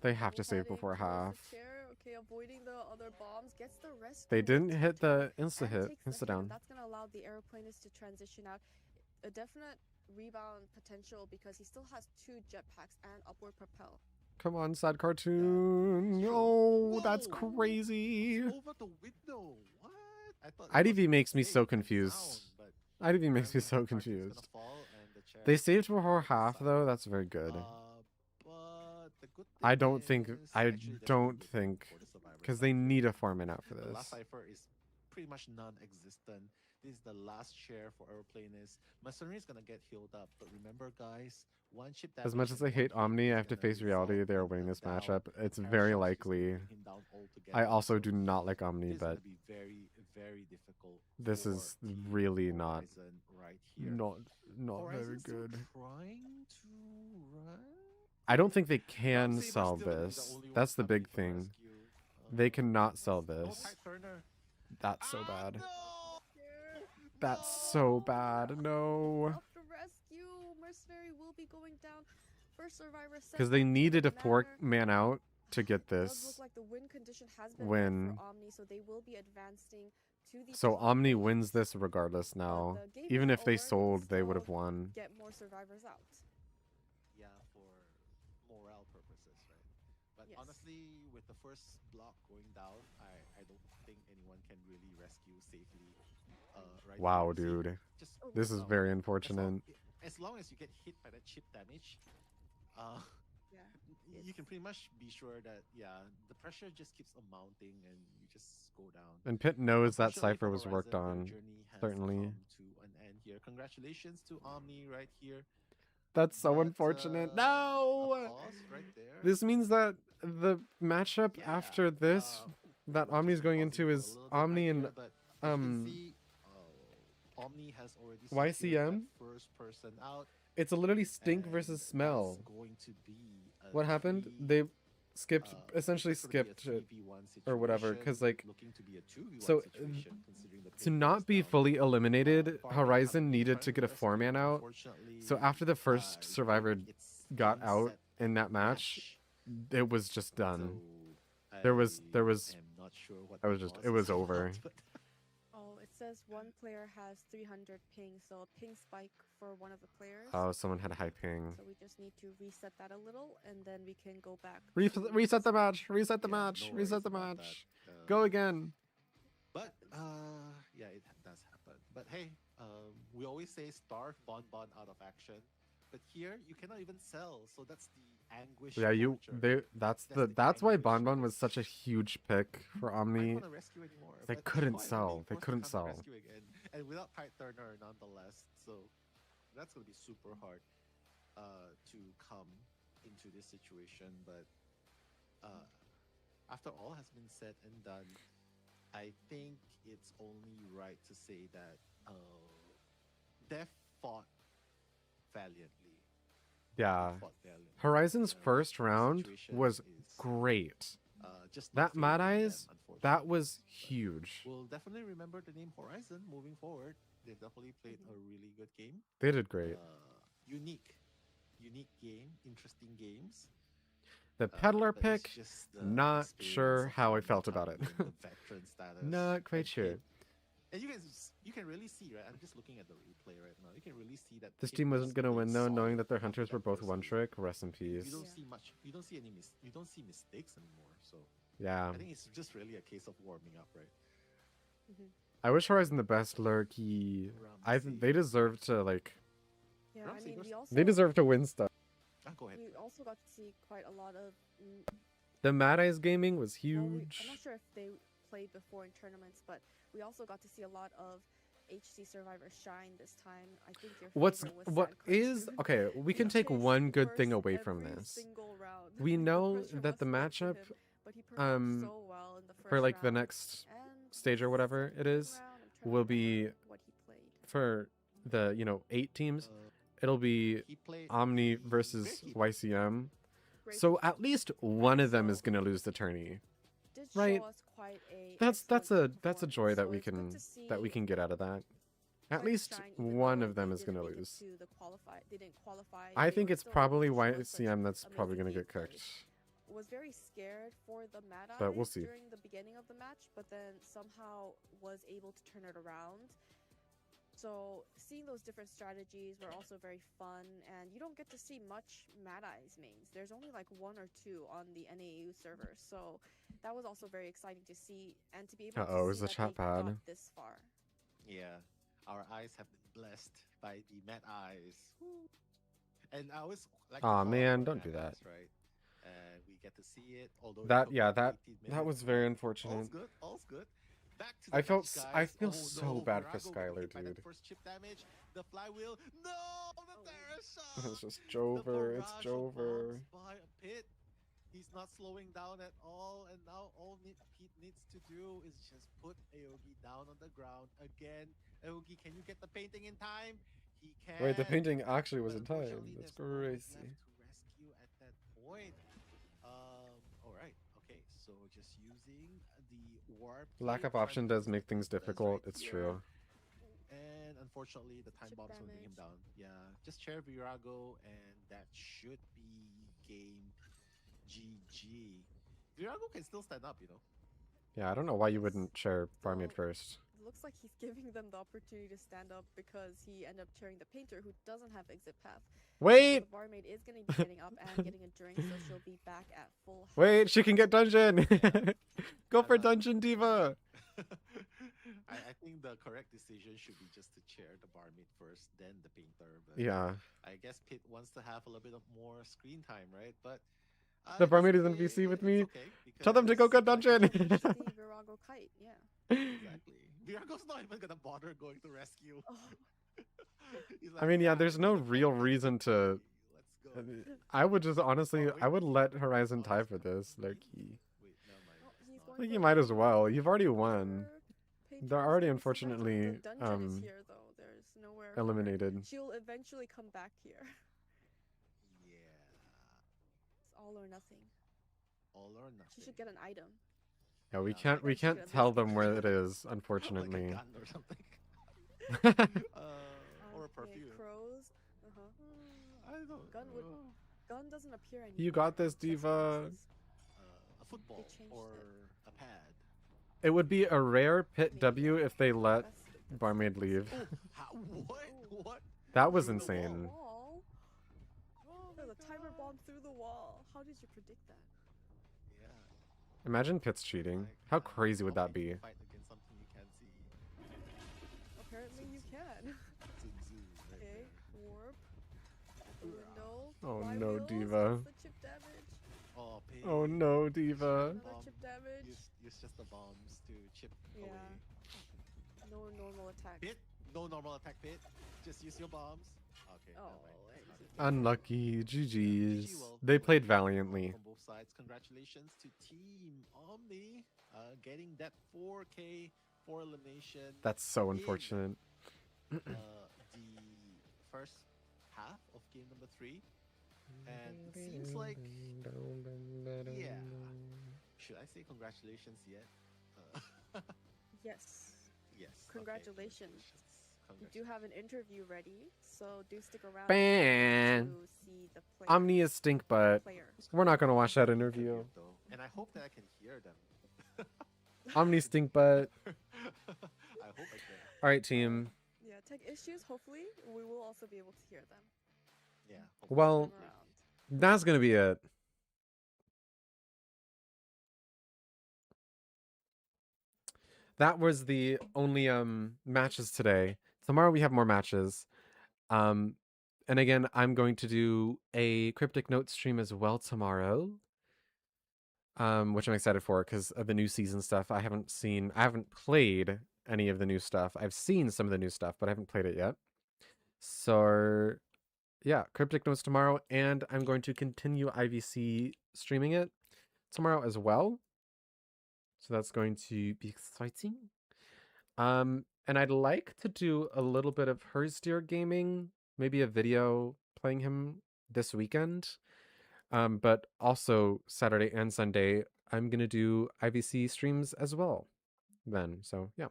They have to Double save heading before towards the half. chair. Okay, avoiding the other bombs. Gets the rescue. They didn't takes hit turret, the insta and hit, takes the insta hit, down. and that's gonna allow the aeroplanist to transition out. A definite rebound potential because he still has 2 jetpacks and upward propel. Come on, sad cartoon. No, that's Whoa. crazy. Over the window. What? I thought it IDV was makes me safe so and confused. sound, but IDV makes me apparently so the Cartoon's gonna confused. fall and the chair They is saved gonna before fall half inside. though. That's very good. But the good I thing don't think. is I actually there's don't no good think for the Survivor because they Cipher. need a 4-man out for The last this. cipher is pretty much non-existent. This is the last share for aeroplanist. Mercenary is gonna get healed up, but remember, guys, one chip damage. As much as and I hate one hit Omni, is I have to gonna face reality. result They are in winning a this down. matchup. It's Terra very Shock is likely. gonna bring him down altogether, I also so do not like Omni, this is but gonna be very, very difficult. this for is Team really not Horizon right here. not very Horizon's still good. trying to run. I don't think they Dark can Saber's sell still gonna be the this. only one That's the coming big for thing. rescue. They cannot sell No this. Tide Turner. That's so bad. No! That's so bad. No. Up the rescue. Mercenary will be going down. First survivor set Because they up in a needed a manner. 4-man out to get It does this. look like the win condition has been met Win. for Omni, so they will be advancing to the So top Omni eight. wins this regardless But now. the game Even isn't if they over, sold, they would have still won. Get more survivors out. Yeah, for morale purposes, right? But Yes. honestly, with the first block going down, I don't think anyone can really rescue safely. Right Wow, here. See, dude. just Oh, This go is down. very As long, unfortunate. as long as you get hit by that chip damage, Yeah. you can pretty much be sure that the pressure just keeps mounting and you just go down. And Pitt knows that Unfortunately Cypher for was worked Horizon, their on. journey has certainly. come to an end here. Congratulations to Omni right here. That's so But, unfortunate. a No! pause right there. This means that the matchup Yeah, after this that we're Omni's just going pausing into for a is little bit Omni right and here, but as you can um see, Omni has already YCM? secured that first person out. it's a literally stink and versus smell. that's going to be a What happened? three- They skipped essentially it's gonna be a skipped it 3v1 or whatever, situation, 'cause, like, looking to be a 2v1 so, situation, considering the to pin not is be down. fully eliminated. Farming Horizon coming in, needed trying to get a rescue, 4-man out. unfortunately, So after the first you survivor know, it's got game, out set, in that match, it was just done. So There was- I am not sure what that was the just- cause it was is over. about, but Oh, it says one player has 300 ping, so a ping spike for one of the players. Oh, someone had a high ping. So we just need to reset that a little, and then we can go back. Reset the match. Reset the yeah, match. no Reset worries the about match. that. Go again. But yeah, it does happen. But hey, we always say starve Bon out of action. But here you cannot even sell, so that's the anguish. Yeah, you. factor. They. That's That's the That's why anguish Bonbon was factor. such a huge pick for I don't Omni. want to rescue anymore. They but couldn't why? We're sell. being They forced to couldn't come to sell. rescue again. And without Tide Turner, nonetheless. So that's gonna be super hard to come into this situation. But after all has been said and done, I think it's only right to say that Def fought valiantly. Yeah. They fought valiantly. Horizon's You know, first the round situation was is, great. just That not Mad favoring them, Eyes, that unfortunately. was huge. We'll definitely remember the name Horizon moving forward. They've definitely played a really good game. They did great. Unique game, interesting games. The peddler But it's pick, just the not experience sure of how I having felt the about it. time and the veteran status. Not quite and sure. And you can really see, right? I'm just looking at the replay right now. You can really see that This it team was wasn't gonna really win though, knowing solid that their from hunters were that both first one game. trick. Rest in You peace. don't Yeah. see much. You don't see any you don't see mistakes anymore. So Yeah. I think it's just really a case of warming up, right? Mhm. I wish Horizon the best, Lurky. They deserve to like. Yeah, I Ramsey, mean, They deserve to win stuff. go ahead. we also got to see quite a lot of. The Mad Eyes gaming was Well, huge. I'm not sure if they played before in tournaments, but we also got to see a lot of HC Survivor shine this time. I think your favorite was what Sad is Cartoon. okay? We He can take chased one good thing first away from every this. single round. We The know pressure that the must get to matchup, him, but he performed so well in the for first like the round. next And stage or whatever it second is, round, I'm trying will to be remember what he played. for the 8 teams. It'll be He played Omni the versus Gravekeeper. YCM. Great So at least one of them So- is gonna lose the tourney. did right. show us quite a That's excellent a joy performance, that so we it's good can to see get out of that. At Fighters least shine, even one though of them they is gonna didn't make it lose. to the they didn't qualify. I They think were it's still able probably to show such YCM that's probably amazing gonna get gameplay. cooked. Was very scared for the Mad Eyes But we'll see. during the beginning of the match, but then somehow was able to turn it around. So seeing those different strategies were also very fun, and you don't get to see much Mad Eyes mains. There's only like 1 or 2 on the NAU server, so that was also very exciting to see, and to be able Uh-oh, to is see the that chat they got bad? this far. Yeah, our eyes have been blessed by the Mad Eyes. And I always like to Aw, call man, our don't Mad do that. Eyes, right? And we get to see it, although it That took yeah, about that 18 that minutes. was very All's unfortunate. good, all's good. Back to the I felt match, I guys. feel Oh, so no, bad for Virago getting Skylar, hit by that dude. first chip damage. The flywheel. No, the terror shot. It's just The Jover. It's barrage of Jover. bombs by a pit. He's not slowing down at all, and now all Pete needs to do is just put Aogi down on the ground again. Aogi, can you get the painting in time? He can. Wait, the painting actually was But in time. unfortunately, That's there's no one crazy. left to rescue at that point. All right. Okay. So just using the warp. Lack key, of trying option to does use make the things Bless difficult. right It's here. true. And unfortunately, the time Chip bomb's gonna bring him damage. down. Yeah, just chair Virago, and that should be game GG. Virago can still stand up, you know. Yeah, I don't know why you Yes. wouldn't share Barmaid Well, first. looks like he's giving them the opportunity to stand up because he ended up cheering the painter who doesn't have exit path. So Wait! the barmaid is going to be getting up and getting a drink, so she'll be back at full health. Wait, she can get dungeon! Go for I'm not- dungeon, Diva! I think the correct decision should be just to chair the barmaid first, then the painter. But Yeah. I guess Pit wants to have a little bit of more screen time, right? But The barmaid is in VC with me. It's okay Tell them to go because, get dungeon! The Virago kite, yeah. Exactly. Virago's not even gonna bother going to rescue. Oh, He's I mean, yeah, "Nah, there's we're no gonna real get reason to. Let's go. I would just honestly, Oh, I wait. would let Horizon Oh, tie it's for not- this. Like, Wait, never mind. oh, It's he's not. going I think for you might as the well. You've already painter. won. Painter They're is already gonna see that unfortunately, the dungeon is here though. There's nowhere for her. eliminated. She'll eventually come back here. Yeah. It's all or nothing. All or nothing. She should get an item. Yeah, we Yeah, can't maybe I should can't at tell least them get where one. it is, Like unfortunately. a gun or something. Or a Okay, perfume. crows. Uh-huh. I don't Gun would- know. Gun doesn't appear anymore. You got this, That's what Diva. this is. A football changed or it. a pad. It would be a rare pit Maybe. W if they let That's Barmaid leave. How, what? Oh. What? That was Through the wall. insane. wall. Oh There's my a timer God. bomb through the wall. How did you predict that? Yeah. Imagine Pit's cheating. Like, How crazy would how that can you be? Fight against something you can't see. Apparently you can. Zoom, zoom, right Okay, there. warp. The window. Oh, flywheels, no, Diva. that's the chip damage. Oh, pig. Oh no, Diva. Another Bomb. chip damage. Use just the bombs to chip Yeah. away. No normal attack. Pit? No normal attack, Pit. Just use your bombs. Okay. Oh, never mind. Unlucky. GG's. well, They played well, valiantly. From both sides, congratulations to Team Omni getting that 4K for elimination. That's so in, unfortunate. the first half of game number 3. And it seems like, yeah. Should I say congratulations yet? Yes. Yes. Congratulations. We do have an interview ready, so do stick around Ban. to see the player. Omni is stink butt. player. We're not gonna watch that interview. And I hope that I can hear them. Omni stink butt. I hope I can. Alright, team. Yeah, tech issues. Hopefully, we will also be able to hear them. Yeah. Well, Time around. that's gonna be it. that was the only matches today. Tomorrow we have more matches. Um, and again, I'm going to do a cryptic note stream as well tomorrow. Which I'm excited for because of the new season stuff. I haven't played any of the new stuff. I've seen some of the new stuff, but I haven't played it yet. So yeah, cryptic notes tomorrow, and I'm going to continue IVC streaming it tomorrow as well. So that's going to be exciting. And I'd like to do a little bit of Hersteer gaming, maybe a video playing him this weekend. But also Saturday and Sunday, I'm gonna do IVC streams as well. Then, so yeah,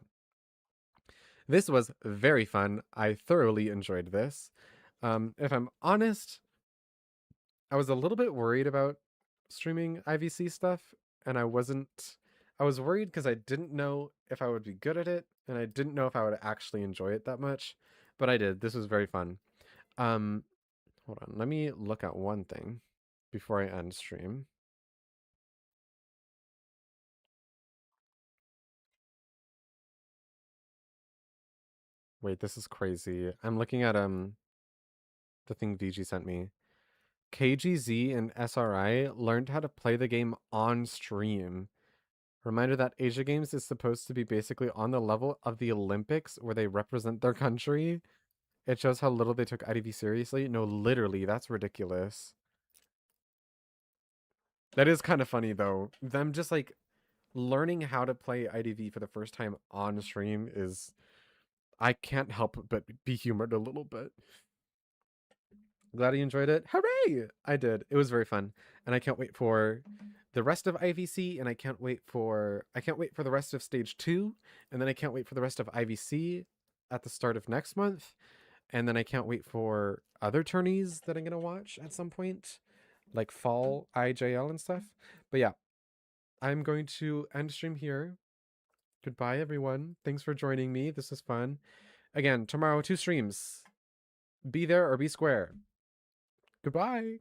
this was very fun. I thoroughly enjoyed this. If I'm honest, I was a little bit worried about streaming IVC stuff, and I wasn't. I was worried because I didn't know if I would be good at it, and I didn't know if I would actually enjoy it that much. But I did. This was very fun. Um, Hold on. Let me look at one thing before I end stream. Wait, this is crazy. I'm looking at the thing VG sent me. KGZ and SRI learned how to play the game on stream. Reminder that Asia Games is supposed to be basically on the level of the Olympics where they represent their country. It shows how little they took IDV seriously. No, literally, that's ridiculous. That is kind of funny though. Them just like learning how to play IDV for the first time on stream is, I can't help but be humored a little bit. Glad you enjoyed it. Hooray! I did. It was very fun. And I can't wait for the rest of IVC, and I can't wait for the rest of stage 2, and then I can't wait for the rest of IVC at the start of next month. And then I can't wait for other tourneys that I'm going to watch at some point, like fall IJL and stuff. But yeah, I'm going to end stream here. Goodbye, everyone. Thanks for joining me. This was fun. Again, tomorrow, 2 streams. Be there or be square. Goodbye.